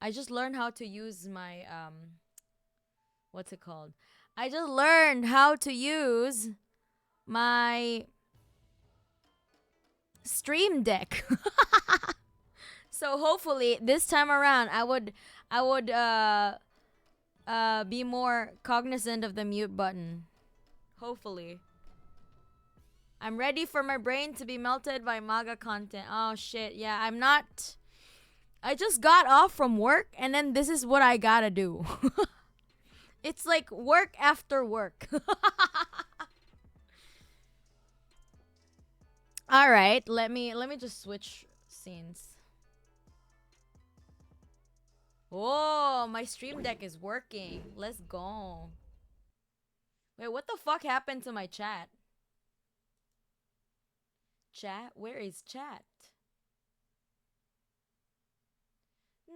I just learned how to use my what's it called? I just learned how to use my stream deck. So hopefully this time around I would be more cognizant of the mute button. Hopefully. I'm ready for my brain to be melted by Maga content. Oh shit. Yeah, I'm not. I just got off from work and then this is what I gotta do. It's like work after work. All right, let me just switch scenes. Oh, my stream deck is working. Let's go. Wait, what the fuck happened to my chat? Chat? Where is chat?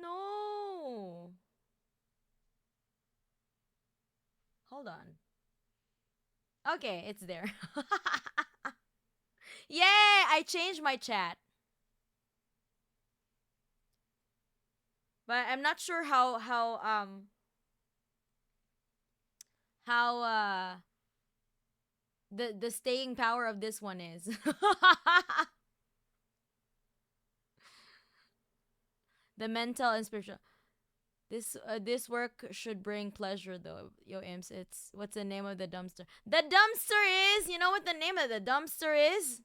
No. Hold on. Okay, it's there. Yay! I changed my chat. But I'm not sure how the staying power of this one is. The mental and spiritual. This work should bring pleasure though. Yo imps, it's what's the name of the dumpster? The dumpster is, you know what the name of the dumpster is?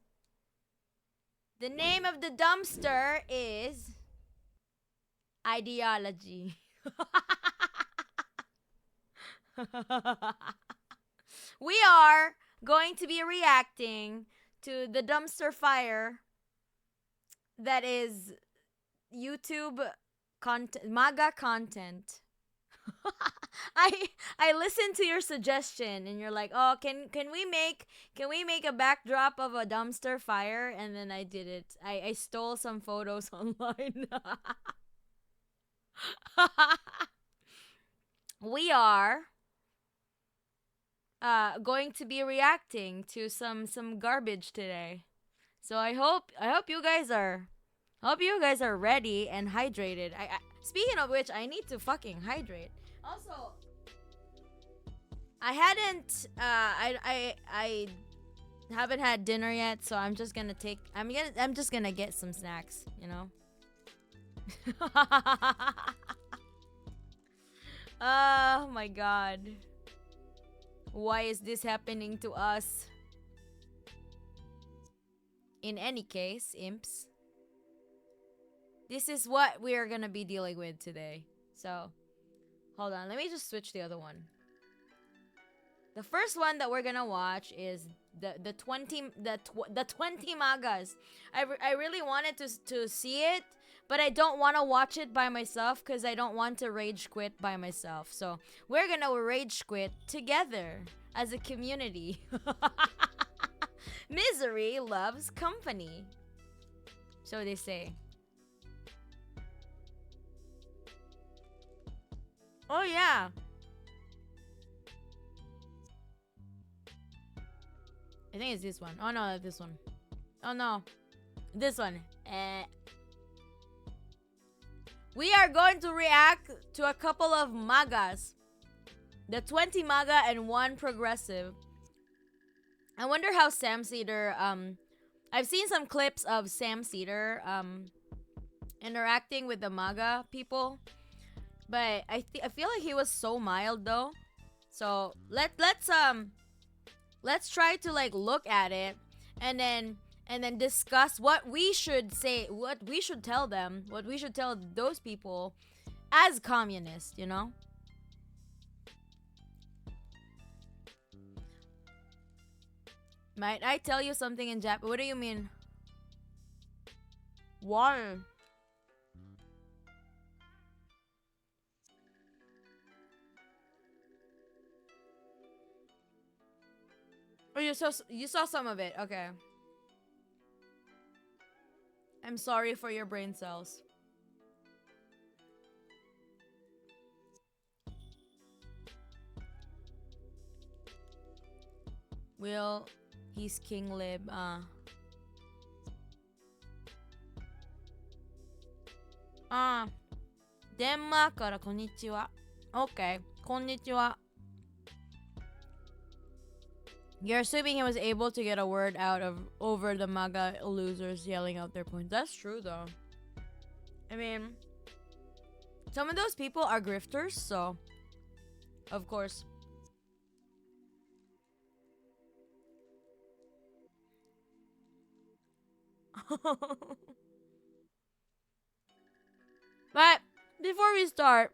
The name of the dumpster is ideology. We are going to be reacting to the dumpster fire that is YouTube content, Maga content. I listened to your suggestion and you're like, "Oh, can we make a backdrop of a dumpster fire?" And then I did it. I stole some photos online. We are going to be reacting to some garbage today. So I hope you guys are ready and hydrated. I speaking of which, I need to fucking hydrate. Also, I hadn't I haven't had dinner yet, so I'm just gonna get some snacks, you know. Oh my god. Why is this happening to us? In any case, imps, this is what we are gonna be dealing with today. So, hold on, let me just switch the other one. The first one that we're gonna watch is the 20 magas. I really wanted to see it, but I don't want to watch it by myself because I don't want to rage quit by myself. So we're gonna rage quit together as a community. Misery loves company, so they say. Oh yeah, I think it's this one. Oh no, this one. Oh no, this one. We are going to react to a couple of magas. The 20 maga and one progressive. I wonder how Sam Cedar I've seen some clips of Sam Cedar interacting with the maga people, but I feel like he was so mild though. So let's try to like look at it and then discuss what we should say, what we should tell them, what we should tell those people as communists, you know? Might I tell you something in Japanese? What do you mean? Why? Oh, you saw some of it. Okay. I'm sorry for your brain cells. Will, he's King Lib. Uh Denmark からこんにちは。Okay, こんにちは. You're assuming he was able to get a word out of over the Maga losers yelling out their points. That's true though. I mean, some of those people are grifters, so of course. But before we start,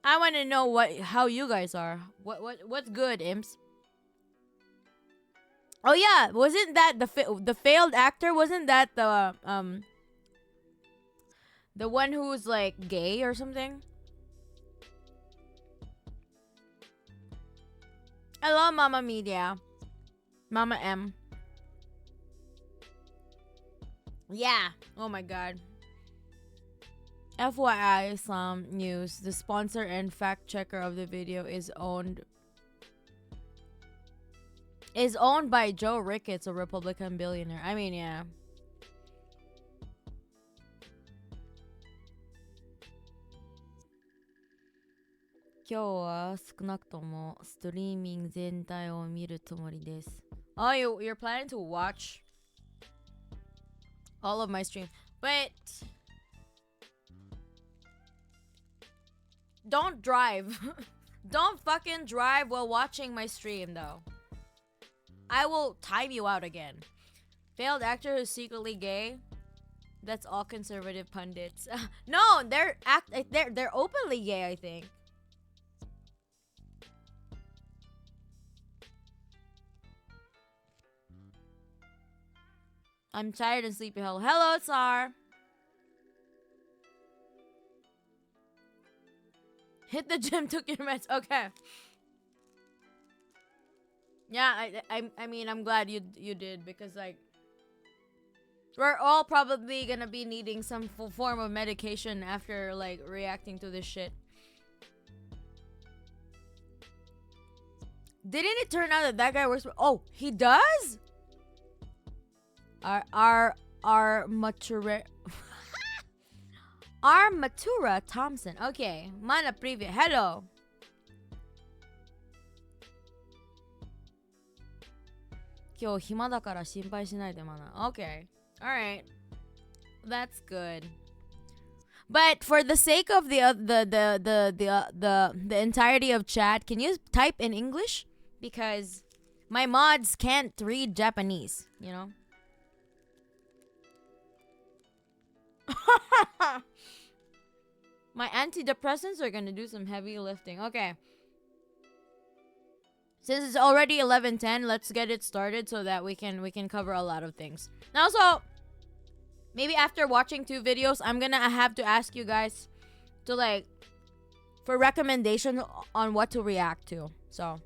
I want to know how you guys are. What's good, imps? Oh yeah, wasn't that the failed actor? Wasn't that the one who was like gay or something? Hello, Mama Media, Mama M. Yeah. Oh my God. FYI, some news: the sponsor and fact checker of the video is owned by Joe Ricketts, a Republican billionaire. I mean, yeah. Oh, you're planning to watch all of my stream, but don't drive. Don't fucking drive while watching my stream, though. I will time you out again. Failed actor who's secretly gay. That's all conservative pundits. No, they're openly gay, I think. I'm tired and sleepy. Hello, Tsar. Hit the gym, took your meds. Okay. Yeah, I mean, I'm glad you did, because like we're all probably gonna be needing some form of medication after like reacting to this shit. Didn't it turn out that guy works for— oh, he does? Our Matura Armatura Thompson. Okay. Mana preview. Hello. Okay. Alright. That's good. But for the sake of the entirety of chat, can you type in English? Because my mods can't read Japanese, you know? My antidepressants are gonna do some heavy lifting. Okay. Since it's already 11:10, let's get it started so that we can cover a lot of things. Now, so maybe after watching 2 videos, I'm gonna have to ask you guys to like for recommendations on what to react to. So,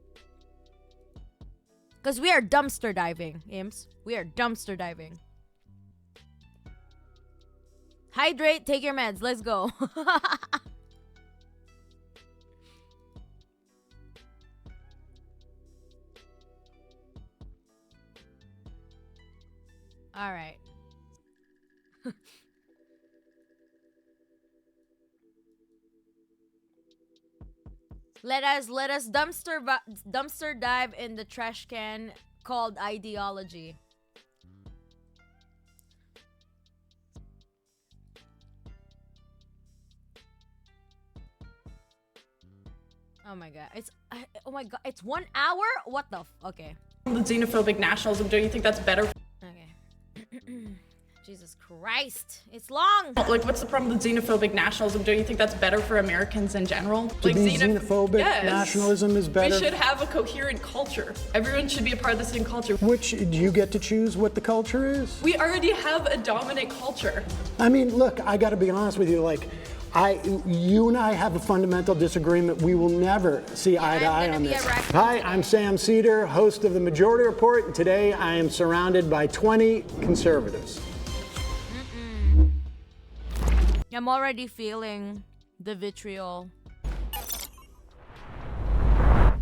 because we are dumpster diving, imps. We are dumpster diving. Hydrate, take your meds. Let's go. All right. Let us dumpster dive in the trash can called ideology. Oh my god. Oh my god. It's 1 hour? What the okay. The xenophobic nationalism, don't you think that's better? Okay. Jesus Christ. It's long. Like, what's the problem with xenophobic nationalism? Don't you think that's better for Americans in general? To be xenophobic nationalism is better. We should have a coherent culture. Everyone should be a part of the same culture. Which, do you get to choose what the culture is? We already have a dominant culture. I mean, look, I gotta be honest with you, like, you and I have a fundamental disagreement. We will never see eye to eye on this. Hi, I'm Sam Cedar, host of the Majority Report, and today I am surrounded by 20 conservatives. I'm already feeling the vitriol.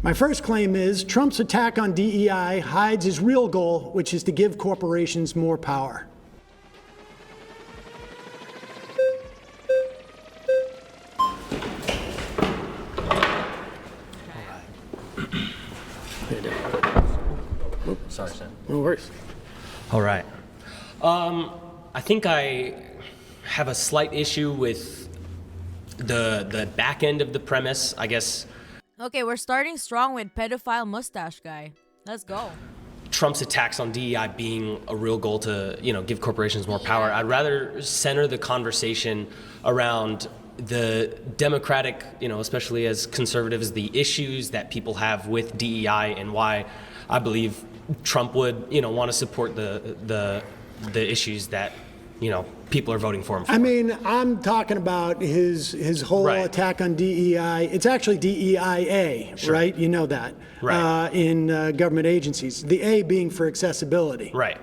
My first claim is Trump's attack on DEI hides his real goal, which is to give corporations more power. No worries. All right. I think I have a slight issue with the back end of the premise, I guess. Okay, we're starting strong with pedophile mustache guy. Let's go. Trump's attacks on DEI being a real goal to, give corporations more power. I'd rather center the conversation around the democratic, especially as conservatives, the issues that people have with DEI and why I believe Trump would, want to support the issues that, people are voting for him for. I mean, I'm talking about his whole attack on DEI. It's actually DEIA, right? You know that. Right. In government agencies. The A being for accessibility. Right.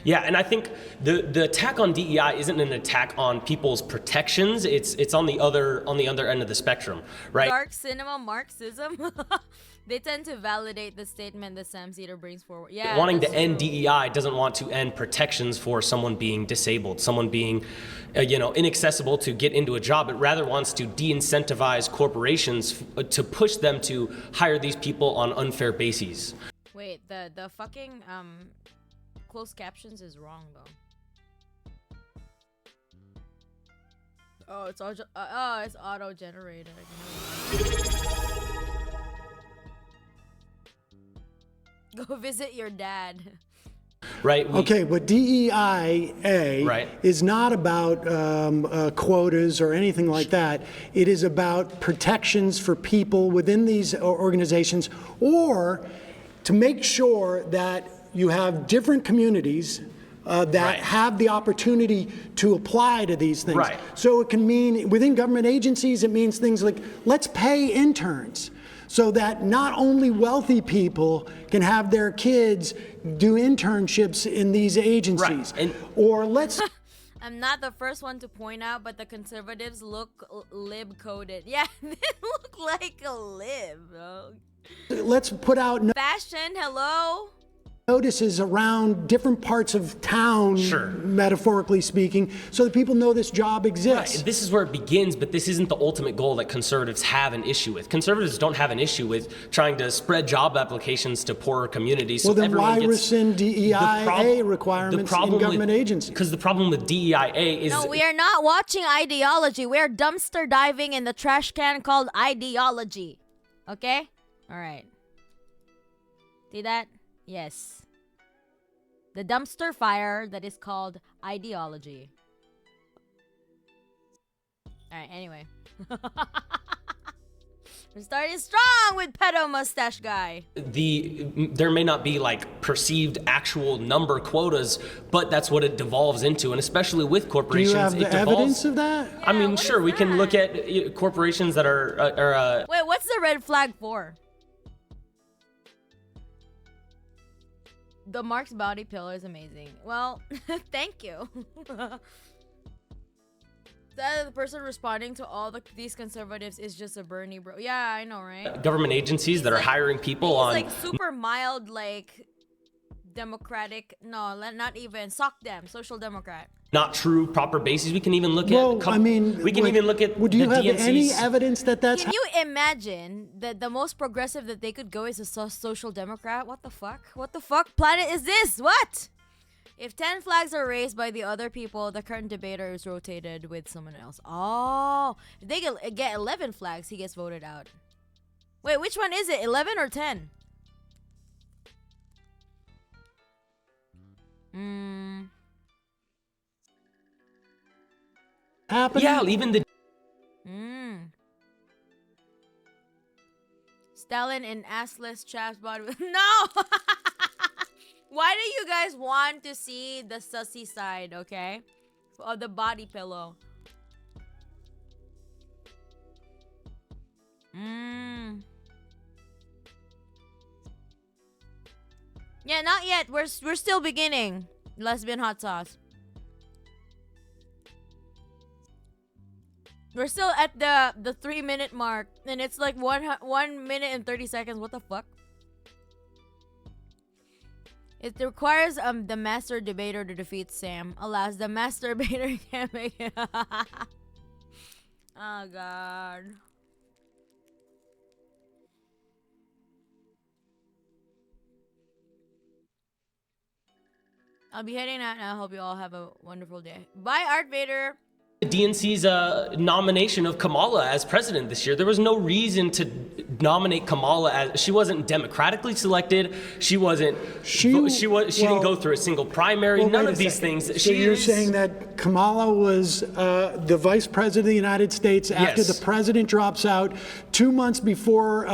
Yeah, and I think the attack on DEI isn't an attack on people's protections. It's on the other end of the spectrum, right? Dark cinema Marxism. They tend to validate the statement that Sam Cedar brings forward. Yeah, wanting to end DEI doesn't want to end protections for someone being disabled, someone being, inaccessible to get into a job. It rather wants to de-incentivize corporations to push them to hire these people on unfair bases. Wait, the fucking closed captions is wrong though. Oh, it's it's auto generated. Go visit your dad. Right. Okay, but DEIA is not about quotas or anything like that. It is about protections for people within these organizations, or to make sure that you have different communities that have the opportunity to apply to these things. Right. So it can mean, within government agencies, it means things like, let's pay interns so that not only wealthy people can have their kids do internships in these agencies. Right. Or let's... I'm not the first one to point out, but the conservatives look lib-coded. Yeah, they look like a lib. Let's put out... Fashion, hello? Notices around different parts of town, metaphorically speaking, so that people know this job exists. Right. This is where it begins, but this isn't the ultimate goal that conservatives have an issue with. Conservatives don't have an issue with trying to spread job applications to poorer communities. Well, so then why rescind DEIA requirements in government agencies? Because the problem with DEIA is... No, we are not watching ideology. We are dumpster diving in the trash can called ideology. Okay? All right. See that? Yes. The dumpster fire that is called ideology. Alright, anyway. We're starting strong with pedo mustache guy. There may not be like perceived actual number quotas, but that's what it devolves into, and especially with corporations, do you have the evidence of that? Yeah, I mean, sure, we can look at corporations that are Wait, what's the red flag for? The Mark's body pillow is amazing. Well, thank you. The person responding to all these conservatives is just a Bernie bro. Yeah, I know, right? Government agencies that are hiring people on... like super mild, like democratic. No, not even. Sock them, social democrat. Not true, proper bases. We can even look at... we can even look at do you have DNC's... any evidence that that's... Can you imagine that the most progressive that they could go is a social democrat? What the fuck? What the fuck planet is this? What? If 10 flags are raised by the other people, the current debater is rotated with someone else. Oh, if they get 11 flags, he gets voted out. Wait, which one is it? 11 or 10? Happening? Yeah, even the... Stalin in assless chaps body. No! Why do you guys want to see the sussy side, okay? Of the body pillow. Yeah, not yet. We're still beginning. Lesbian hot sauce. We're still at the 3-minute mark, and it's like 1 minute and 30 seconds. What the fuck? It requires the master debater to defeat Sam. Alas, the master debater can't make it. Oh god. I'll be heading out now. I hope you all have a wonderful day. Bye, Art Vader. DNC's nomination of Kamala as president this year. There was no reason to nominate Kamala as she wasn't democratically selected. She wasn't. She didn't go through a single primary. Well, none of these things. So you're saying that Kamala was the vice president of the United States after Yes. the president drops out 2 months before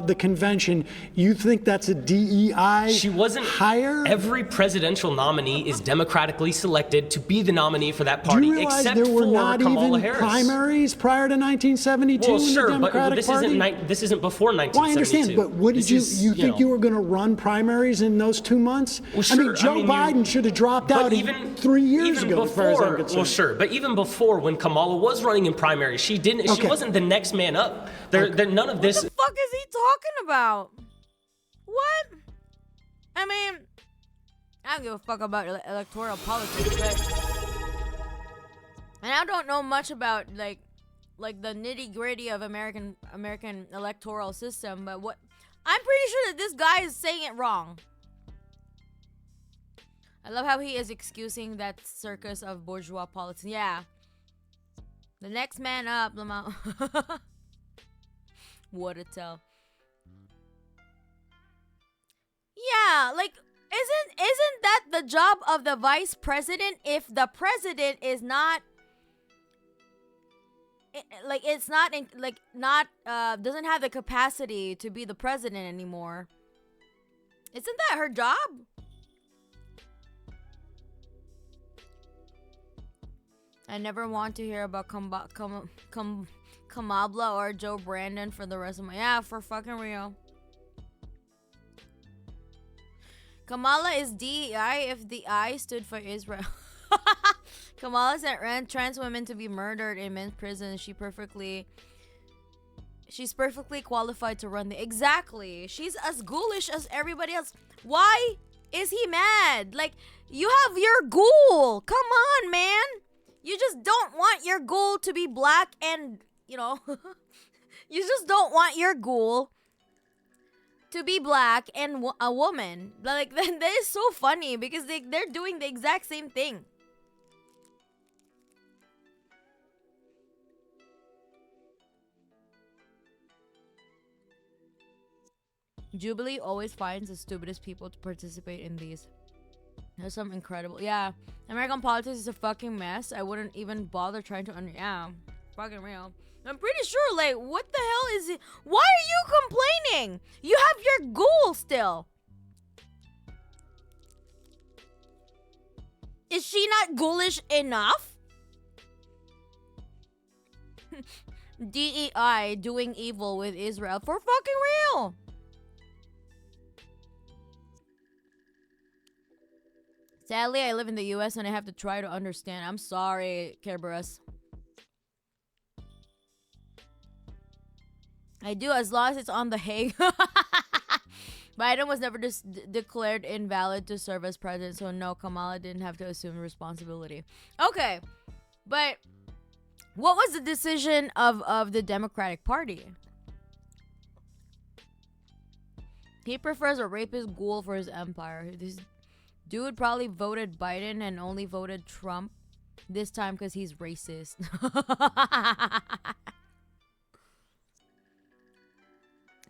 the convention. You think that's a DEI? She wasn't higher. Every presidential nominee is democratically selected to be the nominee for that Do party, you realize except there were for not Kamala even Harris. primaries prior to 1972 Well, in sure, the Democratic but Party? this isn't before 1972. Well, I understand, but what did you think you were going to run primaries in those 2 months? Well, I mean, sure, Joe Biden should have dropped out even 3 years even ago, as far as I'm before, concerned. well, sure, but even before, when Kamala was running in primaries, she didn't. She Okay. wasn't the next man up. There, none of this. What the fuck is he talking about? What? I mean, I don't give a fuck about electoral politics, but and I don't know much about like the nitty gritty of American electoral system. But what I'm pretty sure that this guy is saying it wrong. I love how he is excusing that circus of bourgeois politics. Yeah, the next man up, Lamau. What a tell. Yeah, like isn't that the job of the vice president if the president is not like it's not like not doesn't have the capacity to be the president anymore? Isn't that her job? I never want to hear about Kamala or Joe Brandon for the rest of my... Yeah, for fucking real. Kamala is DEI if the I stood for Israel. Kamala sent trans women to be murdered in men's prison. She's perfectly qualified to run the... Exactly. She's as ghoulish as everybody else. Why is he mad? Like, you have your ghoul. Come on, man. You just don't want your ghoul to be black and, you know, you just don't want your ghoul to be black and a woman. Like, that is so funny because they're doing the exact same thing. Jubilee always finds the stupidest people to participate in these. There's some incredible... Yeah. American politics is a fucking mess. I wouldn't even bother trying to Yeah. Fucking real. I'm pretty sure, like, what the hell is it? Why are you complaining? You have your ghoul still. Is she not ghoulish enough? DEI doing evil with Israel. For fucking real. Sadly, I live in the US and I have to try to understand. I'm sorry, Kerberos. I do, as long as it's on the Hague. Biden was never declared invalid to serve as president, so no, Kamala didn't have to assume responsibility. Okay, but what was the decision of the Democratic Party? He prefers a rapist ghoul for his empire. This dude probably voted Biden and only voted Trump this time because he's racist.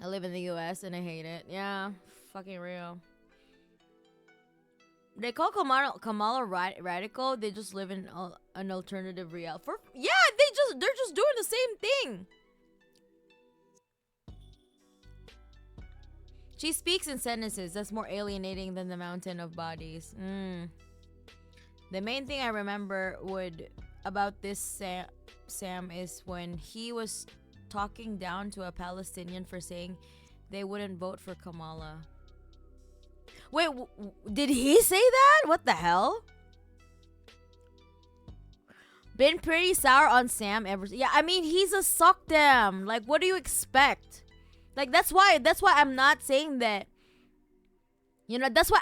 I live in the US and I hate it. Yeah, fucking real. They call Kamala radical. They just live in an alternative reality. Yeah, they're just doing the same thing. She speaks in sentences. That's more alienating than the mountain of bodies. The main thing I remember about this Sam is when he was talking down to a Palestinian for saying they wouldn't vote for Kamala. Wait, did he say that? What the hell? Been pretty sour on Sam ever. Yeah, I mean, he's a suckdem. Like, what do you expect? Like, that's why I'm not saying that. You know, that's why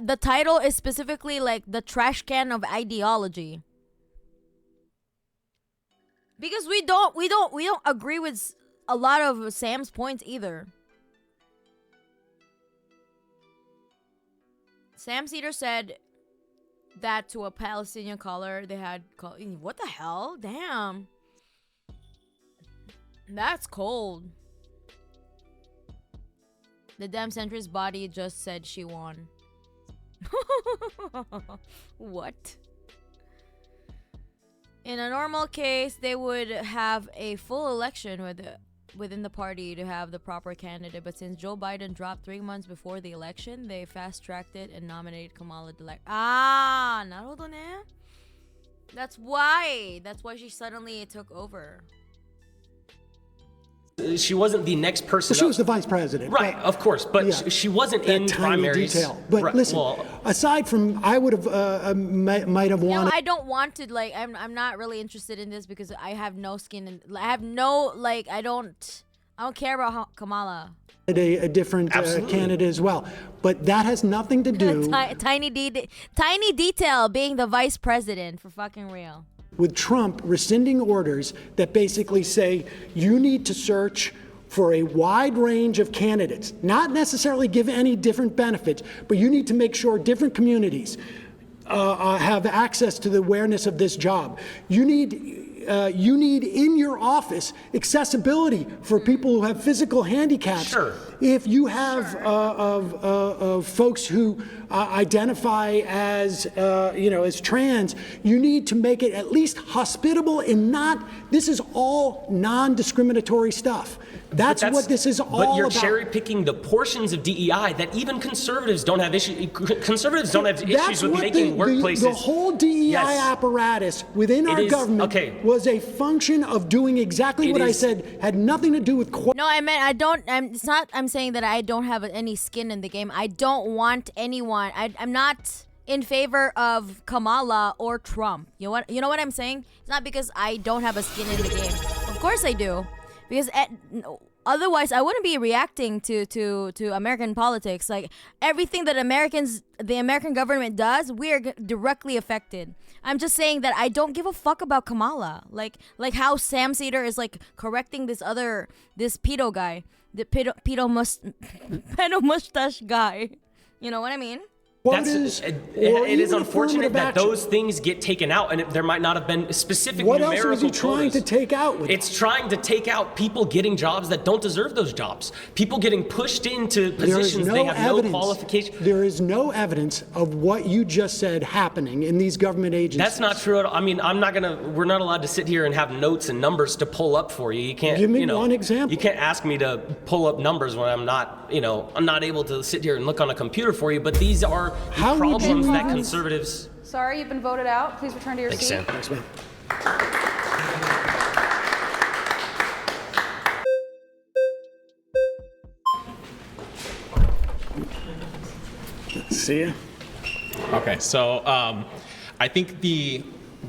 the title is specifically like the trash can of ideology. Because we don't agree with a lot of Sam's points either. Sam Cedar said that to a Palestinian caller. They had what the hell? Damn. That's cold. The damn centrist body just said she won. What? In a normal case, they would have a full election within the party to have the proper candidate. But since Joe Biden dropped 3 months before the election, they fast-tracked it and nominated Kamala. Naruto ne? That's why she suddenly took over. She wasn't the next person. Well, she was the vice president. Right, of course, but yeah, she wasn't that in tiny primaries. Detail. But right, listen, well, aside from, I would have might have wanted. No, I don't want to. Like, I'm not really interested in this because I have no skin in. I have no like. I don't care about Kamala. A different candidate as well, but that has nothing to do. Tiny detail being the vice president, for fucking real. With Trump rescinding orders that basically say you need to search for a wide range of candidates, not necessarily give any different benefits, but you need to make sure different communities have access to the awareness of this job. You need in your office accessibility for people who have physical handicaps. Sure. If you have folks who identify as as trans, you need to make it at least hospitable and not. This is all non-discriminatory stuff. That's what this is all about. But you're cherry picking the portions of DEI that even conservatives don't have issues. Conservatives don't have issues with making workplaces. The whole DEI apparatus within our government was a function of doing exactly what I said. Had nothing to do with. No, I meant I don't. It's not. I'm saying that I don't have any skin in the game. I don't want anyone. I'm not in favor of Kamala or Trump. You know what I'm saying? It's not because I don't have a skin in the game. Of course I do. Because otherwise, I wouldn't be reacting to American politics. Like, everything that the American government does, we are directly affected. I'm just saying that I don't give a fuck about Kamala. Like how Sam Cedar is like correcting this pedo guy, the pedo mustache guy. You know what I mean? It is unfortunate that those things get taken out, and there might not have been specific what numerical else was he trying to take out? It's trying to take out people getting jobs that don't deserve those jobs. People getting pushed into positions they have no qualification. There is no evidence of what you just said happening in these government agencies. That's not true at all. I mean, we're not allowed to sit here and have notes and numbers to pull up for you. You can't give me one example. You can't ask me to pull up numbers when I'm not able to sit here and look on a computer for you. But these are problems that conservatives. Sorry, you've been voted out. Please return to your seat. Sam. Thanks, man. See ya. Okay, so I think the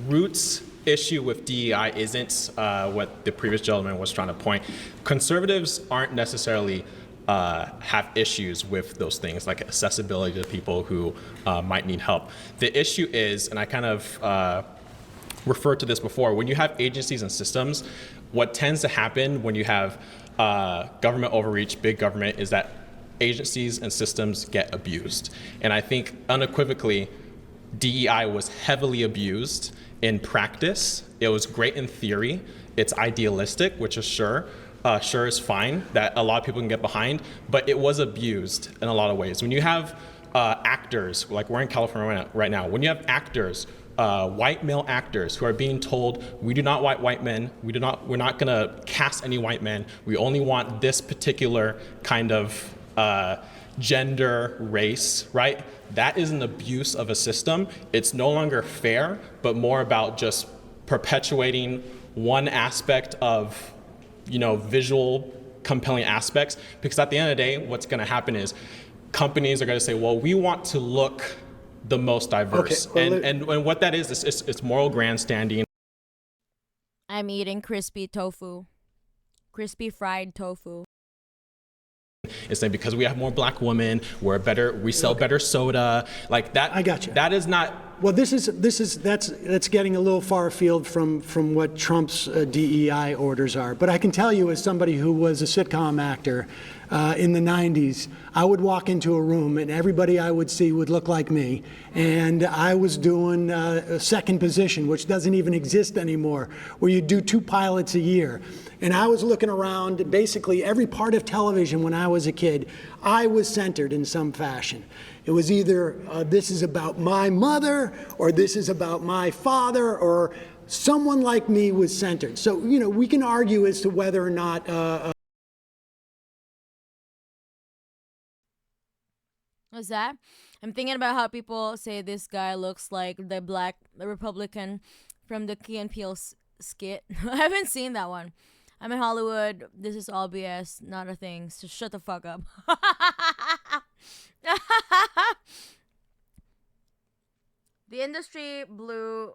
roots issue with DEI isn't what the previous gentleman was trying to point. Conservatives aren't necessarily have issues with those things like accessibility to people who might need help. The issue is, and I kind of referred to this before, when you have agencies and systems, what tends to happen when you have government overreach, big government, is that agencies and systems get abused. And I think unequivocally, DEI was heavily abused in practice. It was great in theory. It's idealistic, which is sure is fine, that a lot of people can get behind, but it was abused in a lot of ways. When you have actors, like we're in California right now, when you have actors, white male actors who are being told, we do not want white men, we're not gonna cast any white men, we only want this particular kind of gender, race, right? That is an abuse of a system. It's no longer fair, but more about just perpetuating one aspect of visual compelling aspects, because at the end of the day, what's going to happen is companies are going to say, well, we want to look the most diverse. Okay, and what that is it's moral grandstanding. I'm eating crispy fried tofu. It's like, because we have more black women, we sell better soda, like that. I got you. That is not Well, that's getting a little far afield from what Trump's DEI orders are. But I can tell you, as somebody who was a sitcom actor in the 90s, I would walk into a room and everybody I would see would look like me. And I was doing a second position, which doesn't even exist anymore, where you do 2 pilots a year. And I was looking around basically every part of television when I was a kid. I was centered in some fashion. It was either this is about my mother, or this is about my father, or someone like me was centered. So, we can argue as to whether or not What's that? I'm thinking about how people say this guy looks like the black Republican from the Key and Peele skit. I haven't seen that one. I'm in Hollywood. This is all BS, not a thing. So shut the fuck up. The industry blew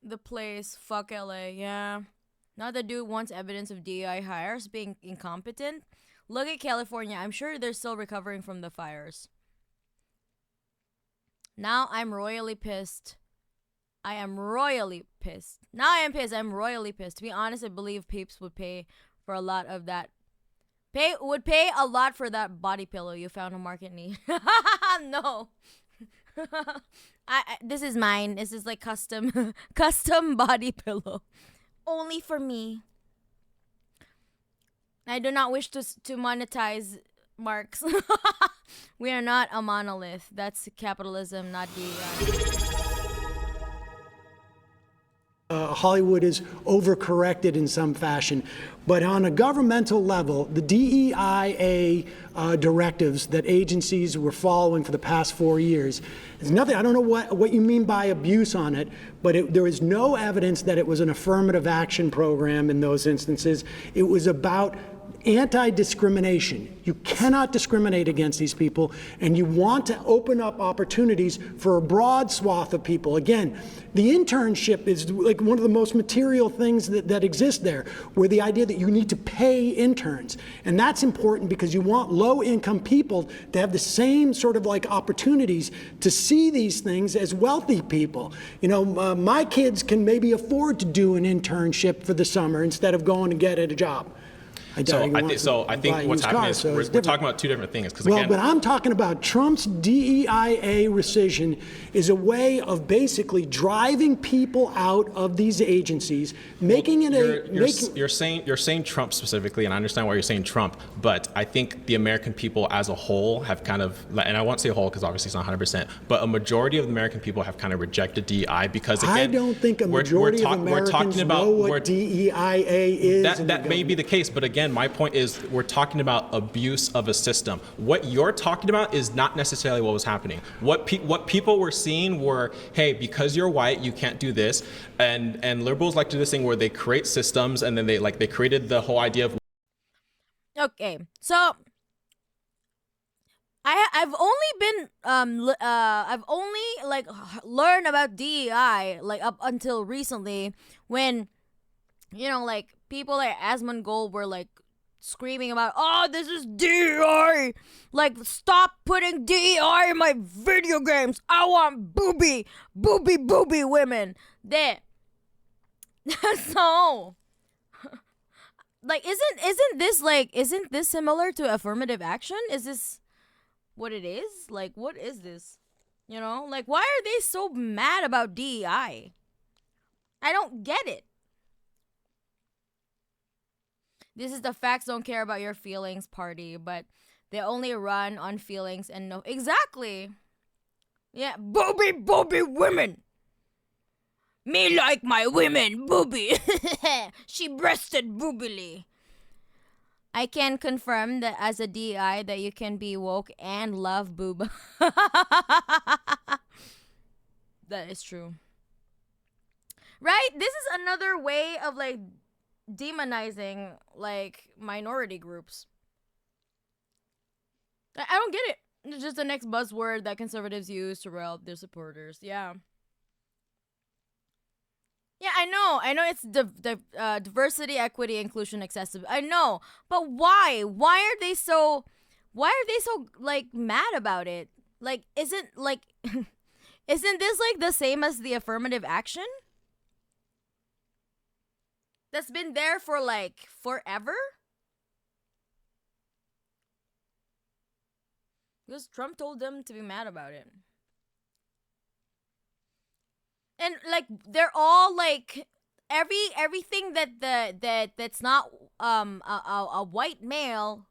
the place. Fuck LA. Yeah. Now the dude wants evidence of DEI hires being incompetent. Look at California. I'm sure they're still recovering from the fires. Now I'm royally pissed. I am royally pissed. Now I am pissed. I'm royally pissed. To be honest, I believe Peeps would pay for a lot of that. Would pay a lot for that body pillow you found on Market Knee. No. This is mine. This is like custom body pillow. Only for me. I do not wish to monetize marks. We are not a monolith. That's capitalism, not DEI. Hollywood is overcorrected in some fashion. But on a governmental level, the DEIA directives that agencies were following for the past 4 years is nothing. I don't know what you mean by abuse on it, but there is no evidence that it was an affirmative action program in those instances. It was about anti-discrimination. You cannot discriminate against these people, and you want to open up opportunities for a broad swath of people. Again, the internship is like one of the most material things that exist there, where the idea that you need to pay interns. And that's important because you want low-income people to have the same sort of like opportunities to see these things as wealthy people. My kids can maybe afford to do an internship for the summer instead of going to get a job. I think what's happening is we're talking about two different things. But I'm talking about Trump's DEIA rescission is a way of basically driving people out of these agencies, making You're saying Trump specifically, and I understand why you're saying Trump, but I think the American people as a whole have kind of, and I won't say whole because obviously it's not 100%, but a majority of the American people have kind of rejected DEI because, again, I don't think a majority of Americans know what DEIA is. That may be the case, but again, my point is we're talking about abuse of a system. What you're talking about is not necessarily what was happening. What people were seeing were, hey, because you're white, you can't do this, and liberals like to do this thing where they create systems, and then they created the whole idea of. Okay, so I've only learned about DEI like up until recently when people like Asmongold were like screaming about, oh, this is DEI, like stop putting DEI in my video games. I want booby women. There. So like isn't this similar to affirmative action? Is this what it is? Like, what is this? Like, why are they so mad about DEI? I don't get it. This is the facts don't care about your feelings party, but they only run on feelings and no. Exactly. Yeah, booby women. Me like my women, booby. She breasted boobily. I can confirm that as a DI that you can be woke and love boob. That is true. Right? This is another way of like demonizing like minority groups. I don't get it. It's just the next buzzword that conservatives use to rile up their supporters. Yeah. Yeah, I know it's diversity, equity, inclusion, accessibility. I know, but why? Why are they so like mad about it? Like, isn't like Isn't this like the same as the affirmative action? That's been there for like forever? Because Trump told them to be mad about it. And like they're all like everything that's not a white male,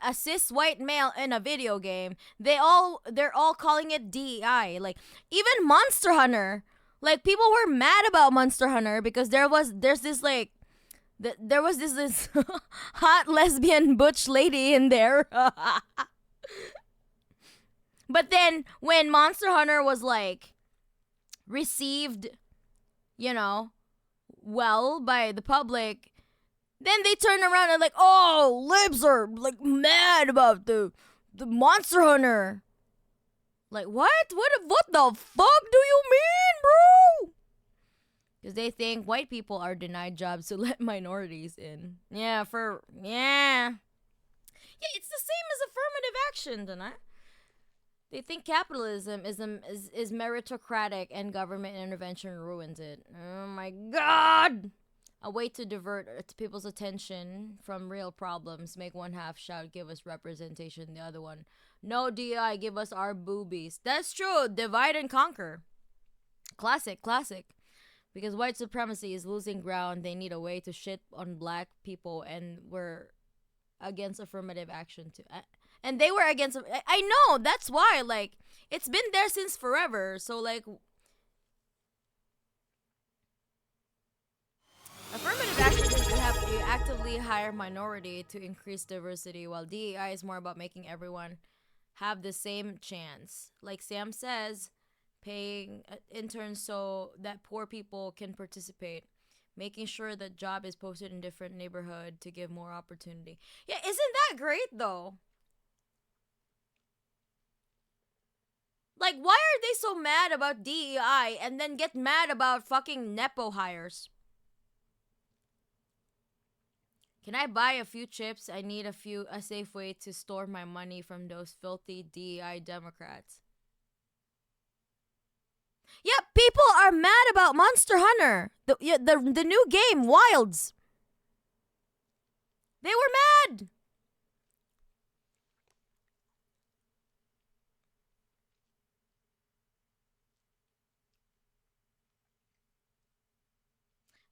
a cis white male in a video game, they're all calling it DEI. Like even Monster Hunter, like people were mad about Monster Hunter because there's this like there was this hot lesbian butch lady in there. But then when Monster Hunter was like received, you know, well by the public, then they turn around and like, oh, libs are like mad about the Monster Hunter. Like what? What the fuck do you mean, bro? Because they think white people are denied jobs to let minorities in. Yeah, yeah, it's the same as affirmative action, don't I? They think capitalism is meritocratic and government intervention ruins it. Oh my god! A way to divert people's attention from real problems. Make one half shout, give us representation. The other one, no DI, give us our boobies. That's true. Divide and conquer. Classic. Because white supremacy is losing ground. They need a way to shit on black people, and we're against affirmative action too. And they were against. I know, that's why. Like, it's been there since forever. So like, affirmative action is you actively hire minority to increase diversity, while DEI is more about making everyone have the same chance. Like Sam says, paying interns so that poor people can participate, making sure that job is posted in different neighborhood to give more opportunity. Yeah, isn't that great though? Like, why are they so mad about DEI and then get mad about fucking Nepo hires? Can I buy a few chips? I need a safe way to store my money from those filthy DEI Democrats. Yeah, people are mad about Monster Hunter. The new game, Wilds. They were mad.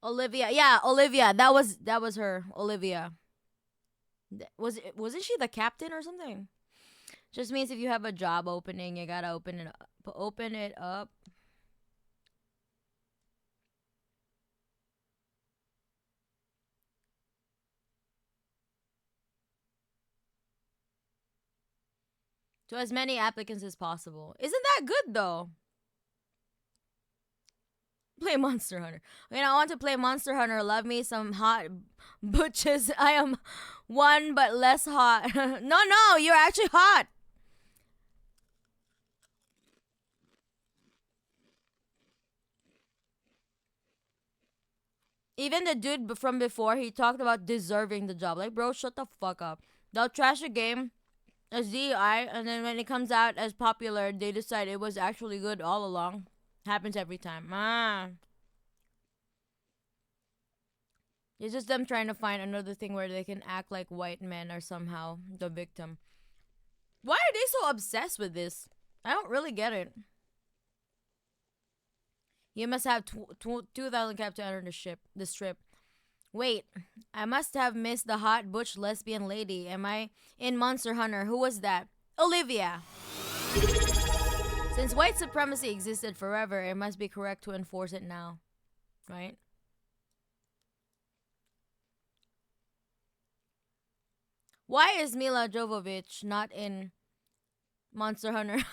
Olivia, yeah, Olivia. That was her, Olivia. Wasn't she the captain or something? Just means if you have a job opening, you gotta open it up. To as many applicants as possible. Isn't that good though? Play Monster Hunter. I want to play Monster Hunter. Love me some hot butches. I am one but less hot. No, you're actually hot. Even the dude from before, he talked about deserving the job. Like, bro, shut the fuck up. They'll trash a game as DI, and then when it comes out as popular, they decide it was actually good all along. Happens every time. It's just them trying to find another thing where they can act like white men are somehow the victim. Why are they so obsessed with this? I don't really get it. You must have 2,000 cap to enter the strip. Wait, I must have missed the hot butch lesbian lady. Am I in Monster Hunter? Who was that? Olivia. Since white supremacy existed forever, it must be correct to enforce it now. Right? Why is Mila Jovovich not in Monster Hunter?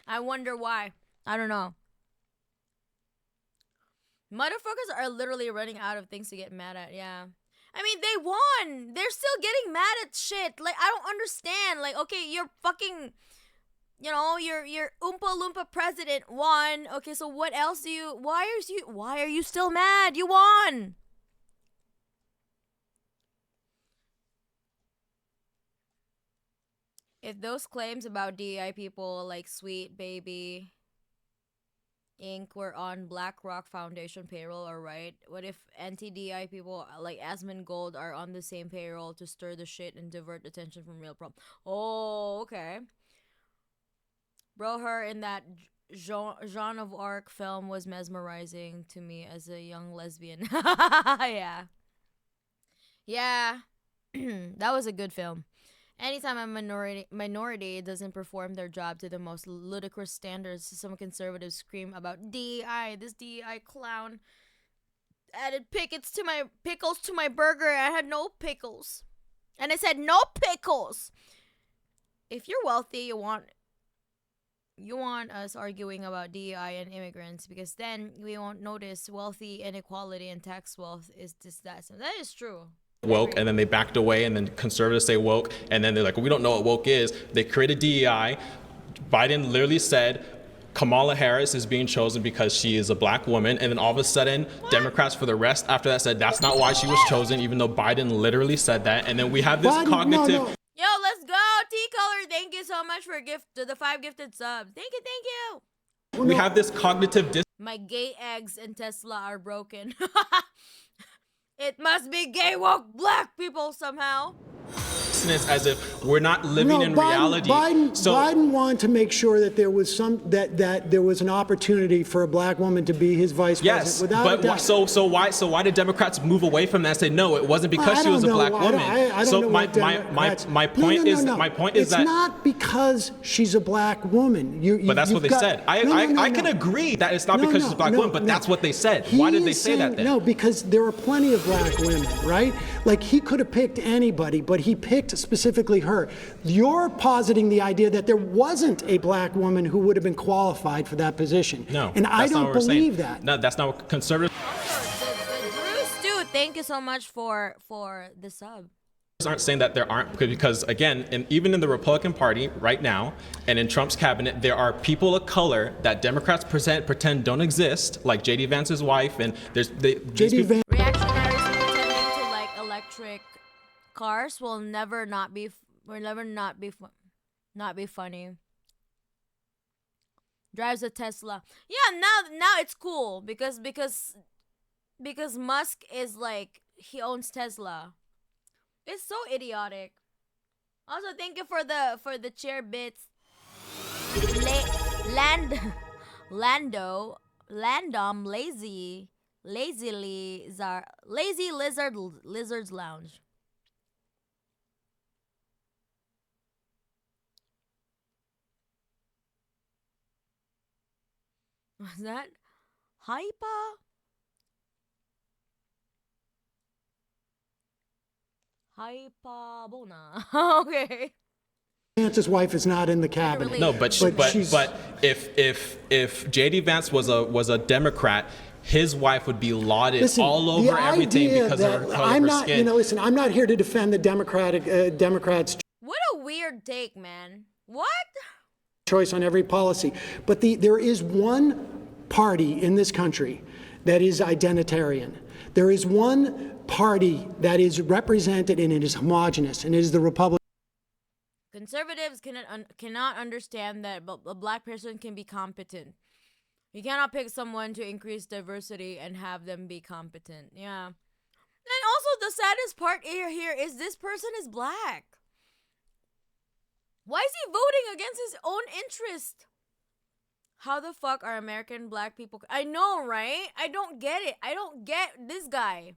I wonder why. I don't know. Motherfuckers are literally running out of things to get mad at, yeah. I mean, they won! They're still getting mad at shit. Like, I don't understand. Like, okay, you're fucking, your Oompa Loompa president won. Okay, so what else why are you still mad? You won! If those claims about DEI people like Sweet Baby Inc. were on BlackRock Foundation payroll, or right? What if anti-DI people like Asmongold are on the same payroll to stir the shit and divert attention from real problems? Oh, okay. Bro, her in that Jean of Arc film was mesmerizing to me as a young lesbian. Yeah. Yeah. That was a good film. Anytime a minority doesn't perform their job to the most ludicrous standards, some conservatives scream about DEI. This DEI clown added pickles to my burger. I had no pickles. And I said no pickles. If you're wealthy, you want us arguing about DEI and immigrants, because then we won't notice wealthy inequality and tax wealth is just that. So that is true. Woke, and then they backed away, and then conservatives say woke, and then they're like, we don't know what woke is. They created DEI. Biden literally said Kamala Harris is being chosen because she is a black woman, and then all of a sudden Democrats for the rest after that said that's not why she was chosen, even though Biden literally said that. And then we have this cognitive Yo, let's go, T-Color. Thank you so much for the 5 gifted subs. Thank you. we have this cognitive My gay eggs and Tesla are broken. It must be gay woke black people somehow. dissonance, as if we're not living in reality. Biden wanted to make sure that there was that there was an opportunity for a black woman to be his vice president. Yes, without but a doubt. so why did Democrats move away from that and say no? It wasn't because she was a black woman. I don't know my point is it's that not because she's a black woman. But that's what they said. I can agree that it's not because she's a black woman, but that's what they said. Why did they say that then? No, because there are plenty of black women, right? Like, he could have picked anybody, but he picked specifically her. You're positing the idea that there wasn't a black woman who would have been qualified for that position. No, and I don't believe that. No, that's not what conservatives. Bruce, dude, thank you so much for the sub. Aren't saying that there aren't, because again, even in the Republican Party right now and in Trump's cabinet, there are people of color that Democrats pretend don't exist, like J.D. Vance's wife, and J.D. Vance. Reactionaries pretending to like electric cars will never not be funny. Drives a Tesla. Yeah, now it's cool because Musk is like, he owns Tesla. It's so idiotic. Also, thank you for the chair bits. Landom lazy lizards lounge. What's that? Hypa? Hypabona. Okay. Vance's wife is not in the cabinet. No, but if J.D. Vance was a Democrat, his wife would be lauded all over everything because of her color of her skin. Listen, I'm not here to defend the Democrats' What a weird take, man. What? choice on every policy. But there is one party in this country that is identitarian. There is one party that is represented and it is homogenous, and it is the Republican. Conservatives cannot understand that a black person can be competent. You cannot pick someone to increase diversity and have them be competent. Yeah. And also, the saddest part here is this person is black. Why is he voting against his own interest? How the fuck are American black people? I know, right? I don't get it. I don't get this guy.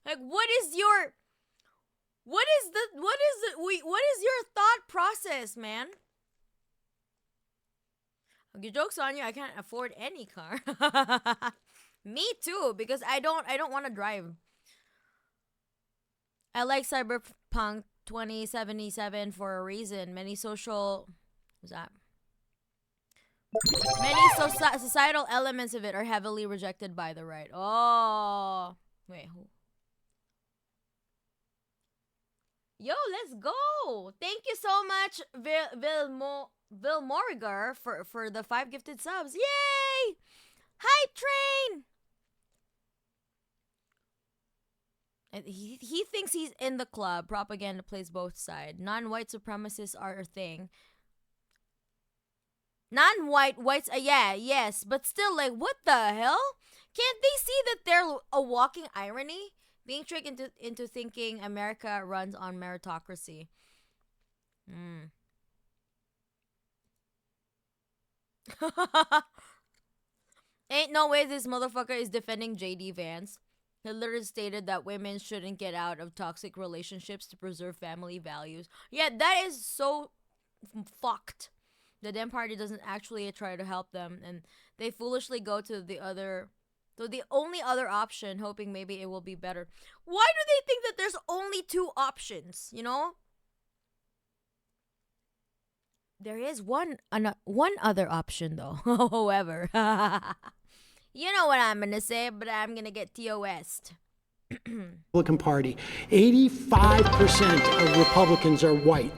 Like, what is your thought process, man? Okay, joke's on you. I can't afford any car. Me too, because I don't want to drive. I like Cyberpunk 2077 for a reason. Many societal elements of it are heavily rejected by the right. Oh, wait, who? Yo, let's go! Thank you so much, Vil Morigar, for the 5 gifted subs. Yay! Hype train! And he thinks he's in the club. Propaganda plays both sides. Non-white supremacists are a thing. Non-white whites, yeah, yes, but still, like, what the hell? Can't they see that they're a walking irony? Being tricked into thinking America runs on meritocracy. Ain't no way this motherfucker is defending JD Vance. He literally stated that women shouldn't get out of toxic relationships to preserve family values. Yeah, that is so fucked. The Dem Party doesn't actually try to help them, and they foolishly go to the only other option, hoping maybe it will be better. Why do they think that there's only two options, you know? There is one other option, though. However, you know what I'm going to say, but I'm going to get TOS'd. Republican Party. 85% of Republicans are white.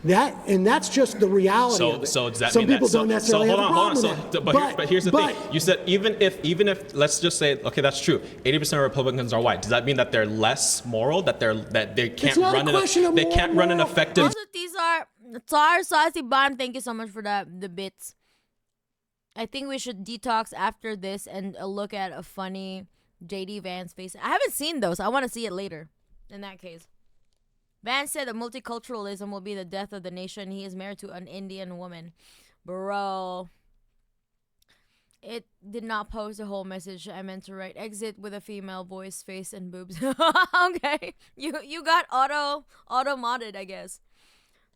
That's just the reality of it. So does that Some mean people that, don't necessarily have a problem with that. But here's the thing. You said even if let's just say, okay, that's true. 80% of Republicans are white. Does that mean that they're less moral? That they can't run an effective? Also, these are Tar Saucy Bomb. Thank you so much for the bits. I think we should detox after this and look at a funny JD Vance face. I haven't seen those. I want to see it later. In that case. Vance said that multiculturalism will be the death of the nation. He is married to an Indian woman. Bro. It did not post the whole message. I meant to write exit with a female voice, face, and boobs. Okay. You got auto-modded, I guess.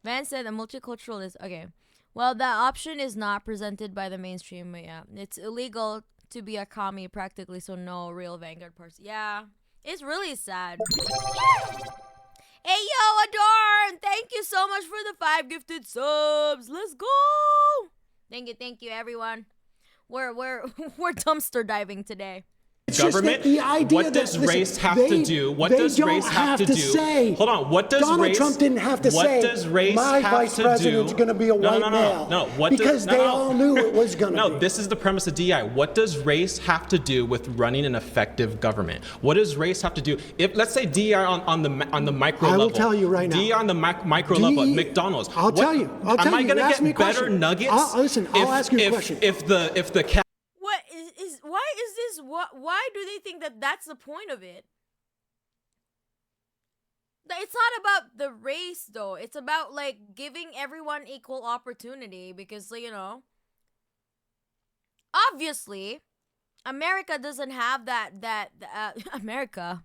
Vance said that multiculturalism. Okay. Well, that option is not presented by the mainstream. But yeah. It's illegal to be a commie practically, so no real Vanguard person. Yeah. It's really sad. Hey, yo, Adorn! Thank you so much for the 5 gifted subs. Let's go! Thank you, everyone. We're dumpster diving today. Government. What does race have to do? What does race have to do? Hold on. What does Donald race? Trump didn't have to say. Does race my have vice to president's do? going to be a white male. No. They all knew it was going to be. No, this is the premise of DI. What does race have to do with running an effective government? What does race have to do? If let's say DI on the micro level. I will tell you right now. DI on the micro level at McDonald's. I'll tell you. Am I going to get better nuggets? Listen, I'll ask you a question. If the Why do they think that that's the point of it? It's not about the race, though. It's about, like, giving everyone equal opportunity because, you know, obviously, America doesn't have that America,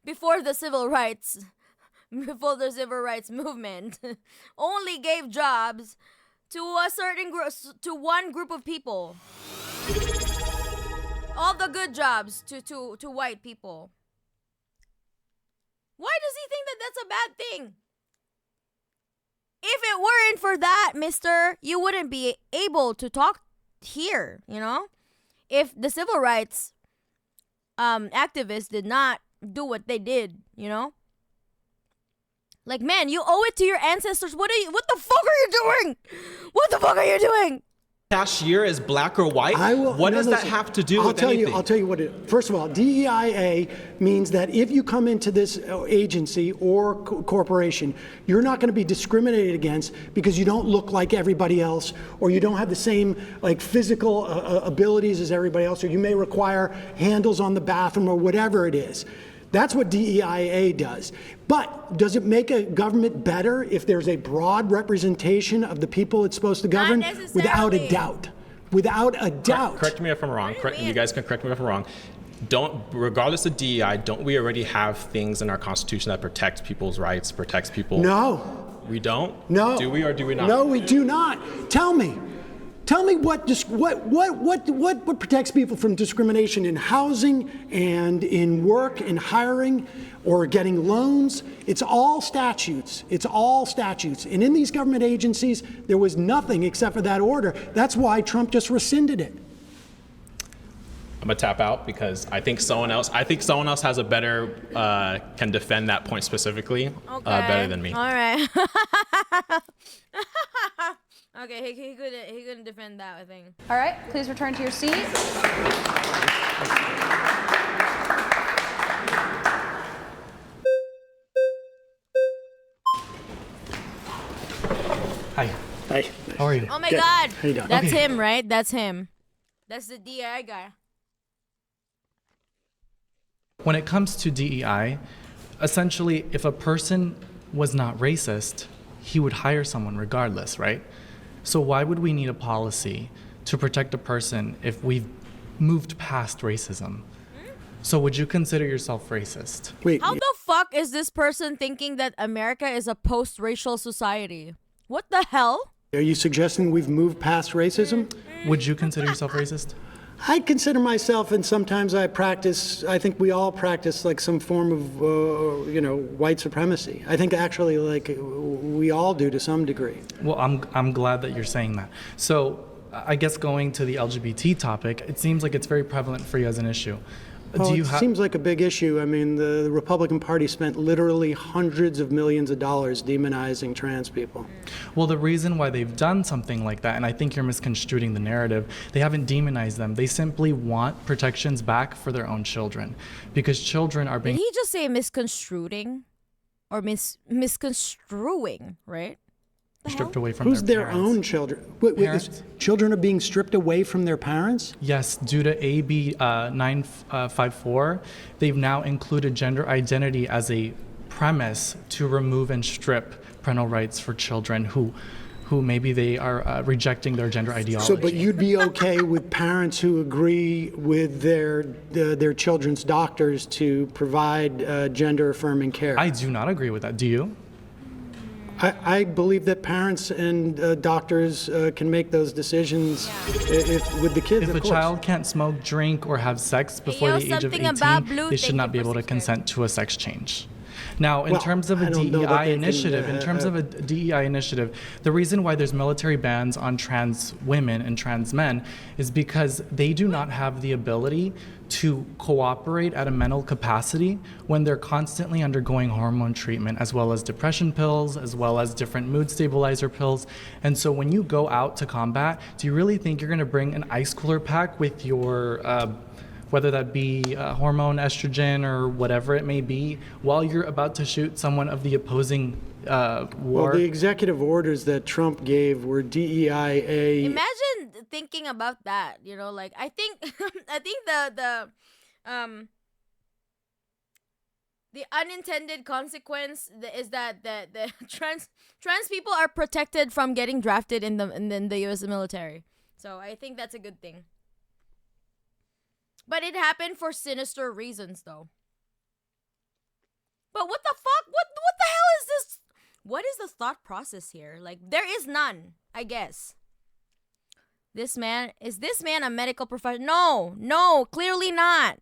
before the civil rights movement, only gave jobs to a certain group, to one group of people. All the good jobs to white people. Why does he think that that's a bad thing? If it weren't for that, mister, you wouldn't be able to talk here, you know? If the civil rights activists did not do what they did, you know? Like, man, you owe it to your ancestors. What the fuck are you doing? What the fuck are you doing? Cashier is black or white? What does that have to do with anything? I'll tell you what it is. First of all, DEIA means that if you come into this agency or corporation, you're not going to be discriminated against because you don't look like everybody else or you don't have the same like physical abilities as everybody else, or you may require handles on the bathroom or whatever it is. That's what DEIA does. But does it make a government better if there's a broad representation of the people it's supposed to govern? Without a doubt. Without a doubt. Correct me if I'm wrong. You guys can correct me if I'm wrong. Regardless of DEI, don't we already have things in our Constitution that protect people's rights, protects people? No. We don't? No. Do we or do we not? No, we do not. Tell me what protects people from discrimination in housing and in work and hiring or getting loans. It's all statutes. It's all statutes. And in these government agencies, there was nothing except for that order. That's why Trump just rescinded it. I'm gonna tap out because I think someone else has a better can defend that point specifically better than me. All right. Okay, he couldn't defend that, I think. All right, please return to your seat. Hi. Hi. How are you? Oh my Good. God. How you doing? That's Okay. him, right? That's him. That's the DI guy. When it comes to DEI, essentially, if a person was not racist, he would hire someone regardless, right? So why would we need a policy to protect a person if we've moved past racism? So would you consider yourself racist? Wait, How the fuck is this person thinking that America is a post-racial society? What the hell? are you suggesting we've moved past racism? Would you consider yourself racist? I consider myself, and sometimes I think we all practice like some form of, white supremacy. I think actually like we all do to some degree. Well, I'm glad that you're saying that. So I guess going to the LGBT topic, it seems like it's very prevalent for you as an issue. Well, it seems like a big issue. I mean, the Republican Party spent literally hundreds of millions of dollars demonizing trans people. Well, the reason why they've done something like that, and I think you're misconstruing the narrative, they haven't demonized them. They simply want protections back for their own children, because children are Did being he just say misconstruing? Or misconstruing, right? stripped away from Who's their parents. own children? Wait, Parents? children are being stripped away from their parents? Yes, due to AB 954, they've now included gender identity as a premise to remove and strip parental rights for children who maybe they are rejecting their gender ideology. So, but you'd be okay with parents who agree with their children's doctors to provide gender-affirming care? I do not agree with that. Do you? I believe that parents and doctors can make those decisions with the kids. If of a course. child can't smoke, drink, or have sex before yo, the age of something 18, about blue, they should thank not you be for able to subscribing. consent to a sex change. Now, in Well, terms of a I don't know that DEI they can, initiative, the reason why there's military bans on trans women and trans men is because they do not have the ability to cooperate at a mental capacity when they're constantly undergoing hormone treatment, as well as depression pills, as well as different mood stabilizer pills. And so when you go out to combat, do you really think you're going to bring an ice cooler pack with your whether that be hormone estrogen or whatever it may be, while you're about to shoot someone of the opposing war? Well, the executive orders that Trump gave were DEIA. Imagine thinking about that, like I think the unintended consequence is that the trans people are protected from getting drafted in the US military. So I think that's a good thing. But it happened for sinister reasons, though. But what the fuck? What the hell is this? What is the thought process here? Like, there is none, I guess. Is this man a medical professional? No, clearly not.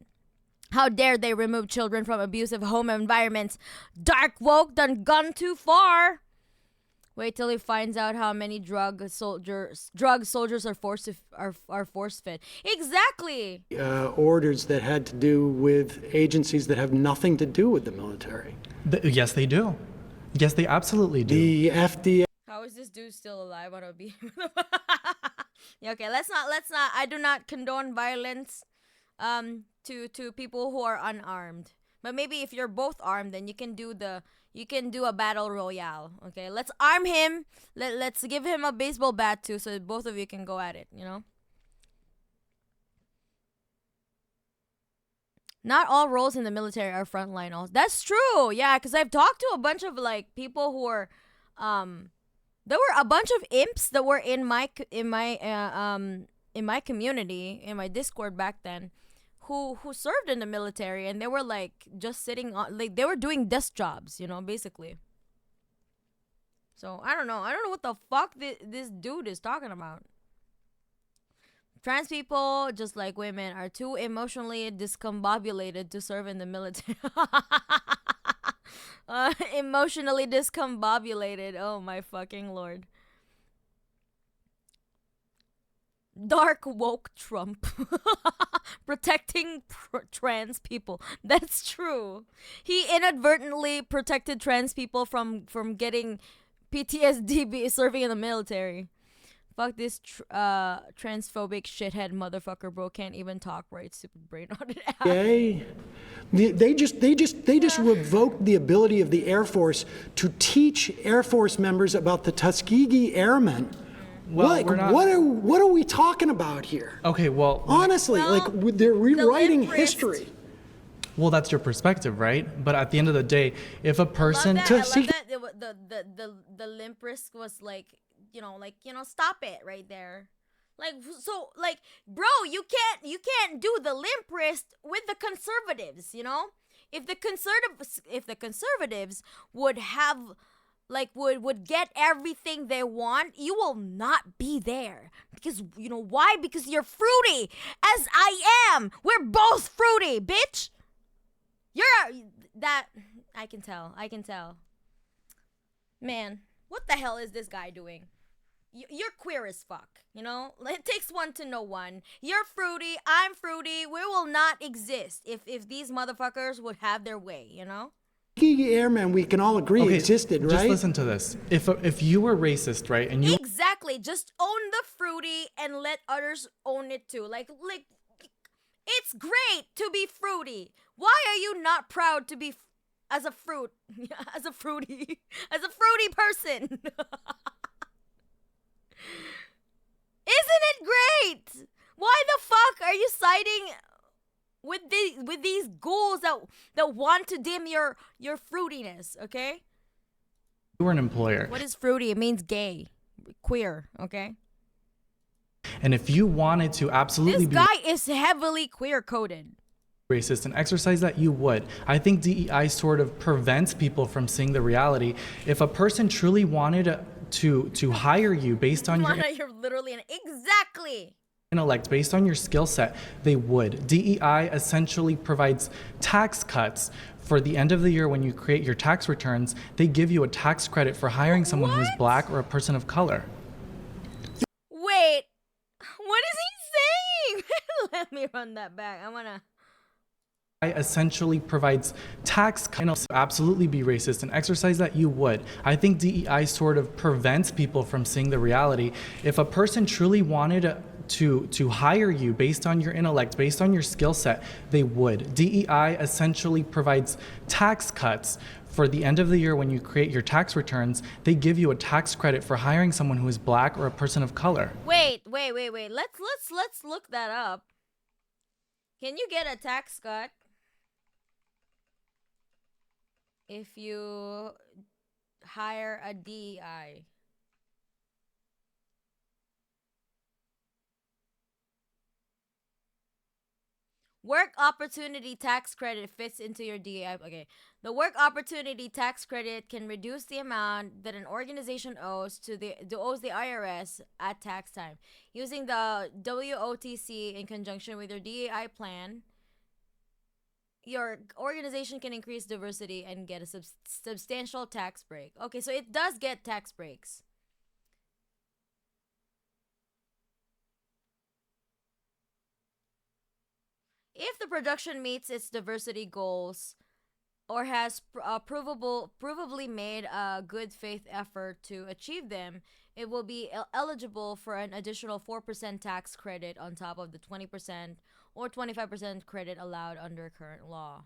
How dare they remove children from abusive home environments? Dark woke done gone too far. Wait till he finds out how many drug soldiers are force fed. Exactly. Orders that had to do with agencies that have nothing to do with the military. Yes, they do. Yes, they absolutely do. The FDA. How is this dude still alive on a beat? Yeah, okay, let's not. I do not condone violence to people who are unarmed. But maybe if you're both armed, then you can do a battle royale. Okay, let's arm him. Let's give him a baseball bat too, so that both of you can go at it. Not all roles in the military are frontline. Also, that's true. Yeah, because I've talked to a bunch of like people who are, there were a bunch of imps that were in my community, in my Discord back then, who served in the military, and they were like just sitting on, like they were doing desk jobs, basically. So I don't know what the fuck this dude is talking about. Trans people, just like women, are too emotionally discombobulated to serve in the military. Emotionally discombobulated. Oh my fucking lord. Dark woke Trump. Protecting trans people. That's true. He inadvertently protected trans people from getting PTSD serving in the military. Fuck this transphobic shithead motherfucker, bro. Can't even talk right. Stupid brain on it. Okay. They just revoked the ability of the Air Force to teach Air Force members about the Tuskegee Airmen Well, like, we're not. what are we talking about here? Okay, well, Honestly, Well, they're rewriting limp wrist. history. well, that's your perspective, right? But at the end of the day, if a person I love that the limp wrist was like, stop it right there. Like, so, like, bro, you can't do the limp wrist with the conservatives, If the conservatives would have, like, would get everything they want, you will not be there. Because, why? Because you're fruity, as I am. We're both fruity, bitch. I can tell. Man, what the hell is this guy doing? You're queer as fuck, It takes one to know one. You're fruity, I'm fruity. We will not exist if these motherfuckers would have their way, Airmen, we can all agree, existed, right? Just listen to this. If you were racist, right, and you Exactly. Just own the fruity and let others own it too. Like it's great to be fruity. Why are you not proud to be as a fruit, as a fruity person? Isn't it great? Why the fuck are you siding with these ghouls that want to dim your fruitiness, okay? were an employer, What is fruity? It means gay, queer, okay? and if you wanted to absolutely This be guy is heavily queer coded. racist and exercise that, you would. I think DEI sort of prevents people from seeing the reality. If a person truly wanted to hire you based on your You're literally exactly. intellect, based on your skill set, they would. DEI essentially provides tax cuts for the end of the year. When you create your tax returns, they give you a tax credit for hiring someone who's What? black or a person of color. Wait, what is he saying? Let me run that back. I wanna. Essentially provides tax cuts. Absolutely be racist and exercise that, you would. I think DEI sort of prevents people from seeing the reality. If a person truly wanted to hire you based on your intellect, based on your skill set, they would. DEI essentially provides tax cuts for the end of the year. When you create your tax returns, they give you a tax credit for hiring someone who is black or a person of color. Wait. Let's look that up. Can you get a tax cut if you hire a DEI? Work opportunity tax credit fits into your DEI. Okay. The work opportunity tax credit can reduce the amount that an organization owes the IRS at tax time. Using the WOTC in conjunction with your DEI plan, your organization can increase diversity and get a substantial tax break. Okay, so it does get tax breaks. If the production meets its diversity goals or has provably made a good faith effort to achieve them, it will be eligible for an additional 4% tax credit on top of the 20% or 25% credit allowed under current law.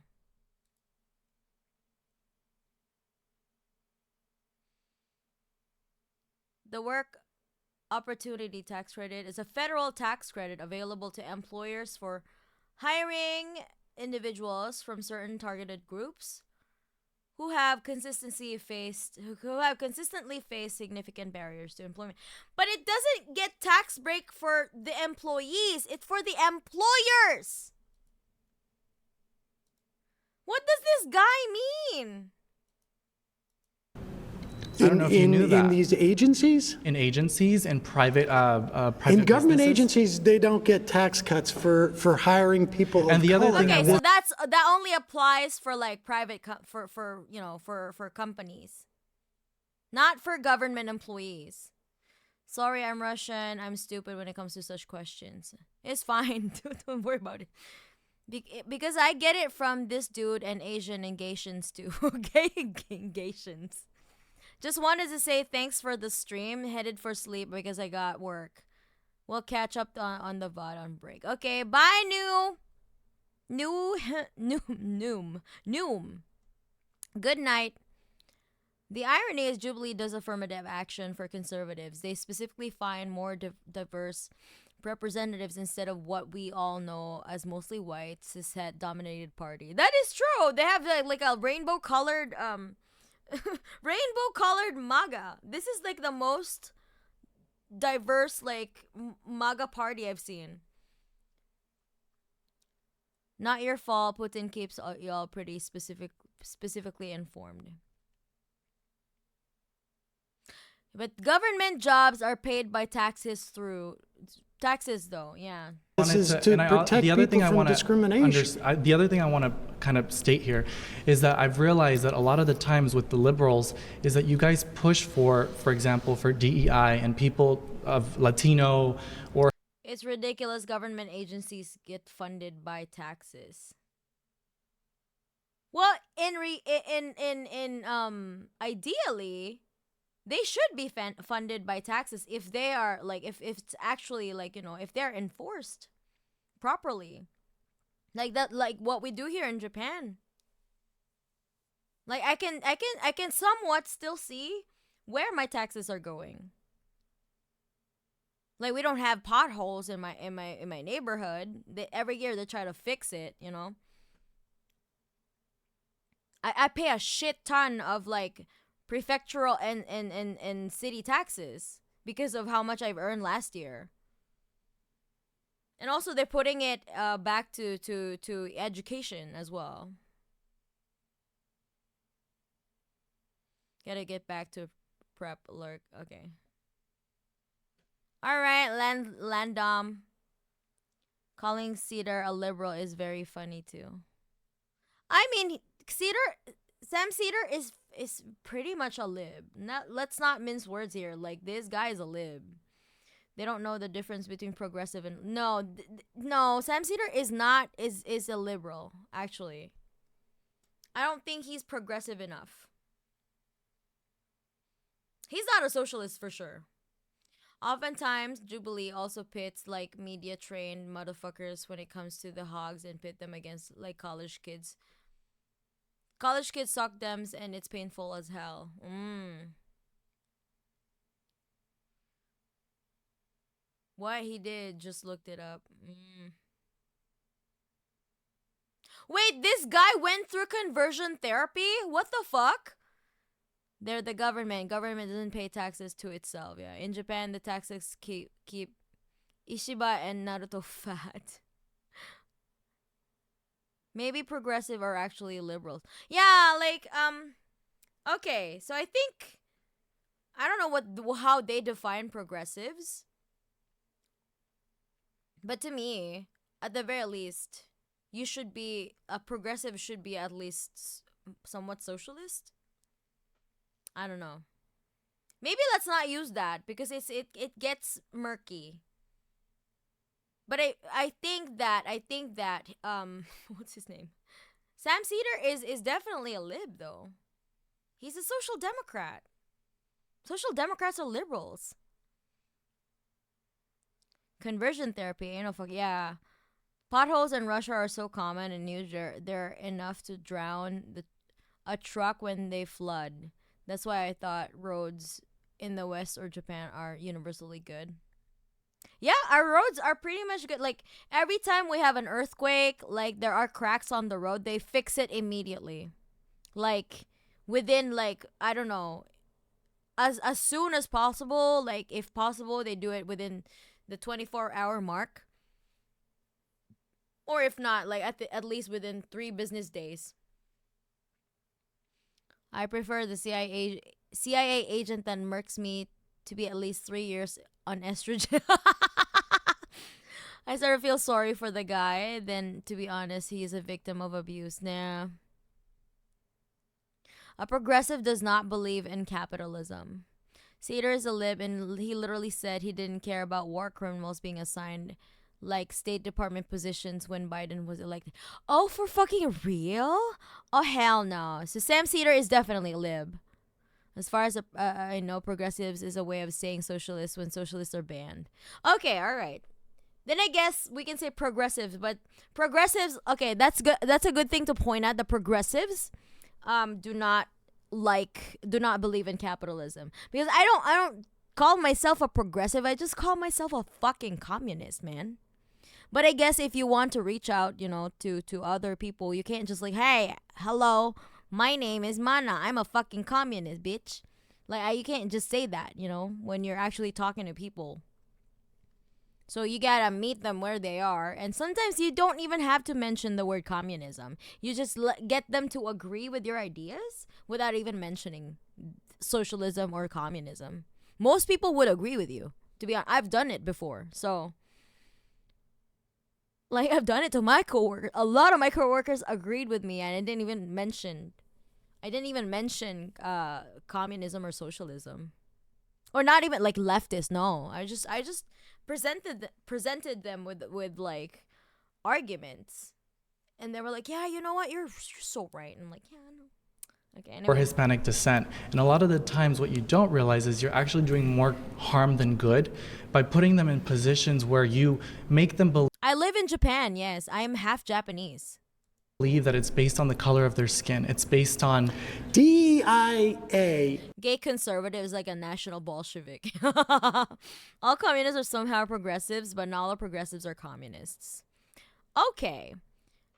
The work opportunity tax credit is a federal tax credit available to employers for hiring individuals from certain targeted groups who have consistently faced significant barriers to employment. But it doesn't get tax break for the employees, it's for the employers. What does this guy mean? I don't know if you knew that. In these agencies? In agencies and private In government businesses. agencies, they don't get tax cuts for hiring people. And the other thing Okay, so that only applies for like private for companies, not for government employees. Sorry, I'm Russian. I'm stupid when it comes to such questions. It's fine. Don't worry about it. Because I get it from this dude and Asian Asians too. Okay, Asians. Just wanted to say thanks for the stream. Headed for sleep because I got work. We'll catch up on the VOD on break. Okay, bye, Noom. Good night. The irony is Jubilee does affirmative action for conservatives. They specifically find more diverse representatives instead of what we all know as mostly white, cishet dominated party. That is true. They have like a rainbow colored rainbow colored Maga. This is like the most diverse like Maga party I've seen. Not your fault. Putin keeps y'all pretty specifically informed. But government jobs are paid by taxes through taxes, though. Yeah. This is to protect people from discrimination. The other thing I want to kind of state here is that I've realized that a lot of the times with the liberals is that you guys push for example, for DEI and people of Latino or. It's ridiculous. Government agencies get funded by taxes. Well, ideally, they should be funded by taxes if they are like if it's actually like, you know, if they're enforced properly, like that, like what we do here in Japan. Like I can somewhat still see where my taxes are going. Like we don't have potholes in my neighborhood. Every year they try to fix it, you know. I pay a shit ton of like prefectural and city taxes because of how much I've earned last year. And also they're putting it back to education as well. Gotta get back to prep alert. Okay. Alright, Landom. Calling Cedar a liberal is very funny too. I mean, Sam Cedar is pretty much a lib. Let's not mince words here. Like, this guy is a lib. They don't know the difference between progressive and no. Sam Cedar is a liberal. Actually, I don't think he's progressive enough. He's not a socialist for sure. Oftentimes, Jubilee also pits like media trained motherfuckers when it comes to the hogs and pit them against like college kids. College kids suck dems and it's painful as hell. What he did, just looked it up. Wait, this guy went through conversion therapy? What the fuck? They're the government. Government doesn't pay taxes to itself. Yeah, in Japan, the taxes keep Ishiba and Naruto fat. Maybe progressive are actually liberals. Yeah, like okay. So I think I don't know how they define progressives, but to me, at the very least, a progressive should be at least somewhat socialist. I don't know. Maybe let's not use that because it gets murky. But I think that what's his name? Sam Cedar is definitely a lib though. He's a social democrat. Social democrats are liberals. Conversion therapy, you know, fuck yeah. Potholes in Russia are so common and news. They're enough to drown a truck when they flood. That's why I thought roads in the West or Japan are universally good. Yeah, our roads are pretty much good. Like, every time we have an earthquake, like, there are cracks on the road, they fix it immediately. Like, within, like, I don't know, as soon as possible. Like, if possible, they do it within the 24-hour mark. Or if not, like, at least within 3 business days. I prefer the CIA agent that murks me to be at least 3 years on estrogen. I sort of feel sorry for the guy. Then, to be honest, he is a victim of abuse. Nah. A progressive does not believe in capitalism. Cedar is a lib, and he literally said he didn't care about war criminals being assigned like State Department positions when Biden was elected. Oh, for fucking real? Oh, hell no. So Sam Cedar is definitely a lib. As far as I know, progressives is a way of saying socialists when socialists are banned. Okay, all right. Then I guess we can say progressives, but progressives, okay, that's good. That's a good thing to point out. The progressives do not do not believe in capitalism, because I don't call myself a progressive. I just call myself a fucking communist, man. But I guess if you want to reach out, to other people, you can't just like, hey, hello, my name is Mana. I'm a fucking communist, bitch. Like, you can't just say that, when you're actually talking to people. So you gotta meet them where they are. And sometimes you don't even have to mention the word communism. You just get them to agree with your ideas without even mentioning socialism or communism. Most people would agree with you. To be honest, I've done it before. So, like, I've done it to my coworkers. A lot of my coworkers agreed with me, and I didn't even mention communism or socialism, or not even like leftist. No, I just presented them with like arguments, and they were like, yeah, you know what, you're so right. And I'm like, yeah, I know. Okay, anyway. Or Hispanic descent. And a lot of the times what you don't realize is you're actually doing more harm than good by putting them in positions where you make them I live in Japan, yes. I am half Japanese. Believe that it's based on the color of their skin. It's based on DIA. Gay conservatives, like a national Bolshevik. All communists are somehow progressives, but not all progressives are communists. Okay.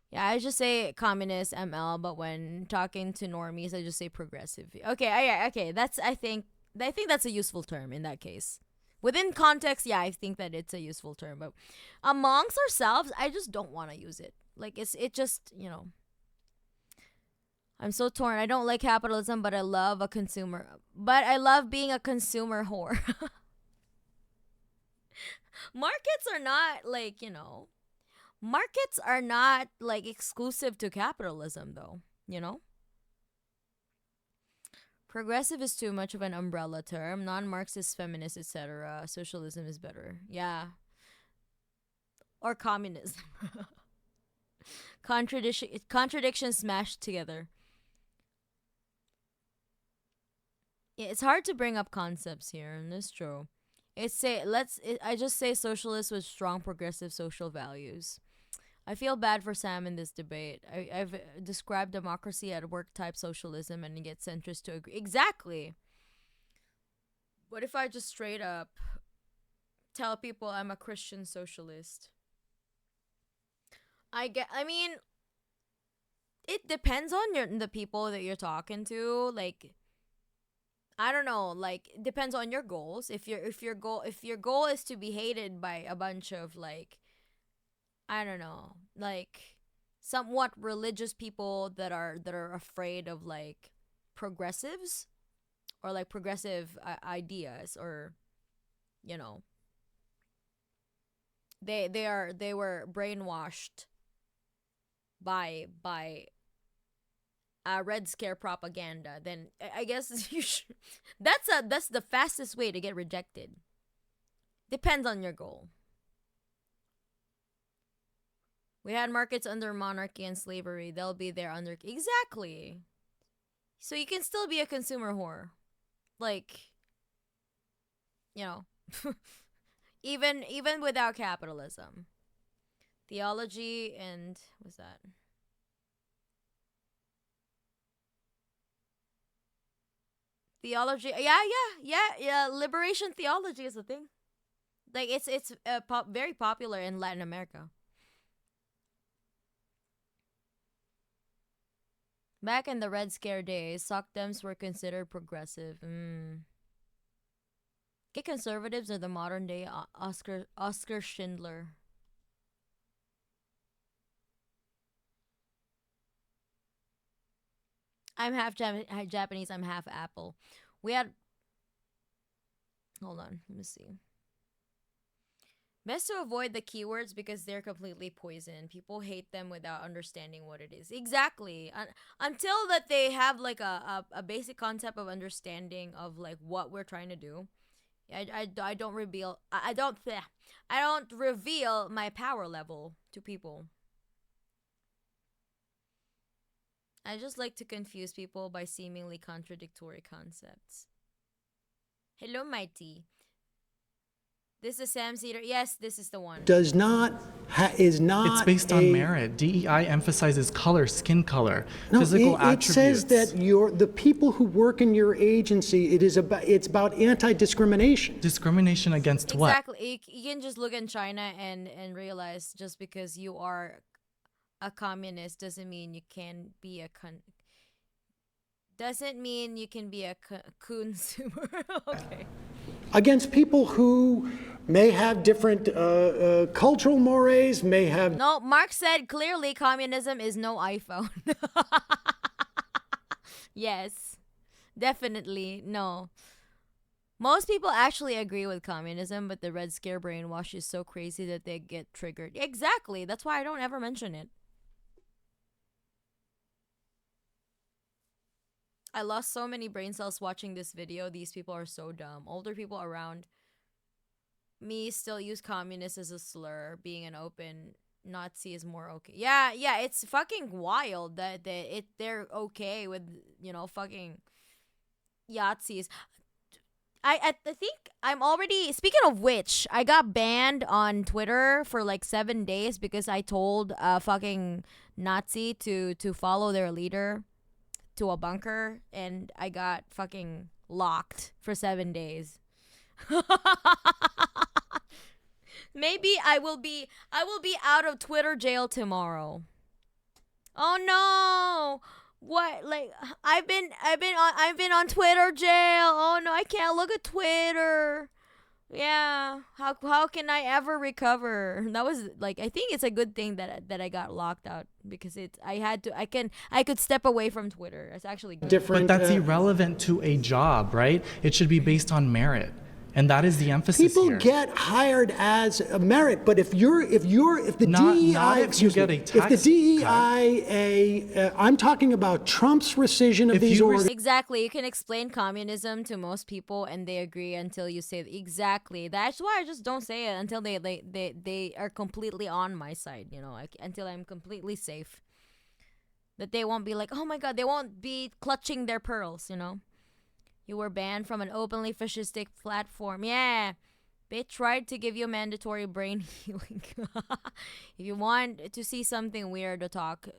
Yeah, I just say communist ML, but when talking to normies, I just say progressive. Okay, okay. I think that's a useful term in that case. Within context, yeah, I think that it's a useful term, but amongst ourselves, I just don't want to use it. Like, it just, I'm so torn. I don't like capitalism, but I love being a consumer whore. Markets are not like, markets are not like exclusive to capitalism though, Progressive is too much of an umbrella term. Non-Marxist, feminist, etc. Socialism is better. Yeah. Or communism. Contradiction smashed together. Yeah, it's hard to bring up concepts here, and it's true. I just say socialist with strong progressive social values. I feel bad for Sam in this debate. I've described democracy at work type socialism and get centrists to agree. Exactly. What if I just straight up tell people I'm a Christian socialist? I mean, it depends on the people that you're talking to. Like, I don't know, like, it depends on your goals. If your goal is to be hated by a bunch of like, I don't know, like somewhat religious people that are afraid of like progressives or like progressive ideas, or they were brainwashed by Red Scare propaganda, then I guess that's the fastest way to get rejected. Depends on your goal. We had markets under monarchy and slavery. They'll be there under... Exactly. So you can still be a consumer whore. Like, even without capitalism. Theology and... what's that? Theology... Yeah. Liberation theology is a thing. Like, it's very popular in Latin America. Back in the Red Scare days, SOCDEMs were considered progressive. Gay conservatives are the modern day Oscar Schindler. I'm half Japanese, I'm half Apple. Hold on, let me see. Best to avoid the keywords because they're completely poison. People hate them without understanding what it is. Exactly. Until that they have like a basic concept of understanding of like what we're trying to do. I don't reveal I don't reveal my power level to people. I just like to confuse people by seemingly contradictory concepts. Hello, Mighty. This is Sam Cedar. Yes, this is the one. does not is not. It's based on merit. DEI emphasizes color, skin color, No, physical it attributes. says that the people who work in your agency, it's about anti-discrimination. Discrimination against what? Exactly. You can just look in China and realize just because you are a communist doesn't mean you can be a consumer. Okay. Against people who may have different cultural mores, may have. No, Mark said clearly communism is no iPhone. Yes, definitely no. Most people actually agree with communism, but the Red Scare brainwash is so crazy that they get triggered. Exactly. That's why I don't ever mention it. I lost so many brain cells watching this video. These people are so dumb. Older people around me still use communist as a slur. Being an open Nazi is more okay. Yeah, it's fucking wild that they're okay with, fucking Yahtzees. I think I'm already, speaking of which, I got banned on Twitter for like 7 days because I told a fucking Nazi to follow their leader to a bunker, and I got fucking locked for 7 days. Maybe I will be out of Twitter jail tomorrow. Oh no. What, like, I've been on Twitter jail. Oh no, I can't look at Twitter. Yeah, how can I ever recover? That was like, I think it's a good thing that I got locked out, because I could step away from Twitter. It's actually good. Different. But that's irrelevant to a job, right? It should be based on merit. And that is the emphasis People here. get hired as a merit, but if the Not DEI, if you get a if the tax DEI, I'm talking about Trump's rescission of If these you orders. Exactly. You can explain communism to most people and they agree until you say exactly. That's why I just don't say it until they are completely on my side, until I'm completely safe. That they won't be like, oh my god, they won't be clutching their pearls, You were banned from an openly fascistic platform. Yeah. They tried to give you mandatory brain healing. If you want to see something weird to talk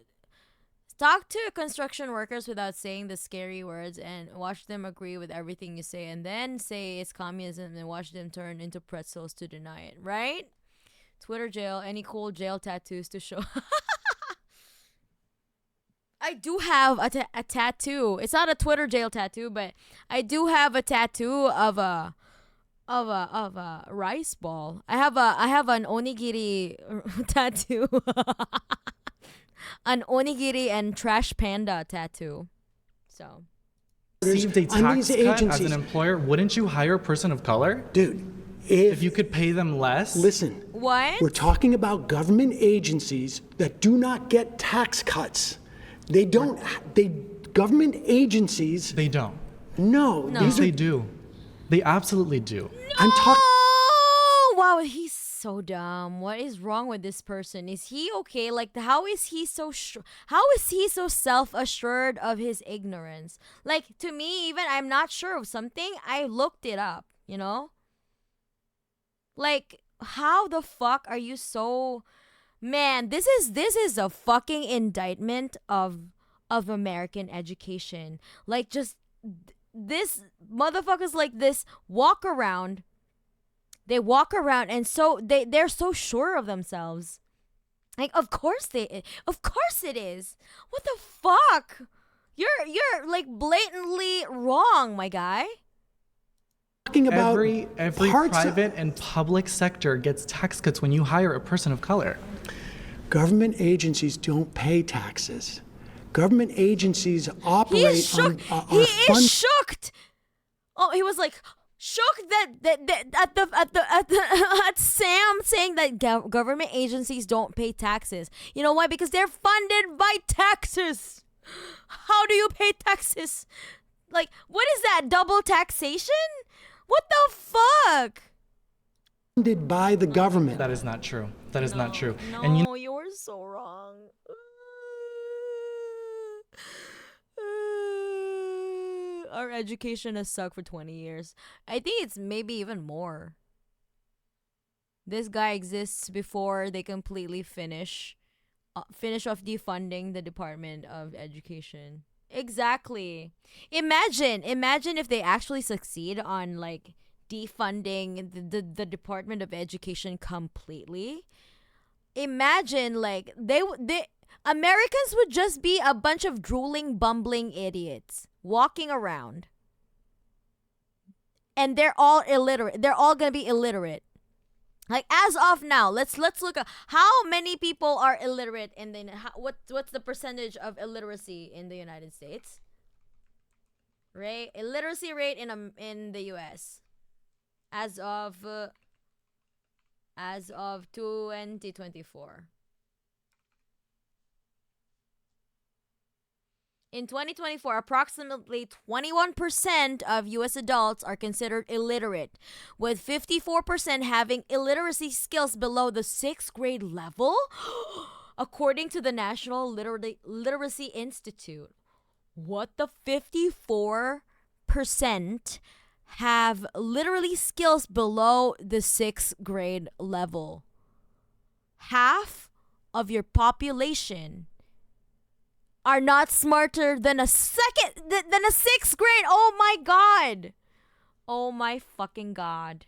to construction workers without saying the scary words and watch them agree with everything you say, and then say it's communism and watch them turn into pretzels to deny it, right? Twitter jail, any cool jail tattoos to show. I do have a tattoo. It's not a Twitter jail tattoo, but I do have a tattoo of a rice ball. I have an onigiri tattoo. An onigiri and trash panda tattoo. So, Received a On tax these cut as agencies. an employer, wouldn't you hire a person of color? Dude, If you could pay them less? listen, what? we're talking about government agencies that do not get tax cuts. They don't. Government agencies. They don't. No, No. these Yes, are. they do. They absolutely do. I'm talking. Oh, wow, he's so dumb. What is wrong with this person? Is he okay? Like, how is he so self-assured of his ignorance? Like, to me, even I'm not sure of something, I looked it up, Like, how the fuck are you so... Man, this is a fucking indictment of American education. Like, just this motherfuckers like this walk around. They walk around and so they're so sure of themselves. Like, of course it is. What the fuck? You're like blatantly wrong, my guy. Talking about Every parts of- private and public sector gets tax cuts when you hire a person of color. Government agencies don't pay taxes. Government agencies operate He's shook. on He is shocked. Oh, he was like shocked at Sam saying that government agencies don't pay taxes. You know why? Because they're funded by taxes. How do you pay taxes? Like, what is that? Double taxation? What the fuck? funded by the government. That is not true. That is not true. No, And you're so wrong. Our education has sucked for 20 years. I think it's maybe even more. This guy exists before they completely finish off defunding the Department of Education. Exactly. Imagine if they actually succeed on like defunding the Department of Education completely. Imagine like they Americans would just be a bunch of drooling, bumbling idiots walking around. And they're all illiterate. They're all going to be illiterate. Like as of now, let's look at how many people are illiterate in the what's the percentage of illiteracy in the United States? Right? Illiteracy rate in the US as of 2024. In 2024, approximately 21% of US adults are considered illiterate, with 54% having illiteracy skills below the 6th grade level, according to the National Literacy Institute. What the 54% have literally skills below the 6th grade level? Half of your population are not smarter than a 6th grade. Oh my god. Oh my fucking god.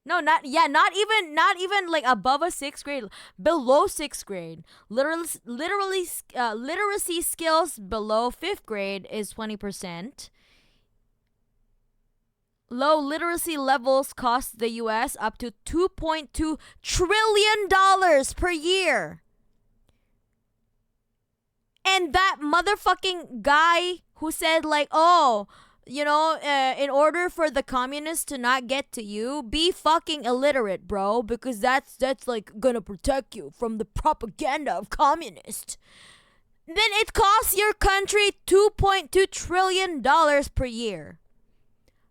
No, not even like above a 6th grade, below 6th grade. Literacy skills below 5th grade is 20%. Low literacy levels cost the US up to $2.2 trillion per year. And that motherfucking guy who said like, oh, you know, in order for the communists to not get to you, be fucking illiterate, bro, because that's like gonna protect you from the propaganda of communists. Then it costs your country $2.2 trillion per year.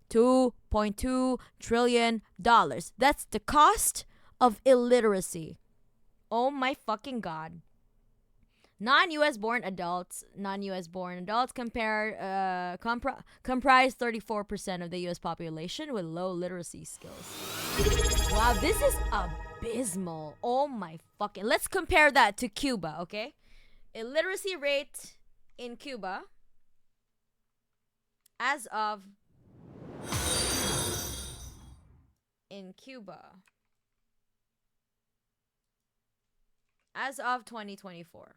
$2.2 trillion. That's the cost of illiteracy. Oh my fucking god. Non-US born adults comprise 34% of the US population with low literacy skills. Wow, this is abysmal. Oh my fucking. Let's compare that to Cuba, okay? Illiteracy rate in Cuba as of as of 2024.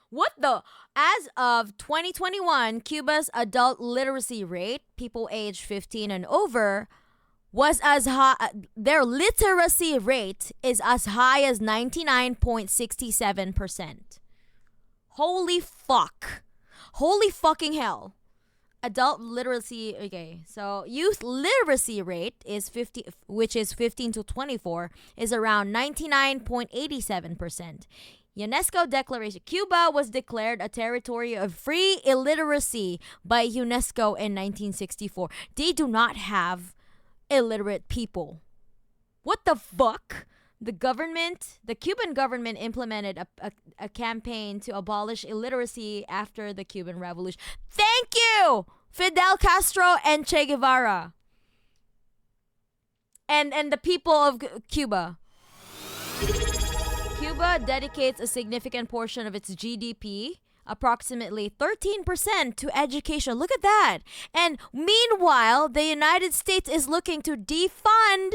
What the? As of 2021, Cuba's adult literacy rate, people aged 15 and over, was as high. Their literacy rate is as high as 99.67%. Holy fuck. Holy fucking hell. Adult literacy, okay, so youth literacy rate is 50, which is 15 to 24, is around 99.87%. UNESCO declaration. Cuba was declared a territory of free illiteracy by UNESCO in 1964. They do not have illiterate people. What the fuck? The Cuban government implemented a campaign to abolish illiteracy after the Cuban Revolution. Thank you, Fidel Castro and Che Guevara. And the people of Cuba. Cuba dedicates a significant portion of its GDP, approximately 13%, to education. Look at that. And meanwhile, the United States is looking to defund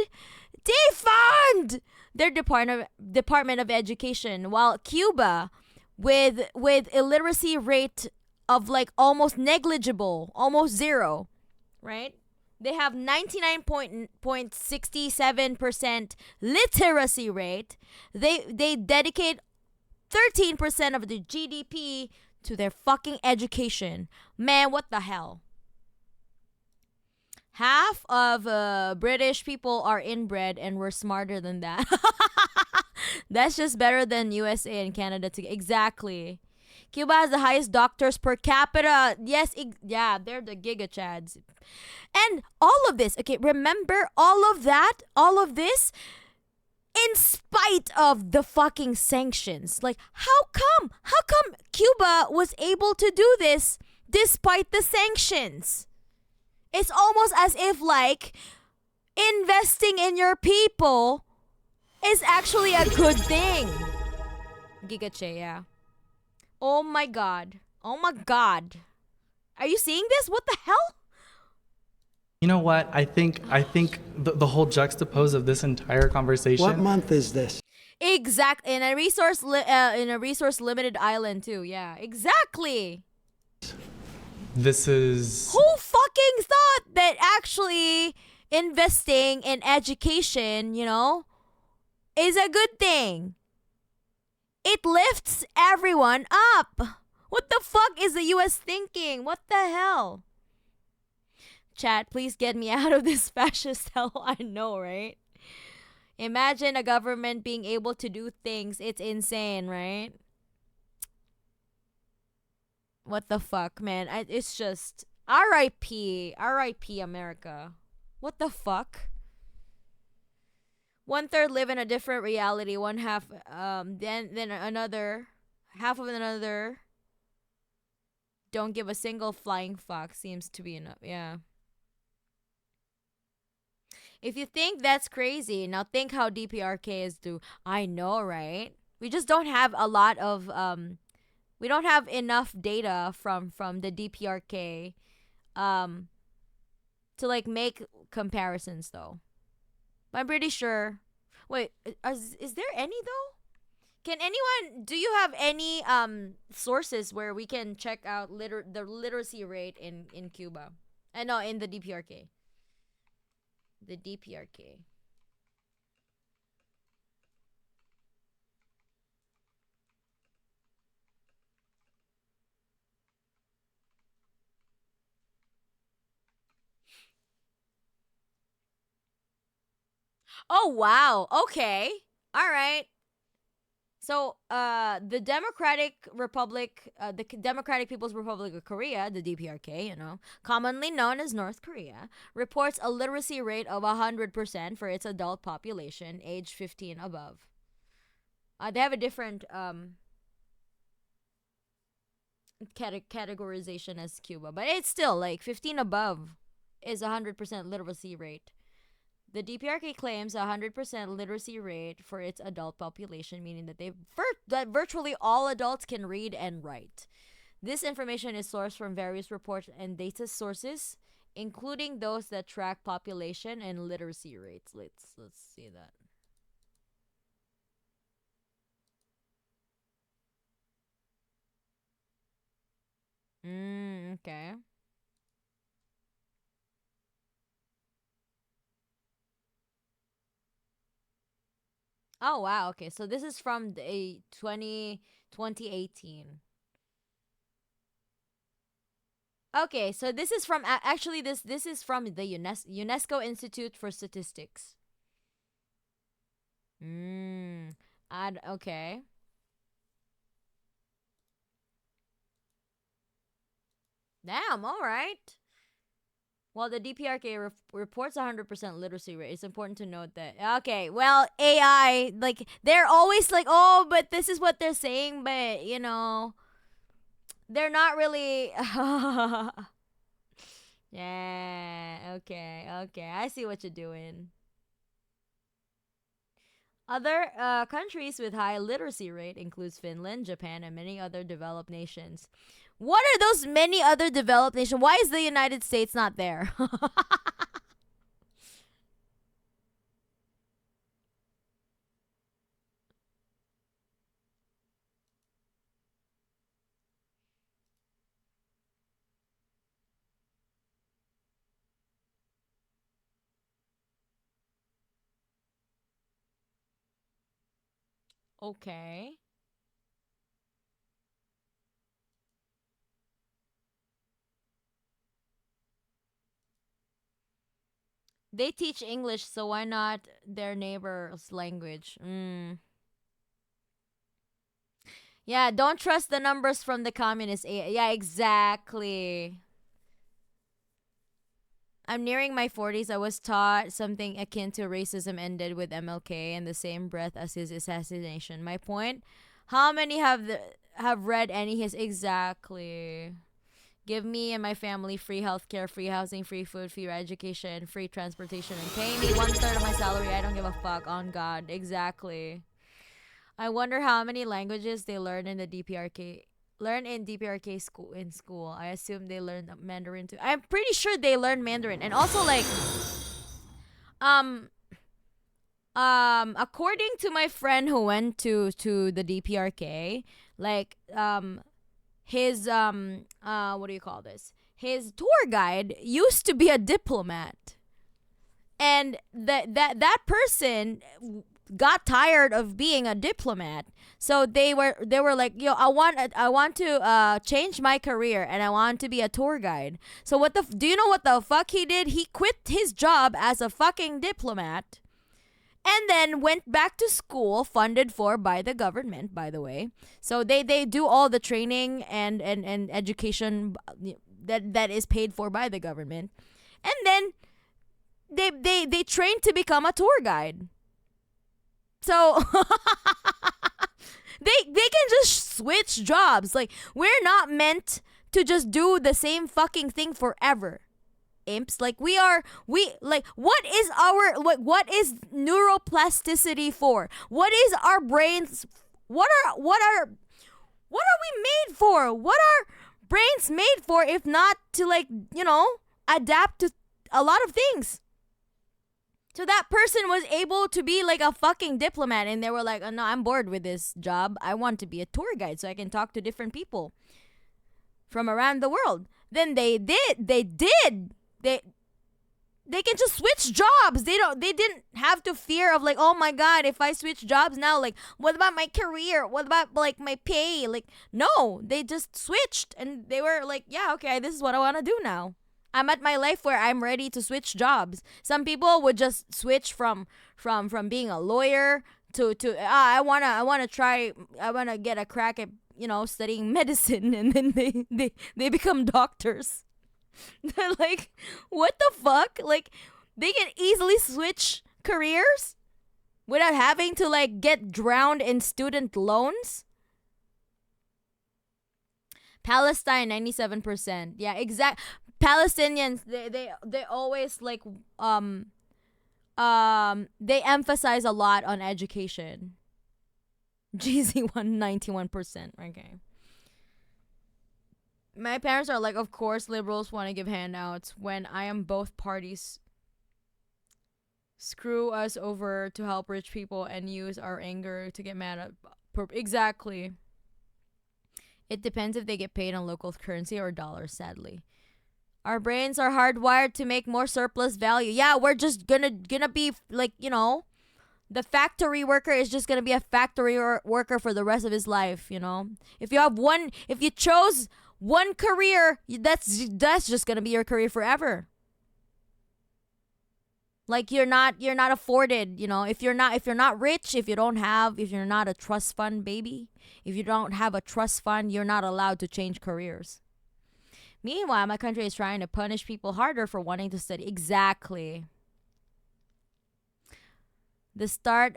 their Department of Education, while Cuba, with illiteracy rate of like almost negligible, almost zero, right? They have 99.67% literacy rate. They dedicate 13% of the GDP to their fucking education. Man, what the hell? Half of British people are inbred, and we're smarter than that. That's just better than USA and Canada together. Exactly. Cuba has the highest doctors per capita. Yes, yeah, they're the giga chads. And all of this, okay, remember all of this, in spite of the fucking sanctions. Like, how come Cuba was able to do this despite the sanctions. It's almost as if like investing in your people is actually a good thing. Gigache, yeah. Oh my god. Oh my god. Are you seeing this? What the hell? You know what? I think the whole juxtapose of this entire conversation. What month is this? Exact in a resource limited island too. Yeah, exactly. This is. Who fucking thought that actually investing in education, you know, is a good thing? It lifts everyone up. What the fuck is the US thinking? What the hell? Chat, please get me out of this fascist hell. I know, right? Imagine a government being able to do things. It's insane, right? What the fuck, man? It's just R.I.P. R.I.P. America. What the fuck? 1/3 live in a different reality. One half, then another half of another don't give a single flying fuck. Seems to be enough. Yeah. If you think that's crazy, now think how DPRK is do. I know, right? We just don't have a lot of we don't have enough data from the DPRK to like make comparisons though. But I'm pretty sure. Wait, is there any though? Can anyone, do you have any sources where we can check out the literacy rate in Cuba? No, in the DPRK. The DPRK. Oh wow. Okay. All right. So, the Democratic People's Republic of Korea, the DPRK, you know, commonly known as North Korea, reports a literacy rate of 100% for its adult population aged 15 above. They have a different categorization as Cuba, but it's still like 15 above is 100% literacy rate. The DPRK claims a 100% literacy rate for its adult population, meaning that that virtually all adults can read and write. This information is sourced from various reports and data sources, including those that track population and literacy rates. Let's see that. Okay. Oh wow, okay. So this is from the 2018. Okay, so this is from actually this is from the UNESCO Institute for Statistics. Okay. Damn, all right. Well, the DPRK reports 100% literacy rate. It's important to note that. Okay, well, AI, like, they're always like, oh, but this is what they're saying, but, you know, they're not really. Yeah, okay. I see what you're doing. Other countries with high literacy rate includes Finland, Japan, and many other developed nations. What are those many other developed nations? Why is the United States not there? Okay. They teach English, so why not their neighbor's language? Yeah, don't trust the numbers from the communist. Yeah, exactly. I'm nearing my 40s. I was taught something akin to racism ended with MLK in the same breath as his assassination. My point, how many have read any his exactly? Give me and my family free healthcare, free housing, free food, free education, free transportation, and pay me 1/3 of my salary. I don't give a fuck. On God, exactly. I wonder how many languages they learn in the DPRK. Learn in DPRK school in school. I assume they learn Mandarin too. I'm pretty sure they learn Mandarin, and also like, according to my friend who went to the DPRK, like his what do you call this? His tour guide used to be a diplomat, and that person got tired of being a diplomat, so they were like, yo, I want to change my career and I want to be a tour guide. So do you know what the fuck he did? He quit his job as a fucking diplomat and then went back to school, funded for by the government, by the way. So they do all the training and education that is paid for by the government, and then they train to become a tour guide. So they can just switch jobs. Like, we're not meant to just do the same fucking thing forever, imps. Like, we like, what is neuroplasticity for? What is our brains? What are we made for? What are brains made for if not to, like, adapt to a lot of things? So that person was able to be like a fucking diplomat, and they were like, oh, no, I'm bored with this job. I want to be a tour guide so I can talk to different people from around the world. Then they can just switch jobs. They didn't have to fear of, like, oh my God, if I switch jobs now, like, what about my career? What about, like, my pay? Like, no, they just switched, and they were like, yeah, okay, this is what I want to do now. I'm at my life where I'm ready to switch jobs. Some people would just switch from being a lawyer to I wanna get a crack at studying medicine, and then they become doctors. They're like, what the fuck? Like, they can easily switch careers without having to, like, get drowned in student loans. Palestine, 97%. Yeah, exact. Palestinians, they always, like, they emphasize a lot on education. GZ 91%. Okay. My parents are like, of course liberals want to give handouts when I am both parties screw us over to help rich people and use our anger to get mad at. Exactly. It depends if they get paid on local currency or dollars, sadly. Our brains are hardwired to make more surplus value. Yeah, we're just gonna be like, the factory worker is just gonna be a factory worker for the rest of his life, If you chose one career, that's just gonna be your career forever. Like, you're not afforded, if you're not rich, if you're not a trust fund baby, if you don't have a trust fund, you're not allowed to change careers. Meanwhile, my country is trying to punish people harder for wanting to study. Exactly. The start,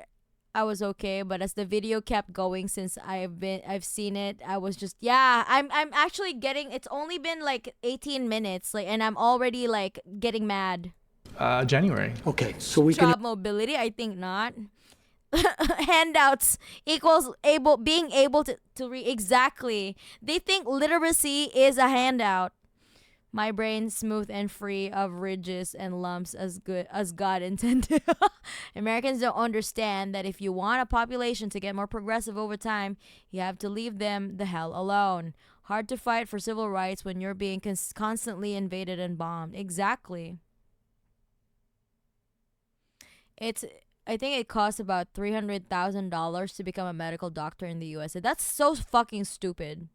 I was okay, but as the video kept going, since I've seen it, I was just, I'm actually getting, it's only been like 18 minutes, like, and I'm already, like, getting mad. January. Okay, so we Job can. mobility, I think not. Handouts equals being able to read. Exactly. They think literacy is a handout. My brain smooth and free of ridges and lumps, as good as God intended. Americans don't understand that if you want a population to get more progressive over time, you have to leave them the hell alone. Hard to fight for civil rights when you're being constantly invaded and bombed. Exactly. I think it costs about $300,000 to become a medical doctor in the USA. That's so fucking stupid.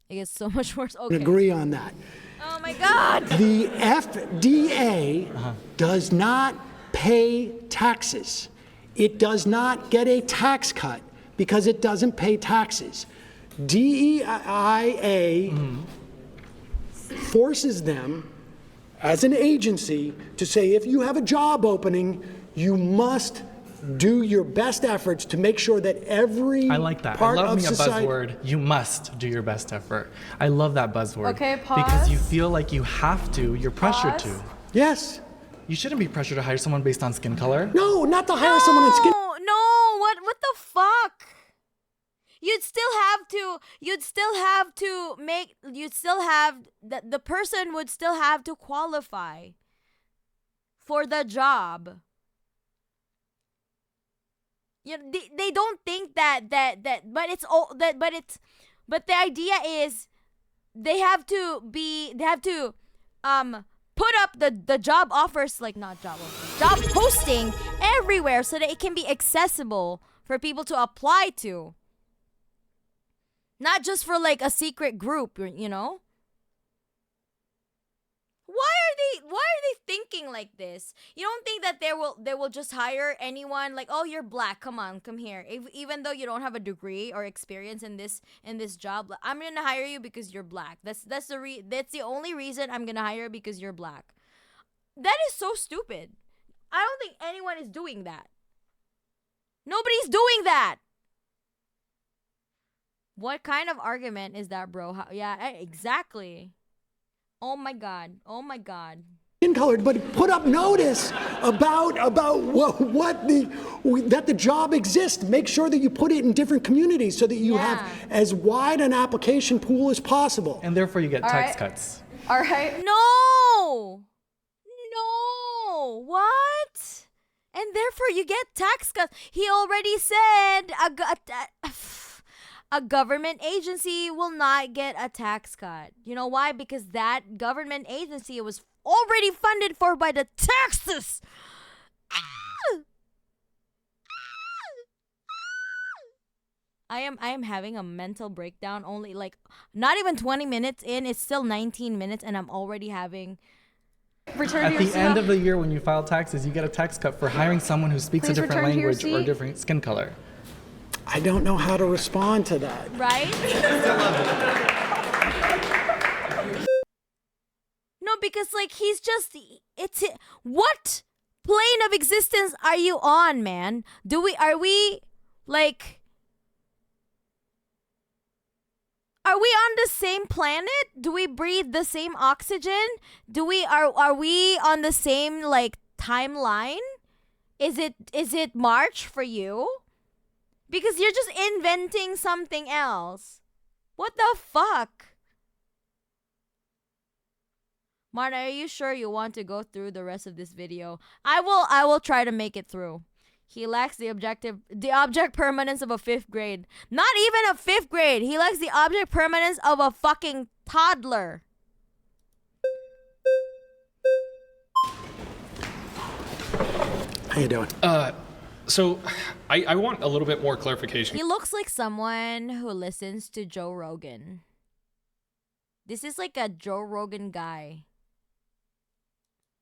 It gets so much worse. Okay. Agree on that. Oh my God. The FDA does not pay taxes. It does not get a tax cut because it doesn't pay taxes. DEIA forces them as an agency to say, if you have a job opening, you must do your best efforts to make sure that every I like that. I part love of me a society. buzzword. You must do your best effort. I love that buzzword. Okay, Because pause. you feel like you have to. You're pressured Pause. to. Yes. You shouldn't be pressured to hire someone based on skin color. No, not to hire someone on skin. No, what the fuck? You'd still have the person would still have to qualify for the job. They don't think that but the idea is they have to put up the job offers, like not job offers, job posting everywhere so that it can be accessible for people to apply to. Not just for like a secret group, you know? Why are they thinking like this? You don't think that they will just hire anyone like, "Oh, you're black, come here." Even though you don't have a degree or experience in this job, I'm going to hire you because you're black. That's the only reason I'm going to hire you, because you're black. That is so stupid. I don't think anyone is doing that. Nobody's doing that. What kind of argument is that, bro? Exactly. Oh my god. Skin colored, but put up notice about that the job exists. Make sure that you put it in different communities so that you have as wide an application pool as possible. And therefore you get tax right. cuts. All right. No. What? And therefore you get tax cuts. He already said a government agency will not get a tax cut. You know why? Because that government agency was already funded for by the taxes. I am having a mental breakdown. Only like not even 20 minutes in. It's still 19 minutes and I'm already having... Return At to your the seat. end of the year, when you file taxes, you get a tax cut for hiring someone who speaks Please a different return to your language or seat. different skin color. I don't know how to respond to that. Right? No, because like he's just what plane of existence are you on, man? Are we on the same planet? Do we breathe the same oxygen? Are we on the same like timeline? Is it March for you? Because you're just inventing something else. What the fuck? Marta, are you sure you want to go through the rest of this video? I will try to make it through. He lacks the object permanence of a 5th grade. Not even a 5th grade. He lacks the object permanence of a fucking toddler. How you doing? So I want a little bit more clarification. He looks like someone who listens to Joe Rogan. This is like a Joe Rogan guy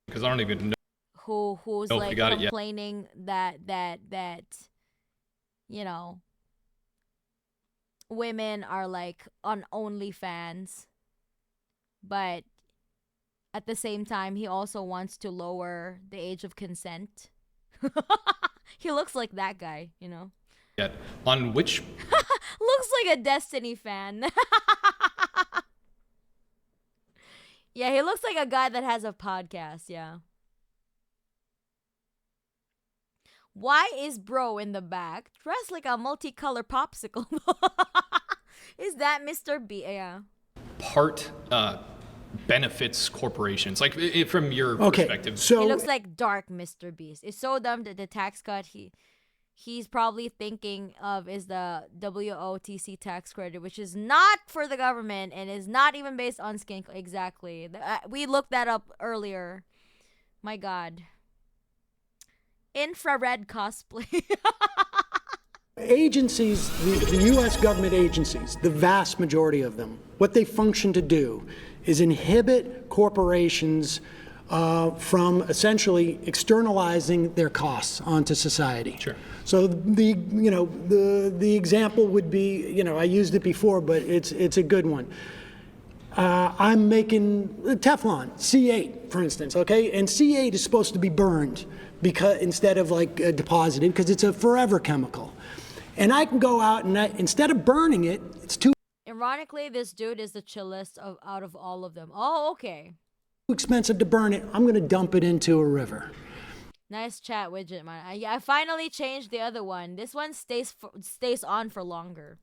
Because I don't even know. who's Nope, like you got it, yeah. complaining that you know, women are like on OnlyFans, but at the same time he also wants to lower the age of consent. He looks like that guy, you know. Yet. On which Looks like a Destiny fan. Yeah, he looks like a guy that has a podcast, yeah. Why is bro in the back dressed like a multicolored popsicle? Is that Mr. B? Yeah. part benefits corporations? Like from your Okay, perspective. so He looks like dark Mr. Beast. It's so dumb that the tax cut he's probably thinking of is the WOTC tax credit, which is not for the government and is not even based on skin. Exactly. We looked that up earlier. My God. Infrared cosplay. agencies, the U.S. government agencies, the vast majority of them, what they function to do is inhibit corporations from essentially externalizing their costs onto society. Sure. So the example would be, I used it before, but it's a good one. I'm making Teflon, C8, for instance, okay? And C8 is supposed to be burned because instead of like deposited, because it's a forever chemical. And I can go out and instead of burning it, it's too Ironically, this dude is the chillest out of all of them. Oh, okay. expensive to burn it. I'm going to dump it into a river. Nice chat widget, man. I finally changed the other one. This one stays on for longer.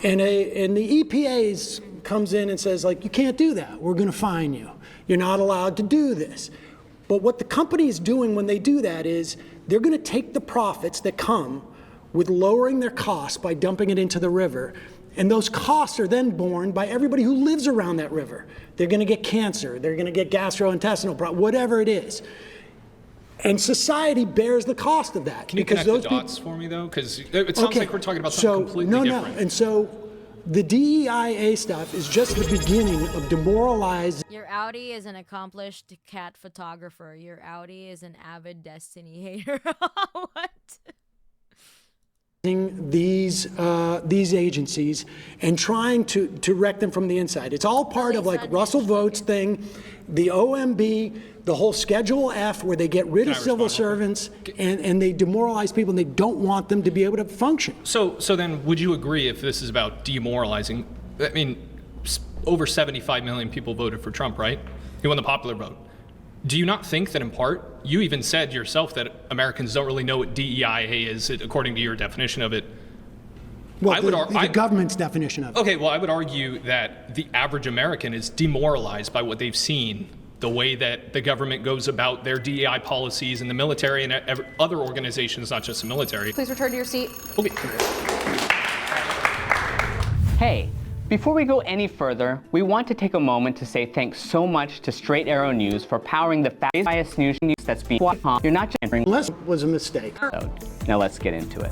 And the EPA comes in and says, like, you can't do that. We're going to fine you. You're not allowed to do this. But what the company is doing when they do that is they're going to take the profits that come with lowering their costs by dumping it into the river. And those costs are then borne by everybody who lives around that river. They're going to get cancer. They're going to get gastrointestinal problems, whatever it is. And society bears the cost of that. Can you connect the dots for me, though? Because it sounds like we're talking about something completely different. And so the DEIA stuff is just the beginning of demoralizing. Your Audi is an accomplished cat photographer. Your Audi is an avid Destiny hater. What? These agencies and trying to wreck them from the inside. It's all part of like Russell Votes thing, the OMB, the whole Schedule F where they get rid of civil servants and they demoralize people and they don't want them to be able to function. So then would you agree if this is about demoralizing? I mean, over 75 million people voted for Trump, right? He won the popular vote. Do you not think that in part, you even said yourself that Americans don't really know what DEIA is, according to your definition of it? Well, the government's definition of it. Okay, well, I would argue that the average American is demoralized by what they've seen, the way that the government goes about their DEI policies and the military and other organizations, not just the military. Please return to your seat. Okay. Hey. Before we go any further, we want to take a moment to say thanks so much to Straight Arrow News for powering the fastest news that's being You're not just entering. Unless it was a mistake. Now let's get into it.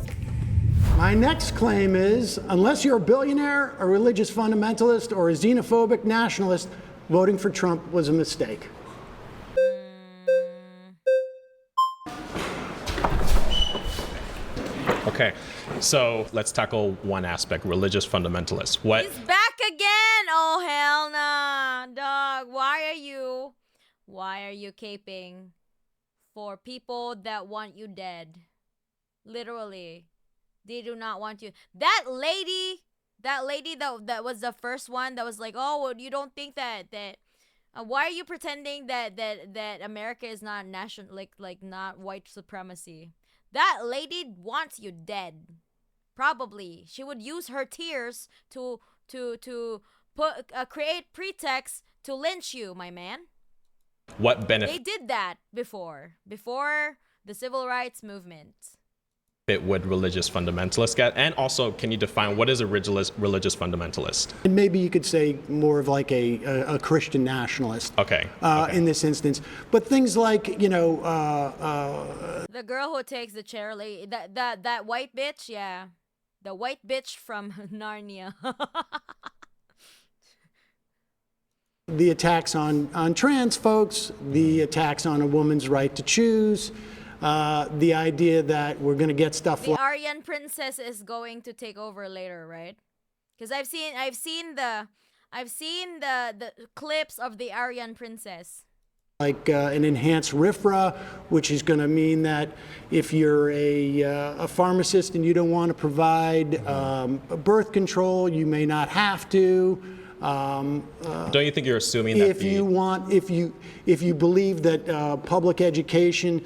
My next claim is, unless you're a billionaire, a religious fundamentalist, or a xenophobic nationalist, voting for Trump was a mistake. Okay, so let's tackle one aspect, religious fundamentalists. What? He's back again! Oh, hell nah. Dog, why are you caping for people that want you dead? Literally. They do not want you. That lady that was the first one that was like, oh, well, you don't think that why are you pretending that America is not like not white supremacy? That lady wants you dead. Probably. She would use her tears to create pretext to lynch you, my man. What benefit? They did that before the civil rights movement. Would religious fundamentalists get? And also, can you define what is a religious fundamentalist? And maybe you could say more of like a Christian nationalist. Okay. In this instance, but things like the girl who takes the chair, that white bitch, yeah, the white bitch from Narnia. The attacks on trans folks, the attacks on a woman's right to choose. The idea that we're going to get stuff the Aryan princess is going to take over later, right? Because I've seen the clips of the Aryan princess. Like an enhanced RFRA, which is going to mean that if you're a pharmacist and you don't want to provide birth control, you may not have to. Don't you think you're assuming that if you believe that public education,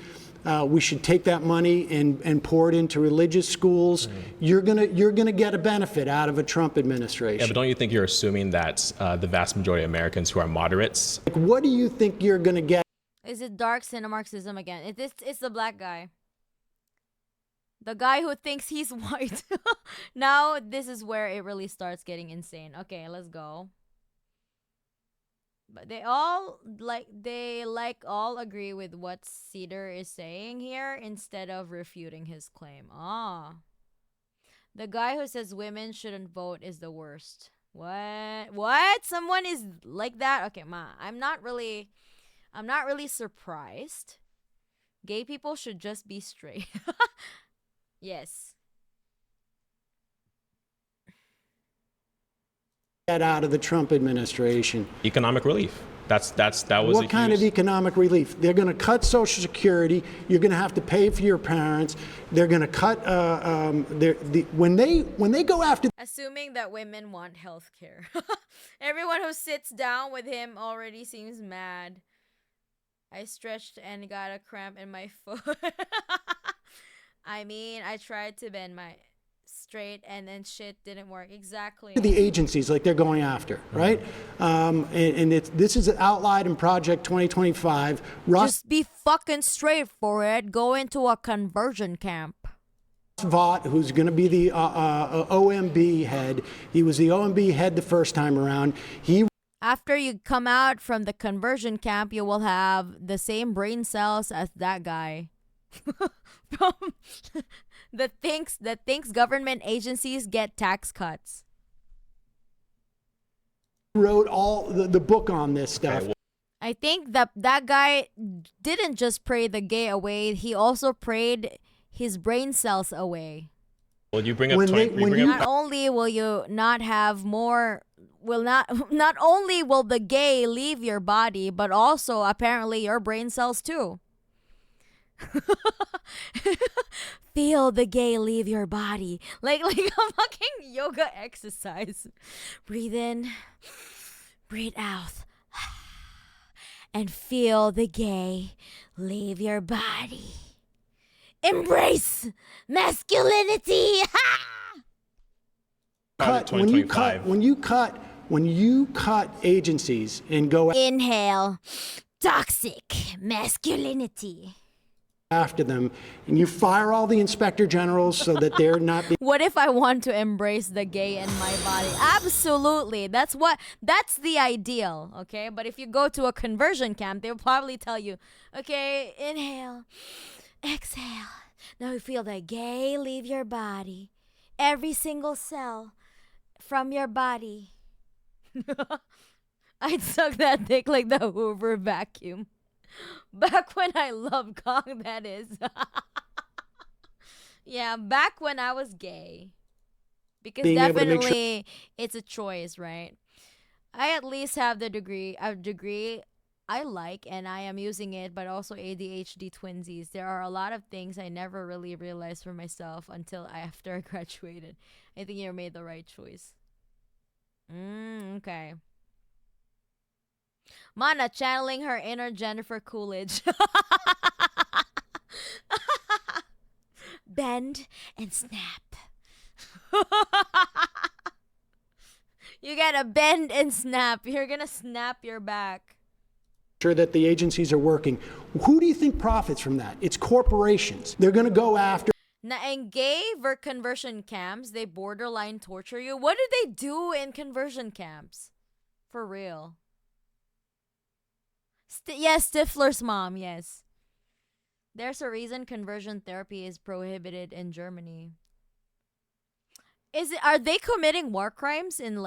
we should take that money and pour it into religious schools. You're gonna get a benefit out of a Trump administration. Yeah, but don't you think you're assuming that the vast majority of Americans who are moderates? Like, what do you think you're gonna get? Is it dark Marxism again? It's the black guy. The guy who thinks he's white. Now this is where it really starts getting insane. Okay, let's go. But they all agree with what Cedar is saying here instead of refuting his claim. The guy who says women shouldn't vote is the worst. What? Someone is like that? Okay, I'm not really surprised. Gay people should just be straight. Yes. get out of the Trump administration? Economic relief. That was What kind of economic relief? They're going to cut Social Security. You're going to have to pay for your parents. They're going to cut when they go after. Assuming that women want health care. Everyone who sits down with him already seems mad. I stretched and got a cramp in my foot. I mean, I tried to bend my straight and then shit didn't work. Exactly. The agencies like they're going after, right? This is outlined in Project 2025. Just be fucking straight for it. Go into a conversion camp. Vought, who's going to be the OMB head. He was the OMB head the first time around. After you come out from the conversion camp, you will have the same brain cells as that guy. that thinks government agencies get tax cuts. Wrote all the book on this stuff. I think that guy didn't just pray the gay away. He also prayed his brain cells away. Well, you bring up not only will you not have more, not only will the gay leave your body, but also apparently your brain cells too. Feel the gay leave your body like a fucking yoga exercise. Breathe in, breathe out, and feel the gay leave your body. Embrace masculinity. When you cut agencies and go Inhale toxic masculinity after them, and you fire all the inspector generals so that they're not What if I want to embrace the gay in my body? Absolutely. That's the ideal, okay? But if you go to a conversion camp, they'll probably tell you, okay, inhale, exhale. Now you feel the gay leave your body. Every single cell from your body. I'd suck that dick like the Hoover vacuum. Back when I loved Kong, that is. Yeah, back when I was gay. Because definitely it's a choice, right? I at least have a degree I like and I am using it, but also ADHD twinsies. There are a lot of things I never really realized for myself until after I graduated. I think you made the right choice. Okay. Mana channeling her inner Jennifer Coolidge. Bend and snap. You gotta bend and snap. You're gonna snap your back. Sure that the agencies are working. Who do you think profits from that? It's corporations. They're going to go after. Now, in gay conversion camps, they borderline torture you. What do they do in conversion camps? For real. Yes, Stifler's mom, yes. There's a reason conversion therapy is prohibited in Germany. Are they committing war crimes in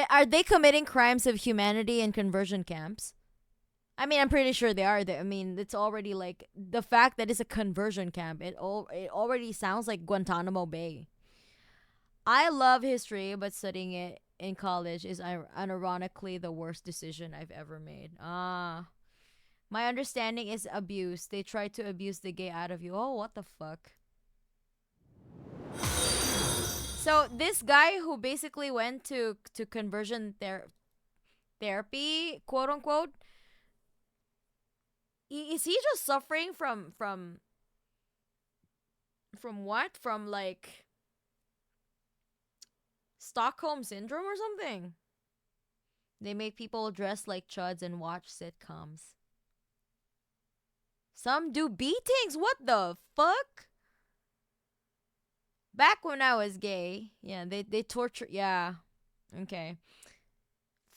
are they committing crimes of humanity in conversion camps? I mean, I'm pretty sure they are. I mean, it's already the fact that it's a conversion camp. It already sounds like Guantanamo Bay. I love history, but studying it in college is unironically the worst decision I've ever made. My understanding is abuse. They try to abuse the gay out of you. Oh, what the fuck? So this guy who basically went to conversion therapy, quote unquote, is he just suffering from what? From Stockholm syndrome or something? They make people dress like chuds and watch sitcoms. Some do beatings. What the fuck? Back when I was gay, yeah, they torture. Yeah, okay.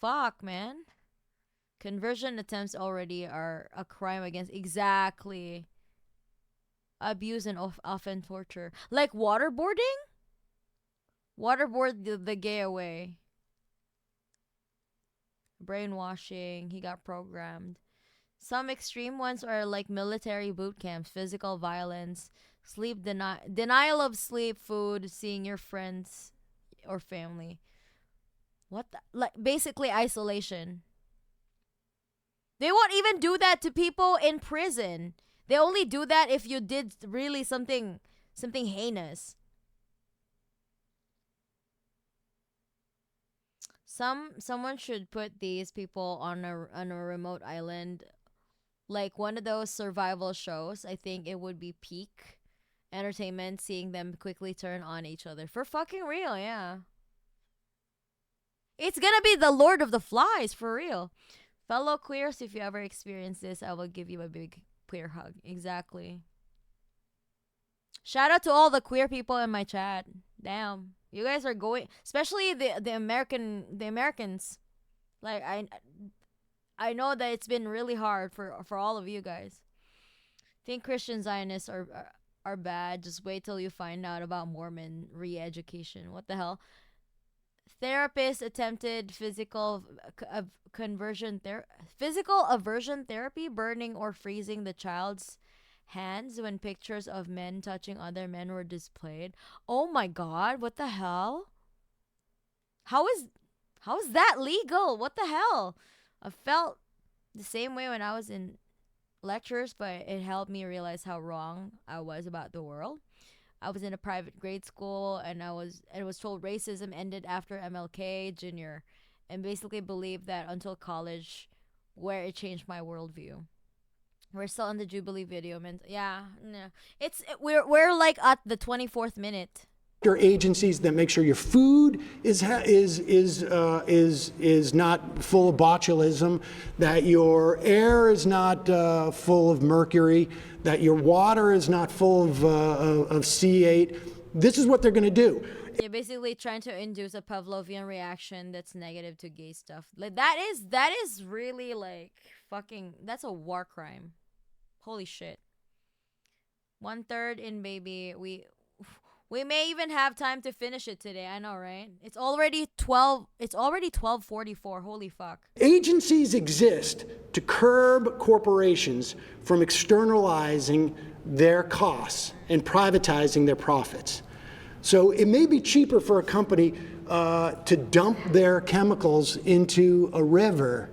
Fuck, man. Conversion attempts already are a crime against exactly abuse and often torture. Like waterboarding? Waterboard the gay away. Brainwashing. He got programmed. Some extreme ones are like military boot camps, physical violence, sleep denial of sleep, food, seeing your friends or family. What the, like basically isolation. They won't even do that to people in prison. They only do that if you did really something heinous. Someone should put these people on a remote island, like one of those survival shows. I think it would be peak entertainment seeing them quickly turn on each other. For fucking real, yeah. It's gonna be the Lord of the Flies, for real. Fellow queers, if you ever experience this, I will give you a big queer hug. Exactly. Shout out to all the queer people in my chat. Damn. You guys are going, especially the Americans. Like I know that it's been really hard for all of you guys. Think Christian Zionists are bad. Just wait till you find out about Mormon re-education. What the hell? Therapist attempted physical aversion therapy, burning or freezing the child's hands when pictures of men touching other men were displayed. Oh my god, what the hell? How is that legal? What the hell? I felt the same way when I was in lectures, but it helped me realize how wrong I was about the world. I was in a private grade school, and I was told racism ended after MLK Jr. and basically believed that until college, where it changed my worldview. We're still on the Jubilee video, man. Yeah, no. We're like at the 24th minute. Agencies that make sure your food is not full of botulism, that your air is not full of mercury, that your water is not full of C8. This is what they're going to do. You're basically trying to induce a Pavlovian reaction that's negative to gay stuff. Like that is really like fucking. That's a war crime. Holy shit. 1/3 in, baby. We may even have time to finish it today. I know, right? It's already 12:44. Holy fuck. Agencies exist to curb corporations from externalizing their costs and privatizing their profits. So it may be cheaper for a company to dump their chemicals into a river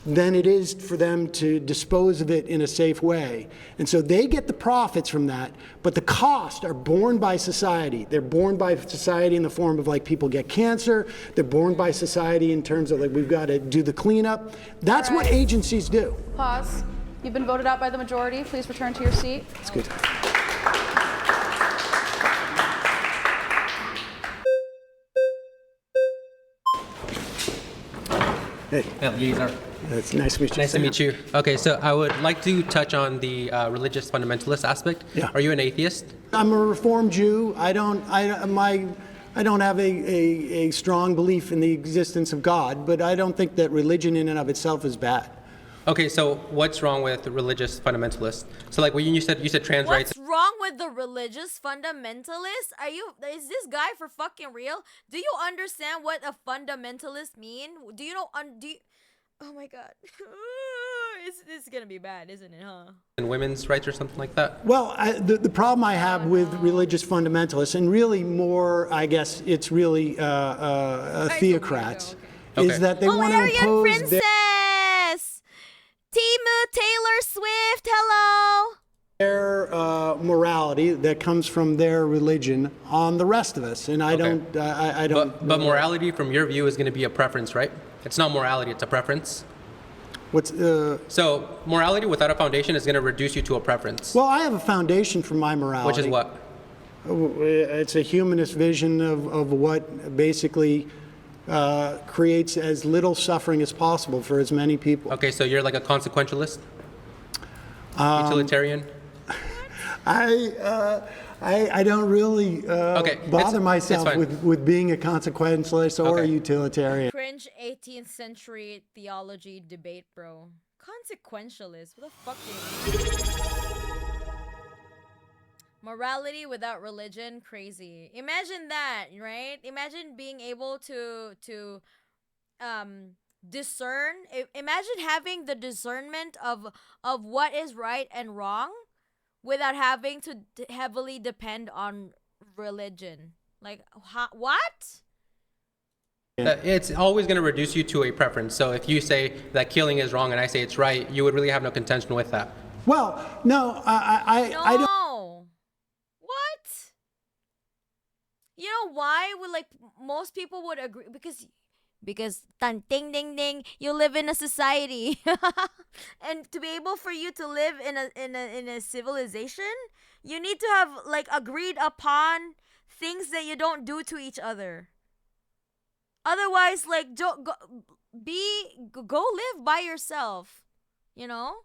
than it is for them to dispose of it in a safe way. And so they get the profits from that, but the costs are borne by society. They're borne by society in the form of like people get cancer. They're borne by society in terms of like we've got to do the cleanup. That's what agencies do. Pause. You've been voted out by the majority. Please return to your seat. It's good. Hey. It's nice to meet you. Nice to meet you. Okay, so I would like to touch on the religious fundamentalist aspect. Yeah. Are you an atheist? I'm a Reformed Jew. I don't have a strong belief in the existence of God, but I don't think that religion in and of itself is bad. Okay, so what's wrong with the religious fundamentalists? So like when you said trans rights. What's wrong with the religious fundamentalists? Is this guy for fucking real? Do you understand what a fundamentalist mean? Do you know oh my god. It's gonna be bad, isn't it, huh? And women's rights or something like that? Well, the problem I have with religious fundamentalists, and really more, I guess it's really theocrats, is that they want to impose Timu Taylor Swift, hello. Their morality that comes from their religion on the rest of us, and I don't. But morality, from your view, is going to be a preference, right? It's not morality; it's a preference. So morality without a foundation is going to reduce you to a preference. Well, I have a foundation for my morality. Which is what? It's a humanist vision of what basically creates as little suffering as possible for as many people. Okay, so you're like a consequentialist, utilitarian. I don't really bother myself with being a consequentialist or a utilitarian. Cringe 18th century theology debate, bro. Consequentialist? What the fuck do you mean? Morality without religion? Crazy. Imagine that, right? Imagine being able to discern. Imagine having the discernment of what is right and wrong without having to heavily depend on religion. Like, what? It's always going to reduce you to a preference. So if you say that killing is wrong and I say it's right, you would really have no contention with that. Well, no, I don't. No. What? You know why? Most people would agree because ding ding ding, you live in a society, and to be able for you to live in a civilization, you need to have agreed upon things that you don't do to each other. Otherwise, don't go live by yourself, you know?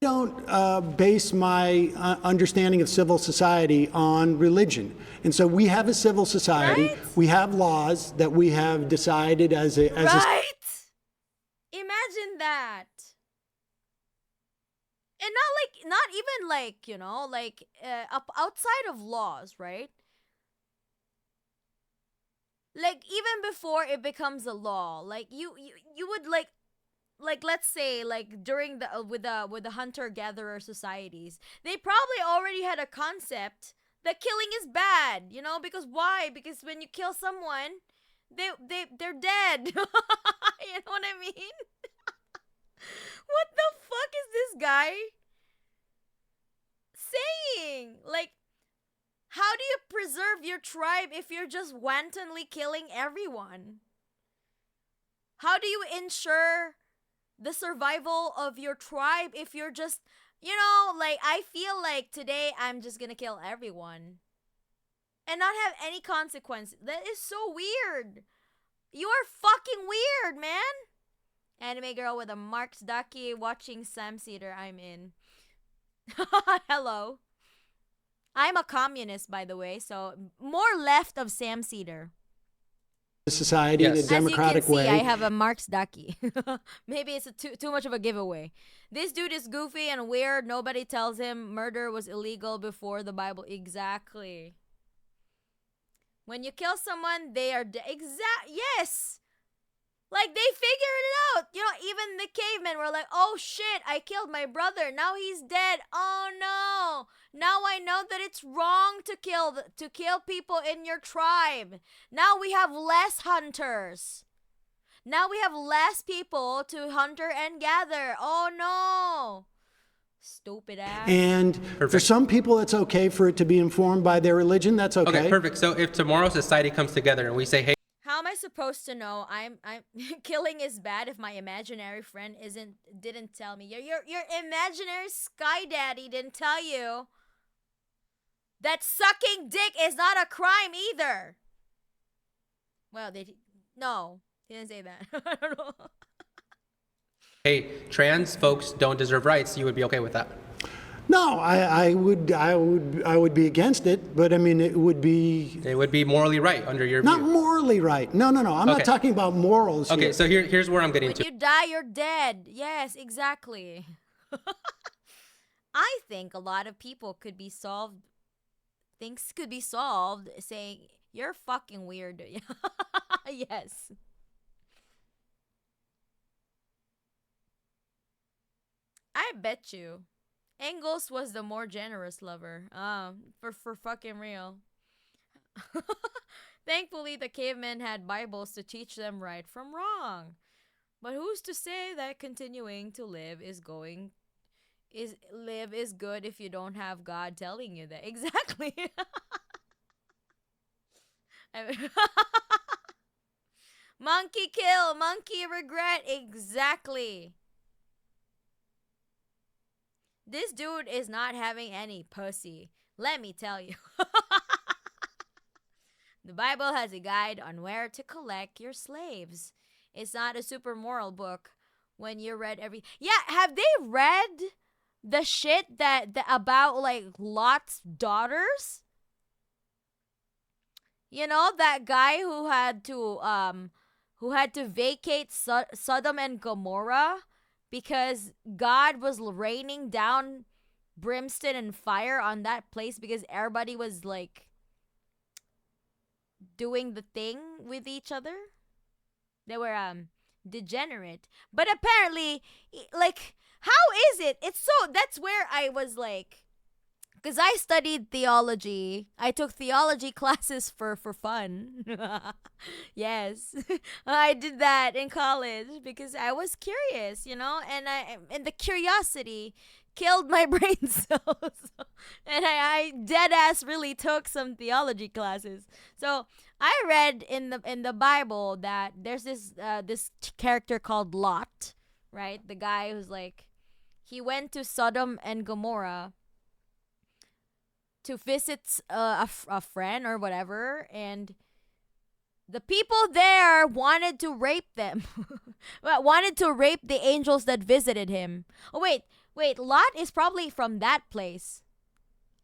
I don't base my understanding of civil society on religion. And so we have a civil society. Right? We have laws that we have decided as a Right? Imagine that. And not even outside of laws, right? Even before it becomes a law, you would let's say during the with the hunter gatherer societies, they probably already had a concept that killing is bad, because why? Because when you kill someone, they're dead. You know what I mean? What the fuck is this guy saying? How do you preserve your tribe if you're just wantonly killing everyone? How do you ensure the survival of your tribe if you're just, I feel like today I'm just gonna kill everyone and not have any consequences? That is so weird. You are fucking weird, man. Anime girl with a Mark's Ducky watching Sam Cedar, I'm in. Hello. I'm a communist, by the way, so more left of Sam Cedar. society in a democratic way. I have a Mark's Ducky. Maybe it's too much of a giveaway. This dude is goofy and weird. Nobody tells him murder was illegal before the Bible. Exactly. When you kill someone, they are yes. They figured it out. Even the cavemen were like, "Oh shit, I killed my brother. Now he's dead. Oh no. Now I know that it's wrong to kill people in your tribe. Now we have less hunters. Now we have less people to hunter and gather. Oh no." Stupid ass. And for some people, it's okay for it to be informed by their religion. That's okay. Okay, perfect. So if tomorrow society comes together and we say, hey, how am I supposed to know I'm killing is bad if my imaginary friend didn't tell me? Your imaginary sky daddy didn't tell you that sucking dick is not a crime either. Well, no, he didn't say that. I don't know. hey, trans folks don't deserve rights, you would be okay with that? No, I would be against it, but I mean, it would be morally right under your view. Not morally right. No. I'm not talking about morals. Okay, here. so here's where I'm getting when to. When you die, you're dead. Yes, exactly. I think a lot of people could be solved. Things could be solved saying you're fucking weird. Yes. I bet you Engels was the more generous lover. For fucking real. Thankfully, the cavemen had Bibles to teach them right from wrong. But who's to say that continuing to live is good if you don't have God telling you that? Exactly. Monkey kill, monkey regret. Exactly. This dude is not having any pussy. Let me tell you. The Bible has a guide on where to collect your slaves. It's not a super moral book when you read Yeah, have they read the shit that about Lot's daughters? That guy who had to vacate Sodom and Gomorrah because God was raining down brimstone and fire on that place because everybody was doing the thing with each other. They were degenerate. But apparently how is it? That's where I was Because I studied theology. I took theology classes for fun. Yes. I did that in college because I was curious, and the curiosity killed my brain cells. And I dead ass really took some theology classes. So I read in the Bible that there's this character called Lot, right? The guy who's like, he went to Sodom and Gomorrah to visit a friend or whatever, and the people there wanted to rape them. Wanted to rape the angels that visited him. Oh, wait, Lot is probably from that place.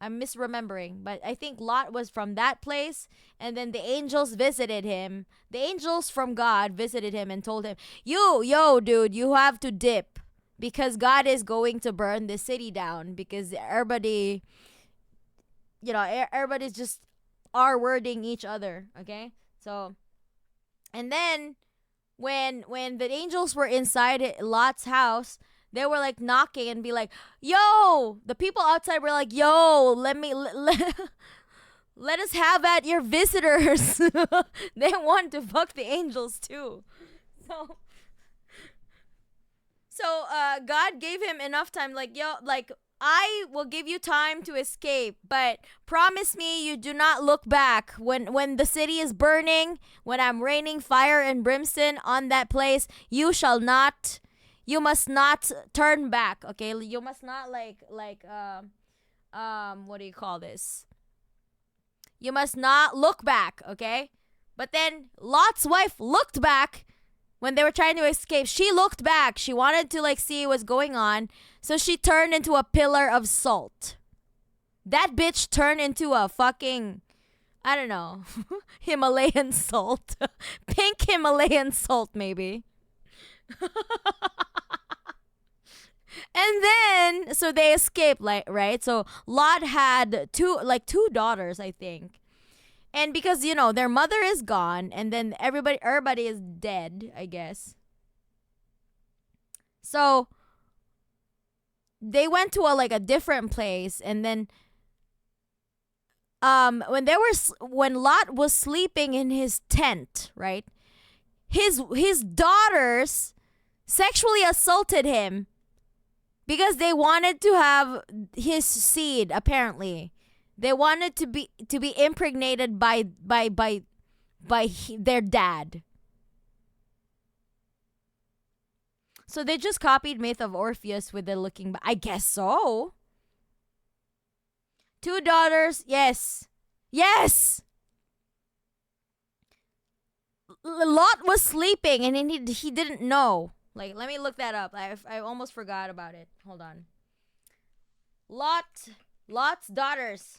I'm misremembering, but I think Lot was from that place, and then the angels visited him. The angels from God visited him and told him, yo, dude, you have to dip because God is going to burn the city down because everybody, everybody's just R-wording each other, okay? So, and then when the angels were inside Lot's house, they were like knocking and be like, yo, the people outside were like, yo, let us have at your visitors. They want to fuck the angels too. So God gave him enough time, like, yo, like, I will give you time to escape, but promise me you do not look back. When the city is burning, when I'm raining fire and brimstone on that place, you must not turn back, okay? You must not what do you call this? You must not look back, okay? But then Lot's wife looked back when they were trying to escape. She looked back. She wanted to see what's going on. So she turned into a pillar of salt. That bitch turned into a fucking, I don't know, Himalayan salt. Pink Himalayan salt, maybe. And then, so they escaped, right? So Lot had two daughters, I think. And because, their mother is gone, and then everybody is dead, I guess. So they went to a different place, and then when Lot was sleeping in his tent, right? His daughters sexually assaulted him because they wanted to have his seed, apparently. They wanted to be impregnated by their dad. So they just copied Myth of Orpheus with the looking back. I guess so. 2 daughters, yes. Yes! Lot was sleeping and he didn't know. Let me look that up. I almost forgot about it. Hold on. Lot's daughters.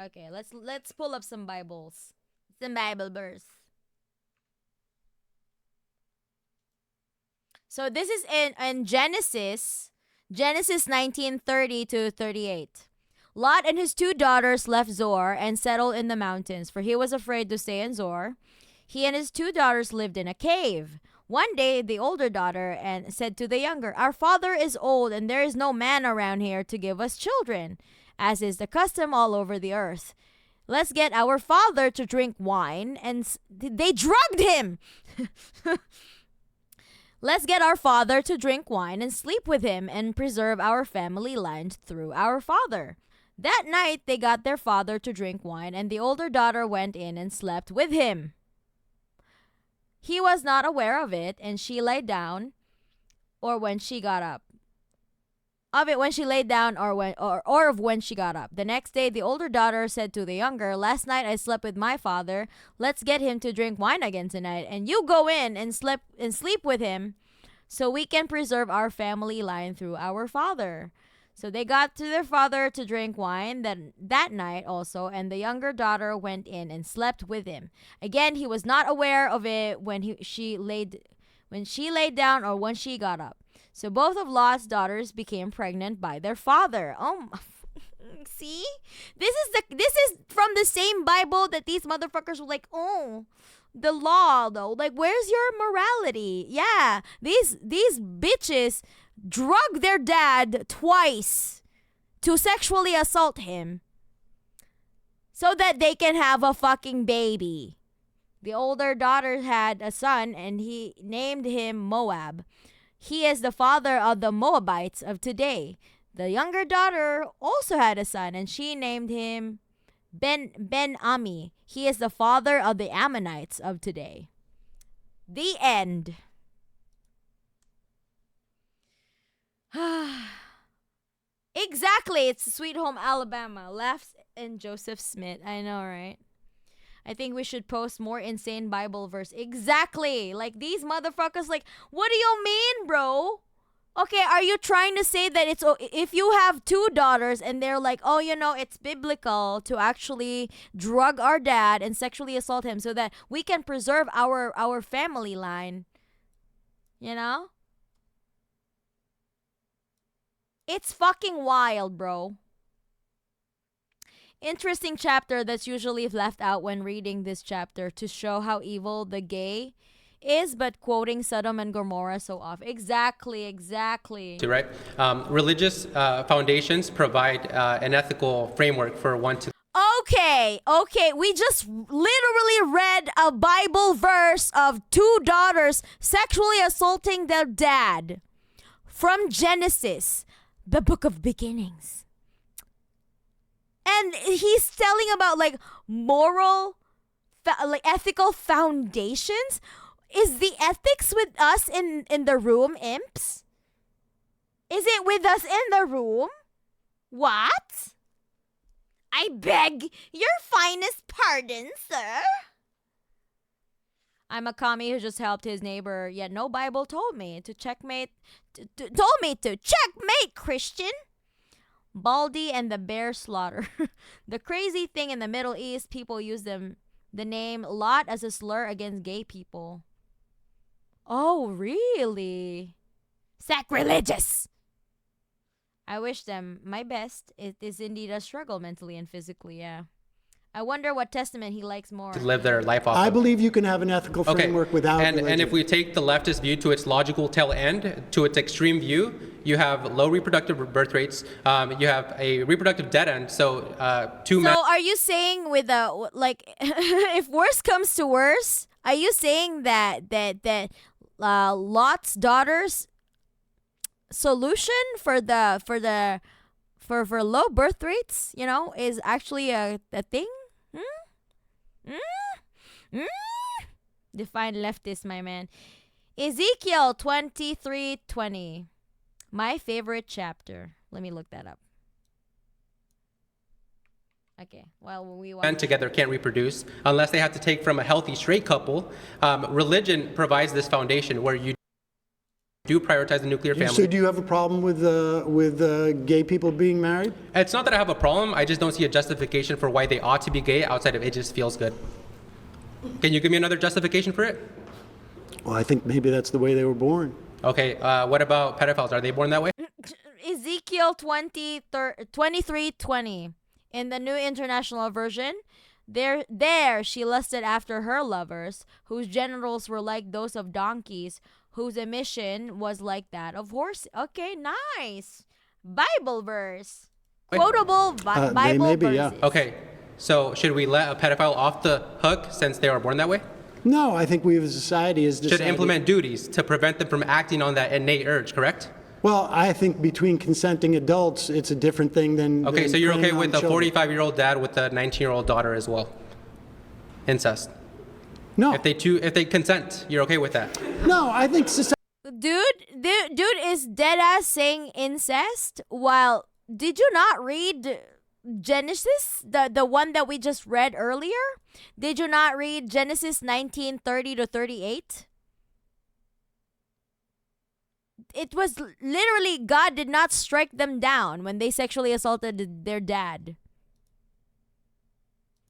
Okay, let's pull up some Bibles. Some Bible verse. So this is in Genesis 19:30 to 38. Lot and his 2 daughters left Zoar and settled in the mountains, for he was afraid to stay in Zoar. He and his 2 daughters lived in a cave. One day, the older daughter said to the younger, "Our father is old, and there is no man around here to give us children, as is the custom all over the earth. Let's get our father to drink wine," and they drugged him. "Let's get our father to drink wine and sleep with him and preserve our family line through our father." That night, they got their father to drink wine, and the older daughter went in and slept with him. He was not aware of it, and she lay down, or when she got up. Of it when she laid down, or of when she got up. The next day, the older daughter said to the younger, "Last night I slept with my father. Let's get him to drink wine again tonight, and you go in and sleep with him, so we can preserve our family line through our father." So they got to their father to drink wine that night also, and the younger daughter went in and slept with him. Again, he was not aware of it when she laid down or when she got up. So both of Lot's daughters became pregnant by their father. Oh, see, this is from the same Bible that these motherfuckers were like, "Oh, the law though? Like, where's your morality? Yeah, these bitches drug their dad twice to sexually assault him so that they can have a fucking baby. The older daughter had a son and he named him Moab. He is the father of the Moabites of today. The younger daughter also had a son and she named him Ben-Ami. He is the father of the Ammonites of today. The end. Exactly, it's Sweet Home Alabama. Laughs and Joseph Smith. I know, right? I think we should post more insane Bible verse. Exactly. Like, these motherfuckers, like, what do you mean, bro? Okay, are you trying to say that it's, if you have two daughters and they're like, oh, you know, it's biblical to actually drug our dad and sexually assault him so that we can preserve our family line, you know? It's fucking wild, bro. Interesting chapter that's usually left out when reading this chapter to show how evil the gay is, but quoting Sodom and Gomorrah so often. Exactly. Right? Religious foundations provide an ethical framework for one to. Okay. We just literally read a Bible verse of two daughters sexually assaulting their dad from Genesis, the book of beginnings. And he's telling about like moral, like ethical foundations. Is the ethics with us in the room, imps? Is it with us in the room? What? I beg your finest pardon, sir. I'm a commie who just helped his neighbor, yet no Bible told me to checkmate. Told me to checkmate, Christian. Baldy and the bear slaughter. The crazy thing in the Middle East, people use the name Lot as a slur against gay people. Oh, really? Sacrilegious! I wish them my best. It is indeed a struggle mentally and physically, yeah. I wonder what testament he likes more. To live their life off I of. believe you can have an ethical framework without and religion. if we take the leftist view to its logical tail end, to its extreme view, you have low reproductive birth rates. You have a reproductive dead end. So men. So are you saying with like, if worse comes to worse, are you saying that Lot's daughter's solution for low birth rates, you know, is actually a thing? Define leftist, my man. Ezekiel 23:20. My favorite chapter. Let me look that up. Okay, well, Men together can't reproduce unless they have to take from a healthy straight couple. Religion provides this foundation where you do prioritize the nuclear family. So do you have a problem with gay people being married? It's not that I have a problem. I just don't see a justification for why they ought to be gay outside of it just feels good. Can you give me another justification for it? Well, I think maybe that's the way they were born. Okay, what about pedophiles? Are they born that way? Ezekiel 23:20. In the New International Version, there she lusted after her lovers, whose genitals were like those of donkeys, whose emission was like that of horses. Okay, nice. Bible verse. Quotable Bible verses. Yeah. Okay, so should we let a pedophile off the hook since they were born that way? No, I think we as a society has decided. Should implement duties to prevent them from acting on that innate urge, correct? Well, I think between consenting adults, it's a different thing than. Okay, so you're okay with a children. 45-year-old dad with a 19-year-old daughter as well? Incest. No. If they consent, you're okay with that? No, I think society. Dude is dead ass saying incest. While did you not read Genesis, the one that we just read earlier? Did you not read Genesis 19:30-38? It was literally God did not strike them down when they sexually assaulted their dad.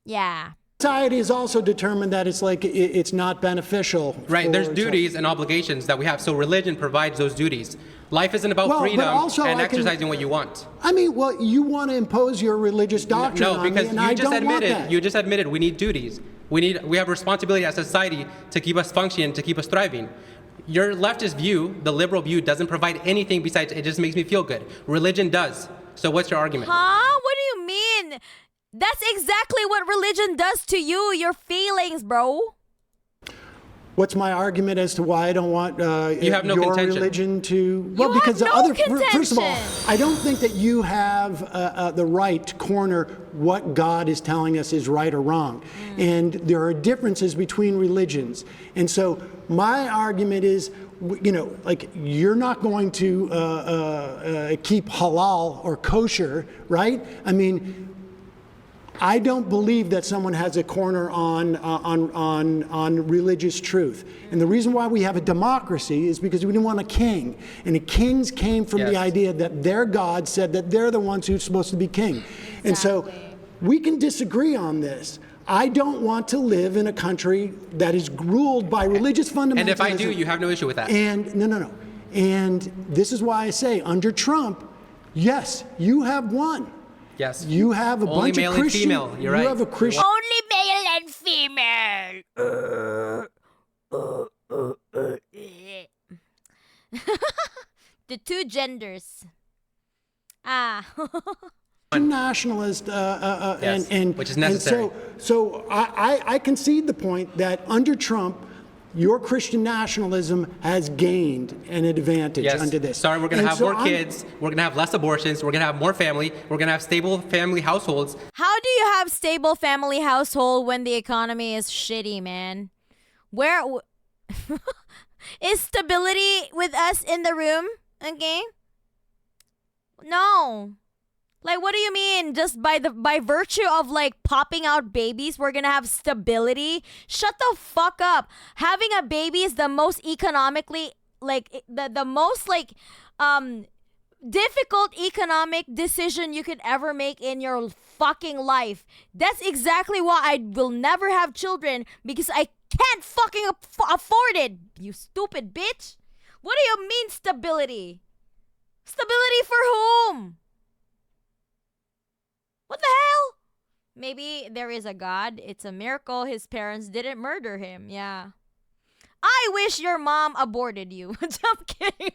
Yeah. Society is also determined that it's like it's not beneficial. Right, there's duties and obligations that we have. So religion provides those duties. Life isn't about Well, but freedom also and I can- exercising what you want. I mean, well, you want to impose your religious doctrine No, on me, because and I you just don't want admitted that. you just admitted we need duties. We have responsibility as a society to keep us functioning, to keep us thriving. Your leftist view, the liberal view, doesn't provide anything besides it just makes me feel good. Religion does. So what's your argument? Huh? What do you mean? That's exactly what religion does to you, your feelings, bro. What's my argument as to why I don't want You have no your contention. religion to? Well, have because the no other. First of all, contention. I don't think that you have the right to corner what God is telling us is right or wrong, and there are differences between religions. And so my argument is, you know, like you're not going to keep halal or kosher, right? I mean. I don't believe that someone has a corner on religious truth. And the reason why we have a democracy is because we didn't want a king. And the kings came from the idea that their God said that they're the ones who's supposed to be king. And so we can disagree on this. I don't want to live in a country that is ruled by religious fundamentalism. And if I do, you have no issue with that. And no. And this is why I say under Trump, yes, you have won. Yes. You have a Only bunch male of and Christian. female. You're right. You have a Christian. Only male and female. The two genders. Nationalist, Yes, and which is necessary. And so I concede the point that under Trump, your Christian nationalism has gained an advantage Yes. under this. Sorry, we're going to And have so more kids. We're going to have less abortions. We're going to have more family. We're going to have stable family households. How do you have stable family household when the economy is shitty, man? Where is stability with us in the room? Okay? No. Like, what do you mean? Just by virtue of like popping out babies, we're gonna have stability? Shut the fuck up. Having a baby is the most economically the most difficult economic decision you could ever make in your fucking life. That's exactly why I will never have children, because I can't fucking afford it. You stupid bitch. What do you mean stability? Stability for whom? What the hell? Maybe there is a God. It's a miracle his parents didn't murder him. Yeah. I wish your mom aborted you. I'm kidding.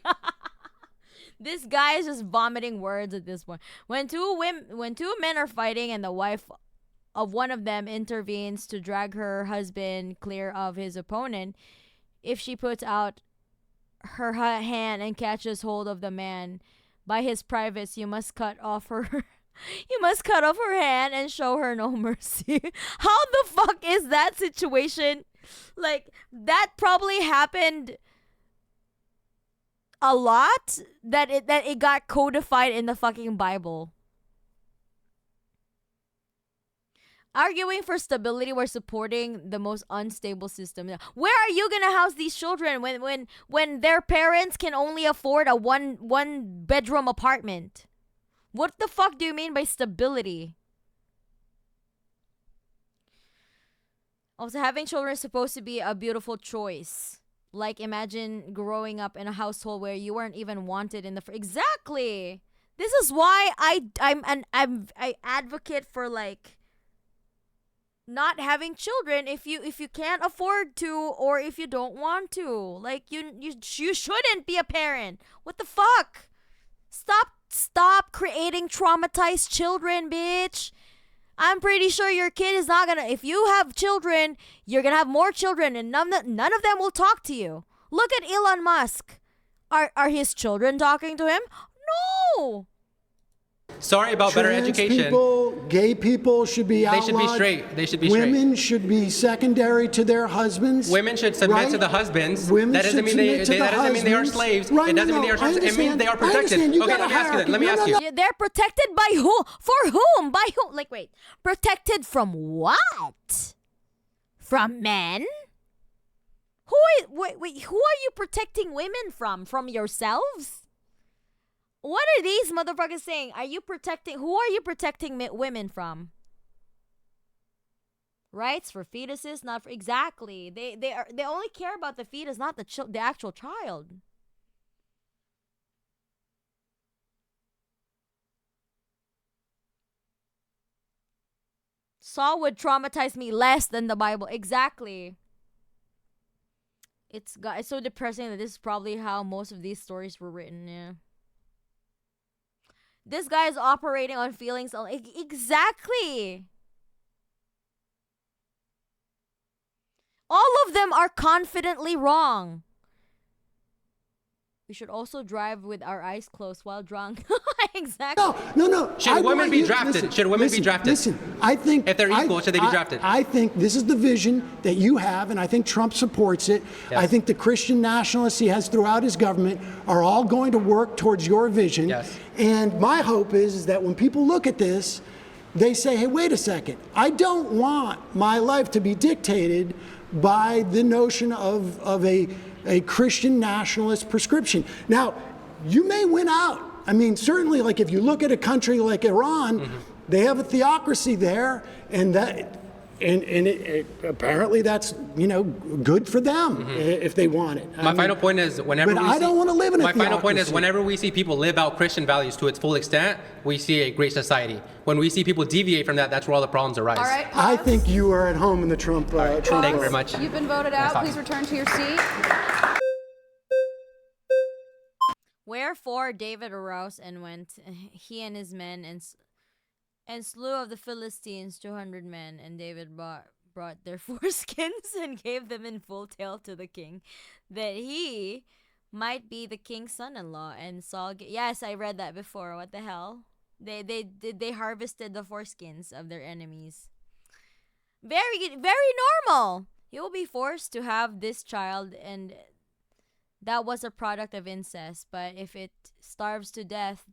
This guy is just vomiting words at this point. When two men are fighting and the wife of one of them intervenes to drag her husband clear of his opponent, if she puts out her hand and catches hold of the man by his privates, you must cut off her hand and show her no mercy. How the fuck is that situation? Like, that probably happened a lot, that it got codified in the fucking Bible. Arguing for stability, we're supporting the most unstable system. Where are you gonna house these children when their parents can only afford a one bedroom apartment? What the fuck do you mean by stability? Also, having children is supposed to be a beautiful choice. Like, imagine growing up in a household where you weren't even wanted in the exactly. This is why I advocate for like not having children if you can't afford to, or if you don't want to. Like, you shouldn't be a parent. What the fuck? Stop creating traumatized children, bitch. I'm pretty sure your kid is not gonna, if you have children, you're gonna have more children, and none of them will talk to you. Look at Elon Musk. Are his children talking to him? No. Sorry about better Trans education. people, gay people should be outlawed. They should be straight. They should be straight. Women should be secondary to their husbands. Women should submit right? to the husbands. Women that doesn't should mean submit to the that doesn't mean they are husbands. slaves. Right, it doesn't no, mean they are I slaves. It means they are understand. protected. You Okay, gotta let me ask you hierarchy. that. Let me No, ask no, you. no. Yeah, they're protected by who? For whom? By who? Like, wait. Protected from what? From men? Who are you protecting women from? From yourselves? What are these motherfuckers saying? Who are you protecting women from? Rights for fetuses, not for, exactly. They only care about the fetus, not the actual child. Saul would traumatize me less than the Bible. Exactly. It's so depressing that this is probably how most of these stories were written. Yeah. This guy is operating on feelings. Exactly. All of them are confidently wrong. We should also drive with our eyes closed while drunk. Exactly. No. Should women be drafted? Should women be drafted? Listen, I think if they're equal, should they be drafted? I think this is the vision that you have, and I think Trump supports it. Yes. I think the Christian nationalists he has throughout his government are all going to work towards your vision. Yes. And my hope is that when people look at this, they say, hey, wait a second. I don't want my life to be dictated by the notion of a Christian nationalist prescription. Now, you may win out. I mean, certainly, like if you look at a country like Iran, they have a theocracy there, and apparently that's good for them if they want it. My final point is whenever I don't want to live in a My final point is theocracy. whenever we see people live out Christian values to its full extent, we see a great society. When we see people deviate from that, that's where all the problems arise. All right, I pause. think you are at home in the Trump. Trump Thank you world. very much. You've been voted out. Please return to your seat. Wherefore David arose and went, he and his men, and slew of the Philistines 200 men. And David brought their foreskins and gave them in full tale to the king, that he might be the king's son-in-law. And Saul, yes, I read that before. What the hell? They harvested the foreskins of their enemies. Very normal. He will be forced to have this child, and that was a product of incest. But if it starves to death,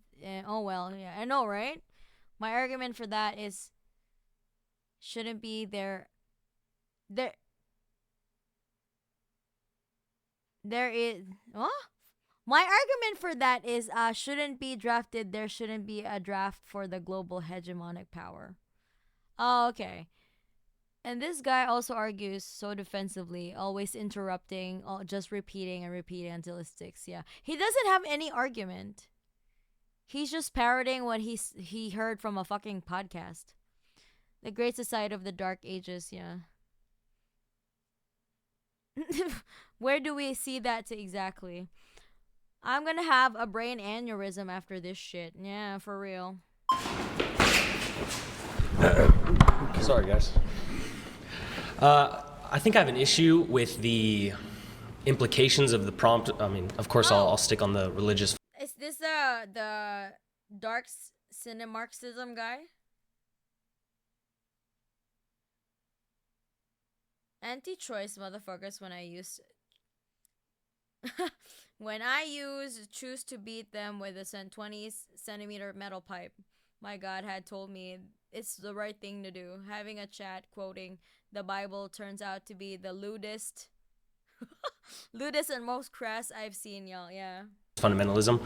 oh well, yeah, I know, right? My argument for that is shouldn't be there is my argument for that is shouldn't be drafted. There shouldn't be a draft for the global hegemonic power. Oh, okay. And this guy also argues so defensively, always interrupting, just repeating and repeating until it sticks. Yeah, he doesn't have any argument. He's just parroting what he heard from a fucking podcast. The Great Society of the Dark Ages. Yeah. Where do we see that exactly? I'm gonna have a brain aneurysm after this shit. Yeah, for real. Sorry, guys. I think I have an issue with the implications of the prompt. I mean, of course, I'll stick on the religious. Is this the dark cinemarxism guy? Anti-choice motherfuckers. When I choose to beat them with a 20 centimeter metal pipe, my God had told me it's the right thing to do. Having a chat quoting the Bible turns out to be the lewdest and most crass I've seen, y'all. Yeah. Fundamentalism.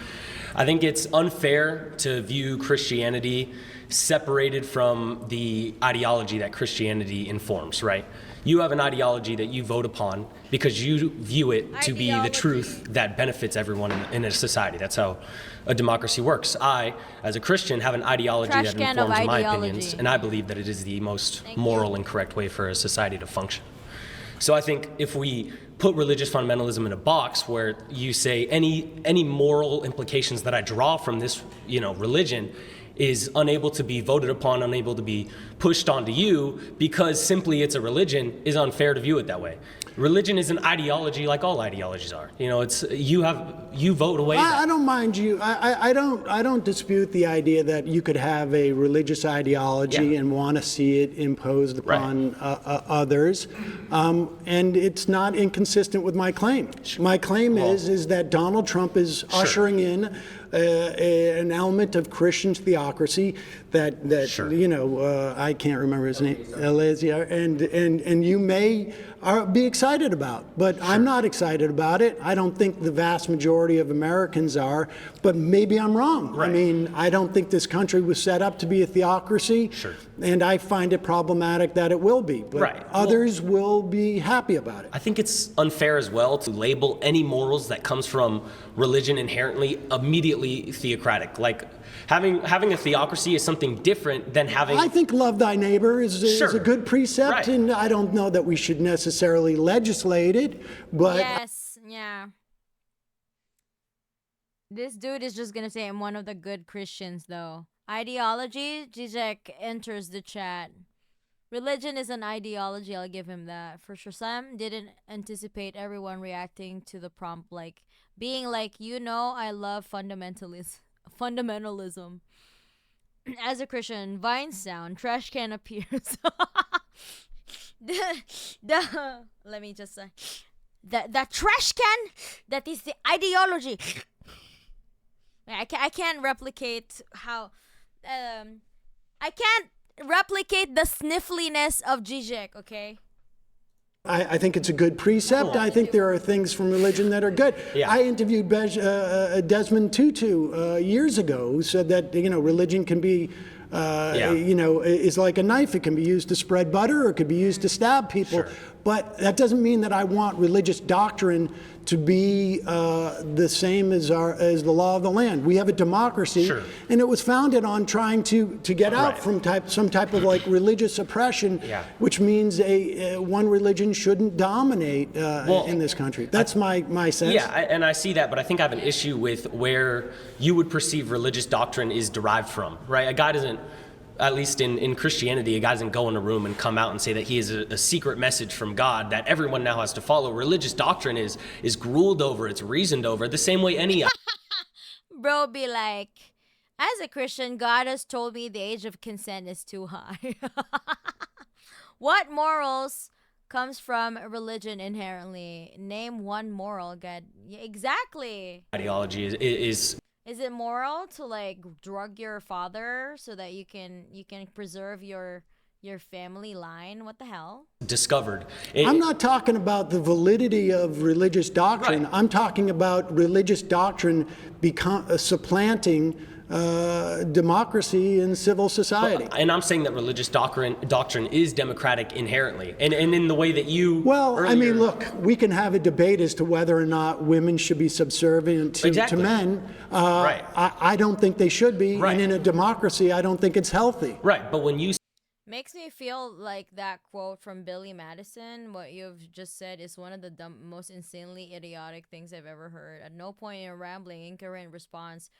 I think it's unfair to view Christianity separated from the ideology that Christianity informs, right? You have an ideology that you vote upon because you view it to be the truth that benefits everyone in a society. That's how a democracy works. I, as a Christian, have an ideology that informs my opinions, and I believe that it is the most moral and correct way for a society to function. So I think if we put religious fundamentalism in a box where you say any moral implications that I draw from this, religion is unable to be voted upon, unable to be pushed onto you because simply it's a religion, is unfair to view it that way. Religion is an ideology like all ideologies are. It's you vote away. I don't mind you. I don't dispute the idea that you could have a religious ideology and want to see it imposed upon others, and it's not inconsistent with my claim. My claim is that Donald Trump is ushering in an element of Christian theocracy that I can't remember his name, Elysia, and you may be excited about, but I'm not excited about it. I don't think the vast majority of Americans are, but maybe I'm wrong. Right. I mean, I don't think this country was set up to be a theocracy, and I find it problematic that it will be, but others will be happy about it. I think it's unfair as well to label any morals that comes from religion inherently immediately theocratic. Like, Having a theocracy is something different than having. I think love thy neighbor is a good precept, Right. and I don't know that we should necessarily legislate it, but Yes, yeah. This dude is just gonna say I'm one of the good Christians, though. Ideology, Zizek enters the chat. Religion is an ideology, I'll give him that. For sure, Sam didn't anticipate everyone reacting to the prompt like, being like, I love fundamentalism. As a Christian, Vine sound, trash can appears. Let me just say. The trash can, that is the ideology. I can't replicate how... I can't replicate the sniffliness of Zizek, okay? I think it's a good precept. I think there are things from religion that are good. Yeah. I interviewed Desmond Tutu years ago, who said that religion can be, is like a knife. It can be used to spread butter, or it could be used to stab people. Sure. But that doesn't mean that I want religious doctrine to be the same as the law of the land. We have a democracy, Sure. and it was founded on trying to get out Right. from some type of like religious oppression, Yeah. which means one religion shouldn't dominate in this country. That's my sense. Yeah, and I see that, but I think I have an issue with where you would perceive religious doctrine is derived from, right? A guy doesn't, at least in Christianity, a guy doesn't go in a room and come out and say that he is a secret message from God that everyone now has to follow. Religious doctrine is ruled over, it's reasoned over, the same way any Bro be like, as a Christian, God has told me the age of consent is too high. What morals comes from religion inherently? Name one moral, God. Yeah, exactly. ideology is Is it moral to like drug your father so that you can preserve your family line? What the hell? discovered. I'm not talking about the validity of religious doctrine. Right. I'm talking about religious doctrine supplanting democracy and civil society. And I'm saying that religious doctrine is democratic inherently, and in the way that you. Well, I mean, earlier- look, we can have a debate as to whether or not women should be subservient to Exactly. men. Right. I don't think they should be. Right. And in a democracy, I don't think it's healthy. Right, but when you Makes me feel like that quote from Billy Madison, what you've just said is one of the most insanely idiotic things I've ever heard. At no point in your rambling, incoherent response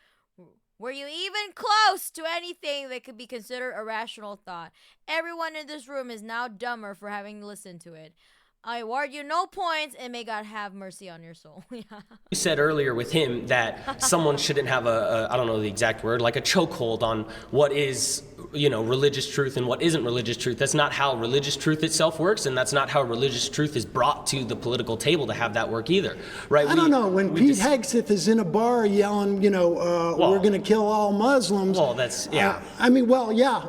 were you even close to anything that could be considered a rational thought. Everyone in this room is now dumber for having listened to it. I award you no points, and may God have mercy on your soul. Yeah. You said earlier with him that someone shouldn't have I don't know the exact word, like a chokehold on what is, religious truth and what isn't religious truth. That's not how religious truth itself works, and that's not how religious truth is brought to the political table to have that work either, right? I don't know. When Pete Hegseth is in a bar yelling, we're going to kill all Muslims. Well, that's, yeah.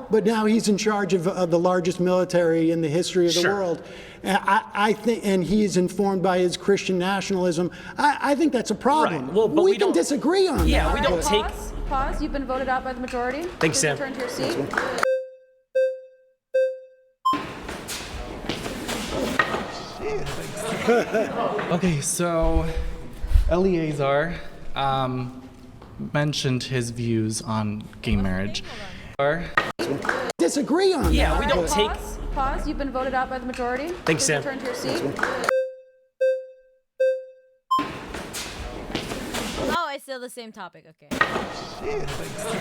But now he's in charge of the largest military in the history of the Sure. world. I think, and he's informed by his Christian nationalism. I think that's a problem. Right. Well, but we can don't- disagree on Yeah, that. we don't take. Pause. You've been voted out by the majority. Thanks, Please Sam. return to your seat. Okay, so Eleazar mentioned his views on gay marriage. Disagree on Yeah, that. we don't take. Pause. You've been voted out by the majority. Thanks, Please Sam. return to your seat. Oh, it's still the same topic. Okay.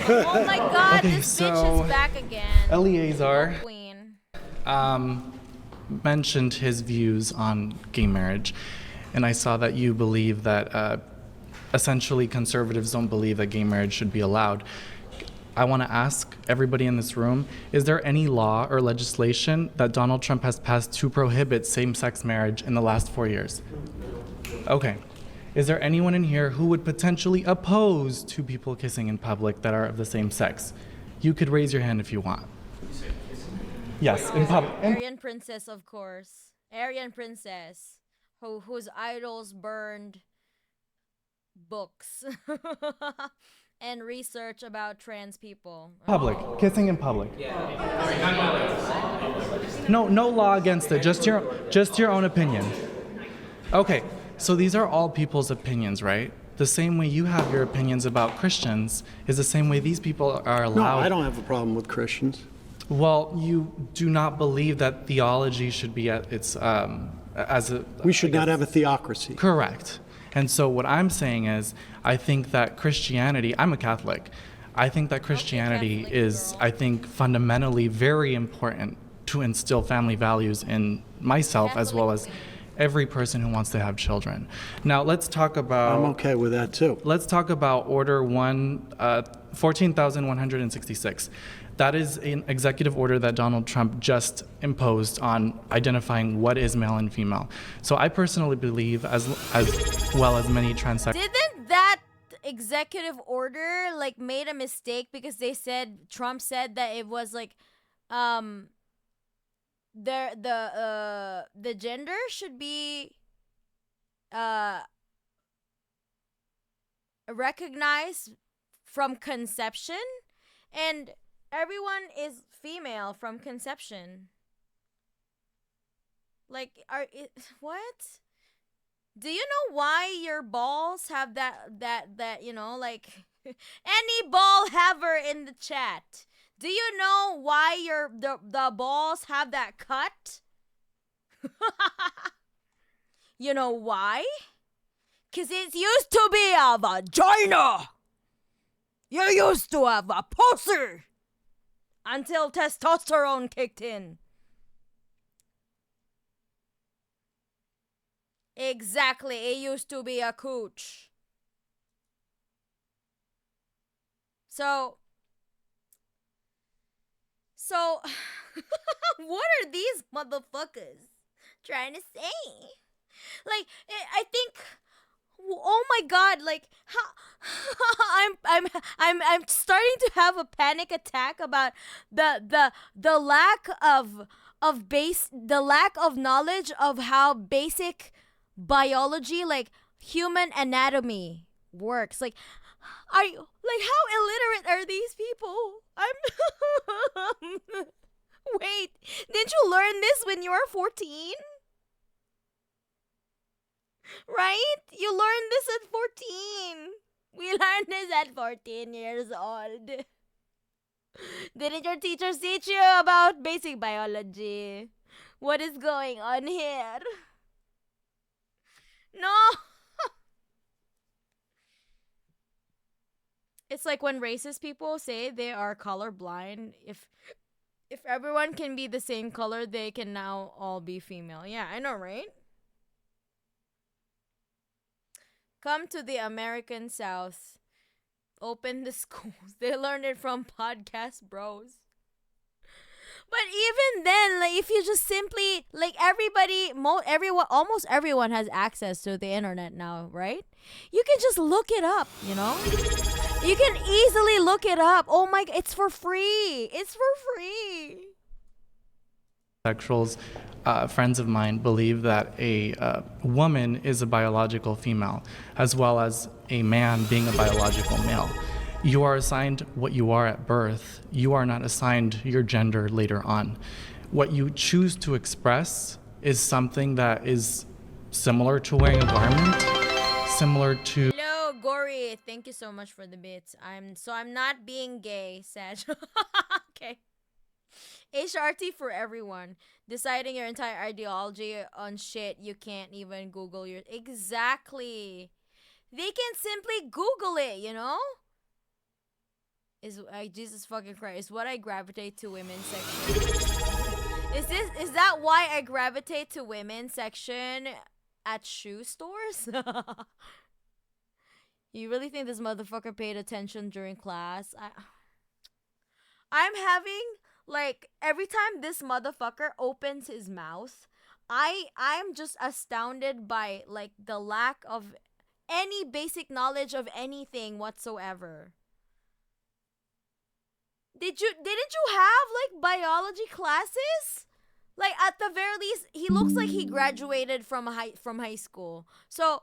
Oh my God, Okay, this bitch so is back again. Eleazar Queen. mentioned his views on gay marriage, and I saw that you believe that essentially conservatives don't believe that gay marriage should be allowed. I want to ask everybody in this room, is there any law or legislation that Donald Trump has passed to prohibit same-sex marriage in the last 4 years? Okay. Is there anyone in here who would potentially oppose two people kissing in public that are of the same sex? You could raise your hand if you want. Yes, in public. Aryan princess, of course. Aryan princess, whose idols burned books and research about trans people. Public, kissing in public. No law against it. Just your own opinion. Okay, so these are all people's opinions, right? the same way you have your opinions about Christians is the same way these people are No, allowed. I don't have a problem with Christians. Well, you do not believe that theology should be at its We should not have a theocracy. Correct. And so what I'm saying is, I think that Christianity, I'm a Catholic, I think that Christianity is, I think, fundamentally very important to instill family values in myself as well as every person who wants to have children. Now let's talk about... I'm okay with that too. Let's talk about Order 14,166. That is an executive order that Donald Trump just imposed on identifying what is male and female. So I personally believe, as well as many transsexual... Didn't that executive order like made a mistake because Trump said that it was like the gender should be recognized from conception, and everyone is female from conception. Like, what? Do you know why your balls have that you know, like, any ball haver in the chat? Do you know why the balls have that cut? You know why? 'Cause it used to be a vagina. You used to have a pussy until testosterone kicked in. Exactly, it used to be a cooch. So what are these motherfuckers trying to say? Like, I think, oh my god, like, how I'm starting to have a panic attack about the lack of knowledge of how basic biology, like human anatomy, works. Like, how illiterate are these people? Wait, didn't you learn this when you were 14? Right? You learned this at 14. We learned this at 14 years old. Didn't your teachers teach you about basic biology? What is going on here? No. It's like when racist people say they are colorblind. If everyone can be the same color, they can now all be female. Yeah, I know, right? Come to the American South. Open the schools. They learned it from podcast bros. But even then, like, if you just simply, like, almost everyone has access to the internet now, right? You can just look it up, you know? You can easily look it up. Oh my god, it's for free. It's for free. Sexuals, friends of mine believe that a woman is a biological female, as well as a man being a biological male. You are assigned what you are at birth. You are not assigned your gender later on. What you choose to express is something that is similar to wearing a garment, similar to... Hello, Gory. Thank you so much for the bits. I'm not being gay, Sag. Okay. HRT for everyone. Deciding your entire ideology on shit you can't even Google your... Exactly. They can simply Google it, you know? Jesus fucking Christ, what I gravitate to women's section. Is that why I gravitate to women's section at shoe stores? You really think this motherfucker paid attention during class? I'm having, like, every time this motherfucker opens his mouth, I'm just astounded by, like, the lack of any basic knowledge of anything whatsoever. Didn't you have, like, biology classes? Like, at the very least, he looks like he graduated from high school. So,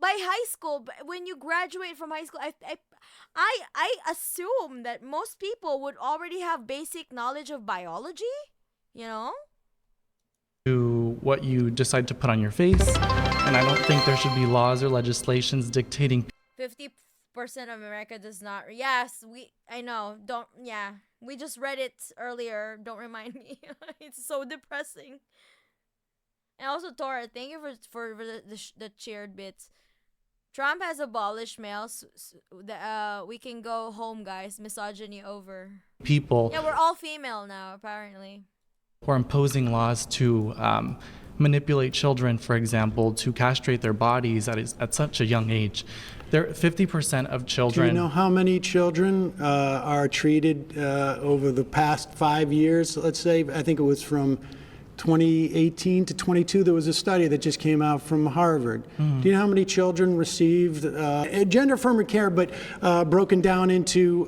by high school, when you graduate from high school, I assume that most people would already have basic knowledge of biology, you know? To what you decide to put on your face, and I don't think there should be laws or legislations dictating 50% of America does not. Yes, I know. Don't. Yeah, we just read it earlier. Don't remind me. It's so depressing. And also, Tora, thank you for the cheered bits. Trump has abolished males. We can go home, guys. Misogyny over. people Yeah, we're all female now, apparently. or imposing laws to manipulate children, for example, to castrate their bodies at such a young age. 50% of Do children. you know how many children are treated over the past 5 years? Let's say, I think it was from 2018 to 22, there was a study that just came out from Harvard. Do you know how many children received gender-affirming care, but broken down into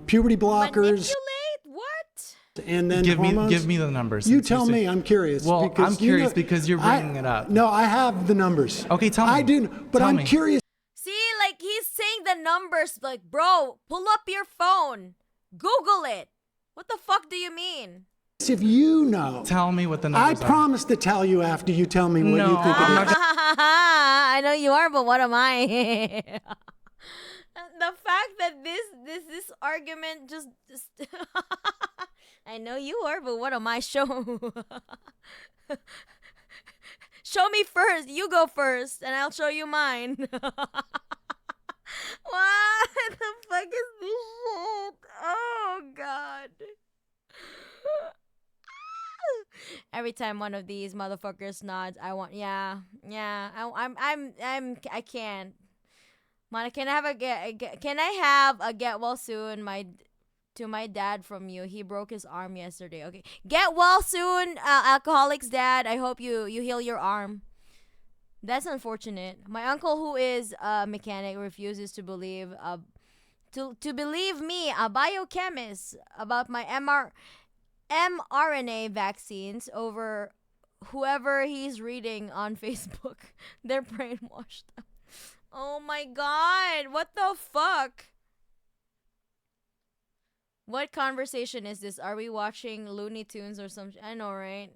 puberty blockers? Manipulate? What? And then give hormones? me the numbers. You since tell said- me. I'm curious. Well, because I'm curious because you're bringing it up. No, I have the numbers. Okay, tell me. I do, but Tell I'm me. curious. See, like he's saying the numbers. Like, bro, pull up your phone, Google it. What the fuck do you mean? If you know, Tell me what the I numbers are. promise to tell you after you tell me what No, you think it I'm is. not gonna- I know you are, but what am I? The fact that this argument just I know you are, but what am I? Show me first. You go first, and I'll show you mine. What the fuck is this shit? Oh God. Every time one of these motherfuckers nods, I want, I can't. Monica, can I have a get well soon to my dad from you? He broke his arm yesterday. Okay, get well soon, alcoholic's dad. I hope you heal your arm. That's unfortunate. My uncle, who is a mechanic, refuses to believe to believe me, a biochemist, about my mRNA vaccines over whoever he's reading on Facebook. They're brainwashed. Oh my God. What the fuck? What conversation is this? Are we watching Looney Tunes or something? I know, right?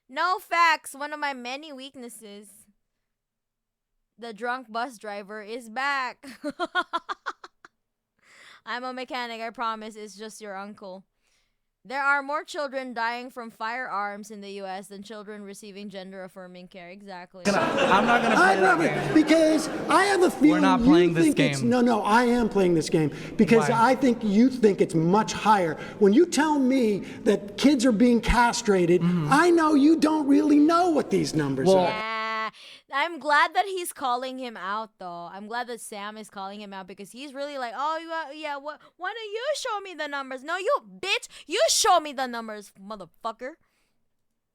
No facts. One of my many weaknesses. The drunk bus driver is back. I'm a mechanic, I promise. It's just your uncle. There are more children dying from firearms in the U.S. than children receiving gender-affirming care. Exactly. I'm not gonna play that game. Because I have a feeling We're not playing you this think it's game. no. I am playing this game because Why? I think you think it's much higher. When you tell me that kids are being castrated, I know you don't really know what these numbers Well, are. Yeah. I'm glad that he's calling him out, though. I'm glad that Sam is calling him out because he's really like, oh, yeah, why don't you show me the numbers? No, you bitch. You show me the numbers, motherfucker.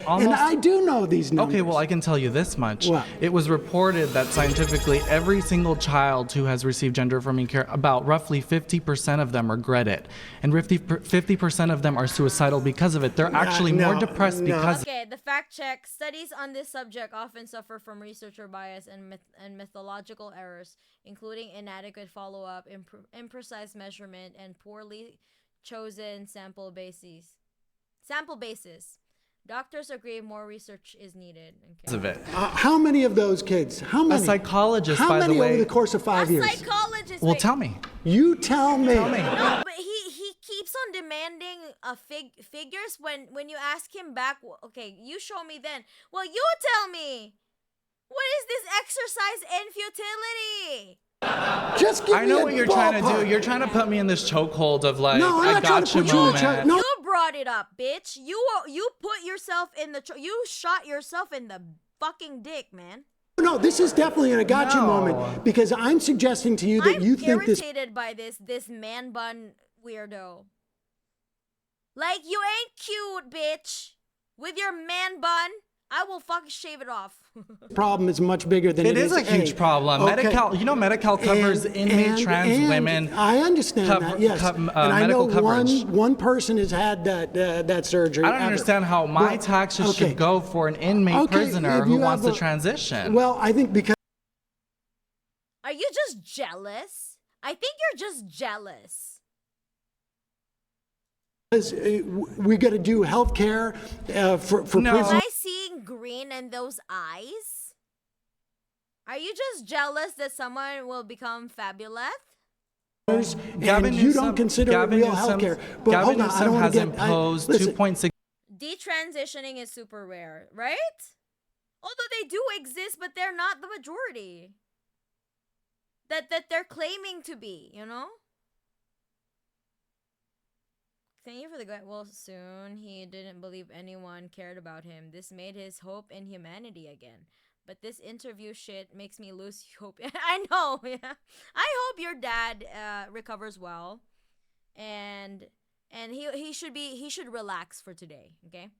And I do know these numbers. Okay, well, I can tell you this much. What? It was reported that scientifically, every single child who has received gender-affirming care, about roughly 50% of them regret it. And 50% of them are suicidal because of it. They're actually more depressed because Okay, the fact check. Studies on this subject often suffer from researcher bias and methodological errors, including inadequate follow-up, imprecise measurement, and poorly chosen sample bases. Doctors agree more research is needed. Okay. of it. How many of those kids? How A many? psychologist, How by the many way. over the course of 5 years? Psychologist. Well, wait. tell me. You tell me. Tell me. No, but he keeps on demanding figures when you ask him back. Okay, you show me then. Well, you tell me. What is this exercise in futility? Just give I me know a what you're trying to ballpark. do. You're trying to put me in this chokehold of like, No, I'm I not trying got to you put you in a moment. choke. No. You brought it up, bitch. You put yourself in the you shot yourself in the fucking dick, man. No, this is definitely a gotcha No. moment because I'm suggesting to you that I'm you think this. irritated by this man bun weirdo. Like, you ain't cute, bitch. With your man bun, I will fucking shave it off. Problem is much bigger than It is a huge problem. Okay. Medi-Cal, you know, Medi-Cal covers inmate trans and women. I understand that, yes. And I know medical coverage. one person has had that surgery. I don't ever. understand how my But- taxes okay. should go for an inmate Okay, prisoner if who you wants have to transition. Well, I think because Are you just jealous? I think you're just jealous. we got to do health care for No. prisoners. Am I seeing green in those eyes? Are you just jealous that someone will become fabulous? And you don't consider it real healthcare. But Gavin hold on, I don't Newsom want has to imposed listen. 2.6. Detransitioning is super rare, right? Although they do exist, but they're not the majority. That they're claiming to be, you know? Thank you for the good. Well, soon he didn't believe anyone cared about him. This made his hope in humanity again. But this interview shit makes me lose hope. I know, yeah. I hope your dad recovers well, and he should relax for today. Okay.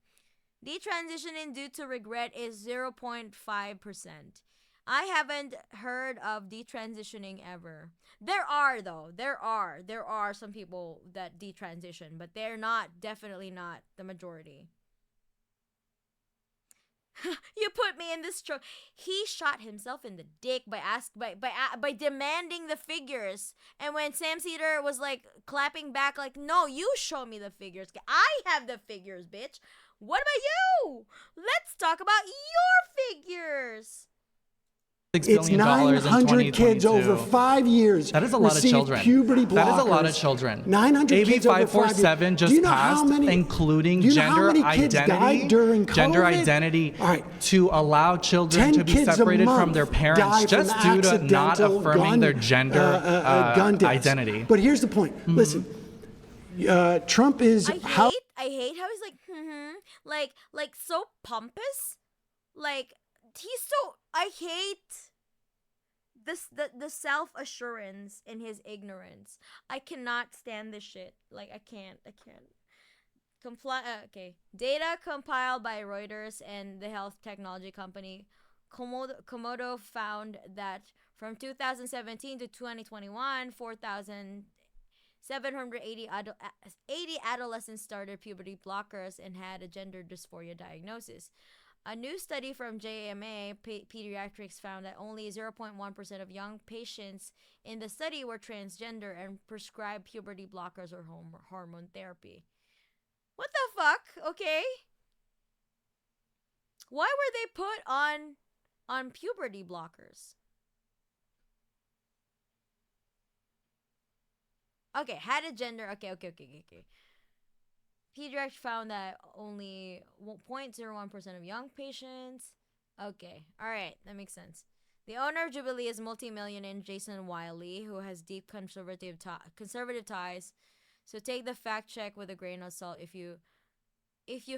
Detransitioning due to regret is 0.5%. I haven't heard of detransitioning ever. There are though. There are some people that detransition, but they're definitely not the majority. You put me in this He shot himself in the dick by demanding the figures. And when Sam Cedar was like clapping back, like, no, you show me the figures. I have the figures, bitch. What about you? Let's talk about your figures. It's 900 kids over 5 years. That is a lot of children. Puberty blockers. That is a lot of children. 900 AB kids over 5 years. 547 just passed, including gender identity to allow children to be separated from their parents just due to not affirming their gender identity. But here's the point. Listen, Trump is I hate how he's like so pompous. Like he's so I hate this the self-assurance in his ignorance. I cannot stand this shit. Like I can't. Okay. Data compiled by Reuters and the health technology company Komodo found that from 2017 to 2021, 4,780 80 adolescents started puberty blockers and had a gender dysphoria diagnosis. A new study from JMA Pediatrics found that only 0.1% of young patients in the study were transgender and prescribed puberty blockers or hormone therapy. What the fuck? Okay. Why were they put on puberty blockers? Okay, had a gender. Okay. Pediatrics found that only 0.01% of young patients. Okay, all right, that makes sense. The owner of Jubilee is multimillionaire Jason Wiley, who has deep conservative ties. So take the fact check with a grain of salt. If you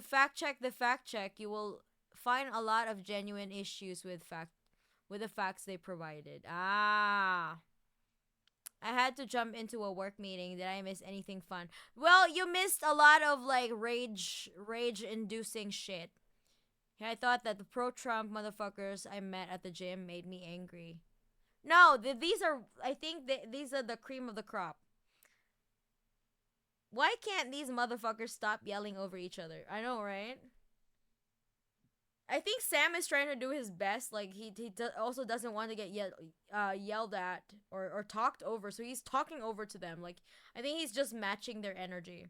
fact check the fact check, you will find a lot of genuine issues with the facts they provided. I had to jump into a work meeting. Did I miss anything fun? Well, you missed a lot of like rage-inducing shit. I thought that the pro-Trump motherfuckers I met at the gym made me angry. No, these are the cream of the crop. Why can't these motherfuckers stop yelling over each other? I know, right? I think Sam is trying to do his best. Like he also doesn't want to get yelled at or talked over, so he's talking over to them. Like I think he's just matching their energy.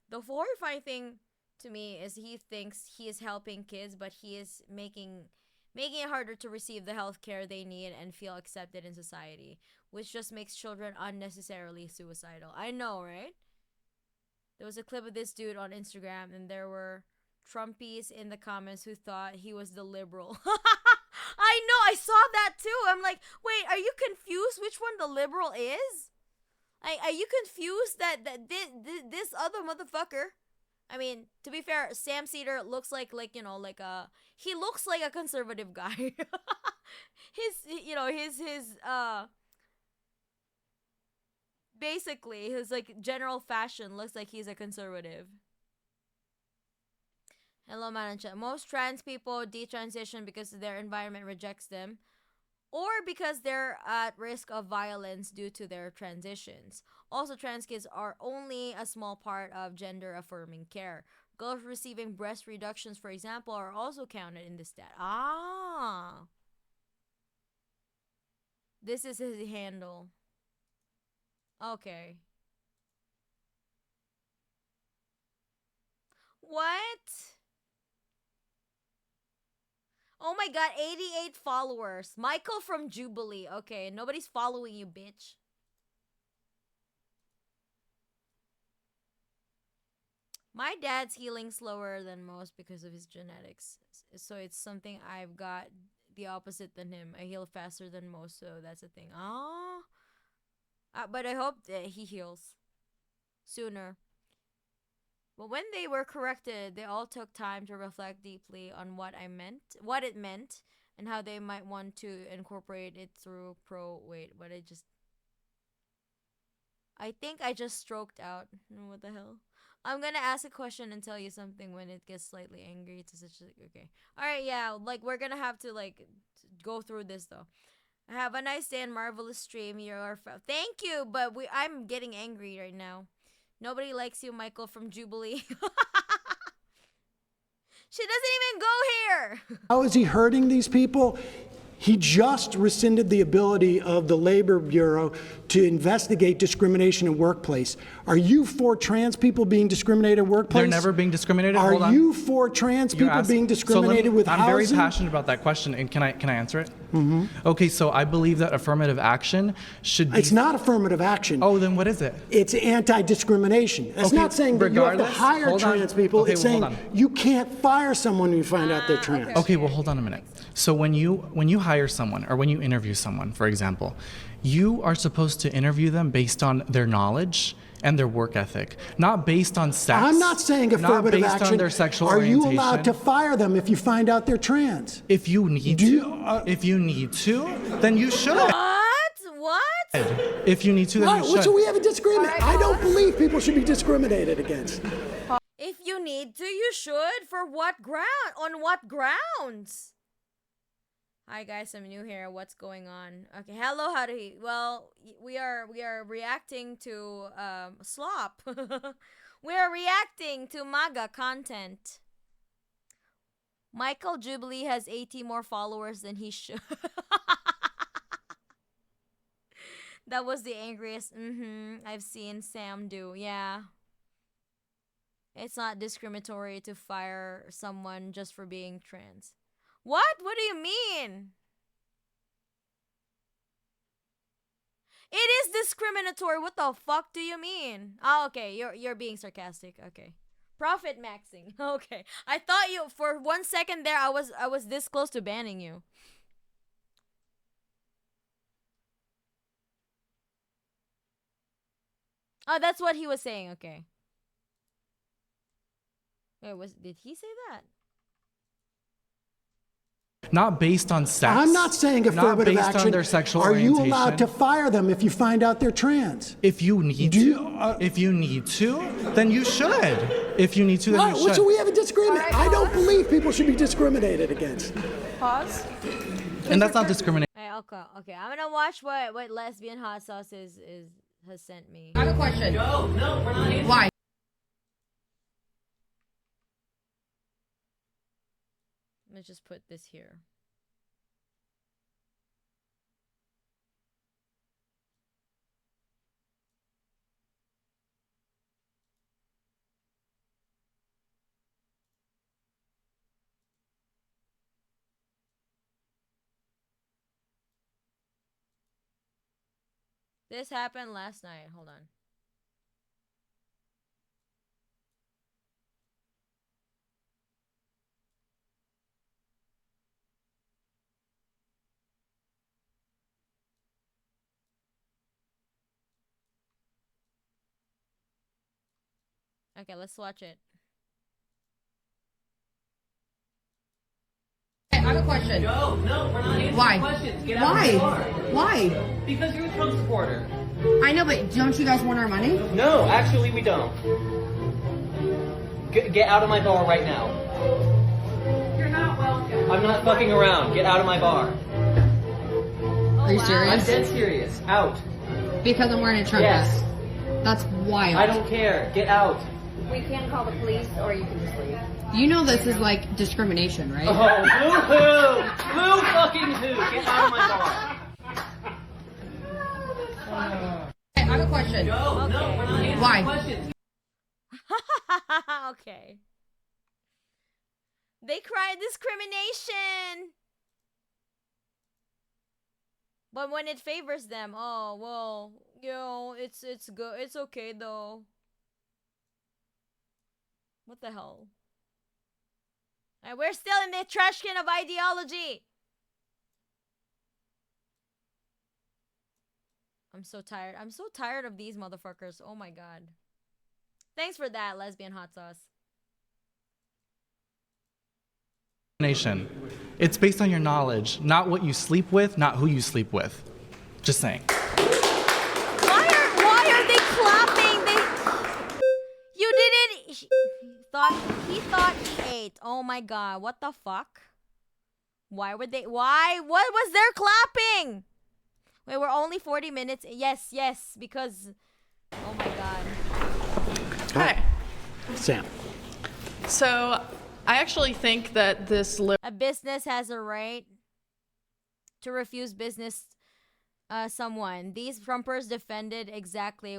The horrifying thing to me is he thinks he is helping kids, but he is making it harder to receive the health care they need and feel accepted in society, which just makes children unnecessarily suicidal. I know, right? There was a clip of this dude on Instagram, and there were Trumpies in the comments who thought he was the liberal. I know, I saw that too. I'm like, wait, are you confused which one the liberal is? Are you confused that this other motherfucker? I mean, to be fair, Sam Cedar looks like he looks like a conservative guy. Basically his like general fashion looks like he's a conservative. Hello, Manacha. Most trans people detransition because their environment rejects them or because they're at risk of violence due to their transitions. Also, trans kids are only a small part of gender-affirming care. Girls receiving breast reductions, for example, are also counted in this stat. This is his handle. Okay. What? Oh my god, 88 followers. Michael from Jubilee. Okay, nobody's following you, bitch. My dad's healing slower than most because of his genetics. So it's something I've got the opposite than him. I heal faster than most, so that's a thing. But I hope that he heals sooner. But when they were corrected, they all took time to reflect deeply on what it meant, and how they might want to incorporate it through I think I just stroked out. What the hell? I'm gonna ask a question and tell you something when it gets slightly angry. It's such okay. All right, yeah. Like we're gonna have to go through this though. Have a nice day and marvelous stream. Thank you, but I'm getting angry right now. Nobody likes you, Michael from Jubilee. She doesn't even go here. How is he hurting these people? He just rescinded the ability of the Labor Bureau to investigate discrimination in workplace. Are you for trans people being discriminated in workplace? They're never being discriminated. Are you for trans people being discriminated with housing? I'm very passionate about that question, and can I answer it? Mm-hmm. Okay, so I believe that affirmative action should be... It's not affirmative action. Oh, then what is it? It's anti-discrimination. It's not saying that you have to hire trans people. Okay, it's saying you can't fire someone when you find out they're trans. Okay, well, hold on a minute. So when you hire someone, or when you interview someone, for example, you are supposed to interview them based on their knowledge and their work ethic, not based on sex. I'm not saying affirmative not based action. On their sexual Are orientation. you allowed to fire them if you find out they're trans? If you need to, then you should. What? If you need to, then you should. So we have a disagreement. Right, I don't believe people should be discriminated against. If you need to, you should. For what ground? On what grounds? Hi guys, I'm new here. What's going on? Okay, hello, Hari. Well, we are reacting to slop. We are reacting to Maga content. Michael Jubilee has 80 more followers than he should. That was the angriest I've seen Sam do. Yeah. It's not discriminatory to fire someone just for being trans. What? What do you mean? It is discriminatory. What the fuck do you mean? Oh, okay. You're being sarcastic. Okay. Profit maxing. Okay. I thought you for 1 second there I was this close to banning you. Oh, that's what he was saying. Okay. Wait, did he say that? Not based on sex. I'm not saying affirmative not based action. On their sexual Are orientation. you allowed to fire them if you find out they're trans? If you need to, then you should. If you need to, then you should. So we have a disagreement. Right, I don't believe people should be discriminated against. Pause. And that's not discrimination. Okay. I'm gonna watch what lesbian hot sauce has sent me. I have a question. No, we're not answering. Why? Let's just put this here. This happened last night. Hold on. Okay, let's watch it. I have a question. No, we're not answering Why? questions. Get out of the car. Why? Because you're a Trump supporter. I know, but don't you guys want our money? No, actually we don't. Get out of my bar right now. You're not welcome. I'm not fucking around. Get out of my bar. Are you serious? I'm dead serious. Out. Because I'm wearing a Trump Yes. vest. That's wild. I don't care. Get out. We can call the police, or you can just leave. You know this is like discrimination, right? Oh, boo-hoo! Boo fucking who? Get out of my bar. I have a question. No, we're not answering Why? questions. Okay. They cry discrimination. But when it favors them, oh well, it's good. It's okay though. What the hell? And we're still in the trash can of ideology. I'm so tired. I'm so tired of these motherfuckers. Oh my god. Thanks for that, lesbian hot sauce. It's based on your knowledge, not what you sleep with, not who you sleep with. Just saying. Why are they clapping? You didn't. He thought he ate. Oh my god, what the fuck? Why would they? Why? What was there clapping? Wait, we're only 40 minutes. Yes, because. Oh my god. Hi. Sam. So, I actually think that this A business has a right to refuse business someone. These Trumpers defended exactly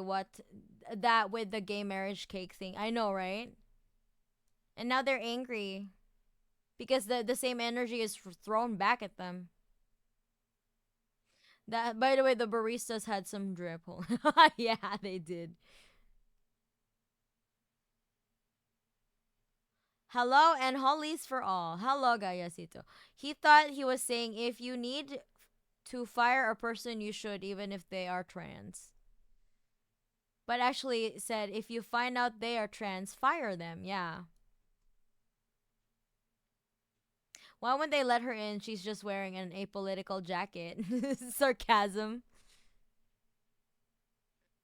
that with the gay marriage cake thing. I know, right? And now they're angry because the same energy is thrown back at them. That, by the way, the baristas had some drip. Yeah, they did. Hello and hollies for all. Hello, Gayasito. He thought he was saying if you need to fire a person, you should, even if they are trans. But actually said if you find out they are trans, fire them. Yeah. Why when they let her in, she's just wearing an apolitical jacket? Sarcasm.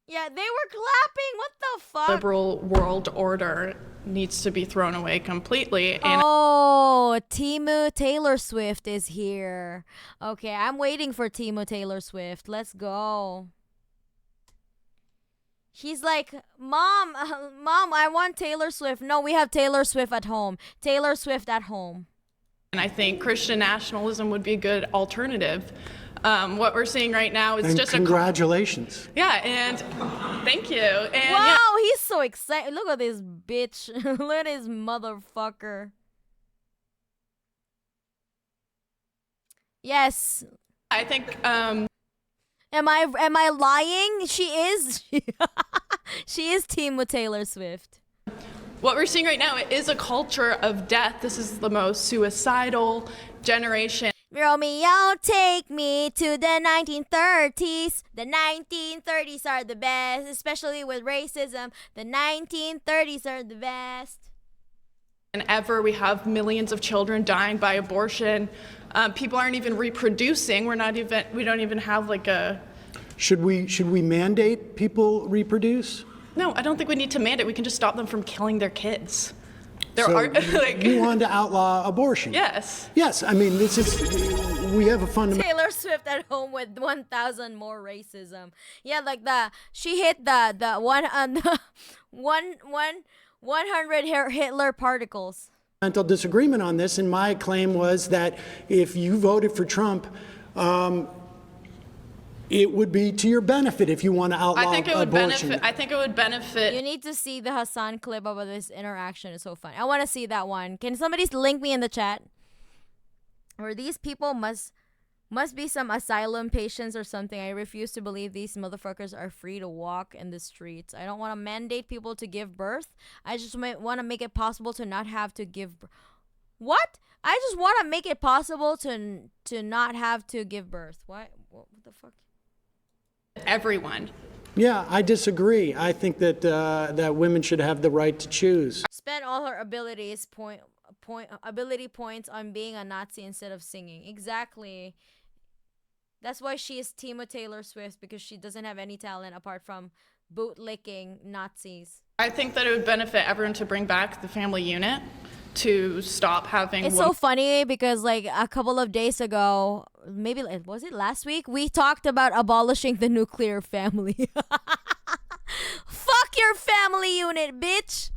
Yeah, they were clapping. What the fuck? liberal world order needs to be thrown away completely. And Oh, Timu Taylor Swift is here. Okay, I'm waiting for Timu Taylor Swift. Let's go. He's like, Mom, I want Taylor Swift. No, we have Taylor Swift at home. Taylor Swift at home. I think Christian nationalism would be a good alternative. What we're seeing right now is just congratulations. Yeah, and thank you. And wow, he's so excited. Look at this bitch. Look at this motherfucker. Yes. I think Am I lying? She is. She is team with Taylor Swift. What we're seeing right now is a culture of death. This is the most suicidal generation. Romeo, take me to the 1930s. The 1930s are the best, especially with racism. The 1930s are the best. And ever, we have millions of children dying by abortion. People aren't even reproducing. We don't even have like a. Should we mandate people reproduce? No, I don't think we need to mandate. We can just stop them from killing their kids. You want to outlaw abortion? Yes. Yes, I mean, we have a fundamental. Taylor Swift at home with 1,000 more racism. Yeah, like she hit the 100 Hitler particles. Mental disagreement on this, and my claim was that if you voted for Trump, it would be to your benefit if you want to outlaw abortion. I think it would benefit. You need to see the Hassan clip of this interaction. It's so fun. I want to see that one. Can somebody link me in the chat? Or these people must be some asylum patients or something. I refuse to believe these motherfuckers are free to walk in the streets. I don't want to mandate people to give birth. I just want to make it possible to not have to give birth. What? I just want to make it possible to not have to give birth. What the fuck? Everyone. Yeah, I disagree. I think that that women should have the right to choose. Spend all her ability points on being a Nazi instead of singing. Exactly. That's why she is team with Taylor Swift, because she doesn't have any talent apart from bootlicking Nazis. I think that it would benefit everyone to bring back the family unit, to stop having. It's so funny because like a couple of days ago, maybe was it last week, we talked about abolishing the nuclear family. Fuck your family unit, bitch.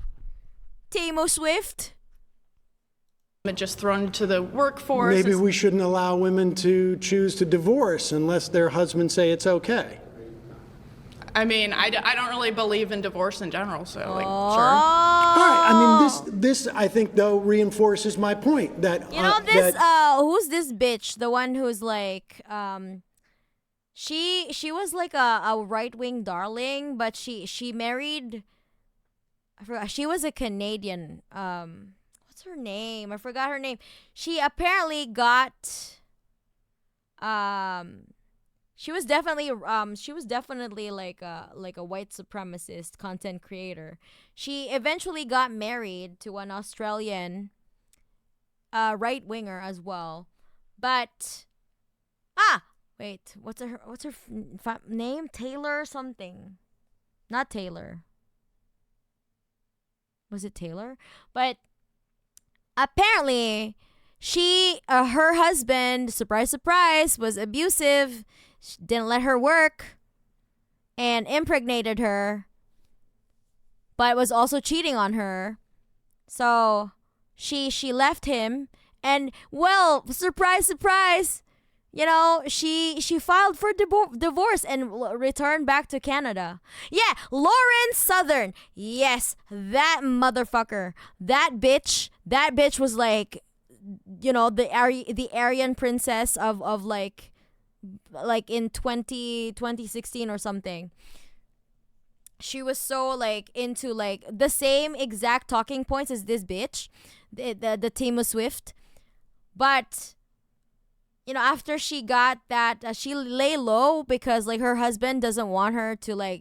Taylor Swift. Just thrown into the workforce. Maybe we shouldn't allow women to choose to divorce unless their husbands say it's okay. I mean, I don't really believe in divorce in general, so like, sure. All right. I mean, this I think though reinforces my point that You know this who's this bitch? The one who's like she was like a right-wing darling, but she married, I forgot, she was a Canadian, what's her name? I forgot her name. She apparently got she was definitely like a white supremacist content creator. She eventually got married to an Australian right winger as well. But wait, what's her name? Taylor something. Not Taylor. Was it Taylor? But apparently she her husband, surprise surprise, was abusive, didn't let her work, and impregnated her, but was also cheating on her. So she left him, and well, surprise surprise, you know, she filed for divorce and returned back to Canada. Yeah, Lauren Southern. Yes, that motherfucker. That bitch was like, you know, the Aryan princess of like in 2016 or something. She was so like into like the same exact talking points as this bitch, the Taylor Swift. But you know, after she got that, she lay low because like her husband doesn't want her to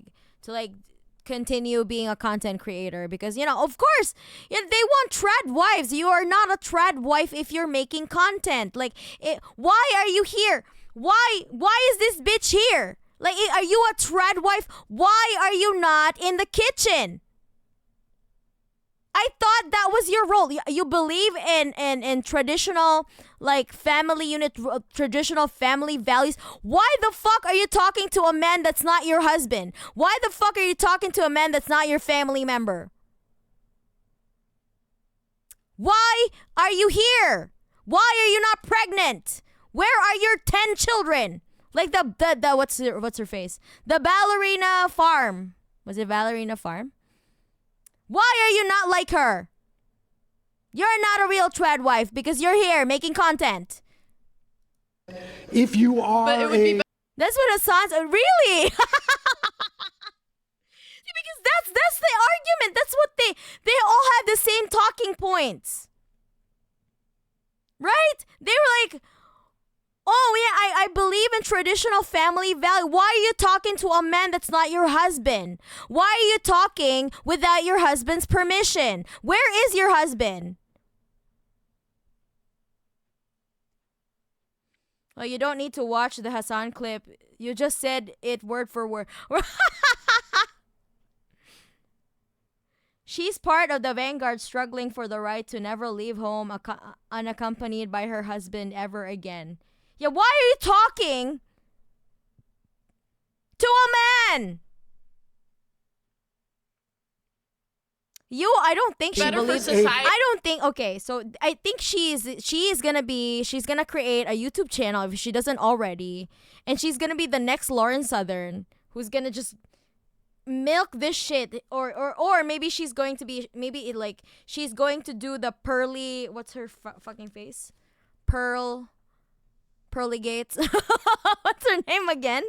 continue being a content creator, because you know, of course, they want trad wives. You are not a trad wife if you're making content. Like, why are you here? Why is this bitch here? Like, are you a trad wife? Why are you not in the kitchen? I thought that was your role. You believe in traditional like family unit, traditional family values. Why the fuck are you talking to a man that's not your husband? Why the fuck are you talking to a man that's not your family member? Why are you here? Why are you not pregnant? Where are your 10 children? Like the what's her face? The ballerina farm. Was it ballerina farm? Why are you not like her? You're not a real trad wife because you're here making content. If you are That's what Hassan's really. Because that's the argument. That's what they all have the same talking points. Right? They were like, oh yeah, I believe in traditional family value. Why are you talking to a man that's not your husband? Why are you talking without your husband's permission? Where is your husband? Well, you don't need to watch the Hassan clip. You just said it word for word. She's part of the vanguard struggling for the right to never leave home unaccompanied by her husband ever again. Yeah, why are you talking to a man? I don't think she believes. I don't think. Okay, so I think she's gonna create a YouTube channel if she doesn't already, and she's gonna be the next Lauren Southern, who's gonna just milk this shit, or maybe she's going to be she's going to do the pearly, what's her fucking face, Pearly Gates. What's her name again?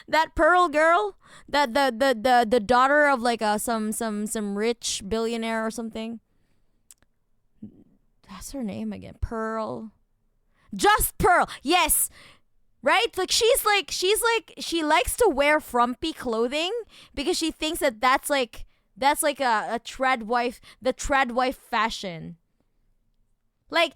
That Pearl girl, the daughter of like some rich billionaire or something. That's her name again. Pearl. Just Pearl. Yes. Right? Like she likes to wear frumpy clothing because she thinks that's like a trad wife, the trad wife fashion. Like,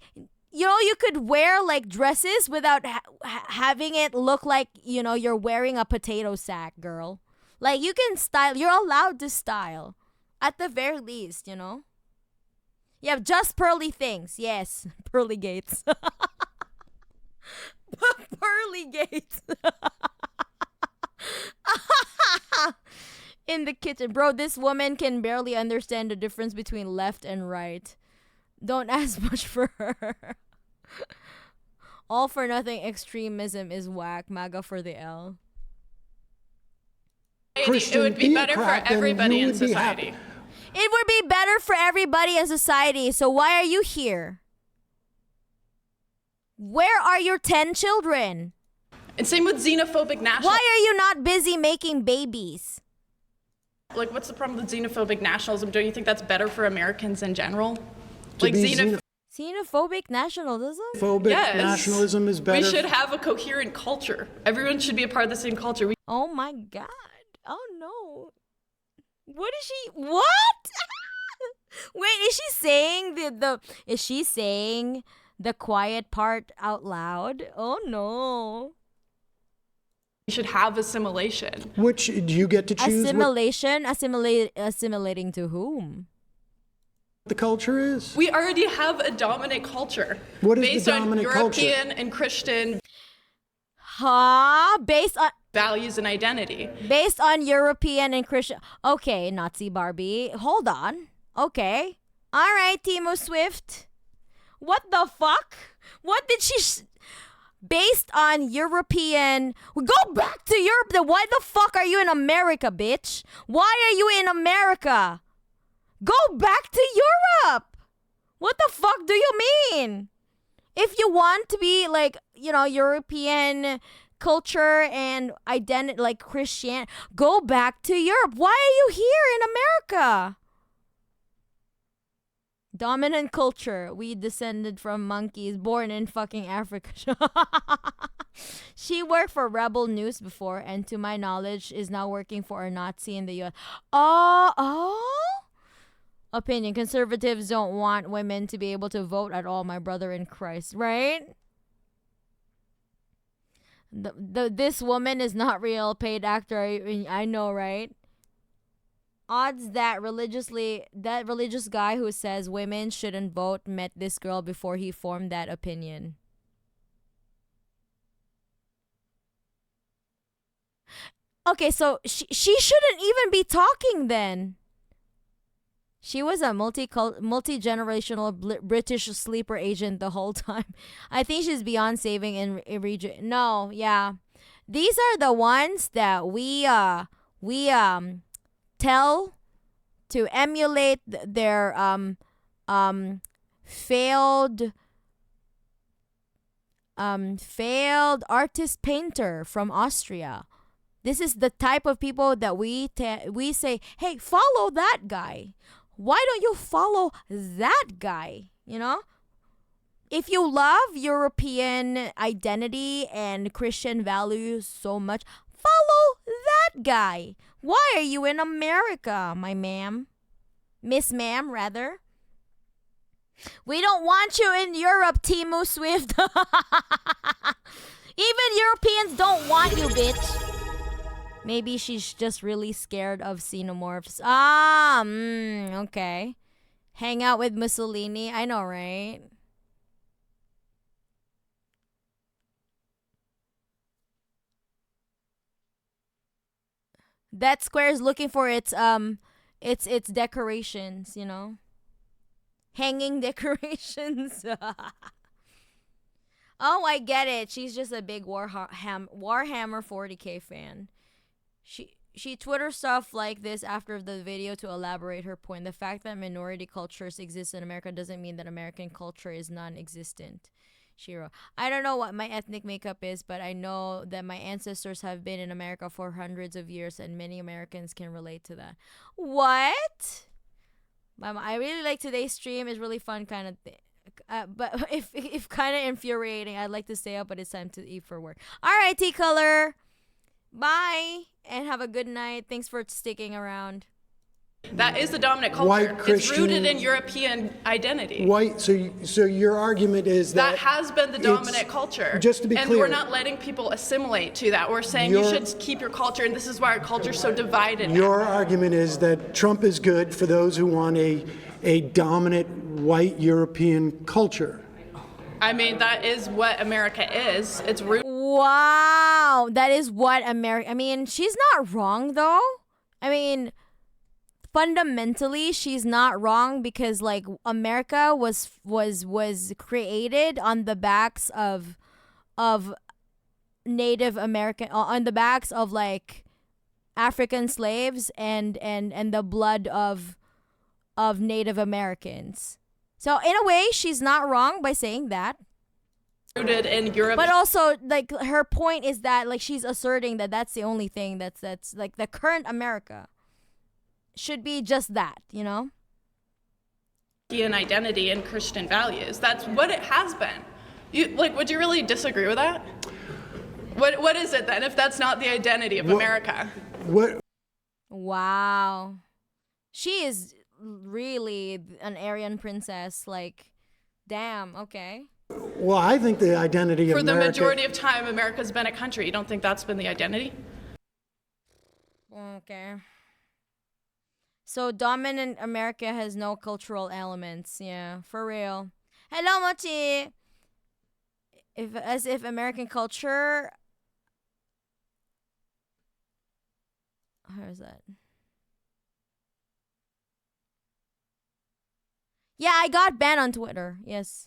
you know, you could wear like dresses without having it look like, you know, you're wearing a potato sack, girl. Like, you can style. You're allowed to style, at the very least, you know. You have just pearly things. Yes, Pearly Gates. Pearly Gates. In the kitchen. Bro, this woman can barely understand the difference between left and right. Don't ask much for her. All for nothing extremism is whack. Maga for the L. Christian it would be better for theocrat, then everybody you in would be society. happy. It would be better for everybody in society. So why are you here? Where are your 10 children? And same with xenophobic nationalism. Why are you not busy making babies? Like, what's the problem with xenophobic nationalism? Don't you think that's better for Americans in general? To Like, be Xenophobic nationalism? Xenophobic nationalism is better. We should have a coherent culture. Everyone should be a part of the same culture. Oh my god. Oh no. What is she? What? Wait, is she saying is she saying the quiet part out loud? Oh no. We should have assimilation. Which do you get to choose? Assimilation? Assimilating to whom? The culture is? We already have a dominant culture. What is based the dominant on culture? European and Christian Based on values and identity. Based on European and Christian. Okay, Nazi Barbie. Hold on. Okay. All right, Timo Swift. What the fuck? What did she... Based on European... Go back to Europe. Why the fuck are you in America, bitch? Why are you in America? Go back to Europe. What the fuck do you mean? If you want to be like, you know, European culture and identity, like Christian, go back to Europe. Why are you here in America? Dominant culture. We descended from monkeys born in fucking Africa. She worked for Rebel News before, and to my knowledge is now working for a Nazi in the US. Oh. Opinion. Conservatives don't want women to be able to vote at all, my brother in Christ, right? This woman is not real paid actor. I know, right? Odds that religious guy who says women shouldn't vote met this girl before he formed that opinion. Okay, so she shouldn't even be talking then. She was a multi-generational British sleeper agent the whole time. I think she's beyond saving in region. No, yeah. These are the ones that we tell to emulate their failed artist painter from Austria. This is the type of people that we say, hey, follow that guy. Why don't you follow that guy? You know? If you love European identity and Christian values so much, follow that guy. Why are you in America, my ma'am? Miss Ma'am, rather. We don't want you in Europe, Timo Swift. Even Europeans don't want you, bitch. Maybe she's just really scared of xenomorphs. Okay. Hang out with Mussolini. I know, right? That square is looking for its decorations, you know? Hanging decorations. Oh, I get it. She's just a big Warhammer 40K fan. She Twitter stuff like this after the video to elaborate her point. The fact that minority cultures exist in America doesn't mean that American culture is non-existent. Shiro. I don't know what my ethnic makeup is, but I know that my ancestors have been in America for hundreds of years, and many Americans can relate to that. What? I really like today's stream. It's really fun kind of thing. But if kind of infuriating, I'd like to stay up, but it's time to eat for work. All right, T-Color. Bye, and have a good night. Thanks for sticking around. That is the dominant culture. White Christian, it's rooted in European identity. White. So your argument is that has been the dominant culture. Just to be and clear, we're not letting people assimilate to that. We're saying you should keep your culture, and this is why our culture is so divided. Your argument is that Trump is good for those who want a dominant white European culture. I mean, that is what America is. It's rooted. Wow, that is what America. I mean, she's not wrong though. I mean, fundamentally, she's not wrong because like America was created on the backs of Native American, on the backs of like African slaves and the blood of Native Americans. So in a way, she's not wrong by saying that. Rooted in Europe. But also, like, her point is that, like, she's asserting that that's the only thing that's like the current America should be just that, you know? And identity and Christian values. That's what it has been. Would you really disagree with that? What is it then if that's not the identity of America? Wow. She is really an Aryan princess. Like, damn, okay. Well, I think the identity of For the America... majority of time, America's been a country. You don't think that's been the identity? Okay. So dominant America has no cultural elements. Yeah, for real. Hello, Mochi. As if American culture... How is that? Yeah, I got banned on Twitter. Yes.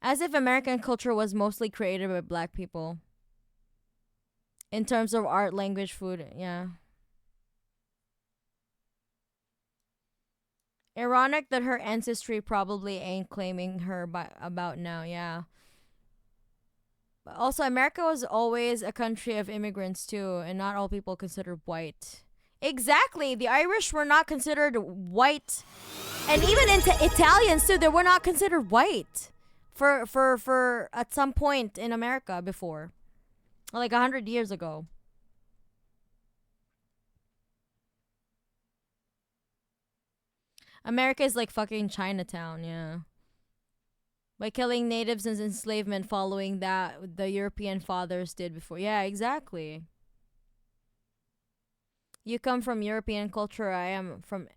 As if American culture was mostly created by black people. In terms of art, language, food, yeah. Ironic that her ancestry probably ain't claiming her about now, yeah. But also, America was always a country of immigrants too, and not all people considered white. Exactly, the Irish were not considered white, and even Italians too, they were not considered white for at some point in America before, like 100 years ago. America is like fucking Chinatown, yeah. By killing natives and enslavement following that the European fathers did before. Yeah, exactly. You come from European culture. I am from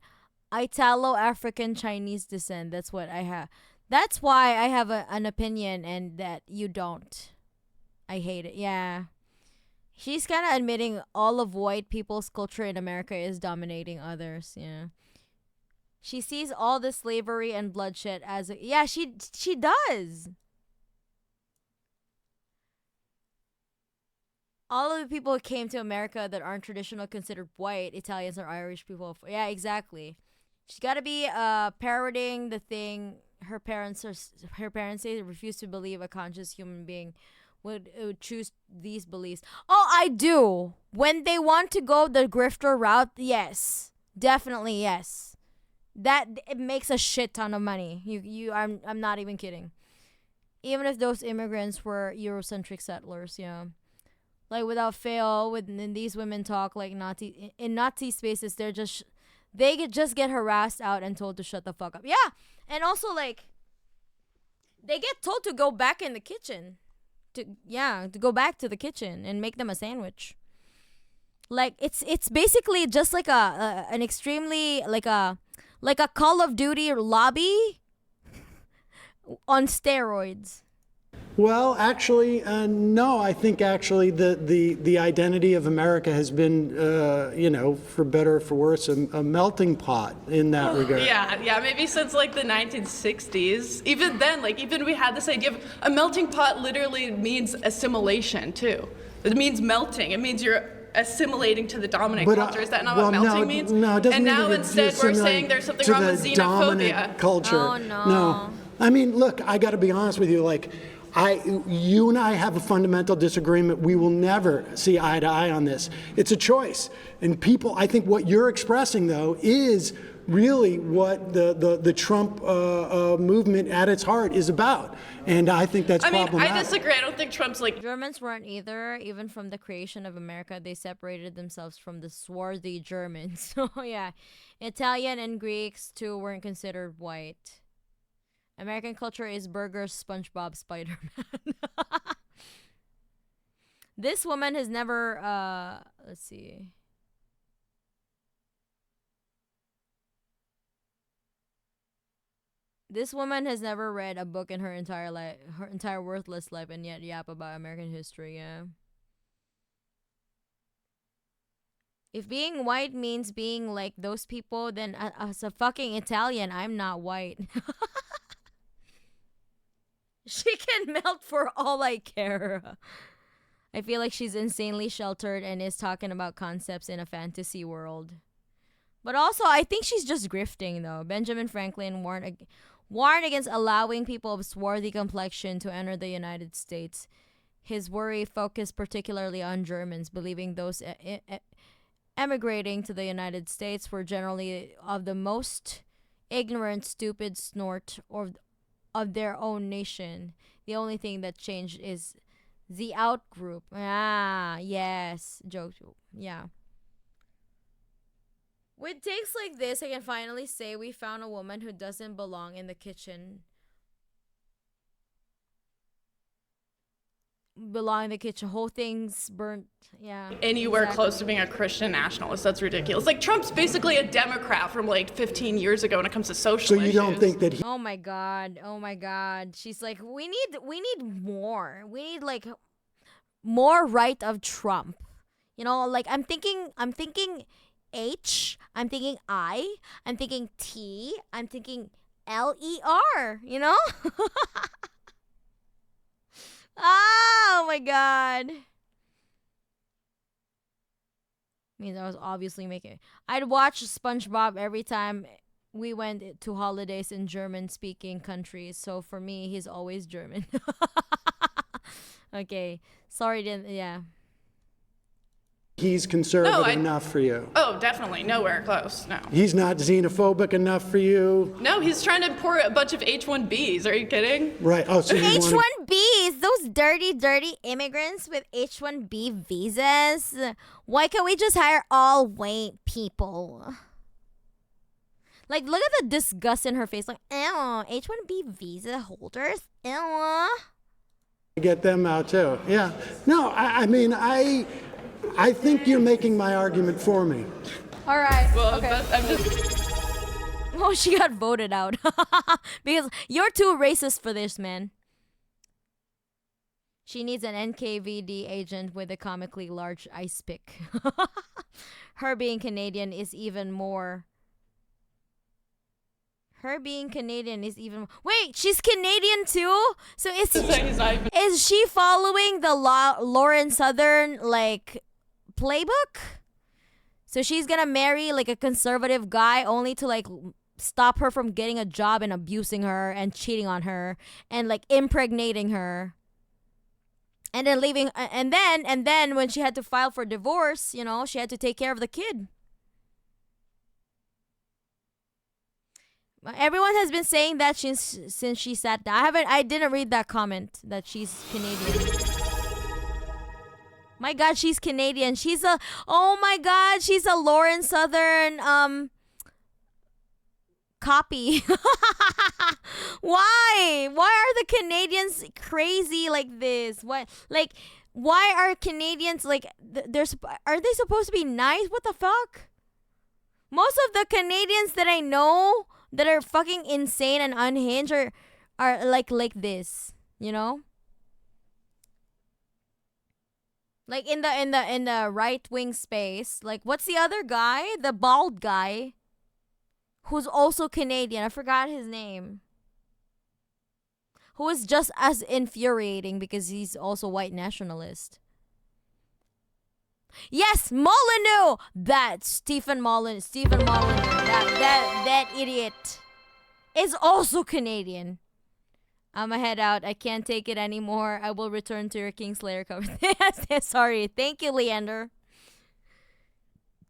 Italo-African Chinese descent. That's what I have. That's why I have an opinion and that you don't. I hate it. Yeah. She's kind of admitting all of white people's culture in America is dominating others. Yeah. She sees all the slavery and bloodshed as yeah, she does. All of the people who came to America that aren't traditional considered white, Italians or Irish people. Yeah, exactly. She's got to be parroting the thing her parents say refuse to believe a conscious human being would choose these beliefs. Oh, I do. When they want to go the grifter route, yes. Definitely yes. That it makes a shit ton of money. I'm not even kidding. Even if those immigrants were Eurocentric settlers, yeah. Like without fail, when these women talk like Nazi spaces, they just get harassed out and told to shut the fuck up. Yeah, and also like they get told to go back in the kitchen, to go back to the kitchen and make them a sandwich. Like it's basically just like an extremely like a Call of Duty lobby on steroids. Well, actually, no. I think actually the identity of America has been, for better or for worse, a melting pot in that regard. Yeah, maybe since like the 1960s. Even then, even we had this idea of a melting pot literally means assimilation too. It means melting. It means you're assimilating to the dominant culture. Is that not what melting means? No, it doesn't and mean now instead we're saying there's something wrong with xenophobia. Culture. Oh, no. No. I mean, look, I got to be honest with you. Like, you and I have a fundamental disagreement. We will never see eye to eye on this. It's a choice. And people, I think what you're expressing, though, is really what the Trump movement at its heart is about. And I think that's problematic. I disagree. I don't think Trump's like... Germans weren't either. Even from the creation of America, they separated themselves from the swarthy Germans. So, yeah. Italian and Greeks, too, weren't considered white. American culture is burgers, SpongeBob, Spider-Man. This woman has never, let's see. This woman has never read a book in her entire life, her entire worthless life, and yet yap about American history, yeah. If being white means being like those people, then as a fucking Italian, I'm not white. She can melt for all I care. I feel like she's insanely sheltered and is talking about concepts in a fantasy world. But also, I think she's just grifting, though. Benjamin Franklin warned against allowing people of swarthy complexion to enter the United States. His worry focused particularly on Germans, believing those emigrating to the United States were generally of the most ignorant, stupid snort of their own nation. The only thing that changed is the out group. Ah, yes. Joke. Yeah. With takes like this, I can finally say we found a woman who doesn't belong in the kitchen. Belong in the kitchen. Whole thing's burnt. Yeah. Anywhere exactly. close to being a Christian nationalist. That's ridiculous. Like, Trump's basically a Democrat from like 15 years ago when it comes to social So you don't think that he Oh my god. Oh my god. She's like, we need more. We need like more right of Trump. You know, like I'm thinking H, I'm thinking I, I'm thinking T, I'm thinking LER, you know? Oh my god. Means I was obviously making. I'd watch SpongeBob every time we went to holidays in German-speaking countries. So for me, he's always German. Okay, sorry, didn't yeah. he's conservative No, enough for you? Oh, definitely. Nowhere close. No. He's not xenophobic enough for you? No, he's trying to import a bunch of H-1Bs. Are you kidding? Right. Oh, so you want H-1Bs, those dirty immigrants with H-1B visas. Why can't we just hire all white people? Like, look at the disgust in her face. Like, ew, H-1B visa holders? Ew. to get them out too. Yeah. No, I mean, I think you're making my argument for me. All right. Well, okay. I'm just. Oh, she got voted out. Because you're too racist for this, man. She needs an NKVD agent with a comically large ice pick. Her being Canadian is even more. Wait, she's Canadian too? So is she following the Lauren Southern like playbook? So she's gonna marry like a conservative guy only to like stop her from getting a job and abusing her and cheating on her and like impregnating her. And then leaving and then when she had to file for divorce, you know, she had to take care of the kid. Everyone has been saying that since she sat down. I didn't read that comment that she's Canadian. My God, she's Canadian. Oh my God, she's a Lauren Southern copy. Why? Why are the Canadians crazy like this? Why are Canadians like are they supposed to be nice? What the fuck? Most of the Canadians that I know that are fucking insane and unhinged are like this, you know? Like in the right wing space, like what's the other guy? The bald guy who's also Canadian. I forgot his name. Who is just as infuriating because he's also white nationalist. Yes, Molyneux. That Stephen Molyneux. That idiot is also Canadian. I'ma head out. I can't take it anymore. I will return to your Kingslayer cover. Sorry. Thank you, Leander.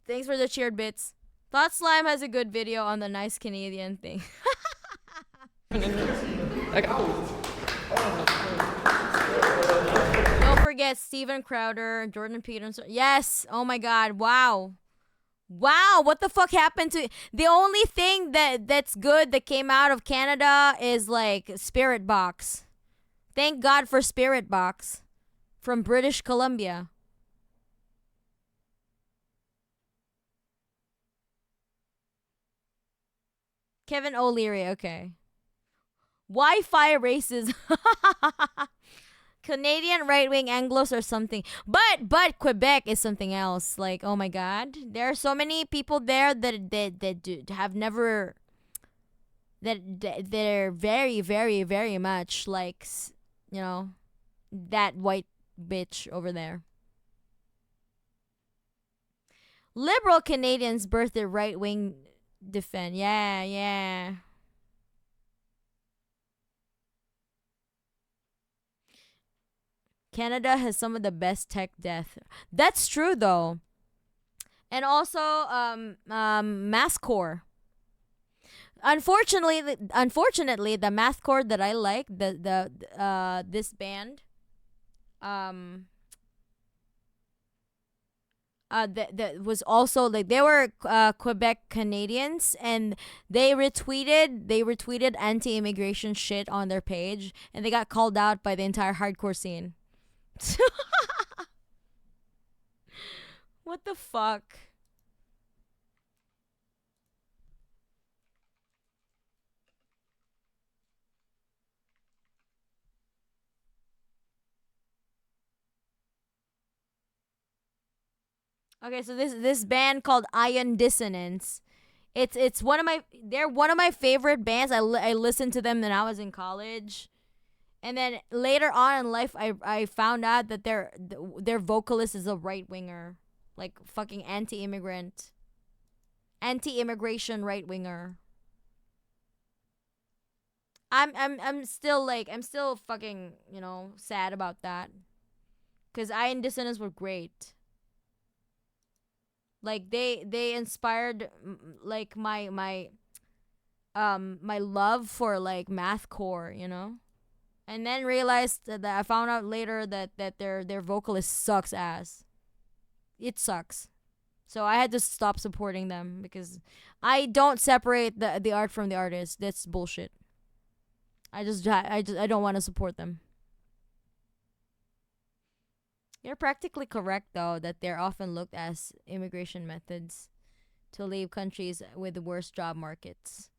Thanks for the cheered bits. Thought Slime has a good video on the nice Canadian thing. Okay. Don't forget Steven Crowder, Jordan Peterson. Yes. Oh my God. Wow. Wow. What the fuck happened to the only thing that's good that came out of Canada is like Spirit Box. Thank God for Spirit Box from British Columbia. Kevin O'Leary. Okay. Wi-Fi races. Canadian right-wing Anglos or something. But Quebec is something else. Like, oh my God. There are so many people there that have never they're very, very, very much like, you know, that white bitch over there. Liberal Canadians birthed the right wing defend. Yeah, yeah. Canada has some of the best tech death. That's true though. And also mathcore. Unfortunately, the mathcore that I like, this band, that was also like, they were Quebec Canadians, and they retweeted anti-immigration shit on their page, and they got called out by the entire hardcore scene. What the fuck? Okay, so this band called Ion Dissonance. It's one of my, they're one of my favorite bands. I listened to them when I was in college. And then later on in life, I found out that their vocalist is a right winger, like fucking anti-immigration right winger. I'm still fucking, you know, sad about that, cause Iron Dissonance were great. Like they inspired like my love for like mathcore, you know. And then realized that I found out later that their vocalist sucks ass. It sucks. So I had to stop supporting them because I don't separate the art from the artist. That's bullshit. I don't want to support them. You're practically correct though that they're often looked as immigration methods to leave countries with the worst job markets.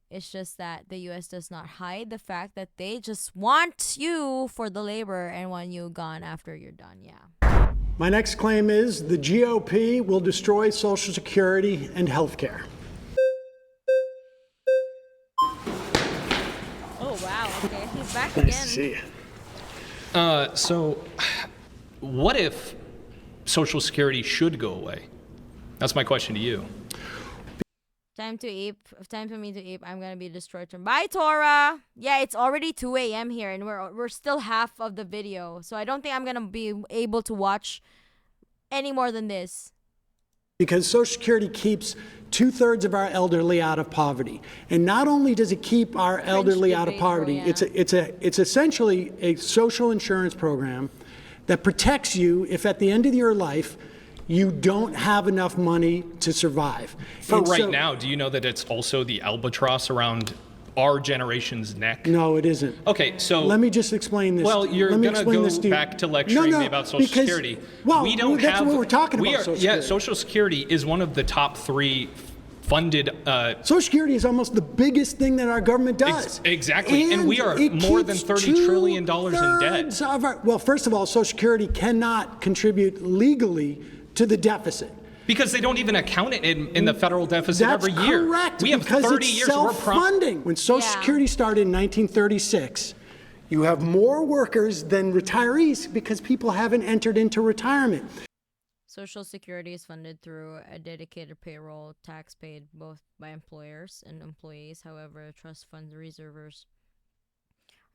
It's just that the US does not hide the fact that they just want you for the labor and want you gone after you're done. Yeah. My next claim is the GOP will destroy Social Security and health care. Oh, wow. Okay, he's back again. Nice to see you. So, what if Social Security should go away? That's my question to you. Time to eat. Time for me to eat. I'm gonna be destroyed. Bye, Tora. Yeah, it's already 2 a.m. here, and we're still half of the video, so I don't think I'm gonna be able to watch any more than this. Because Social Security keeps 2/3 of our elderly out of poverty, and not only does it keep our elderly out of poverty, yeah. it's essentially a social insurance program that protects you if at the end of your life you don't have enough money to survive. For right now, do you know that it's also the albatross around our generation's neck? No, it isn't. Okay, so let me just explain this. Well, you're going to go back to lecturing me about Social Security. Well, we don't that's have, what we're talking about. Social Security. Yeah, Social Security is one of the top 3 funded. Social Security is almost the biggest thing that our government does. Exactly, and we are more than $30 trillion in debt. Well, first of all, Social Security cannot contribute legally to the deficit. Because they don't even account it in the federal deficit every year. That's correct. We have because 30 it's years. Self-funding. When Social Security started in 1936, you have more workers than retirees because people haven't entered into retirement. Social Security is funded through a dedicated payroll tax paid both by employers and employees. However, trust fund reserves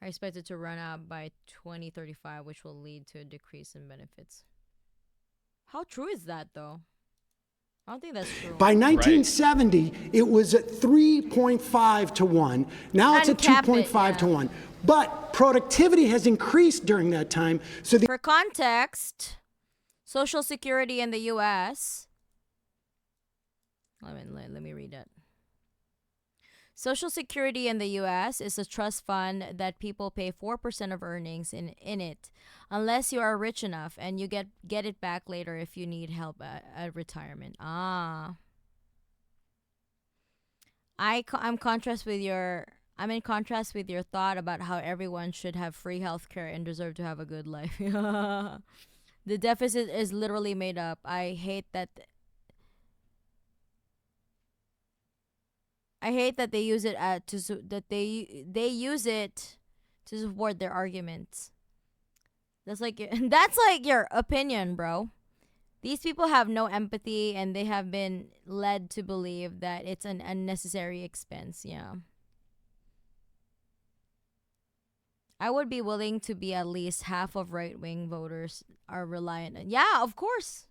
are expected to run out by 2035, which will lead to a decrease in benefits. How true is that, though? I don't think that's true. By 1970, it was at 3.5 to 1. Now it's at 2.5 to 1. But productivity has increased during that time. So for context, Social Security in the U.S. Let me read it. Social Security in the U.S. is a trust fund that people pay 4% of earnings in it, unless you are rich enough, and you get it back later if you need help at retirement. I'm in contrast with your thought about how everyone should have free healthcare and deserve to have a good life. The deficit is literally made up. I hate I hate that they use it they use it to support their arguments. That's like your opinion, bro. These people have no empathy, and they have been led to believe that it's an unnecessary expense. Yeah. I would be willing to be at least half of right-wing voters are reliant on. Yeah, of course.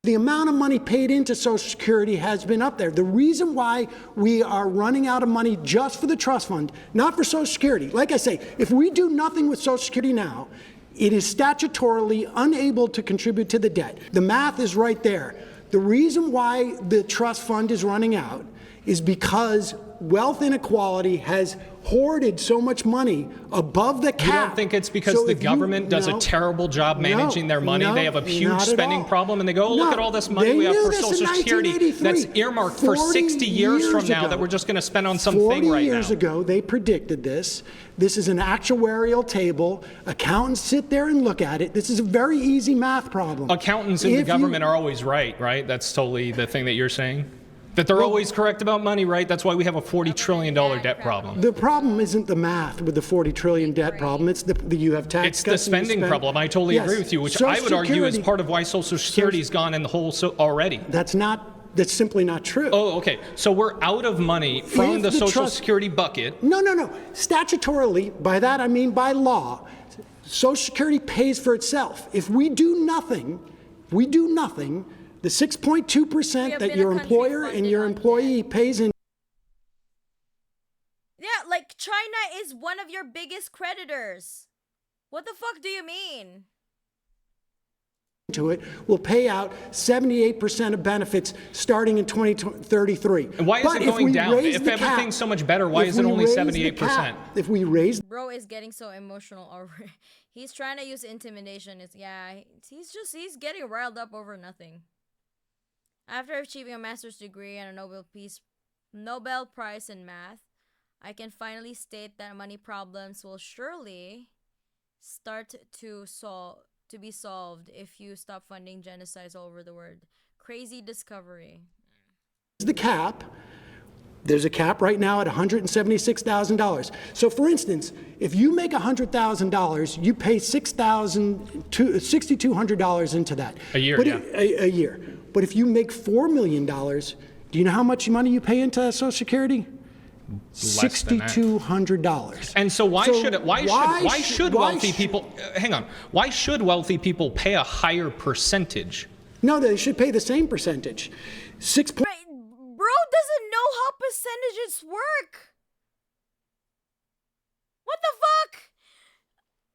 The amount of money paid into Social Security has been up there. The reason why we are running out of money just for the trust fund, not for Social Security, like I say, if we do nothing with Social Security now, it is statutorily unable to contribute to the debt. The math is right there. The reason why the trust fund is running out is because wealth inequality has hoarded so much money above the cap. You don't think it's because the government does a terrible job managing their money? They have a huge spending problem, and they go, oh, look at all this money we have for Social Security that's earmarked for 60 years from now that we're just going to spend on something right now. 40 years ago, they predicted this. This is an actuarial table. Accountants sit there and look at it. This is a very easy math problem. Accountants in the government are always right? That's totally the thing that you're saying? That they're always correct about money, right? That's why we have a $40 trillion debt problem. The problem isn't the math with the $40 trillion debt problem. It's the you have tax It's cuts. the spending problem. I totally agree with you, which I would argue is part of why Social Security's gone in the hole already. That's simply not true. Oh, okay. So we're out of money from the Social Security bucket. No. Statutorily, by that I mean by law, Social Security pays for itself. If we do nothing, the 6.2% that your employer and your employee pays in. Yeah, like China is one of your biggest creditors. What the fuck do you mean? To it will pay out 78% of benefits starting in 2033. And why is it going down? If everything's so much better, why is it only 78%? If we raise, bro is getting so emotional already. He's trying to use intimidation. He's getting riled up over nothing. After achieving a master's degree and a Nobel Prize in math, I can finally state that money problems will surely start to be solved if you stop funding genocides all over the world. Crazy discovery. The cap. There's a cap right now at $176,000. So, for instance, if you make $100,000, you pay $6,200 into that. A year, A year. But if you make $4 million, do you know how much money you pay into Social Security? $6,200. And so why should wealthy people pay a higher percentage? No, they should pay the same percentage. Bro doesn't know how percentages work. What the fuck?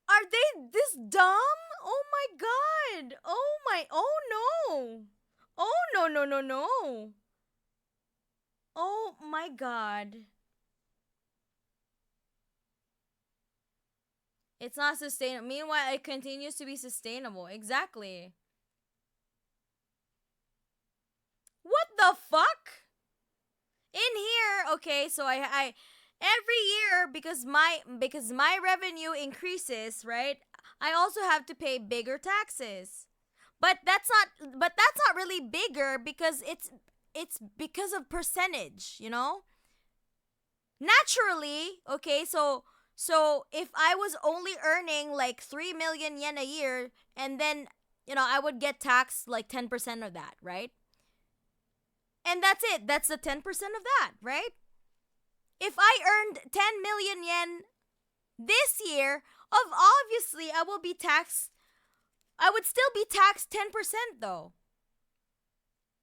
Are they this dumb? Oh my god. Oh no. Oh no. Oh my god. It's not sustainable. Meanwhile, it continues to be sustainable. Exactly. What the fuck? In here, okay, so I every year because my revenue increases, right? I also have to pay bigger taxes. But that's not really bigger because it's because of percentage, you know? Naturally, okay, so if I was only earning like 3 million yen a year, and then, I would get taxed like 10% of that, right? And that's it. That's the 10% of that, right? If I earned 10 million yen this year, obviously I will be taxed. I would still be taxed 10% though.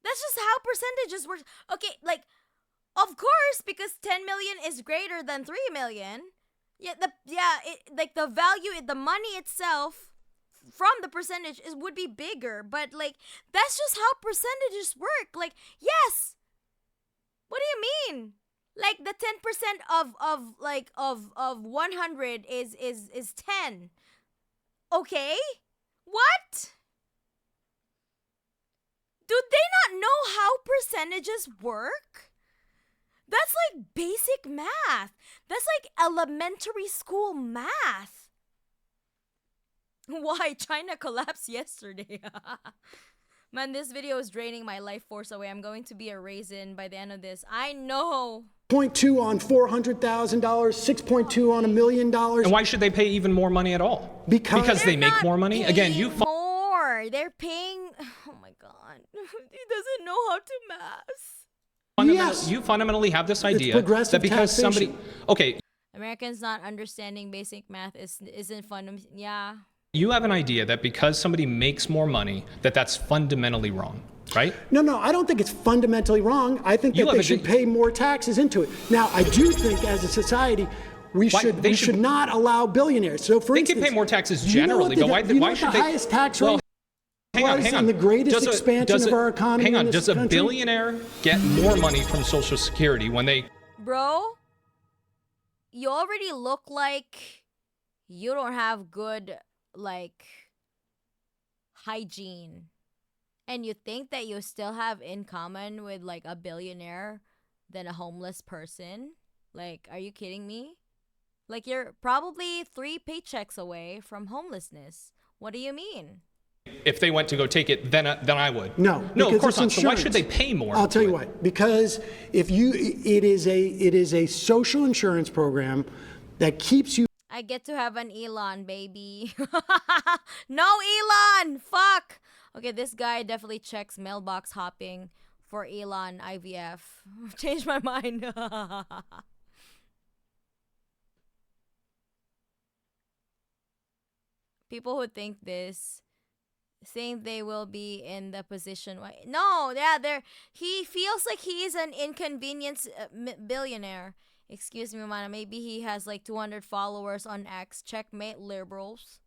That's just how percentages work. Okay, like, of course, because 10 million is greater than 3 million. The value, the money itself from the percentage would be bigger, but like that's just how percentages work. Like, yes. What do you mean? Like the 10% of 100 is 10. Okay? What? Do they not know how percentages work? That's like basic math. That's like elementary school math. Why? China collapsed yesterday. Man, this video is draining my life force away. I'm going to be a raisin by the end of this. I know. 0.2 on $400,000, 6.2 on $1 million. And why should they pay even more money at all? Because they make more money? Again, you more. They're paying. Oh my God. He doesn't know how to math. You fundamentally have this idea progressive that because taxation. okay, Americans not understanding basic math isn't fundamental. Yeah. you have an idea that because somebody makes more money, that's fundamentally wrong, right? No, I don't think it's fundamentally wrong. I think that they should pay more taxes into it. Now, I do think as a society, we should not allow billionaires. So, for instance, they can pay more taxes generally, but why should they? The highest tax rate hang on. and the greatest expansion of our economy. Hang on, in this does a country? billionaire get more money from Social Security when they? Bro, you already look like you don't have good hygiene, and you think that you still have in common with a billionaire than a homeless person? Are you kidding me? You're probably 3 paychecks away from homelessness. What do you mean? If they went to go take it, then I would. No, of course not. insurance. So why should they pay more? I'll tell you why. Because it is a social insurance program that keeps you. I get to have an Elon, baby. No, Elon! Fuck! Okay, this guy definitely checks mailbox hopping for Elon IVF. Changed my mind. People who think they will be in the position. No, yeah, he feels like he is an inconvenience billionaire. Excuse me, man. Maybe he has 200 followers on X. Checkmate, liberals.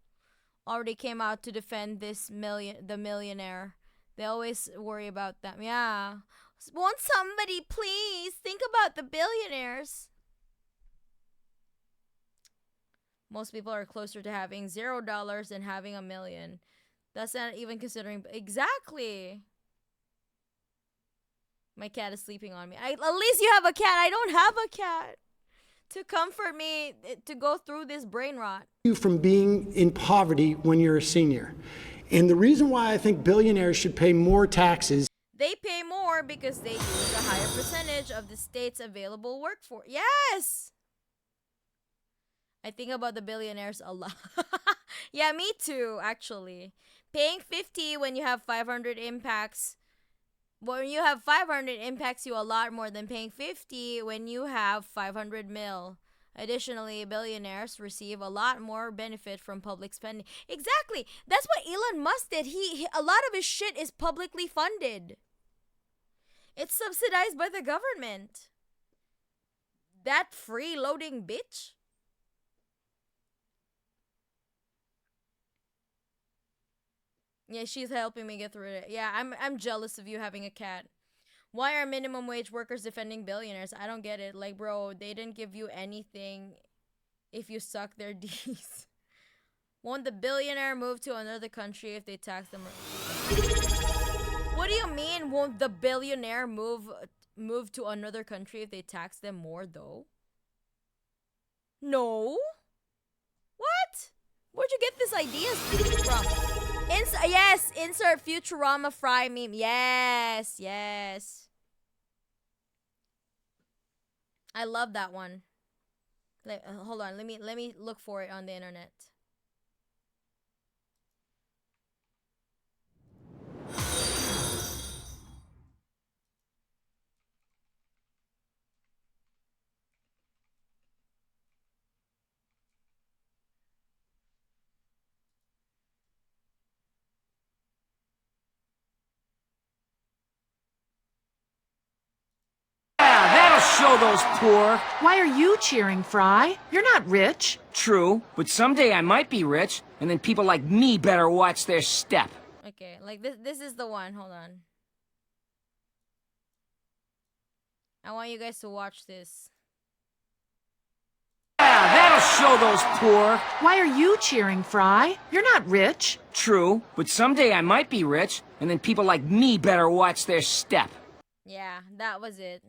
Already came out to defend the millionaire. They always worry about them. Yeah. Won't somebody please think about the billionaires? Most people are closer to having $0 than having $1 million. That's not even considering. Exactly. My cat is sleeping on me. At least you have a cat. I don't have a cat to comfort me to go through this brain rot. You from being in poverty when you're a senior. And the reason why I think billionaires should pay more taxes. They pay more because they use a higher percentage of the state's available workforce. Yes! I think about the billionaires a lot. Yeah, me too, actually. Paying 50 when you have 500 impacts. When you have 500 impacts you a lot more than paying 50 when you have 500 mil. Additionally, billionaires receive a lot more benefit from public spending. Exactly. That's what Elon Musk did. A lot of his shit is publicly funded. It's subsidized by the government. That freeloading bitch. Yeah, she's helping me get through it. Yeah, I'm jealous of you having a cat. Why are minimum wage workers defending billionaires? I don't get it. Bro, they didn't give you anything if you suck their D's. Won't the billionaire move to another country if they tax them? What do you mean, won't the billionaire move to another country if they tax them more, though? No? What? Where'd you get this ideas from? Yes, insert Futurama fry meme. Yes. I love that one. Hold on, let me look for it on the internet. Show those poor. Why are you cheering, Fry? You're not rich. True, but someday I might be rich, and then people like me better watch their step. Okay, this is the one. Hold on. I want you guys to watch this. Yeah, that'll show those poor. Why are you cheering, Fry? You're not rich. True, but someday I might be rich, and then people like me better watch their step. Yeah, that was it.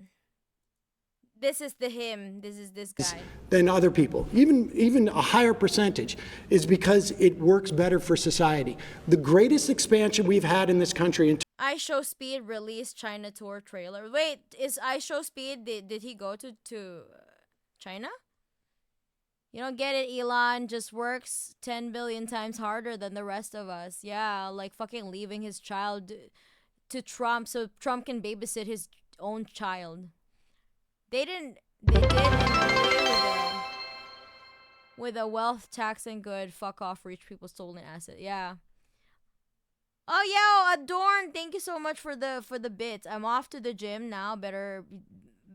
This is him. This is this guy. Than other people. Even a higher percentage is because it works better for society. The greatest expansion we've had in this country I Show Speed released China tour trailer. Wait, is I Show Speed, did he go to China? You don't get it, Elon just works 10 billion times harder than the rest of us. Yeah, like fucking leaving his child to Trump so Trump can babysit his own child. They did with a wealth tax and good fuck off rich people stolen asset. Yeah. Oh yeah, Adorn, thank you so much for the bits. I'm off to the gym now. Better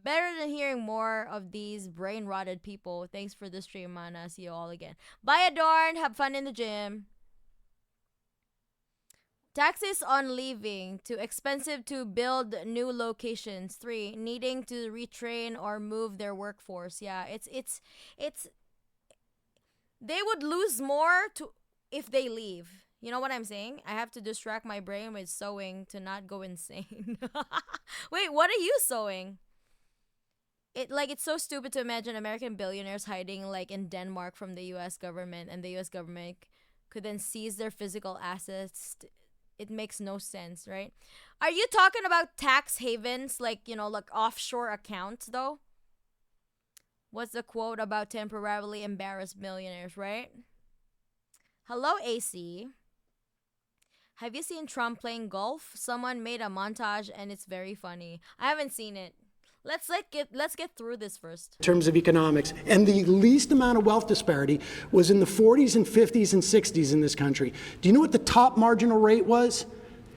than hearing more of these brain rotted people. Thanks for the stream, Mana. See you all again. Bye, Adorn. Have fun in the gym. Taxes on leaving. Too expensive to build new locations. 3. Needing to retrain or move their workforce. Yeah, it's they would lose more if they leave. You know what I'm saying? I have to distract my brain with sewing to not go insane. Wait, what are you sewing? It's so stupid to imagine American billionaires hiding like in Denmark from the US government, and the US government could then seize their physical assets. It makes no sense, right? Are you talking about tax havens, like, you know, like offshore accounts though? What's the quote about temporarily embarrassed millionaires, right? Hello, AC. Have you seen Trump playing golf? Someone made a montage and it's very funny. I haven't seen it. Let's get through this first. In terms of economics, and the least amount of wealth disparity was in the 40s and 50s and 60s in this country. Do you know what the top marginal rate was?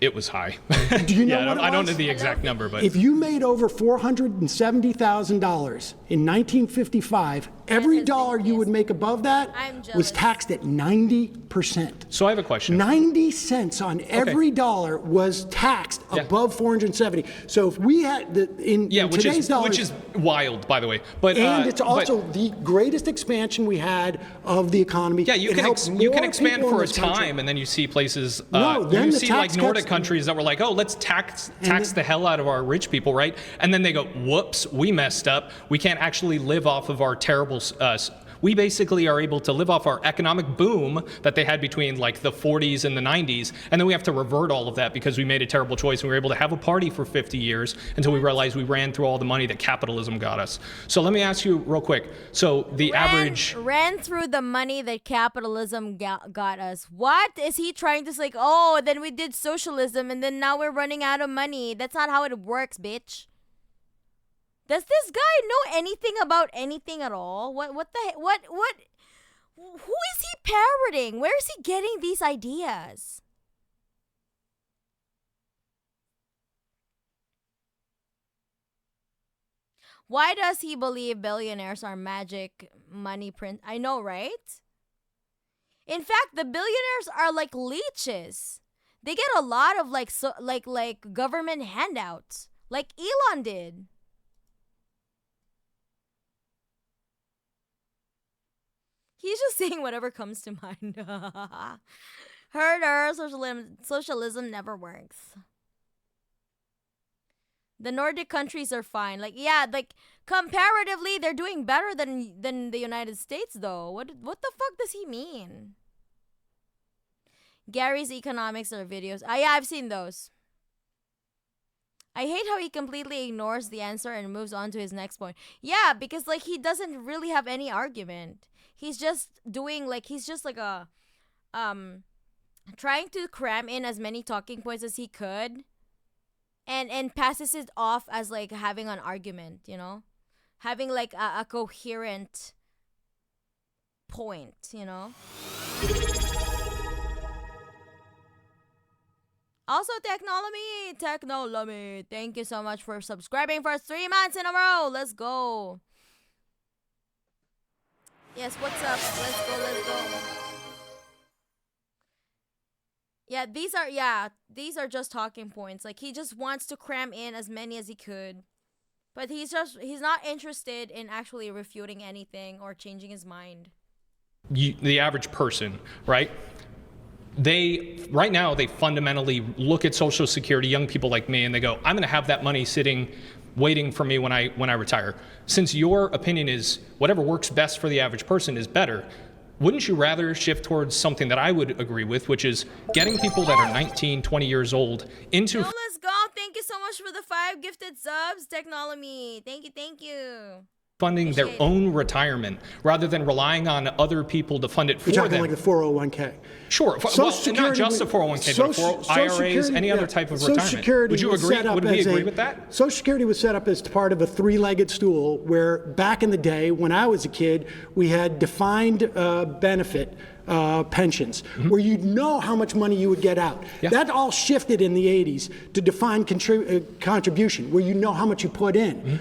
It was high. Do you know yeah, what I don't know the exact number, but if you made over $470,000 in 1955, every dollar you would make above that was taxed at 90%. So I have a question. 90 cents on every dollar was taxed above 470. So if we had in today's dollars, which is wild, by the way. But and it's also the greatest expansion we had of the economy. Yeah, you can expand for a time, and then you see places. Then you see like Nordic countries that were like, oh, let's tax the hell out of our rich people, right? And then they go, whoops, we messed up. We can't actually live off of our terrible. We basically are able to live off our economic boom that they had between like the 40s and the 90s, and then we have to revert all of that because we made a terrible choice and we were able to have a party for 50 years until we realized we ran through all the money that capitalism got us. So let me ask you real quick. So the average ran through the money that capitalism got us. What is he trying to say? Like, oh, then we did socialism and then now we're running out of money. That's not how it works, bitch. Does this guy know anything about anything at all? What who is he parroting? Where is he getting these ideas? Why does he believe billionaires are magic money print? I know, right? In fact, the billionaires are like leeches. They get a lot of like government handouts, like Elon did. He's just saying whatever comes to mind. Herder, socialism never works. The Nordic countries are fine. Like, yeah, like comparatively, they're doing better than the United States, though. What the fuck does he mean? Gary's economics or videos. Yeah, I've seen those. I hate how he completely ignores the answer and moves on to his next point. Yeah, because like he doesn't really have any argument. He's just doing like trying to cram in as many talking points as he could and passes it off as like having an argument, you know? Having like a coherent point, you know? Also, Technolomy, thank you so much for subscribing for 3 months in a row. Let's go. Yes, what's up? Let's go. Yeah, these are just talking points. Like he just wants to cram in as many as he could. But he's not interested in actually refuting anything or changing his mind. The average person, right? Right now they fundamentally look at Social Security, young people like me, and they go, I'm going to have that money sitting waiting for me when I retire. Since your opinion is whatever works best for the average person is better, wouldn't you rather shift towards something that I would agree with, which is getting people that are 19, 20 years old into... Yo, let's go. Thank you so much for the 5 gifted subs, Technolomy. Thank you, thank you. Funding their own retirement rather than relying on other people to fund it for them. You're talking like the 401k. Sure. Well, not just the 401k, but IRAs, any other type of retirement. Would you agree? Would we agree with that? Social Security was set up as part of a 3-legged stool where back in the day when I was a kid, we had defined benefit pensions, where you'd know how much money you would get out. Yeah. That all shifted in the 80s to defined contribution, where you know how much you put in.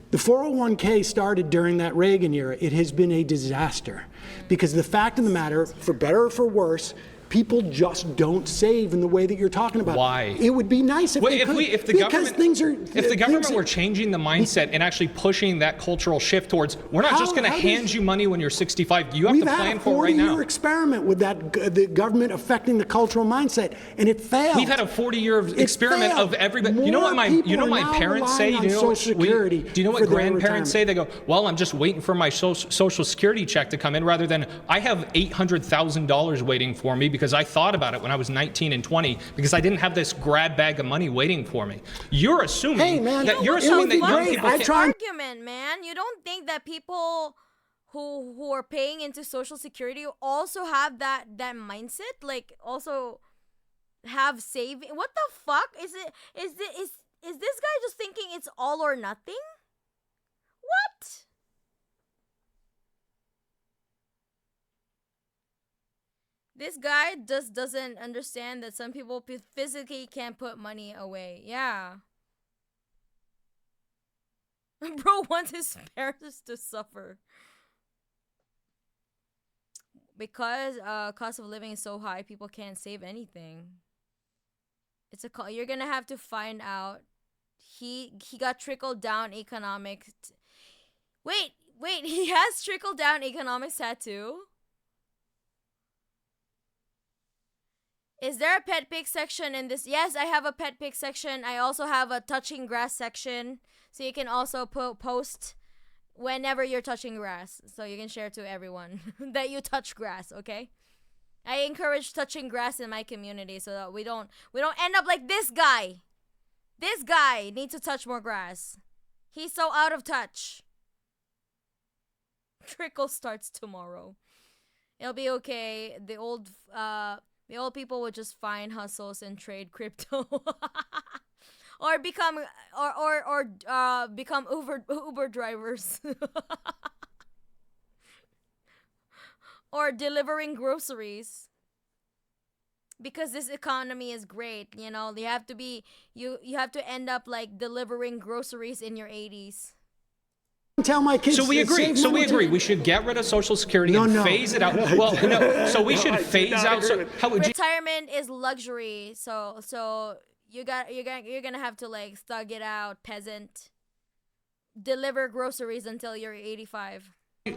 The 401k started during that Reagan era. It has been a disaster because the fact of the matter, for better or for worse, people just don't save in the way that you're talking about. Why? It would be nice if they could. If the government were changing the mindset and actually pushing that cultural shift towards, we're not just going to hand you money when you're 65. You have to plan for it right now. We've had a 40-year experiment with that, the government affecting the cultural mindset, and it failed. We've had a 40-year experiment of everybody. You know what my parents say? Do you know what grandparents say? They go, well, I'm just waiting for my social security check to come in, rather than I have $800,000 waiting for me because I thought about it when I was 19 and 20 because I didn't have this grab bag of money waiting for me. You're assuming that young people argument, man. You don't think that people who are paying into Social Security also have that mindset? Like also have saving? What the fuck is it? Is this guy just thinking it's all or nothing? What? This guy just doesn't understand that some people physically can't put money away. Yeah. Bro wants his parents to suffer. Because cost of living is so high, people can't save anything. You're gonna have to find out. He got trickled down economics. Wait, he has trickle down economics tattoo? Is there a pet pick section in this? Yes, I have a pet pick section. I also have a touching grass section. So you can also post whenever you're touching grass. So you can share to everyone that you touch grass, okay? I encourage touching grass in my community so that we don't end up like this guy. This guy needs to touch more grass. He's so out of touch. Trickle starts tomorrow. It'll be okay. The old people would just find hustles and trade crypto, or become Uber drivers, or delivering groceries. Because this economy is great, you know. You have to end up like delivering groceries in your 80s. Tell my kids. So we agree. We should get rid of Social Security and phase it out. Well, no. So we should phase out. Retirement is luxury. So you're gonna have to like thug it out, peasant. Deliver groceries until you're 85.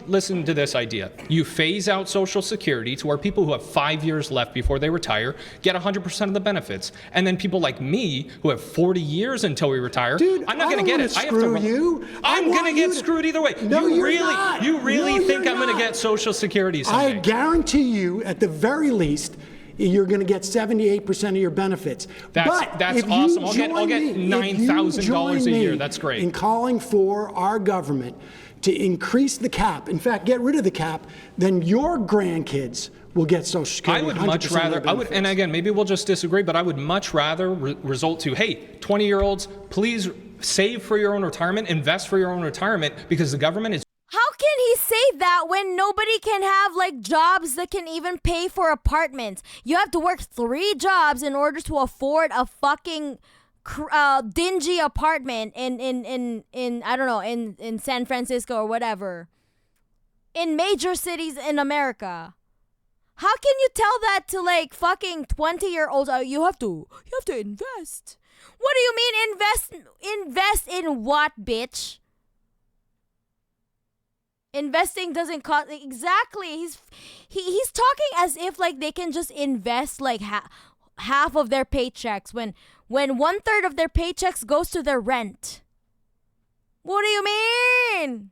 Listen to this idea. You phase out Social Security to where people who have 5 years left before they retire get 100% of the benefits. And then people like me who have 40 years until we retire, I'm not going to get it. I'm going to get screwed either way. No, you really think I'm going to get Social Security someday? I guarantee you, at the very least, you're going to get 78% of your benefits. That's awesome. I'll get $9,000 a year. That's great. In calling for our government to increase the cap, in fact, get rid of the cap, then your grandkids will get Social Security. I would much rather, and again, maybe we'll just disagree, but I would much rather result to, hey, 20-year-olds, please save for your own retirement, invest for your own retirement, because the government is... How can he say that when nobody can have like jobs that can even pay for apartments? You have to work 3 jobs in order to afford a fucking dingy apartment in I don't know, in San Francisco or whatever, in major cities in America. How can you tell that to like fucking 20-year-olds? You have to invest. What do you mean invest in what, bitch? Investing doesn't cost. Exactly. He's talking as if like they can just invest like half of their paychecks when 1/3 of their paychecks goes to their rent. What do you mean?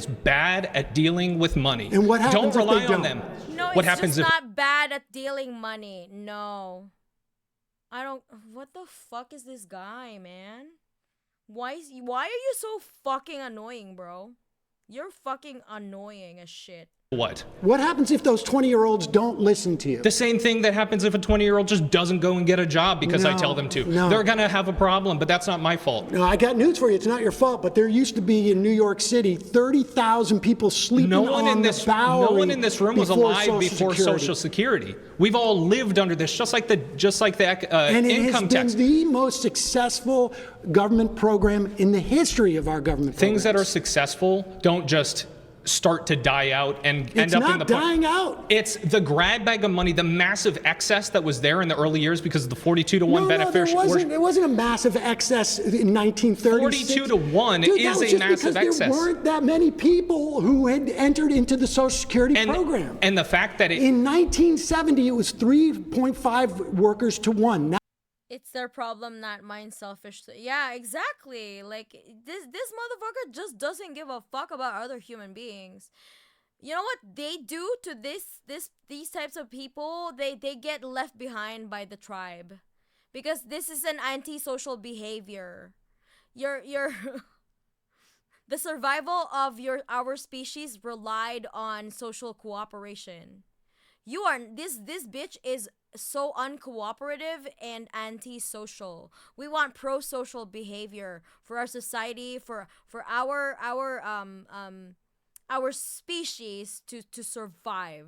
is bad at dealing with money. And what happens Don't if they rely on don't? them. No, What it's happens just if not bad at dealing money. No. I don't. What the fuck is this guy, man? Why are you so fucking annoying, bro? You're fucking annoying as shit. what? What happens if those 20-year-olds don't listen to you? The same thing that happens if a 20-year-old just doesn't go and get a job because I No, tell them to. no. They're gonna have a problem, but that's not my fault. No, I got news for you. It's not your fault, but there used to be in New York City 30,000 people sleeping No one on in the this Bowery no one in this room was alive before Security. Social Security. We've all lived under this, just like the And it income has been tax. the most successful government program in the history of our government Things that are programs. successful don't just start to die out and end up in the It's not dying out. It's the grab bag of money, the massive excess that was there in the early years because of the 42-to-1 beneficiary. There wasn't a massive excess in 1936. 42-to-1 Dude, is that was a just massive because excess. there weren't that many people who had entered into the Social Security program. And the fact that In 1970, it was 3.5 workers to 1. Now It's their problem, not mine. Selfish. Yeah, exactly. Like this motherfucker just doesn't give a fuck about other human beings. You know what they do to these types of people? They get left behind by the tribe, because this is an antisocial behavior. You're the survival of our species relied on social cooperation. This bitch is so uncooperative and antisocial. We want pro-social behavior for our society, for our species to survive.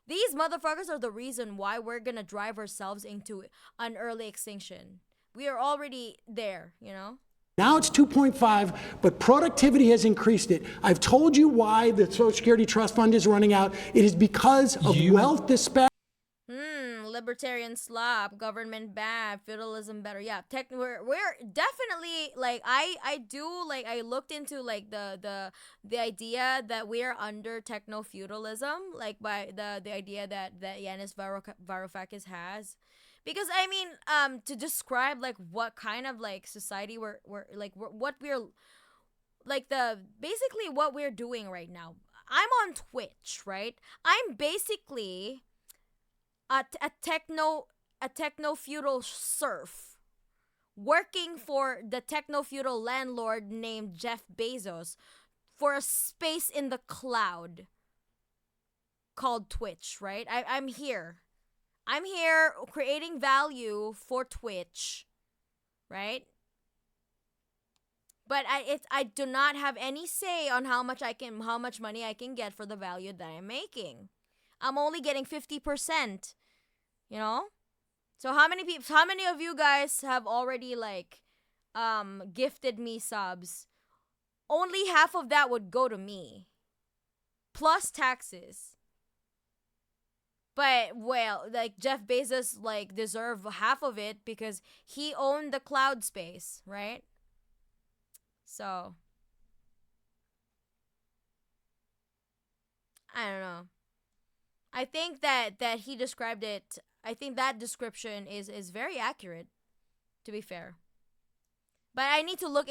These motherfuckers are the reason why we're gonna drive ourselves into an early extinction. We are already there, you know? Now it's 2.5, but productivity has increased it. I've told you why the Social Security Trust Fund is running out. It is because of wealth disparity. Libertarian slop, government bad, feudalism better. Yeah, we're definitely like I looked into like the idea that we're under techno feudalism, like by the idea that Yanis Varoufakis has. Because I mean, to describe like what kind of like society we're like what we're like basically what we're doing right now. I'm on Twitch, right? I'm basically a techno feudal serf working for the techno feudal landlord named Jeff Bezos for a space in the cloud called Twitch, right? I'm here creating value for Twitch, right? But I do not have any say on how much money I can get for the value that I'm making. I'm only getting 50%, you know? So how many of you guys have already like gifted me subs? Only half of that would go to me. Plus taxes. But well, like Jeff Bezos like deserve half of it because he owned the cloud space, right? So I don't know. I think that he described it. I think that description is very accurate, to be fair. But I need to look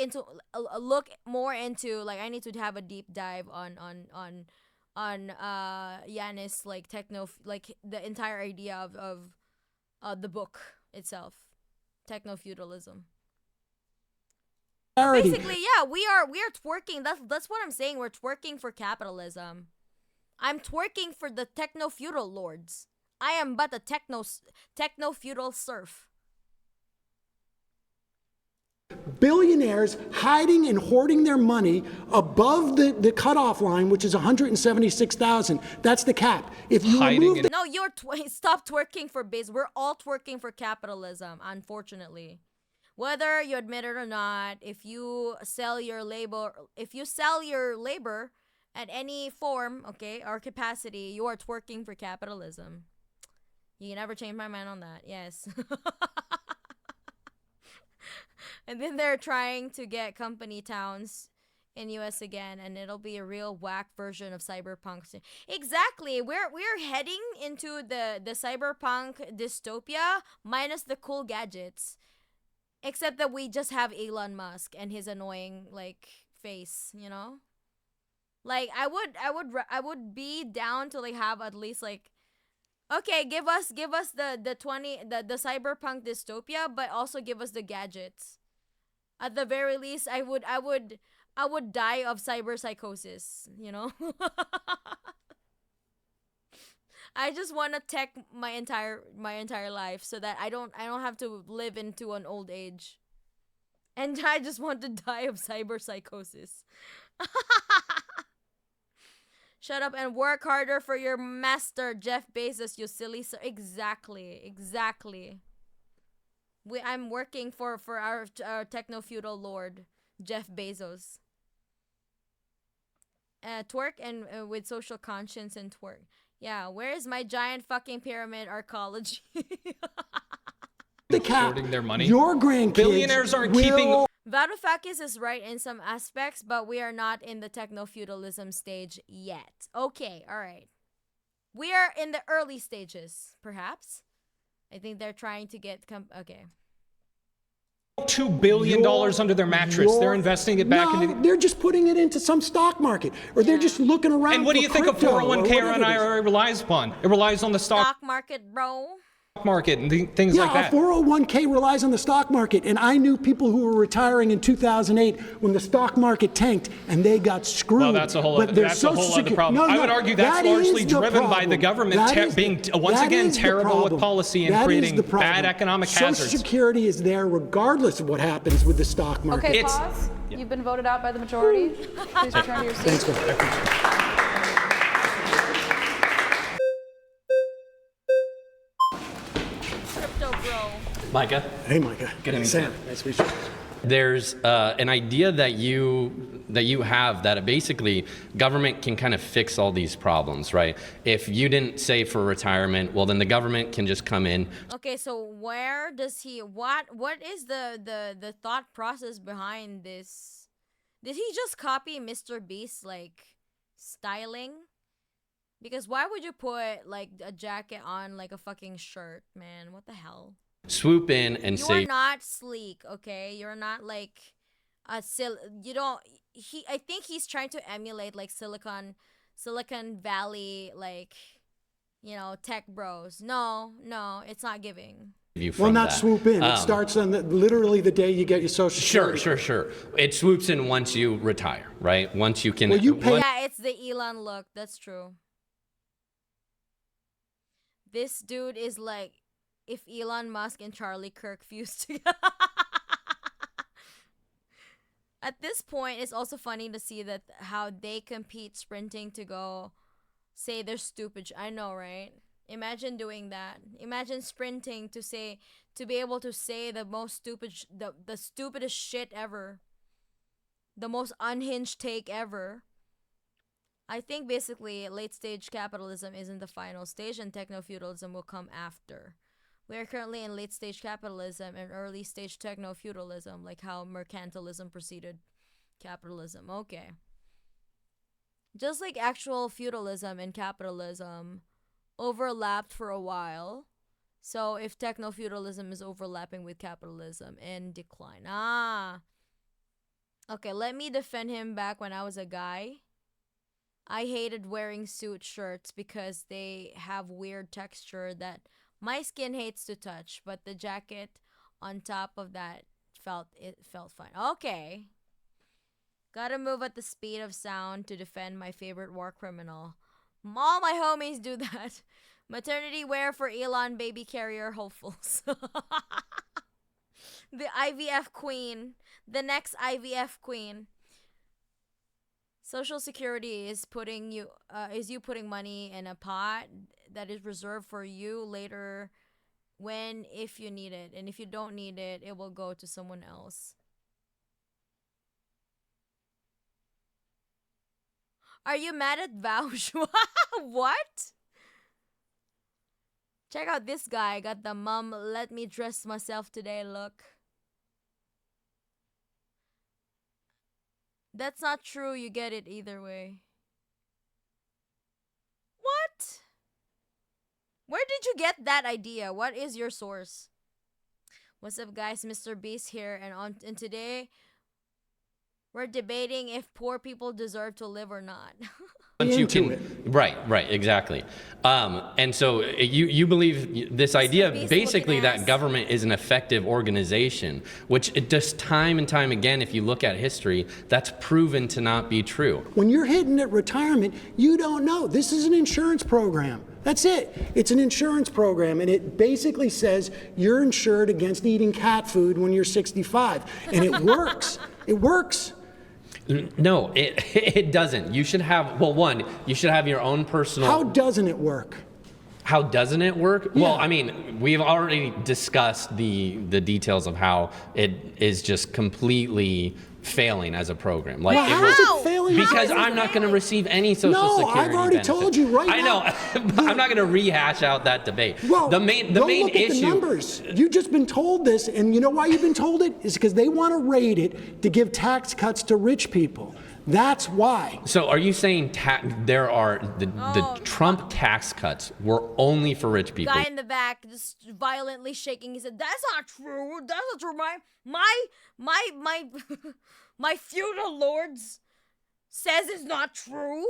more into like I need to have a deep dive on Yanis like techno like the entire idea of the book itself, techno feudalism. Basically, yeah, we are twerking. That's what I'm saying. We're twerking for capitalism. I'm twerking for the techno-feudal lords. I am but a techno-feudal serf. Billionaires hiding and hoarding their money above the cutoff line, which is 176,000. That's the cap. If you remove No, stop twerking for biz. We're all twerking for capitalism, unfortunately. Whether you admit it or not, if you sell your labor at any form, okay, or capacity, you are twerking for capitalism. You can never change my mind on that. Yes. And then they're trying to get company towns in US again, and it'll be a real whack version of cyberpunk. Exactly. We're heading into the cyberpunk dystopia minus the cool gadgets. Except that we just have Elon Musk and his annoying like face, you know? Like I would be down to like have at least like, okay, give us the cyberpunk dystopia, but also give us the gadgets. At the very least, I would die of cyber psychosis, you know? I just want to tech my entire life so that I don't have to live into an old age. And I just want to die of cyber psychosis. Shut up and work harder for your master, Jeff Bezos, you silly sir. Exactly. I'm working for our techno-feudal lord, Jeff Bezos. Twerk and with social conscience and twerk. Yeah, where is my giant fucking pyramid archaeology? The cap. Hoarding their money. Your grandkids Billionaires aren't keeping. Varoufakis is right in some aspects, but we are not in the techno-feudalism stage yet. Okay, alright. We are in the early stages, perhaps. I think they're trying to get... okay. $2 billion under their mattress. They're investing it back into... They're just putting it into some stock market. Or they're just looking around. And what do you think a 401k or an IRA relies upon? It relies on the stock market, bro. Market and things like that. Yeah, a 401k relies on the stock market. And I knew people who were retiring in 2008 when the stock market tanked and they got screwed. Well, that's a whole other problem. I would argue that's largely driven by the government being, once again, terrible with policy and creating bad economic hazards. Social Security is there regardless of what happens with the stock market. Okay, pause. You've been voted out by the majority. Please return to your seat. Thanks, Micah. Hey, Micah. Good to meet Sam. you. Nice to meet you. There's an idea that you have that basically government can kind of fix all these problems, right? If you didn't save for retirement, well, then the government can just come in. Okay, so where does he... What is the thought process behind this? Did he just copy Mr. Beast's, like, styling? Because why would you put, like, a jacket on, like, a fucking shirt, man? What the hell? Swoop in and say... You're not sleek, okay? You're not, like, you don't... I think he's trying to emulate, like, Silicon Valley, like, you know, tech bros. No, it's not giving. Well, not swoop in. It starts on literally the day you get your Social Security. Sure. It swoops in once you retire, right? Once you can... Well, you pay... Yeah, it's the Elon look. That's true. This dude is like if Elon Musk and Charlie Kirk fused together. At this point, it's also funny to see that how they compete sprinting to go say they're stupid. I know, right? Imagine doing that. Imagine sprinting to be able to say the most stupid, the stupidest shit ever. The most unhinged take ever. I think basically late stage capitalism isn't the final stage and techno-feudalism will come after. We are currently in late stage capitalism and early stage techno-feudalism, like how mercantilism preceded capitalism. Okay. Just like actual feudalism and capitalism overlapped for a while. So if techno-feudalism is overlapping with capitalism in decline. Okay, let me defend him back when I was a guy. I hated wearing suit shirts because they have weird texture that my skin hates to touch, but the jacket on top of that felt fine. Okay. Gotta move at the speed of sound to defend my favorite war criminal. All my homies do that. Maternity wear for Elon baby carrier hopefuls. The IVF queen. The next IVF queen. Social Security is you putting money in a pot that is reserved for you later if you need it. And if you don't need it, it will go to someone else. Are you mad at Vaush? What? Check out this guy. Got the mom let me dress myself today look. That's not true. You get it either way. What? Where did you get that idea? What is your source? What's up, guys? Mr. Beast here, and today We're debating if poor people deserve to live or not. Once you can, right, exactly. And so you believe this idea, basically, that government is an effective organization, which it just time and time again, if you look at history, that's proven to not be true. When you're hitting at retirement, you don't know. This is an insurance program. That's it. It's an insurance program, and it basically says you're insured against eating cat food when you're 65, and it works. It works. No, it doesn't. You should have, well, one, you should have your own personal... How doesn't it work? How doesn't it work? Yeah. Well, I mean, we've already discussed the details of how it is just completely failing as a program. Like, well, how is it failing? Because I'm not going to receive any Social Security I've already benefit. told you right now. I know. I'm not going to rehash out that debate. Well, the main look issue. At the numbers. You've just been told this, and you know why you've been told it? Is because they want to raid it to give tax cuts to rich people. That's why. So are you saying there are the Trump tax cuts were only for rich people? Guy in the back just violently shaking. He said, "That's not true. That's not true. My feudal lords says it's not true.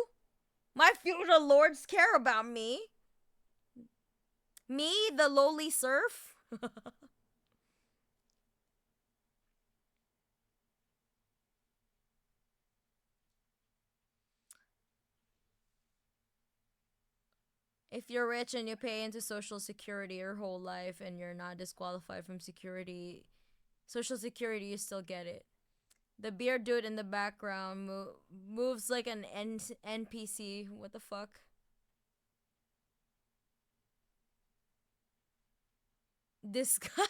My feudal lords care about me. Me, the lowly serf." If you're rich and you pay into Social Security your whole life and you're not disqualified from Social Security, you still get it. The beard dude in the background moves like an NPC. What the fuck? This guy.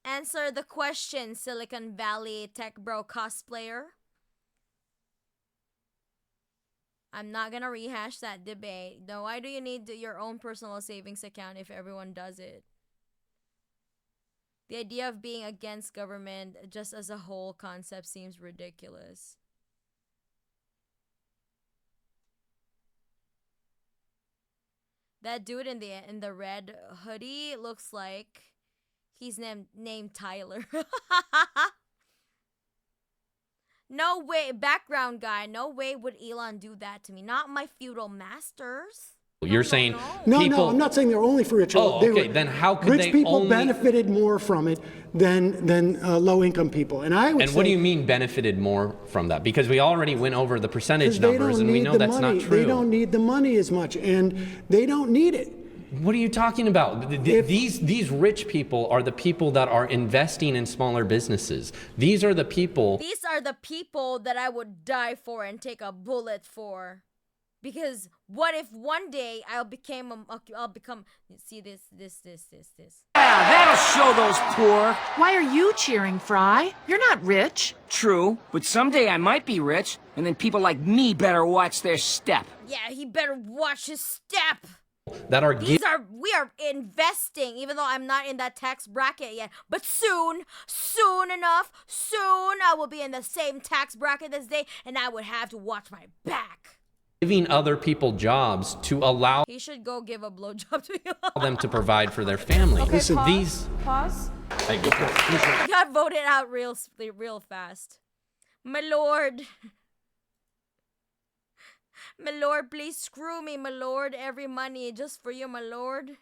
Answer the question, Silicon Valley tech bro cosplayer. I'm not gonna rehash that debate. No, why do you need your own personal savings account if everyone does it? The idea of being against government just as a whole concept seems ridiculous. That dude in the red hoodie looks like he's named Tyler. No way, background guy. No way would Elon do that to me. Not my feudal masters. You're saying no, people... I'm not saying they're only for rich people. Oh, okay. Then how could rich they people only... benefited more from it than low-income people? And I would And say, what do you mean benefited more from that? Because we already went over the percentage numbers, and we know that's not true. They don't need the money as much, and they don't need it. What are you talking about? These rich people are the people that are investing in smaller businesses. These are the people... These are the people that I would die for and take a bullet for. Because what if one day I'll become see this. Yeah, that'll show those poor. Why are you cheering, Fry? You're not rich. True, but someday I might be rich, and then people like me better watch their step. Yeah, he better watch his step. That are We are investing, even though I'm not in that tax bracket yet. But soon enough, I will be in the same tax bracket as they, and I would have to watch my back. Giving other people jobs to allow He should go give a blowjob to you. them to provide for their family. Okay, Listen, pause. He got voted out real fast. My lord. My lord, please screw me, my lord. Every money just for you, my lord.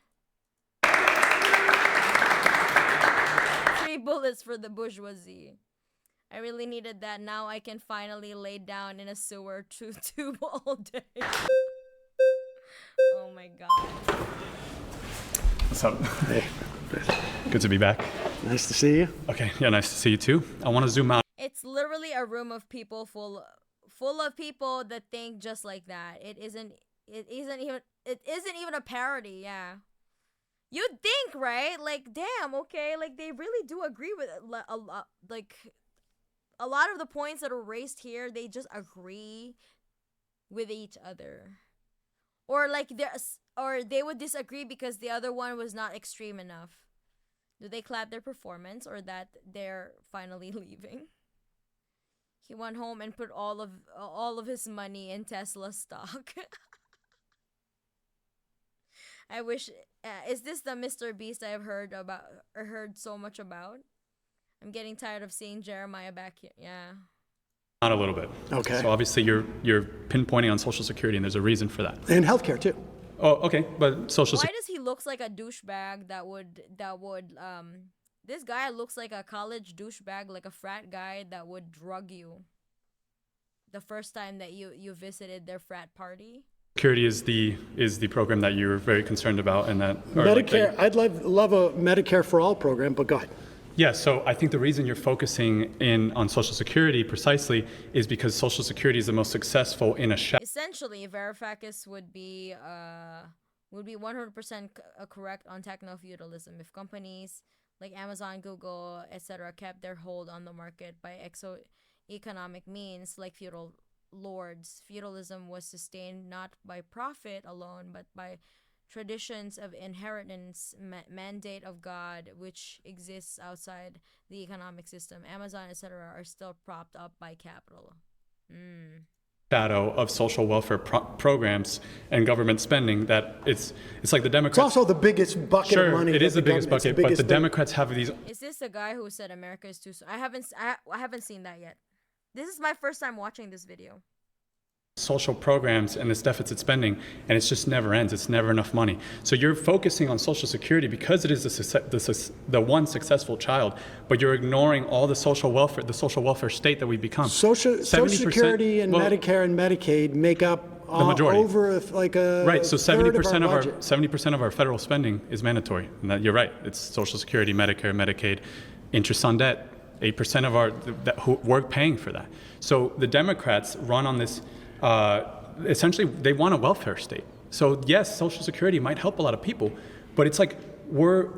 3 bullets for the bourgeoisie. I really needed that. Now I can finally lay down in a sewer tube all day. Oh my god. What's up? Hey. Good to be back. Nice to see you. Okay, yeah, nice to see you too. I want to zoom out. It's literally a room of people full of people that think just like that. It isn't even a parody, yeah. You'd think, right? Like, damn, okay, like they really do agree with a lot, like a lot of the points that are raised here, they just agree with each other. Or like they would disagree because the other one was not extreme enough. Do they clap their performance or that they're finally leaving? He went home and put all of his money in Tesla stock. I wish. Is this the Mr. Beast I've heard so much about? I'm getting tired of seeing Jeremiah back here. Yeah. Not a little bit. Okay. So obviously you're pinpointing on Social Security, and there's a reason for that. And healthcare too. Oh, okay, but Social Why Security. does he looks like a douchebag this guy looks like a college douchebag, like a frat guy that would drug you the first time that you visited their frat party? Security is the program that you're very concerned about, and that Medicare. I'd love a Medicare for all program, but go ahead. Yeah, so I think the reason you're focusing in on Social Security precisely is because Social Security is the most successful in a Essentially, Varoufakis would be 100% correct on techno-feudalism. If companies like Amazon, Google, etc. kept their hold on the market by exo-economic means like feudal lords, feudalism was sustained not by profit alone, but by traditions of inheritance, mandate of God, which exists outside the economic system. Amazon, etc. are still propped up by capital. shadow of social welfare programs and government spending that it's like the Democrats. It's also the biggest bucket of money. It is the biggest bucket, but the Democrats have these. Is this the guy who said America is too? I haven't seen that yet. This is my first time watching this video. Social programs and this deficit spending, and it just never ends. It's never enough money. So you're focusing on Social Security because it is the one successful child, but you're ignoring all the social welfare state that we've become. Social Security and Medicare and Medicaid make up the majority. Over like a right. So 70% of our federal spending is mandatory, and that, you're right. It's Social Security, Medicare, Medicaid, interest on debt. 8% of we're paying for that. So the Democrats run on this. Essentially, they want a welfare state. So yes, Social Security might help a lot of people, but it's like we're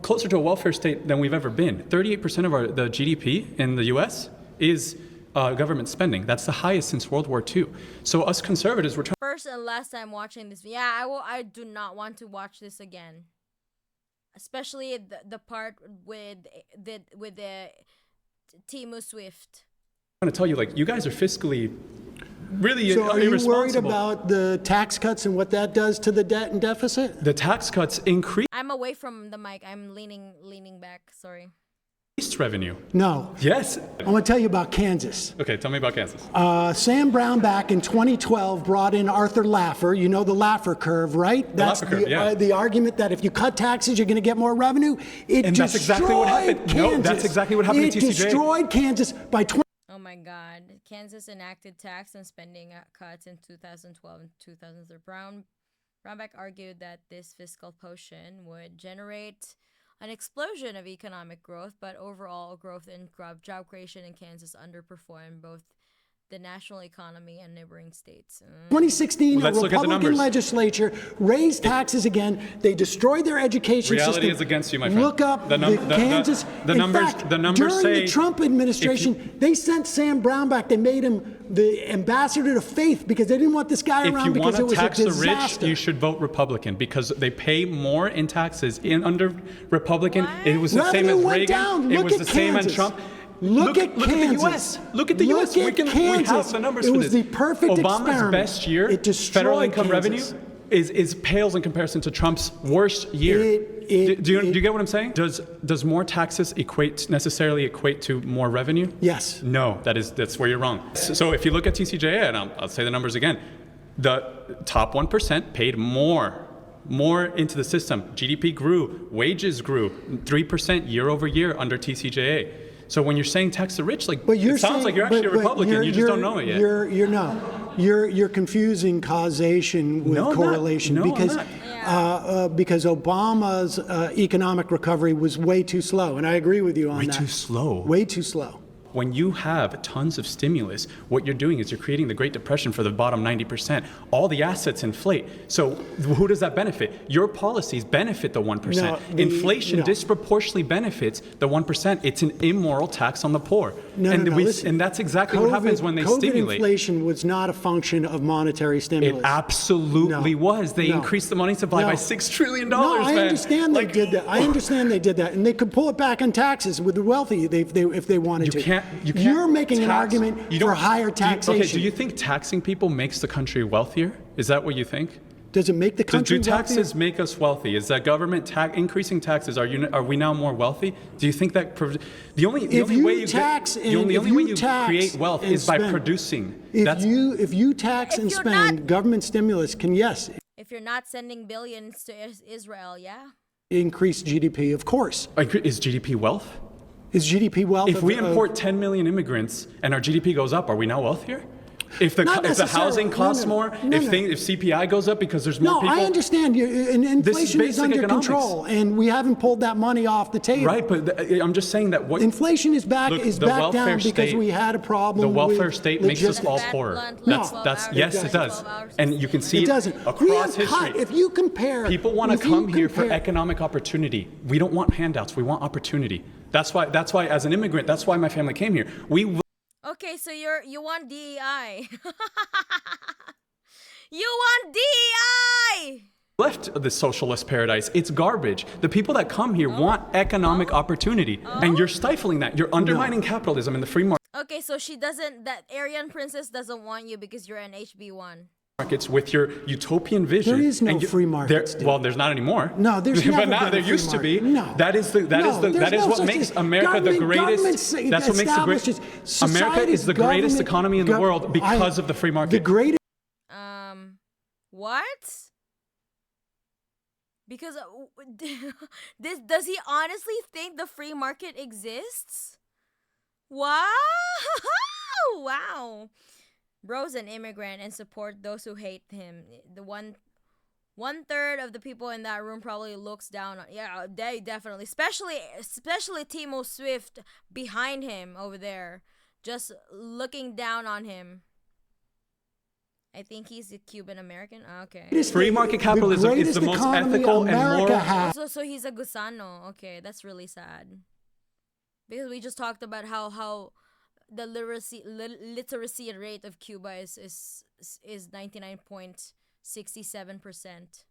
closer to a welfare state than we've ever been. 38% of the GDP in the U.S. is government spending. That's the highest since World War II. So us conservatives, we're trying. First and last time watching this. Yeah, I do not want to watch this again, especially the part with the Temu Swift. I'm going to tell you, like, you guys are fiscally really so are irresponsible. You worried about the tax cuts and what that does to the debt and deficit? The tax cuts increase. I'm away from the mic. I'm leaning back. Sorry. Revenue. No. Yes. I want to tell you about Kansas. Okay, tell me about Kansas. Sam Brown back in 2012 brought in Arthur Laffer. You know the Laffer curve, right? That's the argument that if you cut taxes, you're going to get more revenue. That's exactly what happened. Kansas. No, that's exactly what happened to TCJ. It destroyed Kansas by 20. Oh my God. Kansas enacted tax and spending cuts in 2012 and 2013. Brownback argued that this fiscal potion would generate an explosion of economic growth, but overall growth and job creation in Kansas underperformed both the national economy and neighboring states. 2016, a Republican legislature raised taxes again. They destroyed their education system. Reality is against you, my friend. Look up Kansas. The numbers during say the Trump administration, they sent Sam Brown back. They made him the ambassador to faith because they didn't want this guy around because it was a disaster. If you want to tax the rich, you should vote Republican because they pay more in taxes under Republican. What? It was the same as Reagan. It was the same as Trump. Look at Kansas. At the U.S. Look at the U.S. We have the numbers for this. It was the perfect Obama's experiment. best year, federal income revenue, is pales in comparison to Trump's worst year. Do you get what I'm saying? Does more taxes necessarily equate to more revenue? Yes. No, that's where you're wrong. So if you look at TCJA, and I'll say the numbers again, the top 1% paid more into the system. GDP grew, wages grew 3% year over year under TCJA. So when you're saying tax the rich, it sounds like you're actually a Republican. You just don't know it yet. You're confusing causation with correlation because Obama's economic recovery was way too slow, and I agree with you on that. Way too slow. Way too slow. When you have tons of stimulus, what you're doing is you're creating the Great Depression for the bottom 90%. All the assets inflate. So who does that benefit? Your policies benefit the 1%. Inflation disproportionately benefits the 1%. It's an immoral tax on the poor. And that's exactly what happens when they stimulate. Inflation was not a function of monetary stimulus. It absolutely was. They increased the money supply by $6 trillion. No, I understand they did that. I understand they did that. And they could pull it back on taxes with the wealthy if they wanted to. You're making an argument for higher taxation. Do you think taxing people makes the country wealthier? Is that what you think? Does it make the country Do taxes wealthier? make us wealthy? Is that government increasing taxes? Are we now more wealthy? Do you think that the only way you create wealth is by producing? If you tax and spend, government stimulus can, yes, If you're not sending billions to Israel, yeah. increase GDP, of course. Is GDP wealth? Is GDP wealth? If we import 10 million immigrants and our GDP goes up, are we now wealthier? If the housing costs more, if CPI goes up because there's more people. No, I understand. And inflation is under control, and we haven't pulled that money off the table. Right, but I'm just saying that inflation is back down because we had a problem. The welfare state makes us all poorer. Yes, it does, and you can see it across history. If you compare, people want to come here for economic opportunity. We don't want handouts. We want opportunity. That's why, as an immigrant, that's why my family came here. Okay, so you want DEI. You want DEI! Left the socialist paradise. It's garbage. The people that come here want economic opportunity, and you're stifling that. You're undermining capitalism and the free market. Okay, so that Aryan princess doesn't want you because you're an HB1. Markets with your utopian vision. There is no free market. Well, there's not anymore. No, there's never but now been there used to be. No, that is what makes America the greatest. That's what makes the greatest. America is the greatest economy in the world because of the free market. The greatest. What? Because does he honestly think the free market exists? Wow! Wow. Bro's an immigrant and support those who hate him. The one third of the people in that room probably looks down on. Yeah, they definitely, especially Timo Swift behind him over there, just looking down on him. I think he's a Cuban American. Okay. Free market capitalism is the most ethical and moral. So he's a Gusano. Okay, that's really sad. Because we just talked about how the literacy rate of Cuba is 99.67%.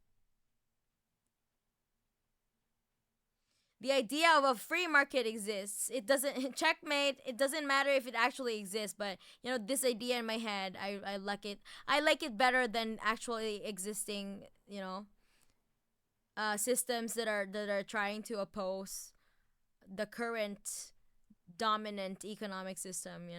The idea of a free market exists. It doesn't checkmate. It doesn't matter if it actually exists, but this idea in my head, I like it. I like it better than actually existing, systems that are trying to oppose the current dominant economic system,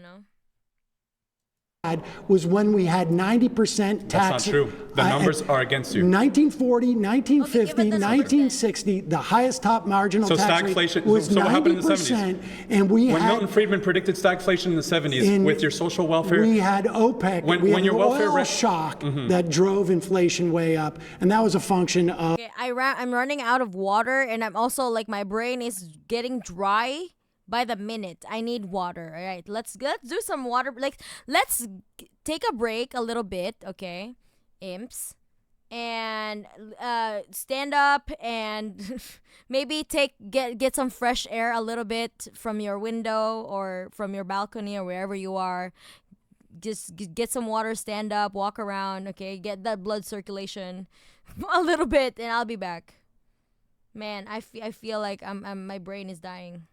was when we had 90% tax. That's not true. The numbers are against you. 1940, 1950, 1960, the highest top marginal tax rate was 90%. So what happened in the 70s? And when Milton Friedman predicted stagflation in the 70s with your social welfare. We had OPEC. We had your oil shock that drove inflation way up. And that was a function of... Okay, I'm running out of water, and I'm also my brain is getting dry by the minute. I need water. All right, let's do some water. Let's take a break a little bit, okay, imps, and stand up and maybe get some fresh air a little bit from your window or from your balcony or wherever you are. Just get some water, stand up, walk around, okay, get that blood circulation a little bit, and I'll be back. Man, I feel like my brain is dying.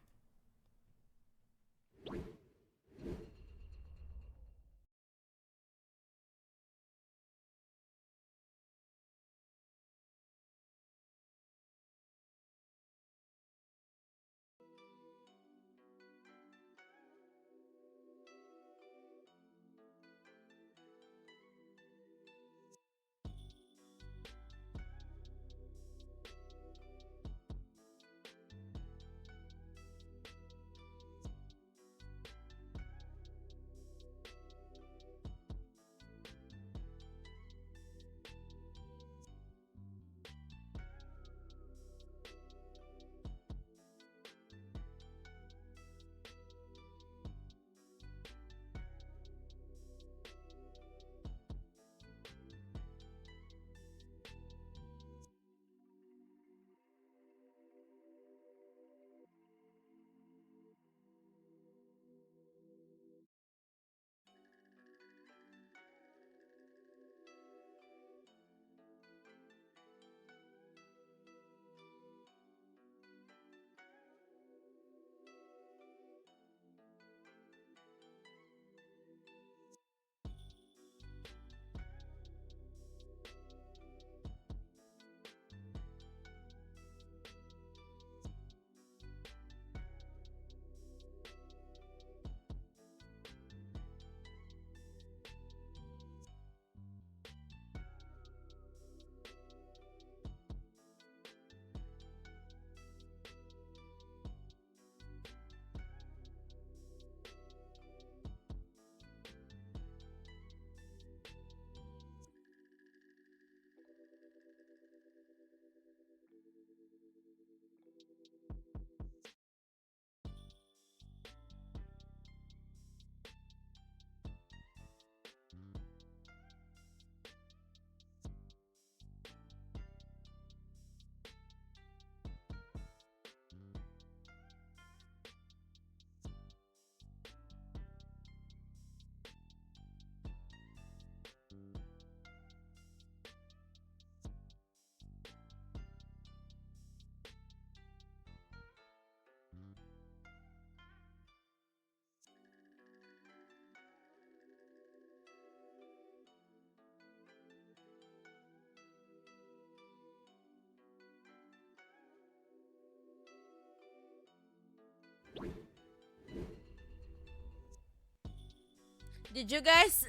Did you guys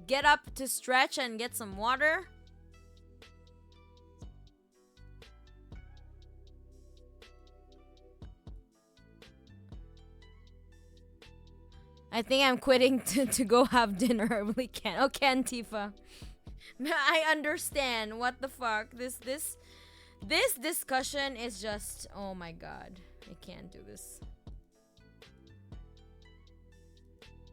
get up to stretch and get some water? I think I'm quitting to go have dinner. I really can't. Okay, Antifa. I understand. What the fuck? This discussion is just, oh my god. I can't do this.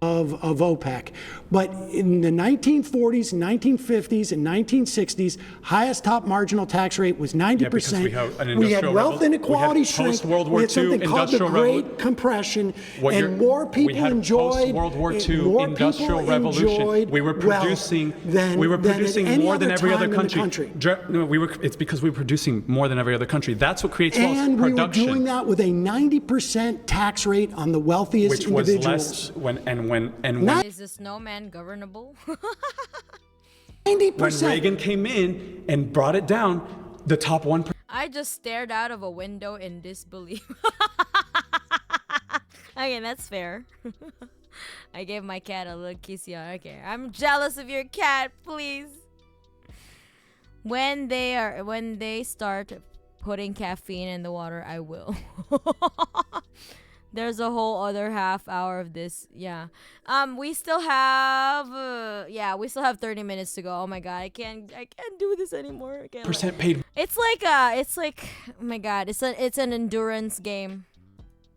Of OPEC. But in the 1940s, 1950s, and 1960s, highest top marginal tax rate was 90%. We had wealth inequality shrink. We had something called the Great Compression, and more people enjoyed World War II industrial revolution. We were producing more than every other country. It's because we were producing more than every other country. That's what creates wealth. And we were doing that with a 90% tax rate on the wealthiest individuals. Is the snowman governable? 90%. When Reagan came in and brought it down, the top 1%. I just stared out of a window in disbelief. Okay, that's fair. I gave my cat a little kissy. Okay, I'm jealous of your cat, please. When they start putting caffeine in the water, I will. There's a whole other half hour of this. Yeah. We still have 30 minutes to go. Oh my god, I can't do this anymore. Percent paid. It's like oh my god, it's an endurance game.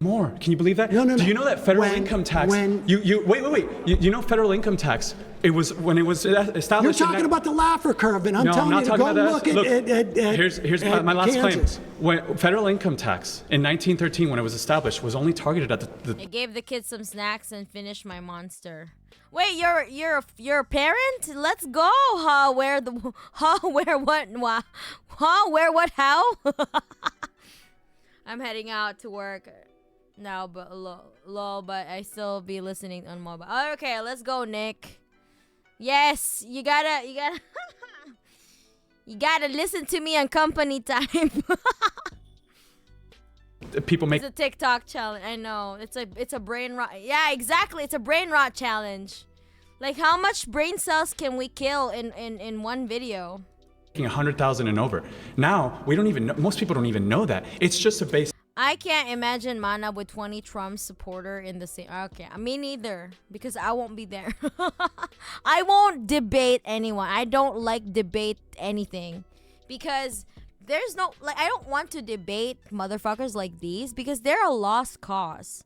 More. Can you believe that? No. Do you know that federal income tax? Wait. You know federal income tax? It was when it was established. You're talking about the Laffer curve, and I'm telling you to go look at here's my last claim. When federal income tax in 1913, when it was established, was only targeted at the. I gave the kids some snacks and finished my monster. Wait, you're a parent? Let's go. Where what how? I'm heading out to work now, but lol, but I still be listening on mobile. Oh, okay, let's go, Nick. Yes, you gotta you gotta listen to me on company time. People make. It's a TikTok challenge. I know. It's a brain rot. Yeah, exactly. It's a brain rot challenge. Like, how much brain cells can we kill in one video? 100,000 and over. Now we don't even know. Most people don't even know that. It's just a base. I can't imagine Mana with 20 Trump supporter in the same. Okay, me neither, because I won't be there. I won't debate anyone. I don't like debate anything, because there's no, like, I don't want to debate motherfuckers like these, because they're a lost cause.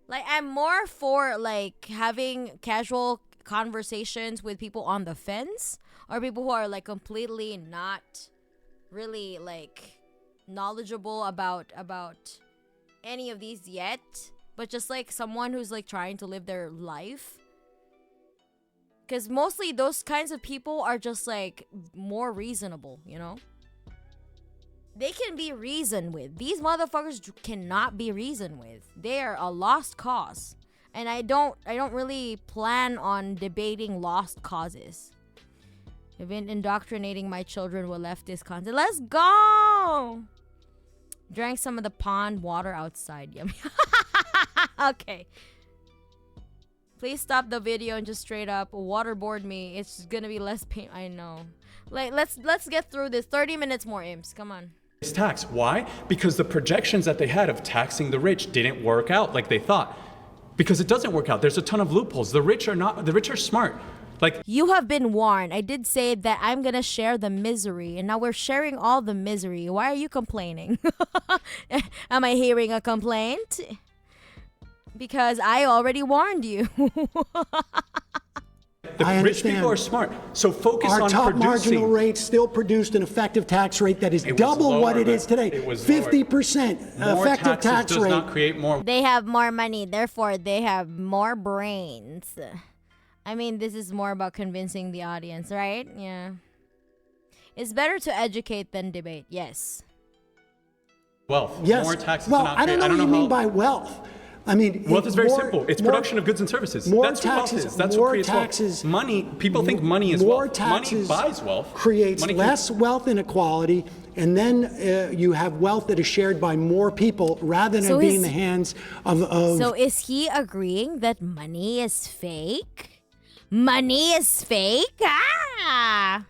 Like, I'm more for like having casual conversations with people on the fence, or people who are like completely not really like knowledgeable about any of these yet, but just like someone who's like trying to live their life, because mostly those kinds of people are just like more reasonable, you know. They can be reasoned with. These motherfuckers cannot be reasoned with. They are a lost cause, and I don't really plan on debating lost causes. I've been indoctrinating my children with leftist content. Let's go! Drank some of the pond water outside. Yummy. Okay. Please stop the video and just straight up waterboard me. It's gonna be less pain. I know. Like, let's get through this. 30 minutes more, imps. Come on. Tax. Why? Because the projections that they had of taxing the rich didn't work out like they thought. Because it doesn't work out. There's a ton of loopholes. The rich are smart. Like, you have been warned. I did say that I'm gonna share the misery, and now we're sharing all the misery. Why are you complaining? Am I hearing a complaint? Because I already warned you. The rich people are smart, so focus on producing. Our top marginal rate still produced an effective tax rate that is double what it is today. 50% effective tax rate. Not create more. They have more money, therefore they have more brains. I mean, this is more about convincing the audience, right? Yeah. It's better to educate than debate. Yes. Wealth. Yes. More taxes. Well, I don't know what you mean by wealth. I mean, wealth is very simple. It's production of goods and services. That's what wealth is. That's what creates wealth. Money. People think money is wealth. Money buys wealth. Creates less wealth inequality and then you have wealth that is shared by more people rather than being in the hands of. So is he agreeing that money is fake? Money is fake? Ah!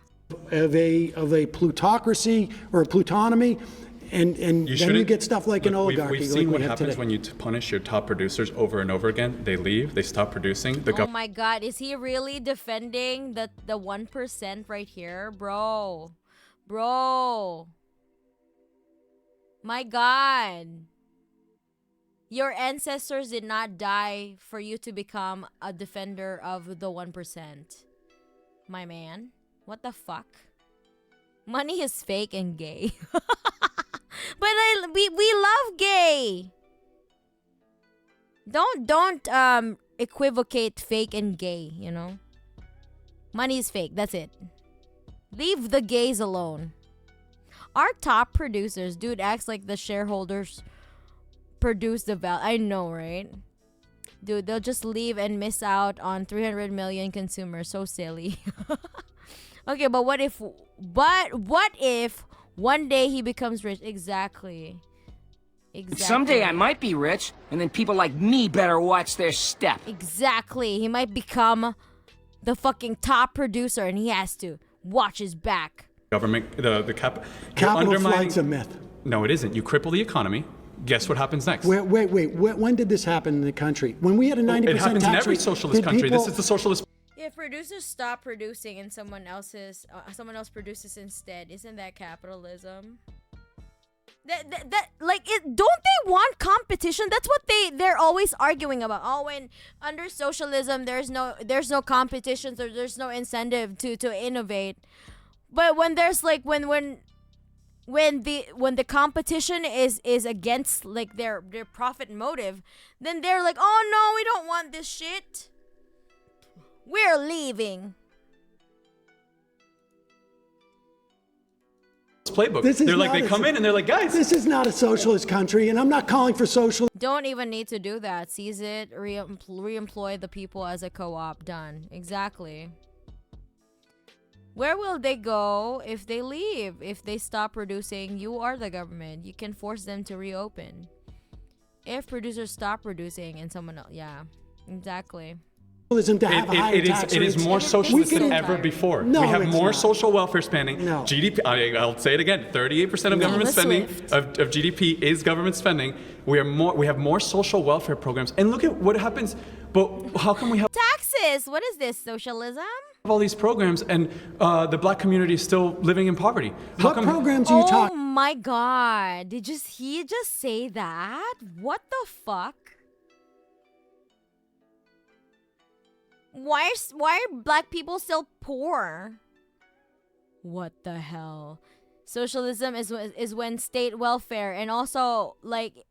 Of a plutocracy or a plutonomy. And then you get stuff like an oligarchy. We've seen what happens when you punish your top producers over and over again. They leave, they stop producing. Oh my God, is he really defending the 1% right here? Bro. My God. Your ancestors did not die for you to become a defender of the 1%. My man. What the fuck? Money is fake and gay. But we love gay. Don't equivocate fake and gay, you know? Money is fake, that's it. Leave the gays alone. Our top producers, dude, acts like the shareholders produce the value. I know, right? Dude, they'll just leave and miss out on 300 million consumers. So silly. Okay, but what if one day he becomes rich? Exactly. Someday I might be rich, and then people like me better watch their step. Exactly. He might become the fucking top producer, and he has to watch his back. Government, the capital flight's a myth. No, it isn't. You cripple the economy. Guess what happens next? Wait. When did this happen in the country? When we had a 90% tax rate? It happens in every socialist country. This is the socialist. If producers stop producing and someone else produces instead, isn't that capitalism? Don't they want competition? That's what they're always arguing about. Oh, when under socialism there's no competition, so there's no incentive to innovate. But when there's like when the competition is against like their profit motive, then they're like, oh no, we don't want this shit. We're leaving. Playbook. They're like, they come in and they're like, guys, this is not a socialist country, and I'm not calling for socialism. Don't even need to do that. Seize it, reemploy the people as a co-op. Done. Exactly. Where will they go if they leave? If they stop producing, you are the government. You can force them to reopen. If producers stop producing and someone else, yeah, exactly. It is more socialist than ever before. No, we have more social welfare spending. No. GDP, I'll say it again, 38% of government spending of GDP is government spending. We have more social welfare programs. And look at what happens, but how come we have taxes? What is this, socialism? All these programs and the black community is still living in poverty? What programs are you talking? Oh my God, he just say that? What the fuck? Why are black people still poor? What the hell? Socialism is when state welfare, and also like,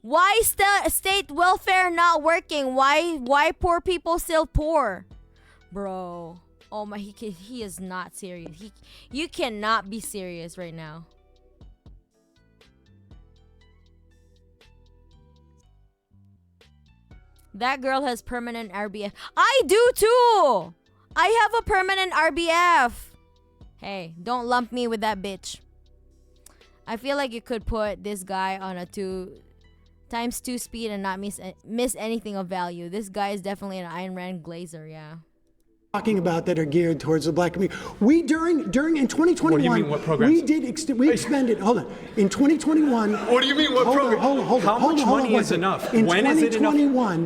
why state welfare not working? Why poor people still poor? Bro, oh my, he is not serious. You cannot be serious right now. That girl has permanent RBF. I do too! I have a permanent RBF. Hey, don't lump me with that bitch. I feel like you could put this guy on a 2x2 speed and not miss anything of value. This guy is definitely an Ayn Rand glazer, yeah. Talking about that are geared towards the black community. We during in 2021, what do you mean, what programs? we expended. Hold on. In 2021. What do you mean? What program? Hold on. How much money is enough? When is it enough?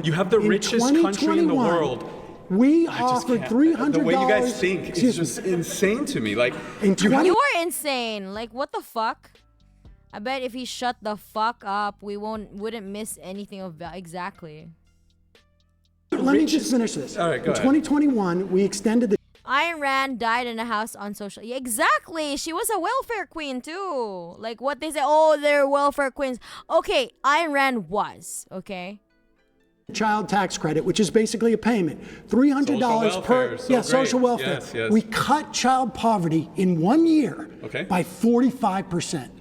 You have the richest country in the world. We offered $300. The way you guys think is just insane to me. Like, you're insane. Like, what the fuck? I bet if he shut the fuck up, we wouldn't miss anything of value. Exactly. Let me just finish this. All right, go ahead. 2021, we extended the. Ayn Rand died in a house on social. Yeah, exactly. She was a welfare queen too. Like what they say, oh, they're welfare queens. Okay, Ayn Rand was, okay? Child tax credit, which is basically a payment. $300 per. Social welfare. Yes. We cut child poverty in 1 year by 45%.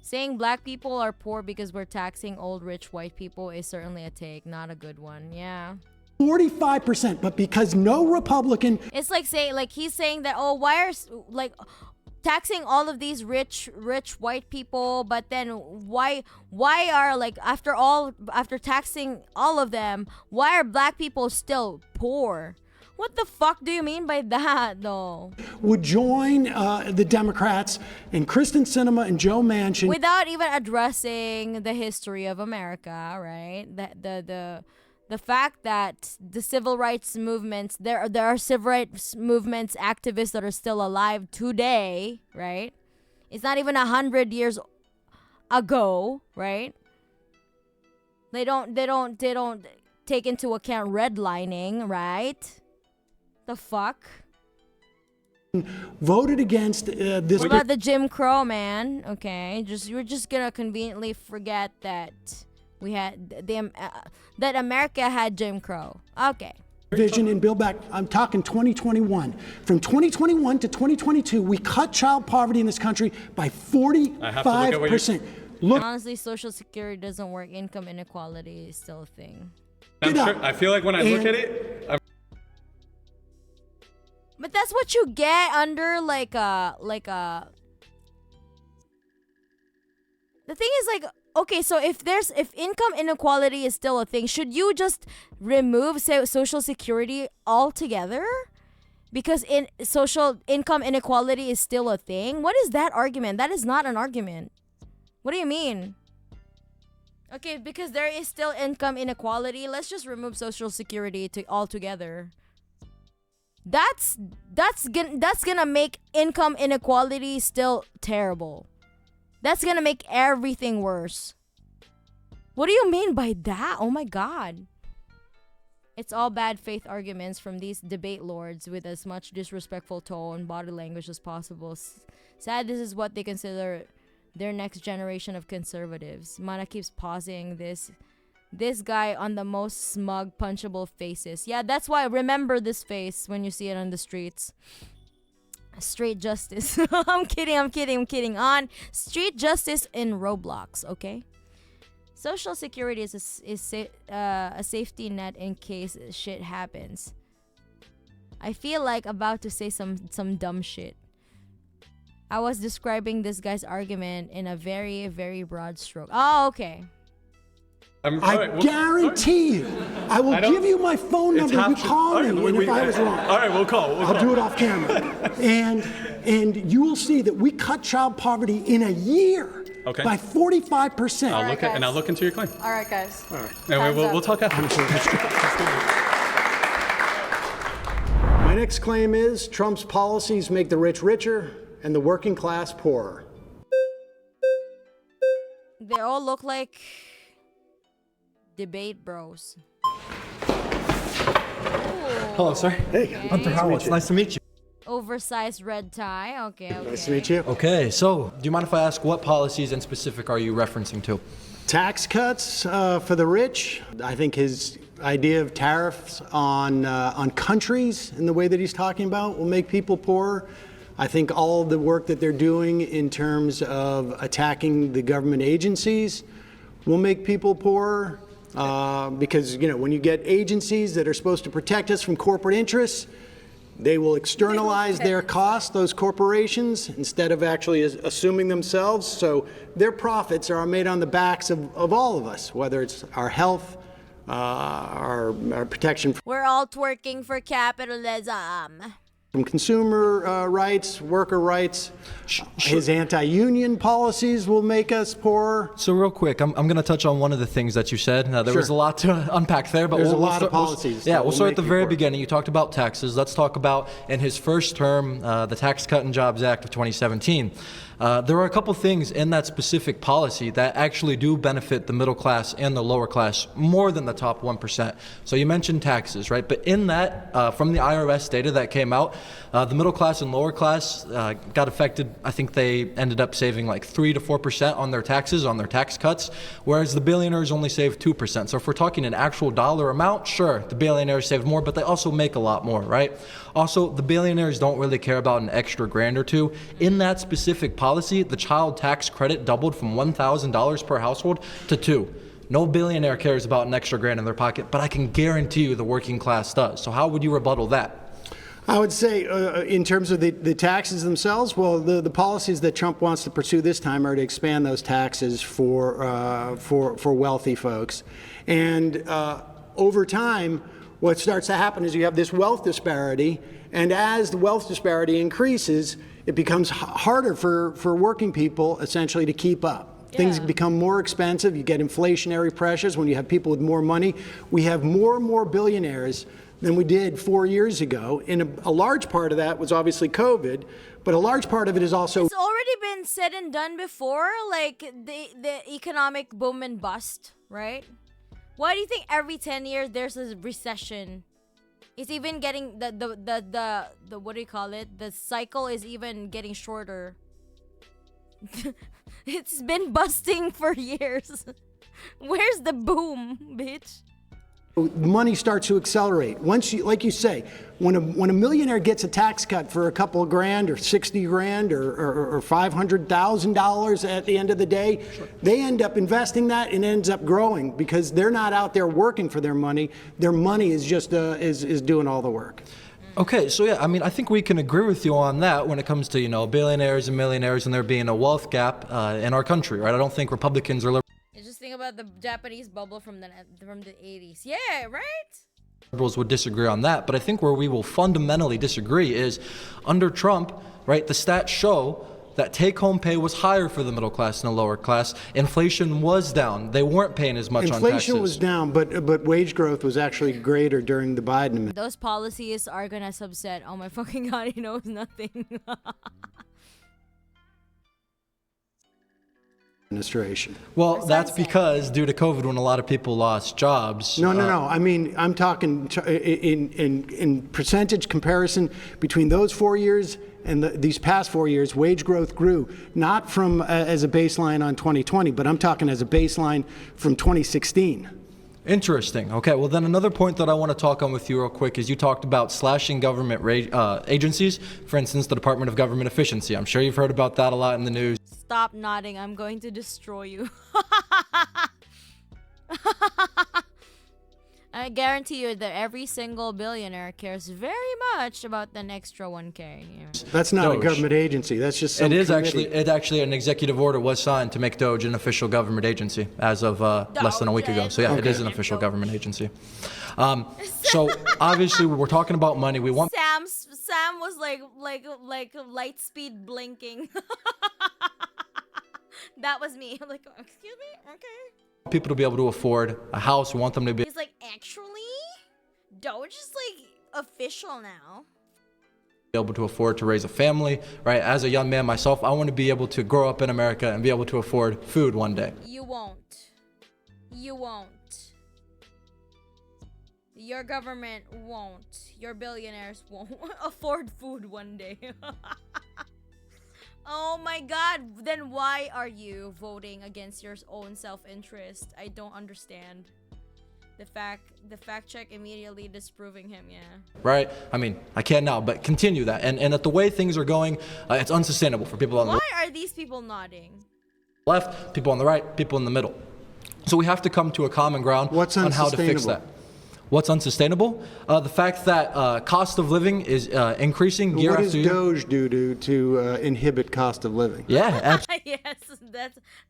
Saying black people are poor because we're taxing old rich white people is certainly a take, not a good one. Yeah. 45%, but because no Republican. It's like he's saying that, oh, why are like taxing all of these rich white people, but then why are, like, after taxing all of them, why are black people still poor? What the fuck do you mean by that, though? Would join the Democrats and Kristen Sinema and Joe Manchin without even addressing the history of America, right? The fact that the civil rights movements, there are civil rights movements activists that are still alive today, right? It's not even 100 years ago, right? They don't take into account redlining, right? The fuck? voted against this. What about the Jim Crow, man? Okay, you're just gonna conveniently forget that we had that America had Jim Crow. Okay. Vision and Build Back, I'm talking 2021. From 2021 to 2022, we cut child poverty in this country by 45%. Honestly, Social Security doesn't work. Income inequality is still a thing. I feel like when I look at it, but that's what you get under like a. The thing is, like, okay, so if income inequality is still a thing, should you just remove Social Security altogether? Because social income inequality is still a thing? What is that argument? That is not an argument. What do you mean? Okay, because there is still income inequality, let's just remove Social Security altogether. That's gonna make income inequality still terrible. That's gonna make everything worse. What do you mean by that? Oh my god. It's all bad faith arguments from these debate lords with as much disrespectful tone, body language as possible. Sad this is what they consider their next generation of conservatives. Mana keeps pausing this guy on the most smug, punchable faces. Yeah, that's why remember this face when you see it on the streets. Street justice. I'm kidding. On street justice in Roblox, okay? Social Security is a safety net in case shit happens. I feel like about to say some dumb shit. I was describing this guy's argument in a very, very broad stroke. Oh, okay. I guarantee you, I will give you my phone number. You call me, and if I was wrong, all right, we'll call. I'll do it off camera, and you will see that we cut child poverty in a year by 45%. I'll look into your claim. All right, guys. All right. And we'll talk after. My next claim is Trump's policies make the rich richer and the working class poorer. They all look like debate bros. Hello, sir. Hey, Hunter Howell. It's nice to meet you. Oversized red tie. Okay. Nice to meet you. Okay, so do you mind if I ask what policies in specific are you referencing to? Tax cuts for the rich. I think his idea of tariffs on countries and the way that he's talking about will make people poorer. I think all of the work that they're doing in terms of attacking the government agencies will make people poorer. Because, when you get agencies that are supposed to protect us from corporate interests, they will externalize their costs, those corporations, instead of actually assuming themselves. So their profits are made on the backs of all of us, whether it's our health, our protection. We're all twerking for capitalism. From consumer rights, worker rights. His anti-union policies will make us poorer. So real quick, I'm going to touch on one of the things that you said. Now, there was a lot to unpack there, but there's a lot of policies. We'll start at the very beginning. You talked about taxes. Let's talk about, in his first term, the Tax Cut and Jobs Act of 2017. There are a couple things in that specific policy that actually do benefit the middle class and the lower class more than the top 1%. So you mentioned taxes, right? But in that, from the IRS data that came out, the middle class and lower class got affected. I think they ended up saving like 3 to 4% on their taxes, on their tax cuts, whereas the billionaires only saved 2%. So if we're talking an actual dollar amount, sure, the billionaires saved more, but they also make a lot more, right? Also, the billionaires don't really care about an extra grand or two. In that specific policy, the child tax credit doubled from $1,000 per household to $2,000. No billionaire cares about an extra grand in their pocket, but I can guarantee you the working class does. So how would you rebuttal that? I would say, in terms of the taxes themselves, well, the policies that Trump wants to pursue this time are to expand those taxes for wealthy folks. And over time, what starts to happen is you have this wealth disparity, and as the wealth disparity increases, it becomes harder for working people, essentially, to keep up. Yeah. Things become more expensive. You get inflationary pressures when you have people with more money. We have more and more billionaires than we did 4 years ago. And a large part of that was obviously COVID, but a large part of it is also... It's already been said and done before, like the economic boom and bust, right? Why do you think every 10 years there's a recession? It's even getting the what do you call it? The cycle is even getting shorter. It's been busting for years. Where's the boom, bitch? Money starts to accelerate. Once you, like you say, when a millionaire gets a tax cut for a couple of grand or 60 grand or $500,000 at the end of the day, they end up investing that and it ends up growing because they're not out there working for their money. Their money is just is doing all the work. Okay, so yeah, I mean, I think we can agree with you on that when it comes to, you know, billionaires and millionaires and there being a wealth gap in our country, right? I don't think Republicans are Just think about the Japanese bubble from the 80s. Yeah, right? liberals would disagree on that, but I think where we will fundamentally disagree is under Trump, right, the stats show that take-home pay was higher for the middle class and the lower class. Inflation was down. They weren't paying as much on taxes. Inflation was down, but wage growth was actually greater during the Biden administration. Those policies are gonna subset. Oh my fucking god, he knows nothing. Administration. Well, that's because due to COVID, when a lot of people lost jobs. No. I mean, I'm talking in percentage comparison between those 4 years and these past 4 years. Wage growth grew not from as a baseline on 2020, but I'm talking as a baseline from 2016. Interesting. Okay, well then another point that I want to talk on with you real quick is you talked about slashing government agencies, for instance, the Department of Government Efficiency. I'm sure you've heard about that a lot in the news. Stop nodding. I'm going to destroy you. I guarantee you that every single billionaire cares very much about the extra 1K. That's not a government agency. That's just some committee. It actually an executive order was signed to make Doge an official government agency as of less than a week ago. So yeah, It is an official government agency. So obviously we're talking about money. We want Sam was like light speed blinking. That was me. I'm like, excuse me? Okay. people to be able to afford a house. We want them to be... He's like, actually? Doge is like official now. Able to afford to raise a family, right? As a young man myself, I want to be able to grow up in America and be able to afford food one day. You won't. You won't. Your government won't. Your billionaires won't afford food one day. Oh my god, then why are you voting against your own self-interest? I don't understand. The fact check immediately disproving him, yeah. Right? I mean, I can't now, but continue that. And at the way things are going, it's unsustainable for people on the Why are these people nodding? left, people on the right, people in the middle. So we have to come to a common ground on how to fix that. What's unsustainable? The fact that cost of living is increasing year after year. What does Doge do to inhibit cost of living? Yeah, yes,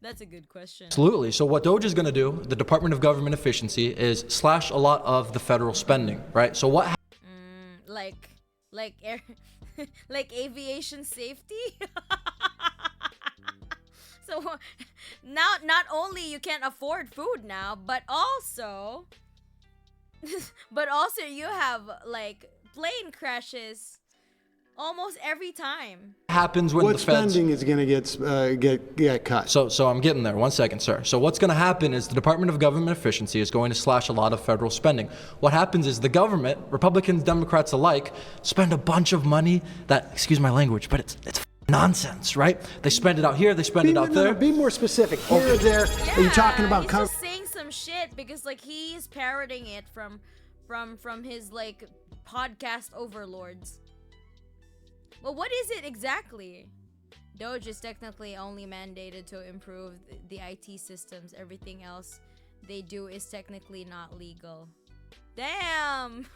that's a good question. absolutely. So what Doge is going to do, the Department of Government Efficiency, is slash a lot of the federal spending, right? So what? Like air, like aviation safety. So now, not only you can't afford food now, but also you have like plane crashes almost every time. Happens when what the feds... spending is going to get cut? So I'm getting there. 1 second, sir. So what's going to happen is the Department of Government Efficiency is going to slash a lot of federal spending. What happens is the government, Republicans, Democrats alike, spend a bunch of money that, excuse my language, but it's nonsense, right? They spend it out here, they spend it out there. Be more specific. Here or there. Yeah, are you talking about? He's just saying some shit because like he's parroting it from his like podcast overlords. Well, what is it exactly? Doge is technically only mandated to improve the IT systems. Everything else they do is technically not legal. Damn.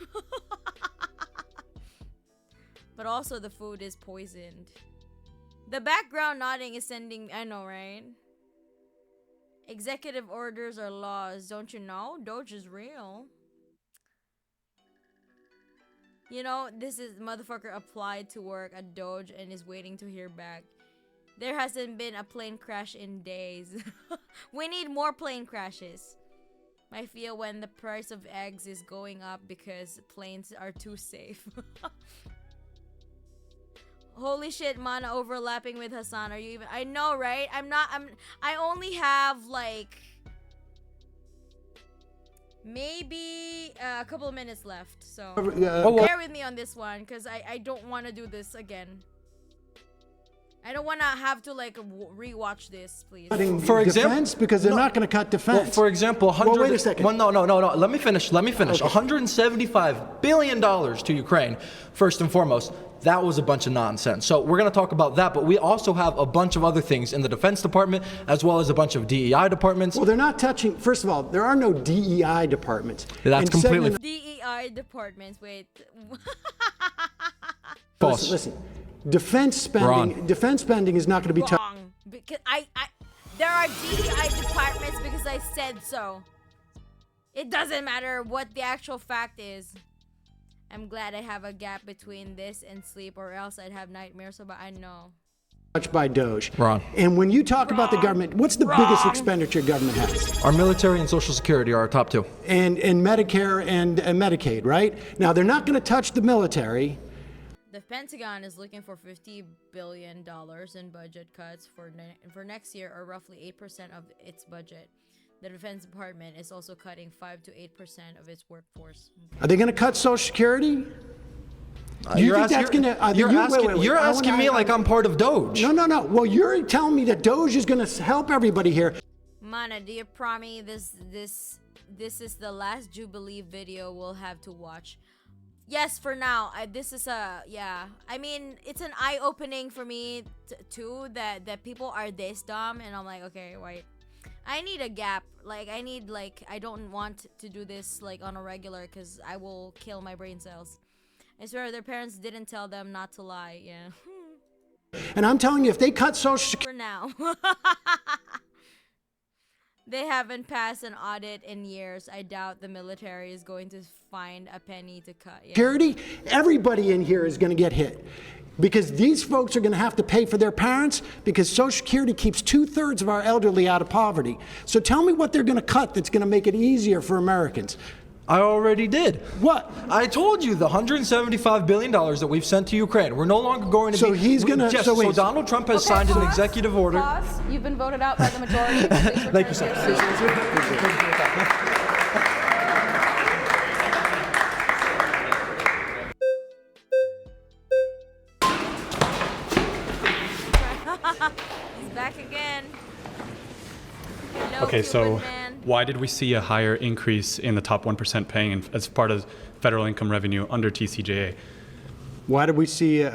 But also the food is poisoned. The background nodding is sending... I know, right? Executive orders are laws. Don't you know? Doge is real. You know, this is motherfucker applied to work at Doge and is waiting to hear back. There hasn't been a plane crash in days. We need more plane crashes. I feel when the price of eggs is going up because planes are too safe. Holy shit, Mana overlapping with Hassan. Are you even... I know, right? I only have like maybe a couple of minutes left, so bear with me on this one because I don't want to do this again. I don't want to have to like rewatch this, please. For example, because they're not going to cut defense. Well, for example, wait a second. Well, no. Let me finish. Okay. $175 billion to Ukraine. First and foremost, that was a bunch of nonsense. So we're going to talk about that, but we also have a bunch of other things in the Defense Department, as well as a bunch of DEI departments. Well, they're not touching. First of all, there are no DEI departments. That's completely DEI departments. Wait. False. Listen. Defense spending is not going to be touched. Wrong. Because there are DEI departments because I said so. It doesn't matter what the actual fact is. I'm glad I have a gap between this and sleep, or else I'd have nightmares. But I know. Touched by Doge. Wrong. And when you talk about the government, what's the biggest expenditure government has? Our military and Social Security are our top two. And Medicare and Medicaid, right? Now they're not going to touch the military. The Pentagon is looking for $50 billion in budget cuts for next year, or roughly 8% of its budget. The Defense Department is also cutting 5 to 8% of its workforce. Are they going to cut Social Security? Do you think that's going to... You're asking me like I'm part of Doge. No. Well, you're telling me that Doge is going to help everybody here. Mana, do you promise this is the last Jubilee video we'll have to watch? Yes, for now. This is I mean, it's an eye-opening for me too that people are this dumb, and I'm like, okay, wait. I need a gap. Like, I don't want to do this like on a regular because I will kill my brain cells. I swear their parents didn't tell them not to lie. Yeah. And I'm telling you, if they cut Social Security for now. They haven't passed an audit in years. I doubt the military is going to find a penny to cut. Yeah. Security, everybody in here is going to get hit. Because these folks are going to have to pay for their parents, because Social Security keeps 2/3 of our elderly out of poverty. So tell me what they're going to cut that's going to make it easier for Americans. I already did. What? I told you the $175 billion that we've sent to Ukraine. We're no longer going to so he's going to... So Donald Trump has signed an executive order. Pause. You've been voted out by the majority. Thank you, sir. He's back again. Okay, so why did we see a higher increase in the top 1% paying as part of federal income revenue under TCJA? Why did we see a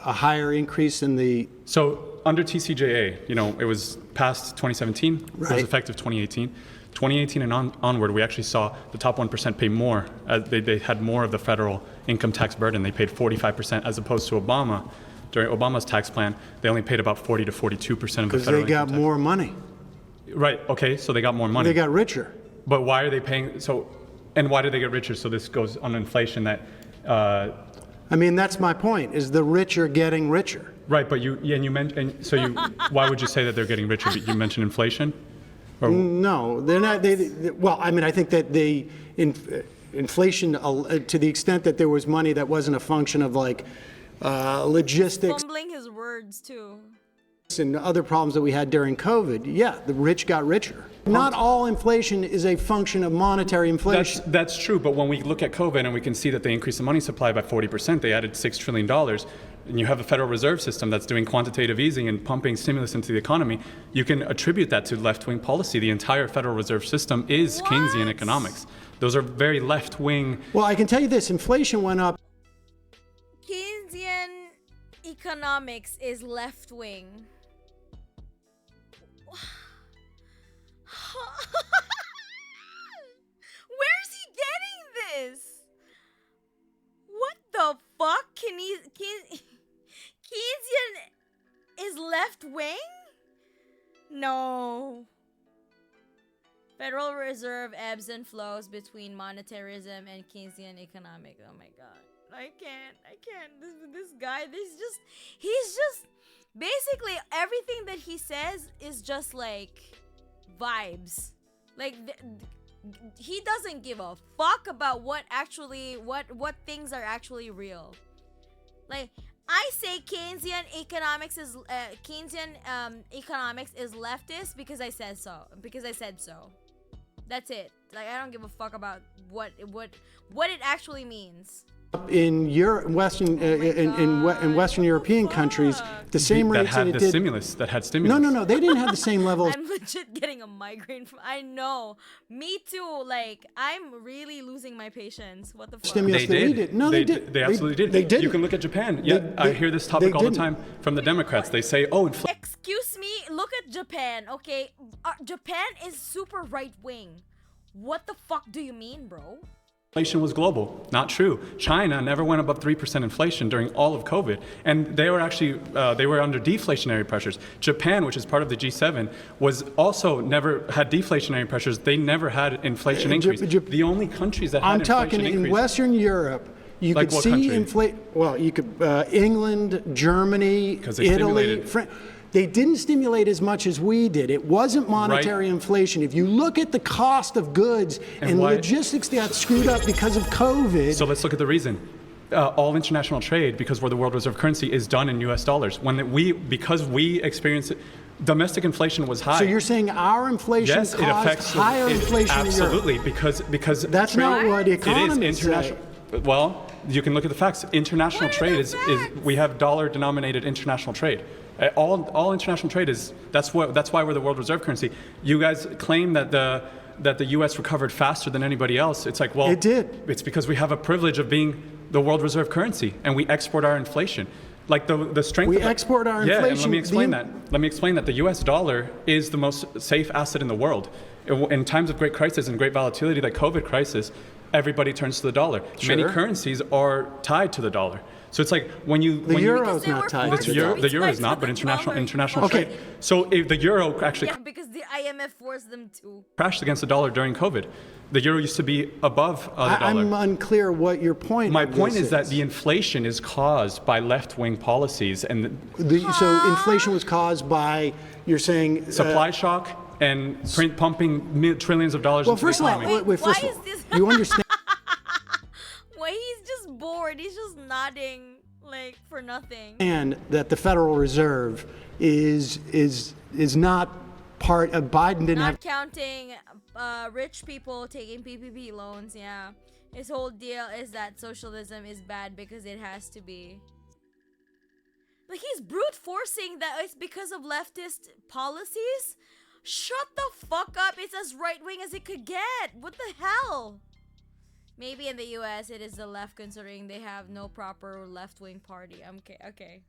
higher increase in the... So under TCJA, you know, it was passed 2017, right. It was effective 2018. 2018 and onward, we actually saw the top 1% pay more. They had more of the federal income tax burden. They paid 45% as opposed to Obama. During Obama's tax plan, they only paid about 40 to 42% of the federal income tax. Because they got more money. Right, okay, so they got more money. They got richer. But why are they paying, and why did they get richer? So this goes on inflation that... I mean, that's my point, is the rich are getting richer. Right, but you mentioned, why would you say that they're getting richer? You mentioned inflation? Or? No, they're not, well, I mean, I think that inflation, to the extent that there was money that wasn't a function of like logistics. Fumbling his words too. And other problems that we had during COVID, yeah, the rich got richer. Not all inflation is a function of monetary inflation. That's true, but when we look at COVID and we can see that they increased the money supply by 40%, they added $6 trillion, and you have a Federal Reserve System that's doing quantitative easing and pumping stimulus into the economy, you can attribute that to left-wing policy. The entire Federal Reserve System is Keynesian economics. Those are very left-wing. Well, I can tell you this, inflation went up. Keynesian economics is left-wing. Where's he getting this? What the fuck? Keynesian Federal Reserve ebbs and flows between monetarism and Keynesian economics. Oh my god. I can't. This guy, he's just basically everything that he says is just like vibes. Like he doesn't give a fuck about what things are actually real. Like I say Keynesian economics is leftist because I said so. That's it. Like I don't give a fuck about what it actually means. In Western European countries, the same rates that had stimulus. No, they didn't have the same level. I'm legit getting a migraine. I know. Me too. Like I'm really losing my patience. What the fuck? Stimulus that we did. No, they did. They absolutely did. They did. You can look at Japan. Yeah, I hear this topic all the time from the Democrats. They say, "Oh, excuse me. Look at Japan. Okay, Japan is super right wing. What the fuck do you mean, bro? Inflation was global. Not true. China never went above 3% inflation during all of COVID, and they were actually they were under deflationary pressures. Japan, which is part of the G7, was also never had deflationary pressures. They never had inflation increase. The only countries that had inflation increase. In Western Europe, you like could see inflation. Well, you could England, Germany, Italy, France. They didn't stimulate as much as we did. It wasn't monetary inflation. If you look at the cost of goods and logistics that got screwed up because of COVID. So let's look at the reason. All international trade, because we're the world reserve currency, is done in U.S. dollars. Because we experience it, domestic inflation was high. So you're saying our inflation caused higher inflation absolutely, in Europe? because that's not what economists say. Well, you can look at the facts. International trade is we have dollar-denominated international trade. All international trade is that's why we're the world reserve currency. You guys claim that the U.S. recovered faster than anybody else. It's like, well, it did. It's because we have a privilege of being the world reserve currency, and we export our inflation. Like the strength. We export our inflation. Yeah, and let me explain that. Let me explain that the U.S. dollar is the most safe asset in the world. In times of great crisis and great volatility, like COVID crisis, everybody turns to the dollar. Sure. Many currencies are tied to the dollar. So it's like when you the euro is not tied to the dollar. The euro is not, but international trade. So if the euro actually because the IMF forced them to crashed against the dollar during COVID. The euro used to be above the dollar. I'm unclear what your point is. My point is that the inflation is caused by left-wing policies, and so inflation was caused by, you're saying, supply shock and pumping trillions of dollars. Well, first of all, you understand. Why he's just bored? He's just nodding like for nothing. And that the Federal Reserve is not part of Biden didn't not have counting rich people taking PPP loans. Yeah, his whole deal is that socialism is bad because it has to be. Like he's brute forcing that it's because of leftist policies. Shut the fuck up! It's as right wing as it could get. What the hell? Maybe in the US it is the left, considering they have no proper left-wing party. Okay.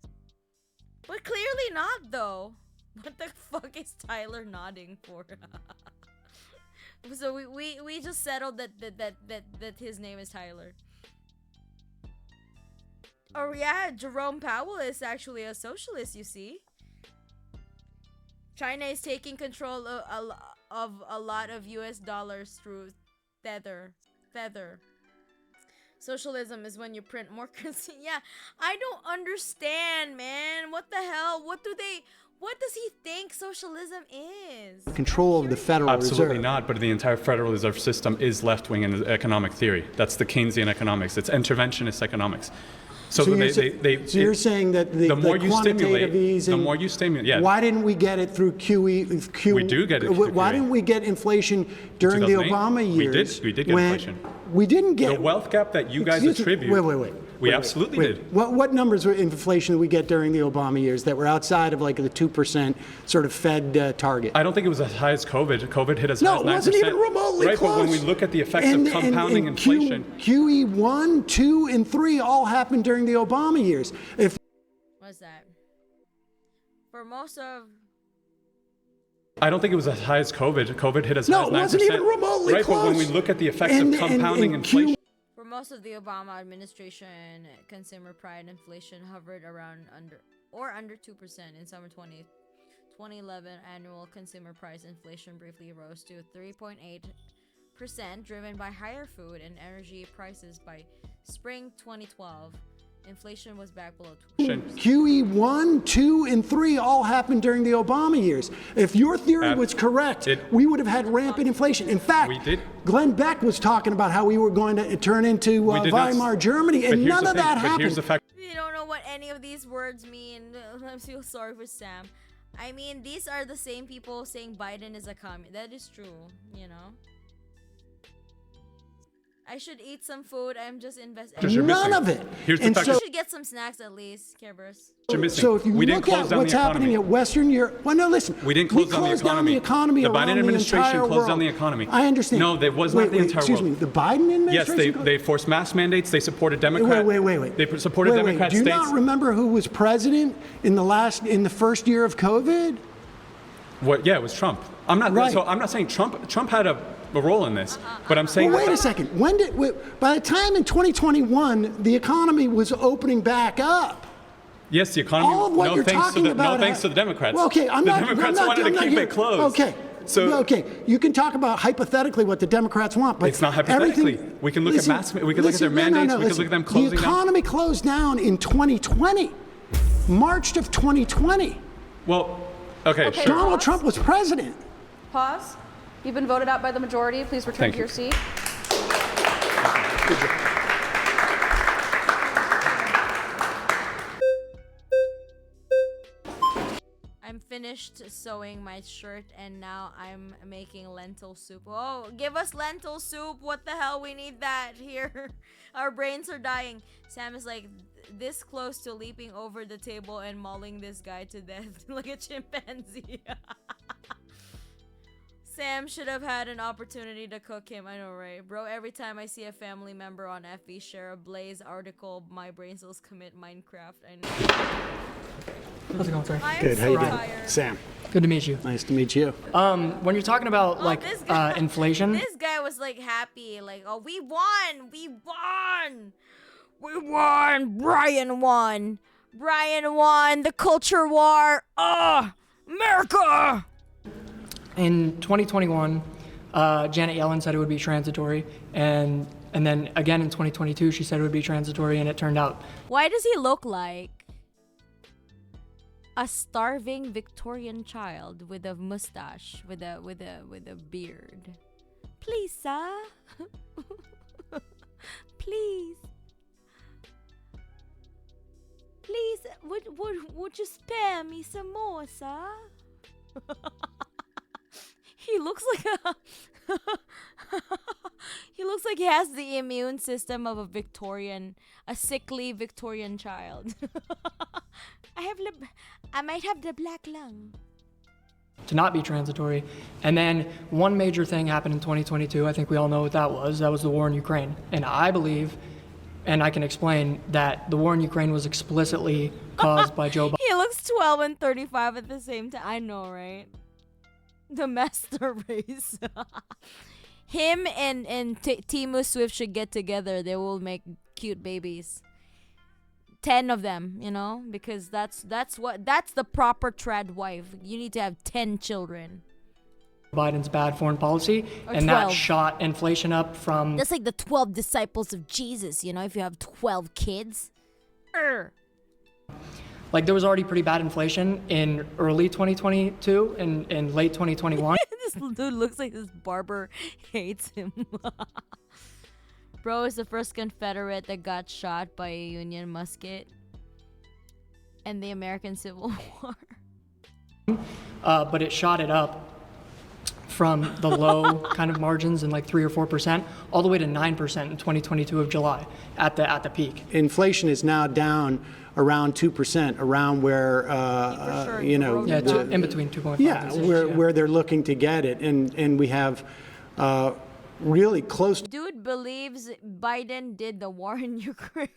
But clearly not though. What the fuck is Tyler nodding for? So we just settled that his name is Tyler. Oh yeah, Jerome Powell is actually a socialist, you see. China is taking control of a lot of US dollars through Tether. Socialism is when you print more currency. Yeah, I don't understand, man. What the hell? What does he think socialism is? Control of the Federal Reserve. Absolutely not, but the entire Federal Reserve system is left-wing in economic theory. That's the Keynesian economics. It's interventionist economics. So you're saying that the more you stimulate, easing, the more you stimulate. Yeah. Why didn't we get it through QE? We do get it through Why didn't we get inflation during the Obama years? We did get inflation. We didn't get the wealth gap that you guys attribute. Wait. We absolutely did. What numbers were inflation did we get during the Obama years that were outside of like the 2% sort of Fed target? I don't think it was as high as COVID. COVID hit as high as 9%. No, it wasn't even remotely close. But when we look at the effects of compounding inflation, QE 1, 2, and 3 all happened during the Obama years. What's that? For most of. I don't think it was as high as COVID. COVID hit as high as 9%. No, it wasn't even remotely close. But when we look at the effects of compounding inflation. For most of the Obama administration, consumer price inflation hovered around under 2% in summer 2011 annual consumer price inflation briefly rose to 3.8%, driven by higher food and energy prices. By spring 2012, inflation was back below 2%. QE 1, 2, and 3 all happened during the Obama years. If your theory was correct, we would have had rampant inflation. In fact, Glenn Beck was talking about how we were going to turn into Weimar Germany, and none of that happened. You don't know what any of these words mean. I feel sorry for Sam. I mean, these are the same people saying Biden is a commie. That is true, you know? I should eat some food. I'm just investing. None of it. You should get some snacks at least, Care Bears. So if you look at what's happening at Western Europe, well, no, listen. We didn't close down the economy. The Biden administration closed down the economy. I understand. No, that was not the entire world. Excuse me, the Biden administration? Yes, they forced mask mandates. They supported Democrats. Wait. They supported Democrat Do you states. not remember who was president in the first year of COVID? What? Yeah, it was Trump. I'm not. Right. So I'm not saying Trump. Trump had a role in this, but I'm saying. Well, wait a second. By the time in 2021, the economy was opening back up. Yes, the economy. All of what you're talking about. No thanks to the Democrats. Well, okay, the Democrats wanted to keep it closed. Okay. So okay, you can talk about hypothetically what the Democrats want, but it's not hypothetically. We can look at mask. We can look at their mandates. We can look at them closing down. The economy closed down in 2020, March of 2020. Well, okay, sure. Donald Trump was president. Pause. You've been voted out by the majority. Please return to your seat. Good job. I'm finished sewing my shirt and now I'm making lentil soup. Oh, give us lentil soup. What the hell? We need that here. Our brains are dying. Sam is like this close to leaping over the table and mauling this guy to death like a chimpanzee. Sam should have had an opportunity to cook him. I know, right? Bro, every time I see a family member on FB share a Blaze article, my brain cells commit Minecraft. I know. How's it going, sir? Good. How you doing? Sam. Good to meet you. Nice to meet you. When you're talking about inflation, This guy was like happy, like, oh, we won! We won! We won! Brian won! Brian won! The culture war! America! in 2021, Janet Yellen said it would be transitory, and then again in 2022 she said it would be transitory, and it turned out. Why does he look like a starving Victorian child with a mustache, with a beard? Please, sir. Please. Please, would you spare me some more, sir? He looks like he looks like he has the immune system of a sickly Victorian child. I might have the black lung. To not be transitory. And then one major thing happened in 2022. I think we all know what that was. That was the war in Ukraine. And I believe, and I can explain, that the war in Ukraine was explicitly caused by Joe Biden. He looks 12 and 35 at the same time. I know, right? The master race. Him and Temu Swift should get together. They will make cute babies. 10 of them, you know, because that's the proper trad wife. You need to have 10 children. Biden's bad foreign policy, Or and 12. that shot inflation up from. That's like the 12 disciples of Jesus, you know, if you have 12 kids. Like, there was already pretty bad inflation in early 2022 and in late 2021. This dude looks like this barber hates him. Bro is the first Confederate that got shot by a Union musket in the American Civil War. But it shot it up from the low kind of margins in like 3 or 4% all the way to 9% in 2022 of July at the peak. Inflation is now down around 2%, around where you know. Yeah, in between 2.5. Yeah, and 6, where they're looking to get it, and we have really close. Dude believes Biden did the war in Ukraine.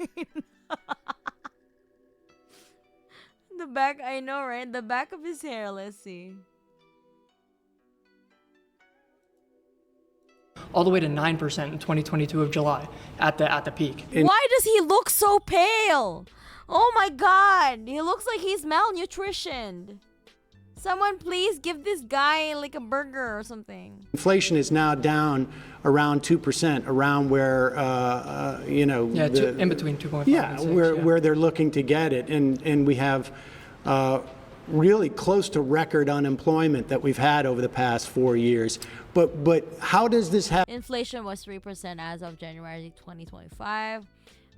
The back, I know, right? The back of his hair, let's see. All the way to 9% in 2022 of July at the peak. Why does he look so pale? Oh my god, he looks like he's malnutritioned. Someone please give this guy like a burger or something. Inflation is now down around 2%, around where in between 2.5. Yeah, and 6, where they're looking to get it, and we have really close to record unemployment that we've had over the past 4 years. But how does this happen? Inflation was 3% as of January 2025.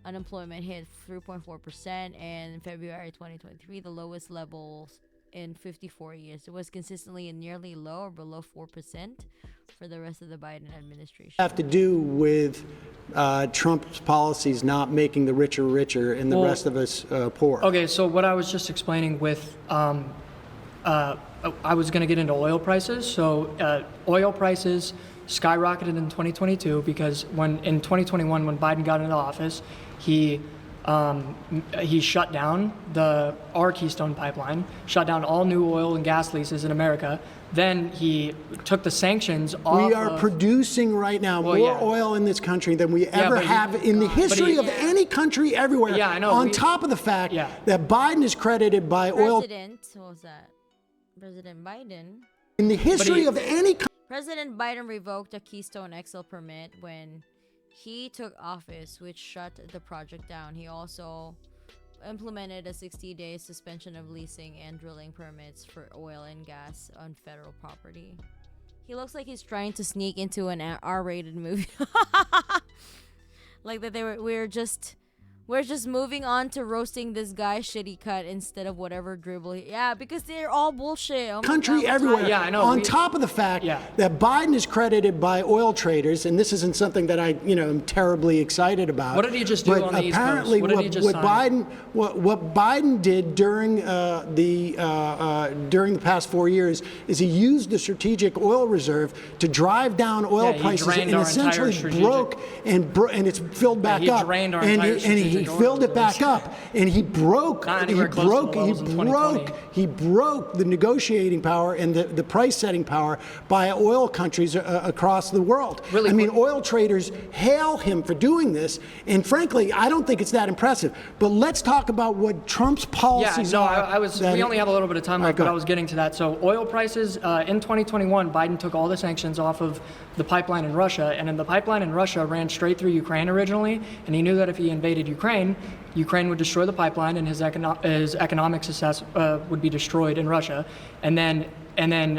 Unemployment hit 3.4%, and in February 2023, the lowest levels in 54 years. It was consistently nearly low or below 4% for the rest of the Biden administration. Have to do with Trump's policies not making the richer richer and the rest of us poor. Okay, so what I was just explaining with, I was going to get into oil prices. So oil prices skyrocketed in 2022 because in 2021, when Biden got into office, he shut down our Keystone pipeline, shut down all new oil and gas leases in America. Then he took the sanctions off. We are producing right now more oil in this country than we ever have in the history of any country everywhere. Yeah, I know. On top of the fact that Biden is credited by oil. President, what was that? President Biden. In the history of any country. President Biden revoked a Keystone XL permit when he took office, which shut the project down. He also implemented a 60-day suspension of leasing and drilling permits for oil and gas on federal property. He looks like he's trying to sneak into an R-rated movie. Like that we're just moving on to roasting this guy's shitty cut instead of whatever dribble. Yeah, because they're all bullshit. Oh country everywhere. Yeah, I know. On top of the fact that Biden is credited by oil traders, and this isn't something that I, am terribly excited about. What did he just do on the East Coast? Apparently, what Biden did during the past 4 years is he used the strategic oil reserve to drive down oil prices and essentially broke and it's filled back up. Drained our he filled it back up, and he broke the negotiating power and the price setting power by oil countries across the world. Really, oil traders hail him for doing this, and frankly, I don't think it's that impressive. But let's talk about what Trump's policies are. We only have a little bit of time left, but I was getting to that. So oil prices in 2021, Biden took all the sanctions off of the pipeline in Russia, and then the pipeline in Russia ran straight through Ukraine originally, and he knew that if he invaded Ukraine would destroy the pipeline, and his economic success would be destroyed in Russia. And then when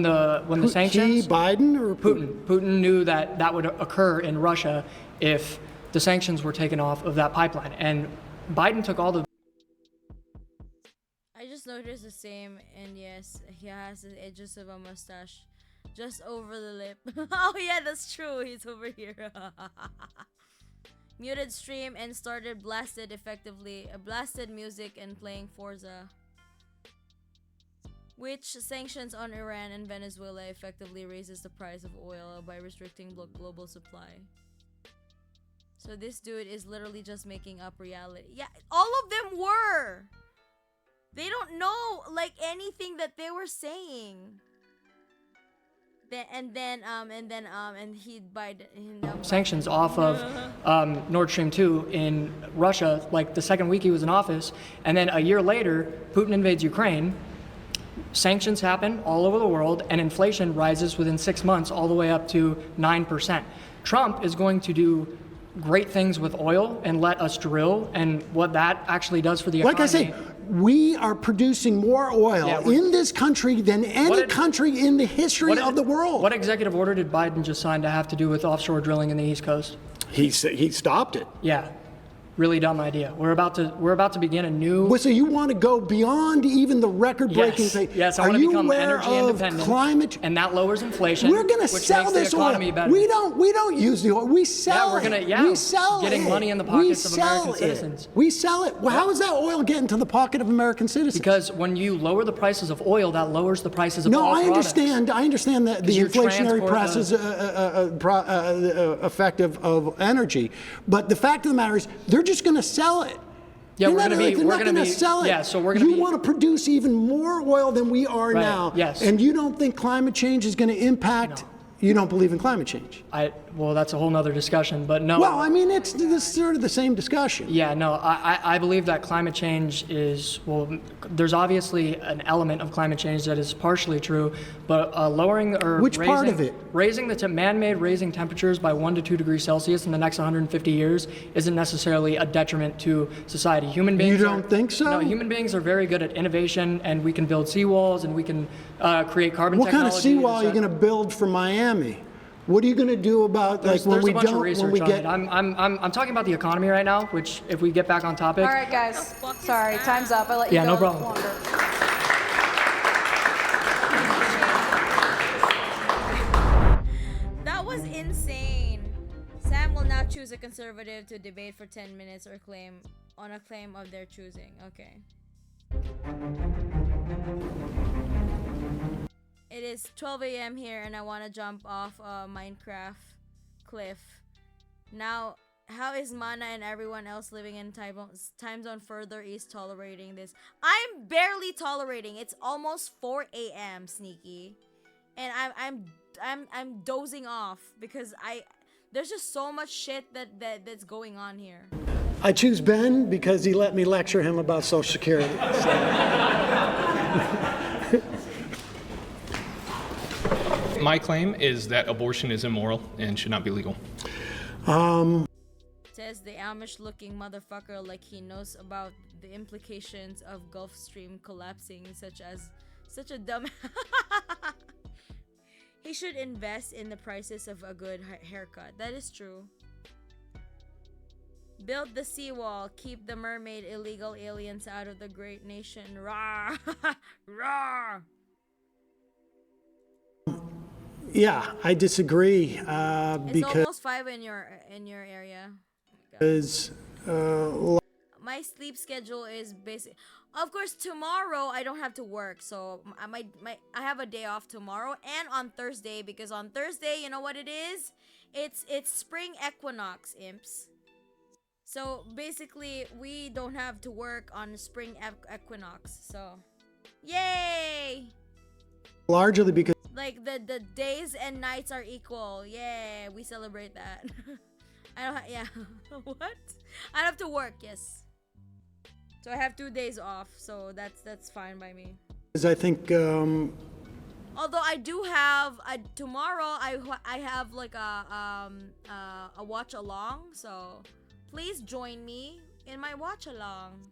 the sanctions, Biden or Putin knew that would occur in Russia if the sanctions were taken off of that pipeline, and Biden took all the. I just noticed the same, and yes, he has the edges of a mustache just over the lip. Oh yeah, that's true. He's over here. Muted stream and started blasted music and playing Forza, which sanctions on Iran and Venezuela effectively raises the price of oil by restricting global supply. So this dude is literally just making up reality. Yeah, all of them were. They don't know like anything that they were saying. Sanctions off of Nord Stream 2 in Russia, like the second week he was in office, and then a year later, Putin invades Ukraine. Sanctions happen all over the world, and inflation rises within 6 months, all the way up to 9%. Trump is going to do great things with oil and let us drill, and what that actually does for the economy. Like I say, we are producing more oil in this country than any country in the history of the world. What executive order did Biden just sign to have to do with offshore drilling in the East Coast? He stopped it. Yeah. Really dumb idea. We're about to begin a new. Well, so you want to go beyond even the record-breaking thing? Yes, I want to become energy independent. Climate, and that lowers inflation. We're going to sell this oil. Better. We don't use the oil. We sell it. We sell getting money in the pockets of American citizens. We sell it. Well, how is that oil getting to the pocket of American citizens? Because when you lower the prices of oil, that lowers the prices of all products. I understand that the inflationary prices effect of energy, but the fact of the matter is, they're just going to sell it. Yeah, we're going to sell it. Yeah, so we're going to. You want to produce even more oil than we are now. Yes. And you don't think climate change is going to impact You don't believe in climate change? Well, that's a whole nother discussion, but no. Well, I mean, it's sort of the same discussion. Yeah, no, I believe that climate change is, well, there's obviously an element of climate change that is partially true, but lowering or Which part of it? Raising the man-made raising temperatures by 1 to 2 degrees Celsius in the next 150 years isn't necessarily a detriment to society. Human beings You don't think so? No, human beings are very good at innovation, and we can build seawalls, and we can create carbon What technology. kind of seawall are you going to build for Miami? What are you going to do about when we don't, when we get? I'm talking about the economy right now, which if we get back on topic. All right, guys. Sorry, time's up. I let you go. Yeah, no problem. Longer. That was insane. Sam will not choose a conservative to debate for 10 minutes or claim a claim of their choosing. Okay. It is 12 a.m. here and I want to jump off a Minecraft cliff. Now, how is Mana and everyone else living in time zone further east tolerating this? I'm barely tolerating. It's almost 4 a.m. Sneaky. And I'm dozing off because there's just so much shit that's going on here. I choose Ben because he let me lecture him about Social Security. My claim is that abortion is immoral and should not be legal. Says the Amish-looking motherfucker like he knows about the implications of Gulf Stream collapsing, such a dumb. He should invest in the prices of a good haircut. That is true. Build the seawall. Keep the mermaid illegal aliens out of the great nation. Rawr! Rawr! Yeah, I disagree It's because almost 5 in your area. My sleep schedule is basic. Of course, tomorrow I don't have to work, so I have a day off tomorrow and on Thursday, because on Thursday, you know what it is? It's spring equinox, imps. So basically, we don't have to work on spring equinox. So, yay! largely because Like the days and nights are equal. Yeah, we celebrate that. I don't. Yeah. What? I don't have to work. Yes. So I have 2 days off. So that's fine by me. I think. Although I do have tomorrow, I have like a watch along. So please join me in my watch along.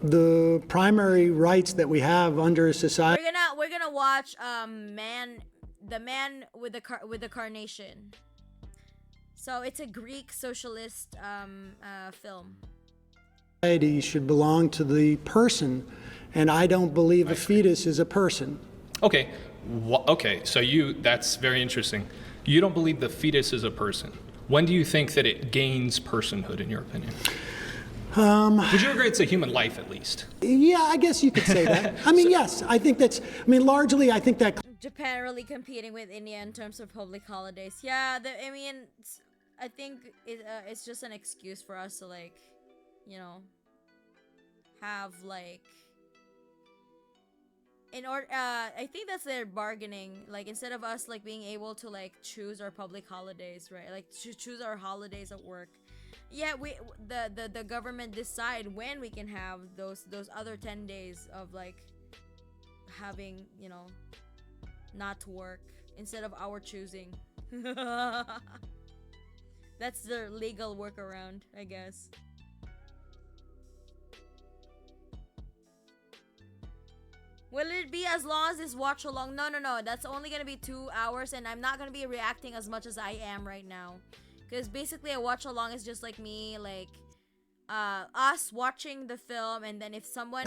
The primary rights that we have under a society. We're gonna watch the man with the carnation. So it's a Greek socialist film. Society should belong to the person, and I don't believe a fetus is a person. Okay. Okay, so that's very interesting. You don't believe the fetus is a person. When do you think that it gains personhood, in your opinion? Would you agree it's a human life, at least? Yeah, I guess you could say that. I mean, yes, I think that's, I mean, largely, I think that. Japan really competing with India in terms of public holidays. Yeah, I mean, I think it's just an excuse for us to, like, you know, have, like, in order, I think that's their bargaining. Like, instead of us, like, being able to, like, choose our public holidays, right? Like, choose our holidays at work. Yeah, the government decide when we can have those other 10 days of, like, having, you know, not to work instead of our choosing. That's their legal workaround, I guess. Will it be as long as this watch along? No. That's only gonna be 2 hours, and I'm not gonna be reacting as much as I am right now. Because basically a watch along is just like me, like us watching the film, and then if someone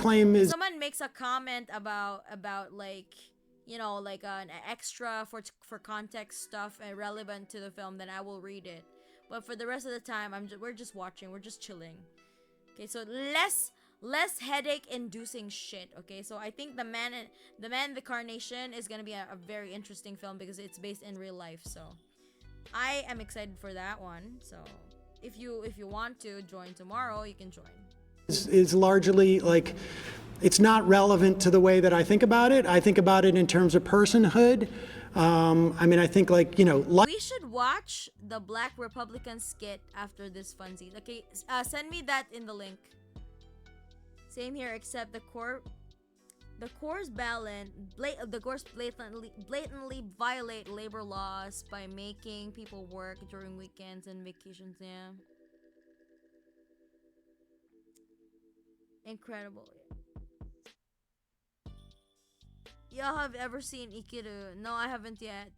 makes a comment about like, you know, like an extra for context stuff relevant to the film, then I will read it. But for the rest of the time, we're just watching, we're just chilling. Okay, so less headache inducing shit. Okay, so I think the man the Carnation is gonna be a very interesting film because it's based in real life. So I am excited for that one. So if you want to join tomorrow, you can join. Is largely like, it's not relevant to the way that I think about it. I think about it in terms of personhood. I mean, I think like, We should watch the Black Republican skit after this funsies. Okay, send me that in the link. Same here, except the course blatantly violate labor laws by making people work during weekends and vacations. Yeah. Incredible. Y'all have ever seen Ikiru? No, I haven't yet.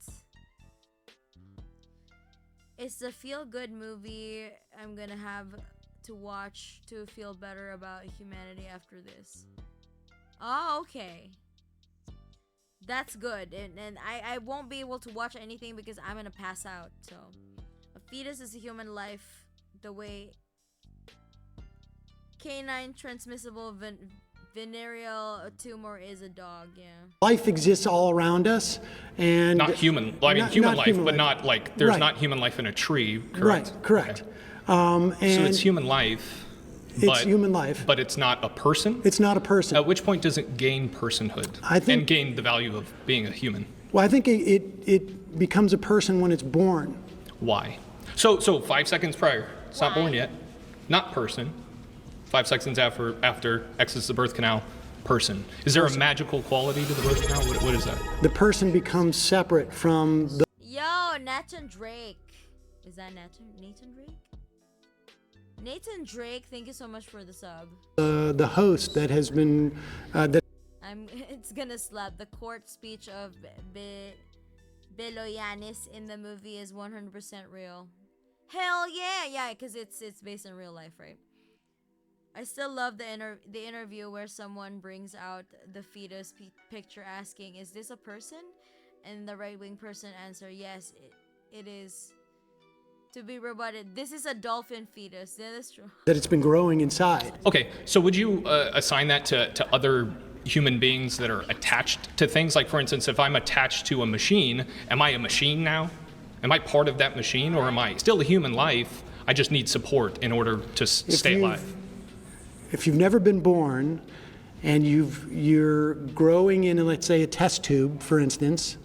It's a feel-good movie I'm gonna have to watch to feel better about humanity after this. Oh, okay. That's good. And I won't be able to watch anything because I'm gonna pass out. So, a fetus is a human life the way canine transmissible venereal tumor is a dog, yeah. Life exists all around us, and not human. I mean, human life, human but life. not like there's Right. not human life in a tree. Correct. Right, correct. Okay. And So it's human life. It's human life. But it's not a person? It's not a person. At which point does it gain personhood and gain the value of being a human? Well, I think it becomes a person when it's born. Why? So 5 seconds prior, it's not born yet, not person. 5 seconds after exits the birth canal, person. Is there a magical quality to the birth canal? What is that? The person becomes separate from the... Yo, Nathan Drake. Is that Nathan Drake? Nathan Drake, thank you so much for the sub. The host that has been... It's gonna slap. The court speech of Beloyanis in the movie is 100% real. Hell yeah, because it's based in real life, right? I still love the interview where someone brings out the fetus picture asking, is this a person? And the right-wing person answer, yes, it is. To be rebutted, this is a dolphin fetus. Yeah, that's true. That it's been growing inside. Okay, so would you assign that to other human beings that are attached to things? Like, for instance, if I'm attached to a machine, am I a machine now? Am I part of that machine, or am I still a human life? I just need support in order to stay alive. If you've never been born and you're growing in, let's say, a test tube, for instance,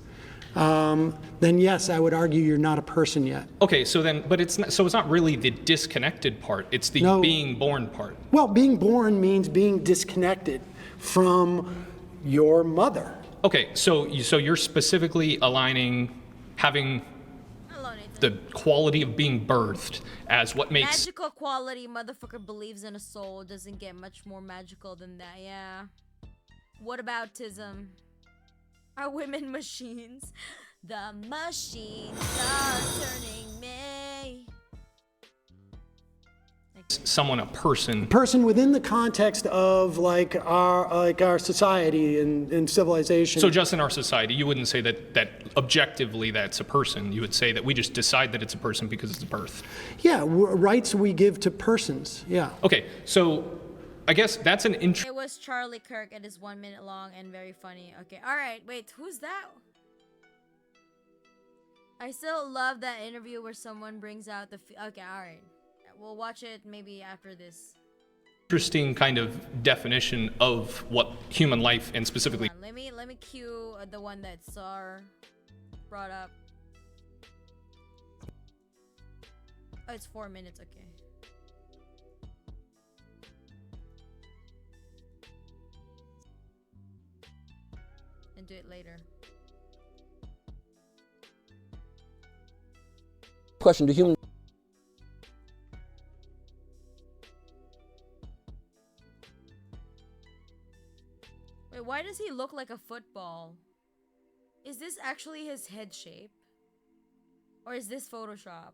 then yes, I would argue you're not a person yet. Okay, so then, but it's not really the disconnected part. It's the being born part. Well, being born means being disconnected from your mother. Okay, so you're specifically aligning having the quality of being birthed as what makes magical quality. Motherfucker believes in a soul. Doesn't get much more magical than that. Yeah. What about tism? Are women machines? The machines are turning me. someone a person. Person within the context of like our society and civilization. So just in our society, you wouldn't say that objectively that's a person. You would say that we just decide that it's a person because it's a birth. Yeah, rights we give to persons. Yeah. Okay, so I guess that's an interesting. It was Charlie Kirk. It is 1 minute long and very funny. Okay, all right. Wait, who's that? I still love that interview where someone brings out the. Okay, all right. We'll watch it maybe after this. Interesting kind of definition of what human life and specifically. Let me cue the one that Sar brought up. Oh, it's 4 minutes. Okay. And do it later. Question: do humans? Wait, why does he look like a football? Is this actually his head shape? Or is this photoshopped?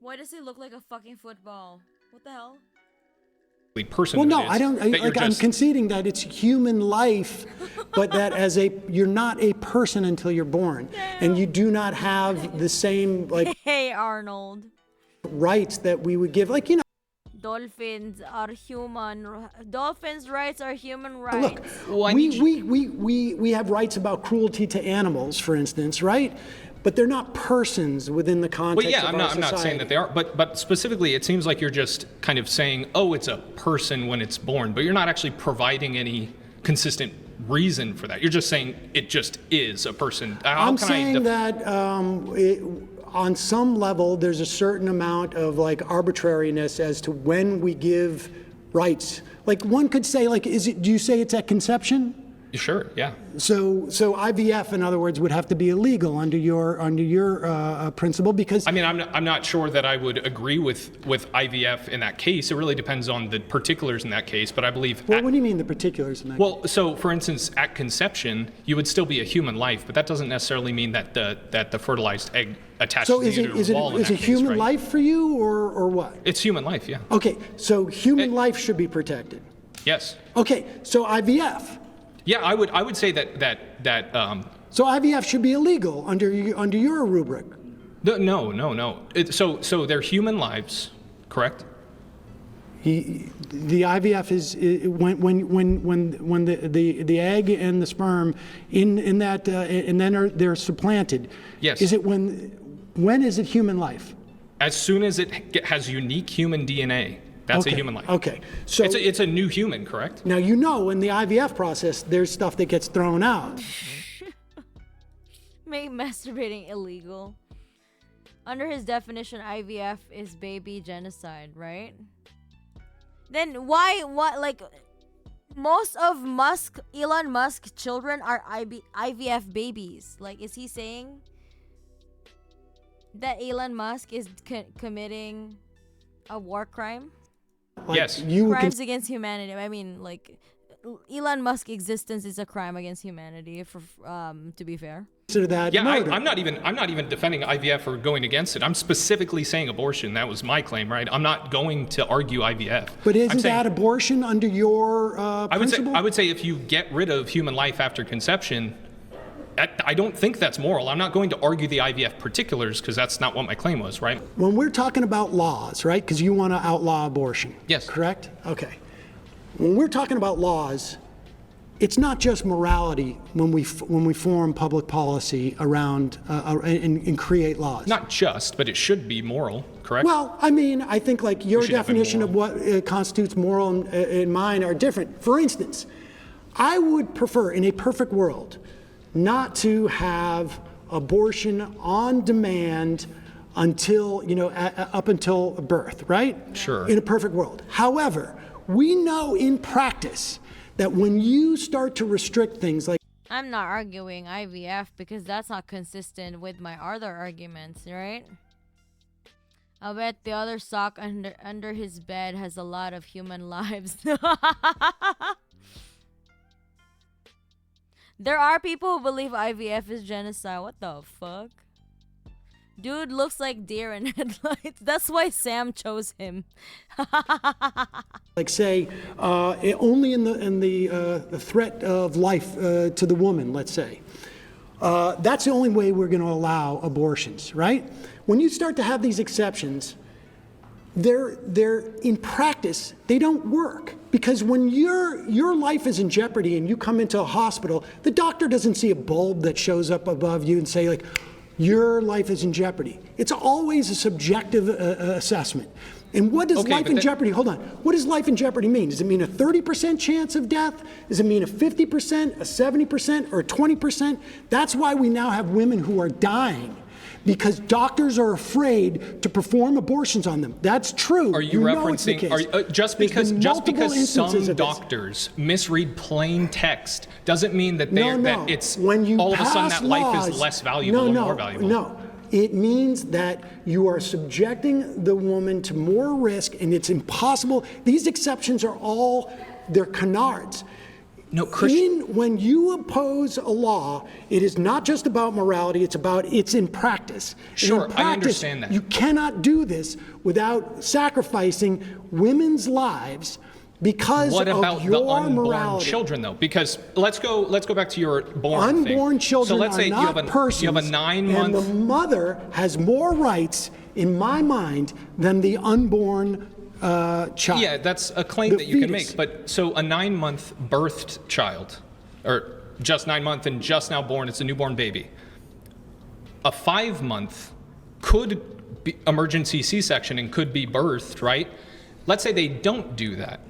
Why does he look like a fucking football? What the hell? Person. Well, no, I don't. I'm conceding that it's human life, but that you're not a person until you're born, and you do not have the same Hey, Arnold. rights that we would give, Dolphins are human. Dolphins' rights are human rights. Look, we have rights about cruelty to animals, for instance, right? But they're not persons within the context of our society. I'm not saying that they are, but specifically, it seems like you're just kind of saying, oh, it's a person when it's born, but you're not actually providing any consistent reason for that. You're just saying it just is a person. I'm saying that on some level, there's a certain amount of like arbitrariness as to when we give rights. Like one could say, like, do you say it's at conception? Sure, yeah. So IVF, in other words, would have to be illegal under your principle, because I mean, I'm not sure that I would agree with IVF in that case. It really depends on the particulars in that case, but I believe. Well, what do you mean the particulars in that? Well, so for instance, at conception, you would still be a human life, but that doesn't necessarily mean that the fertilized egg attaches to the uterine wall. So is it human right? life for you, or what? It's human life, yeah. Okay, so human life should be protected. Yes. Okay, so IVF. Yeah, I would say that. So IVF should be illegal under your rubric. No. So they're human lives, correct? The IVF is when the egg and the sperm in that and then they're supplanted. Yes. Is it when is it human life? As soon as it has unique human DNA. That's a human life. Okay, so it's a new human, correct? Now in the IVF process, there's stuff that gets thrown out. Make masturbating illegal. Under his definition, IVF is baby genocide, right? Then what? Like, most of Elon Musk's children are IVF babies. Like, is he saying that Elon Musk is committing a war crime? Like, yes. Crimes against humanity. I mean, like, Elon Musk's existence is a crime against humanity. To be fair. Consider that yeah, murder. I'm not even defending IVF or going against it. I'm specifically saying abortion. That was my claim, right? I'm not going to argue IVF. But isn't that abortion under your principle? I would say if you get rid of human life after conception, I don't think that's moral. I'm not going to argue the IVF particulars because that's not what my claim was, right? When we're talking about laws, right? Because you want to outlaw abortion. Yes. Correct? Okay. When we're talking about laws, it's not just morality when we form public policy around and create laws. Not just, but it should be moral, correct? Well, I mean, I think like your definition of what constitutes moral and mine are different. For instance, I would prefer, in a perfect world, not to have abortion on demand until, up until birth, right? Sure. In a perfect world. However, we know in practice that when you start to restrict things like I'm not arguing IVF because that's not consistent with my other arguments, right? I bet the other sock under his bed has a lot of human lives. There are people who believe IVF is genocide. What the fuck? Dude looks like deer in headlights. That's why Sam chose him. like say only in the threat of life to the woman, let's say. That's the only way we're going to allow abortions, right? When you start to have these exceptions, they're in practice, they don't work. Because when your life is in jeopardy and you come into a hospital, the doctor doesn't see a bulb that shows up above you and say, like, your life is in jeopardy. It's always a subjective assessment. And what does life in jeopardy, hold on, what does life in jeopardy mean? Does it mean a 30% chance of death? Does it mean a 50%, a 70%, or a 20%? That's why we now have women who are dying, because doctors are afraid to perform abortions on them. That's true. Are you referencing, just because some doctors misread plain text doesn't mean that that it's all of a sudden that life is less valuable or more valuable? No. It means that you are subjecting the woman to more risk, and it's impossible. These exceptions are they're canards. No, Christian. When you oppose a law, it is not just about morality, it's in practice. Sure, in practice, I understand that. You cannot do this without sacrificing women's lives because what of about your the unborn morality. children, though? Because let's go back to your born thing. Unborn children so let's say are not persons, you have a 9-month... and the mother has more rights, in my mind, than the unborn child. Yeah, that's a claim that you can make. But so a 9-month birthed child, or just 9 months and just now born, it's a newborn baby. A 5-month could be emergency C-section and could be birthed, right? Let's say they don't do that.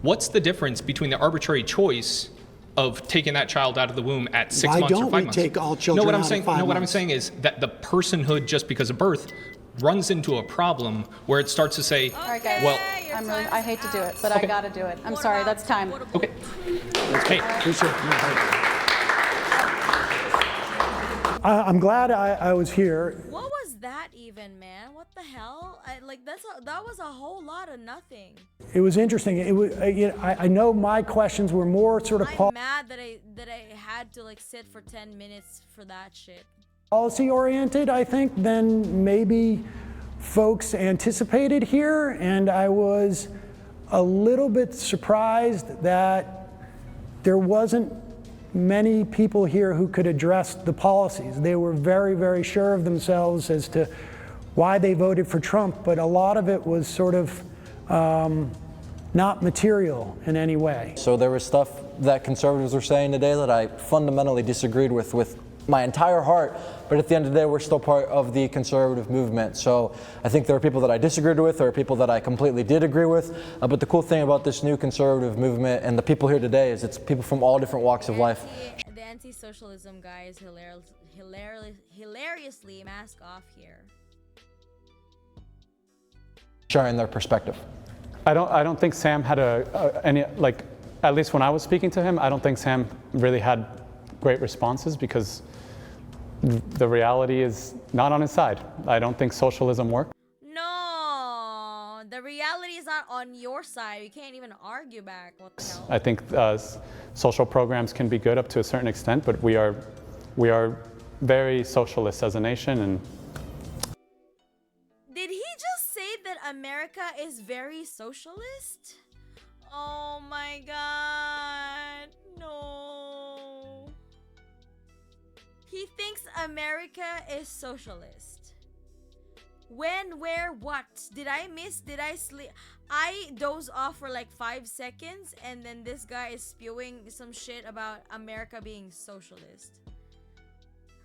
What's the difference between the arbitrary choice of taking that child out of the womb at 6 Why months or don't 5 we months. take all children no, what I'm out at saying, 5 no, what I'm months? saying is that the personhood just because of birth runs into a problem where it starts to say, All right, guys. well, I hate to do it, but I gotta do it. I'm sorry, that's time. okay. Hey. I'm glad I was here. What was that even, man? What the hell? That was a whole lot of nothing. It was interesting. It was, I know my questions were more sort of I'm mad that I had to like sit for 10 minutes for that shit. policy oriented, I think, than maybe folks anticipated here. And I was a little bit surprised that there wasn't many people here who could address the policies. They were very, very sure of themselves as to why they voted for Trump, but a lot of it was sort of not material in any way. So there was stuff that conservatives were saying today that I fundamentally disagreed with my entire heart, but at the end of the day, we're still part of the conservative movement. So I think there are people that I disagreed with, there are people that I completely did agree with, but the cool thing about this new conservative movement and the people here today is it's people from all different walks of life. The anti-socialism guy is hilariously mask off here. Sharing their perspective. I don't think Sam had any, like, at least when I was speaking to him, I don't think Sam really had great responses because the reality is not on his side. I don't think socialism works. No, the reality is not on your side. You can't even argue back. What the hell? I think social programs can be good up to a certain extent, but we are very socialist as a nation. And did he just say that America is very socialist? Oh my God, no. He thinks America is socialist. When, where, what? Did I miss? Did I sleep? I doze off for like 5 seconds and then this guy is spewing some shit about America being socialist.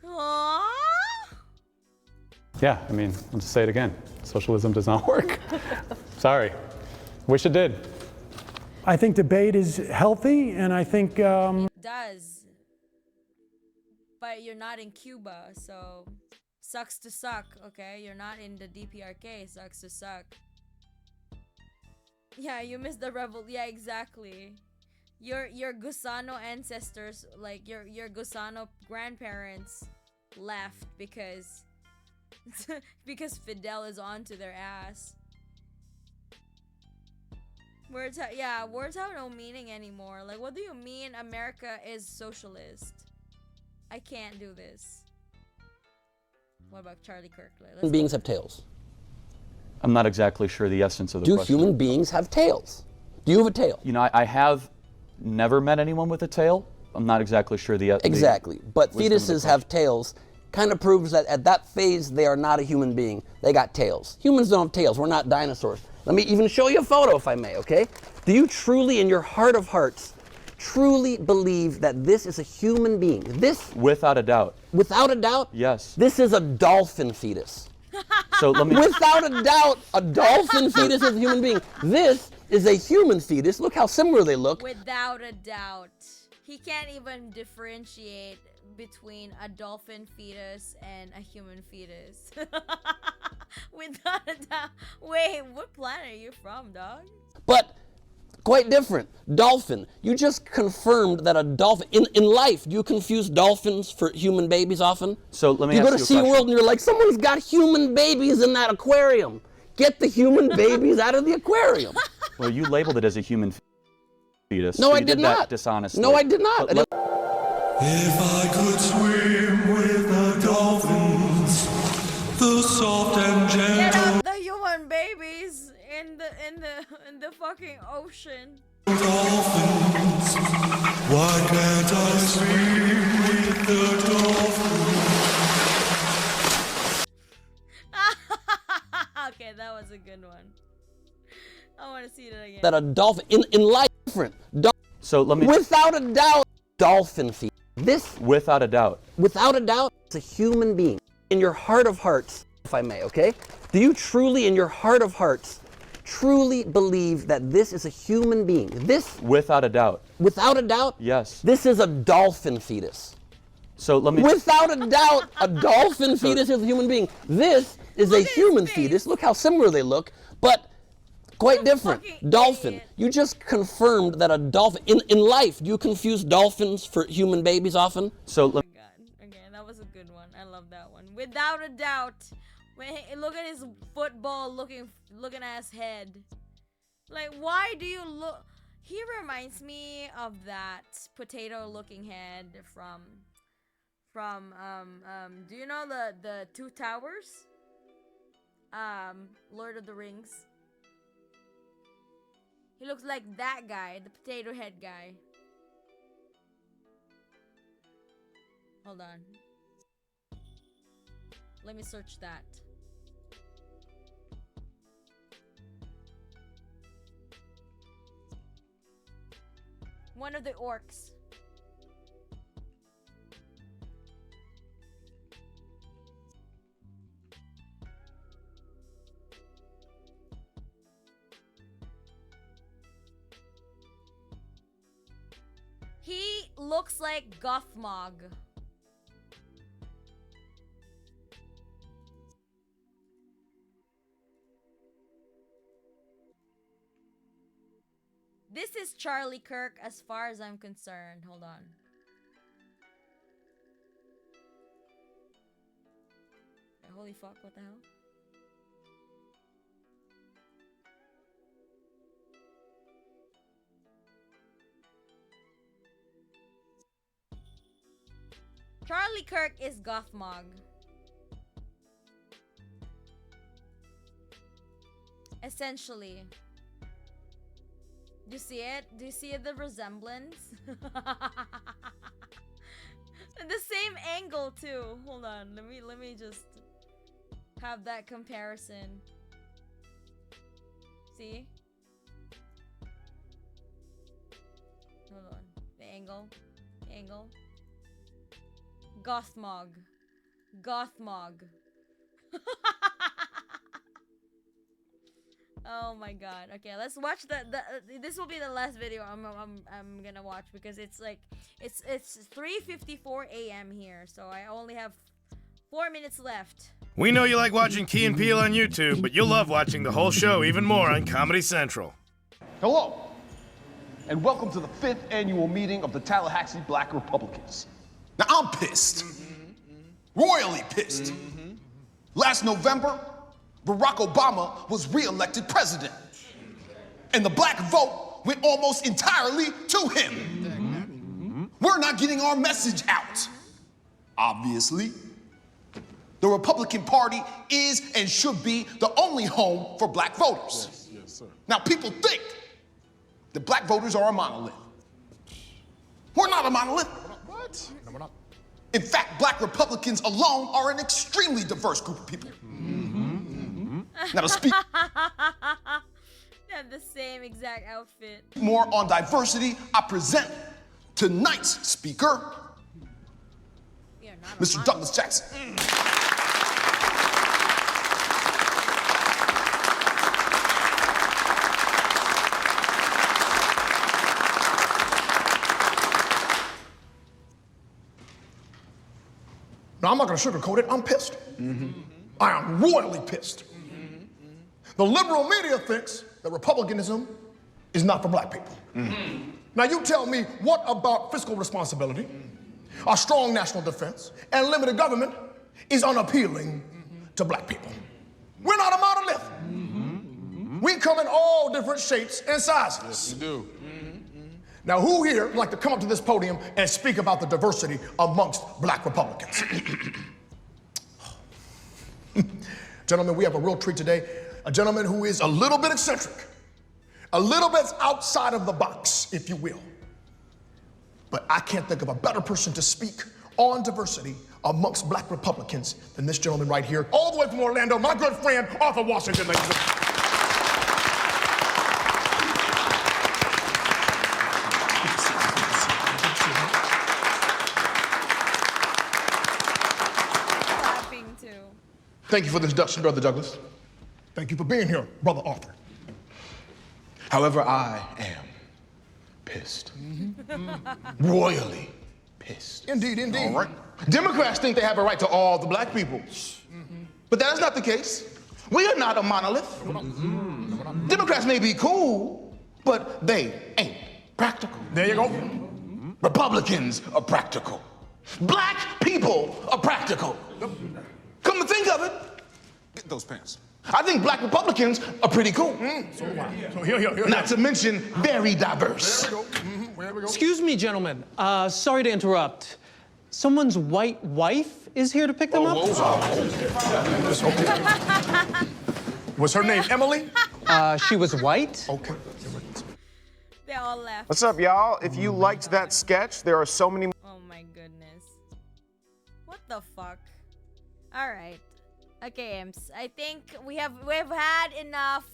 Aww. yeah, I mean, I'll just say it again. Socialism does not work. Sorry. Wish it did. I think debate is healthy, and I think Does. But you're not in Cuba, so sucks to suck, okay? You're not in the DPRK, sucks to suck. Yeah, you missed the yeah, exactly. Your Gusano ancestors, like your Gusano grandparents left because because Fidel is onto their ass. Words have no meaning anymore. Like, what do you mean America is socialist? I can't do this. What about Charlie Kirk? Human beings have tails. I'm not exactly sure the essence of the question. Do human beings have tails? Do you have a tail? You know, I have never met anyone with a tail. I'm not exactly sure the Exactly. But fetuses have tails. Kind of proves that at that phase they are not a human being. They got tails. Humans don't have tails. We're not dinosaurs. Let me even show you a photo if I may, okay? Do you truly, in your heart of hearts, truly believe that this is a human being? This? Without a doubt. Without a doubt? Yes. This is a dolphin fetus. So let me. Without a doubt, a dolphin fetus is a human being. This is a human fetus. Look how similar they look. Without a doubt. He can't even differentiate between a dolphin fetus and a human fetus. Without a doubt. Wait, what planet are you from, dog? But quite different. Dolphin. You just confirmed that a dolphin, in life, do you confuse dolphins for human babies often? So let me you ask go you to SeaWorld and you're like, someone's got human babies in that aquarium. Get the human babies out of the aquarium. Well, you labeled it as a human fetus. No, so I you did that not. Dishonestly. No, I did not. If I could swim with the dolphins, the soft and gentle. Get out the human babies in the fucking ocean. Dolphins, why can't I swim with the dolphins? Okay, that was a good one. I want to see that again. That a dolphin, in life, different. So let me. Without a doubt, dolphin feet. This. Without a doubt. Without a doubt, it's a human being. In your heart of hearts, if I may, okay? Do you truly, in your heart of hearts, truly believe that this is a human being? This, Without a doubt. without a doubt, Yes. this is a dolphin fetus. So let me. Without a doubt, a dolphin fetus is a human being. This is a human fetus. Look how similar they look, but quite different. Dolphin. You just confirmed that a dolphin, in life, do you confuse dolphins for human babies often? So let Oh my God. Okay, that was a good one. I love that one. Without a doubt. Look at his football looking ass head. Like, why do you look? He reminds me of that potato looking head from do you know the Two Towers? Lord of the Rings. He looks like that guy, the potato head guy. Hold on. Let me search that. One of the orcs. He looks like Gothmog. This is Charlie Kirk as far as I'm concerned. Hold on. Holy fuck, what the hell? Charlie Kirk is Gothmog. Essentially. Do you see it? Do you see the resemblance? The same angle too. Hold on. Let me just have that comparison. See? Hold on. The angle. The angle. Gothmog. Gothmog. Oh my god. Okay, let's watch this will be the last video I'm gonna watch because it's like it's 3:54 a.m. here, so I only have 4 minutes left. We know you like watching Key and Peele on YouTube, but you'll love watching the whole show even more on Comedy Central. Hello, and welcome to the 5th annual meeting of the Tallahassee Black Republicans. Now I'm pissed. Royally pissed. Last November, Barack Obama was re-elected president. And the black vote went almost entirely to him. We're not getting our message out. Obviously, the Republican Party is and should be the only home for black voters. Yes, sir. Now people think that black voters are a monolith. We're not a monolith. What? No, we're not. In fact, black Republicans alone are an extremely diverse group of people. Now to speak They have the same exact outfit. more on diversity, I present tonight's speaker, Mr. Douglas Jackson. Now, I'm not going to sugarcoat it. I'm pissed. I am royally pissed. The liberal media thinks that republicanism is not for black people. Now, you tell me, what about fiscal responsibility, a strong national defense, and limited government is unappealing to black people? We're not a monolith. We come in all different shapes and sizes. Yes, you do. Now, who here would like to come up to this podium and speak about the diversity amongst black Republicans? Gentlemen, we have a real treat today. A gentleman who is a little bit eccentric, a little bit outside of the box, if you will. But I can't think of a better person to speak on diversity amongst black Republicans than this gentleman right here, all the way from Orlando, my good friend, Arthur Washington, ladies and gentlemen. Clapping too. Thank you for the introduction, Brother Douglas. Thank you for being here, Brother Arthur. However, I am pissed. Royally pissed. Indeed, indeed. All right. Democrats think they have a right to all the black people. But that is not the case. We are not a monolith. Democrats may be cool, but they ain't practical. There you go. Republicans are practical. Black people are practical. Come to think of it, get those pants. I think black Republicans are pretty cool. So do I. So here. Not to mention very diverse. There we go. Where we go. Excuse me, gentlemen. Sorry to interrupt. Someone's white wife is here to pick them up? Okay. Was her name Emily? She was white? Okay. They all left. What's up, y'all? If you liked that sketch, there are so many. Oh my goodness. What the fuck? All right. Okay, Imps. I think we've had enough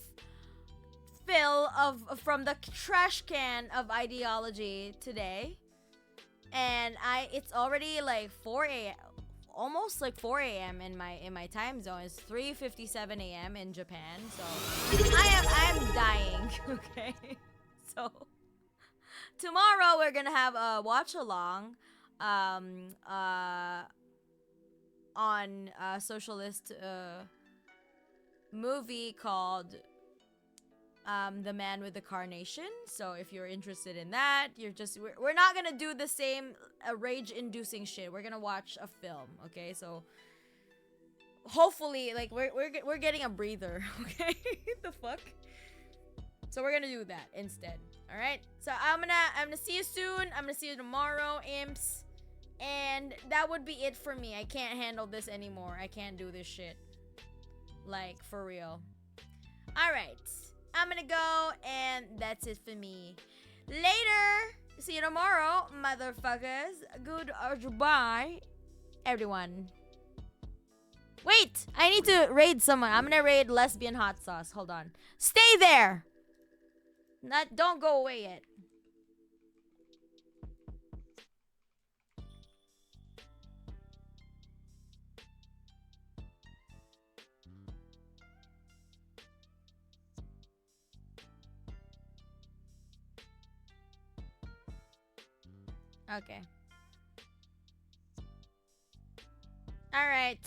fill from the trash can of ideology today. And it's already like 4 a.m. almost like 4 a.m. in my time zone. It's 3:57 a.m. in Japan. So I am dying, okay? So tomorrow we're gonna have a watch along on a socialist movie called The Man with the Carnation. So if you're interested in that, we're not gonna do the same rage-inducing shit. We're gonna watch a film, okay? So hopefully, like we're getting a breather, okay? The fuck. So we're gonna do that instead. All right. So I'm gonna see you soon. I'm gonna see you tomorrow, Imps. And that would be it for me. I can't handle this anymore. I can't do this shit. Like, for real. Alright. I'm gonna go, and that's it for me. Later! See you tomorrow, motherfuckers. Goodbye, everyone. Wait! I need to raid someone. I'm gonna raid Lesbian Hot Sauce. Hold on. Stay there! Don't go away yet. Okay. All right.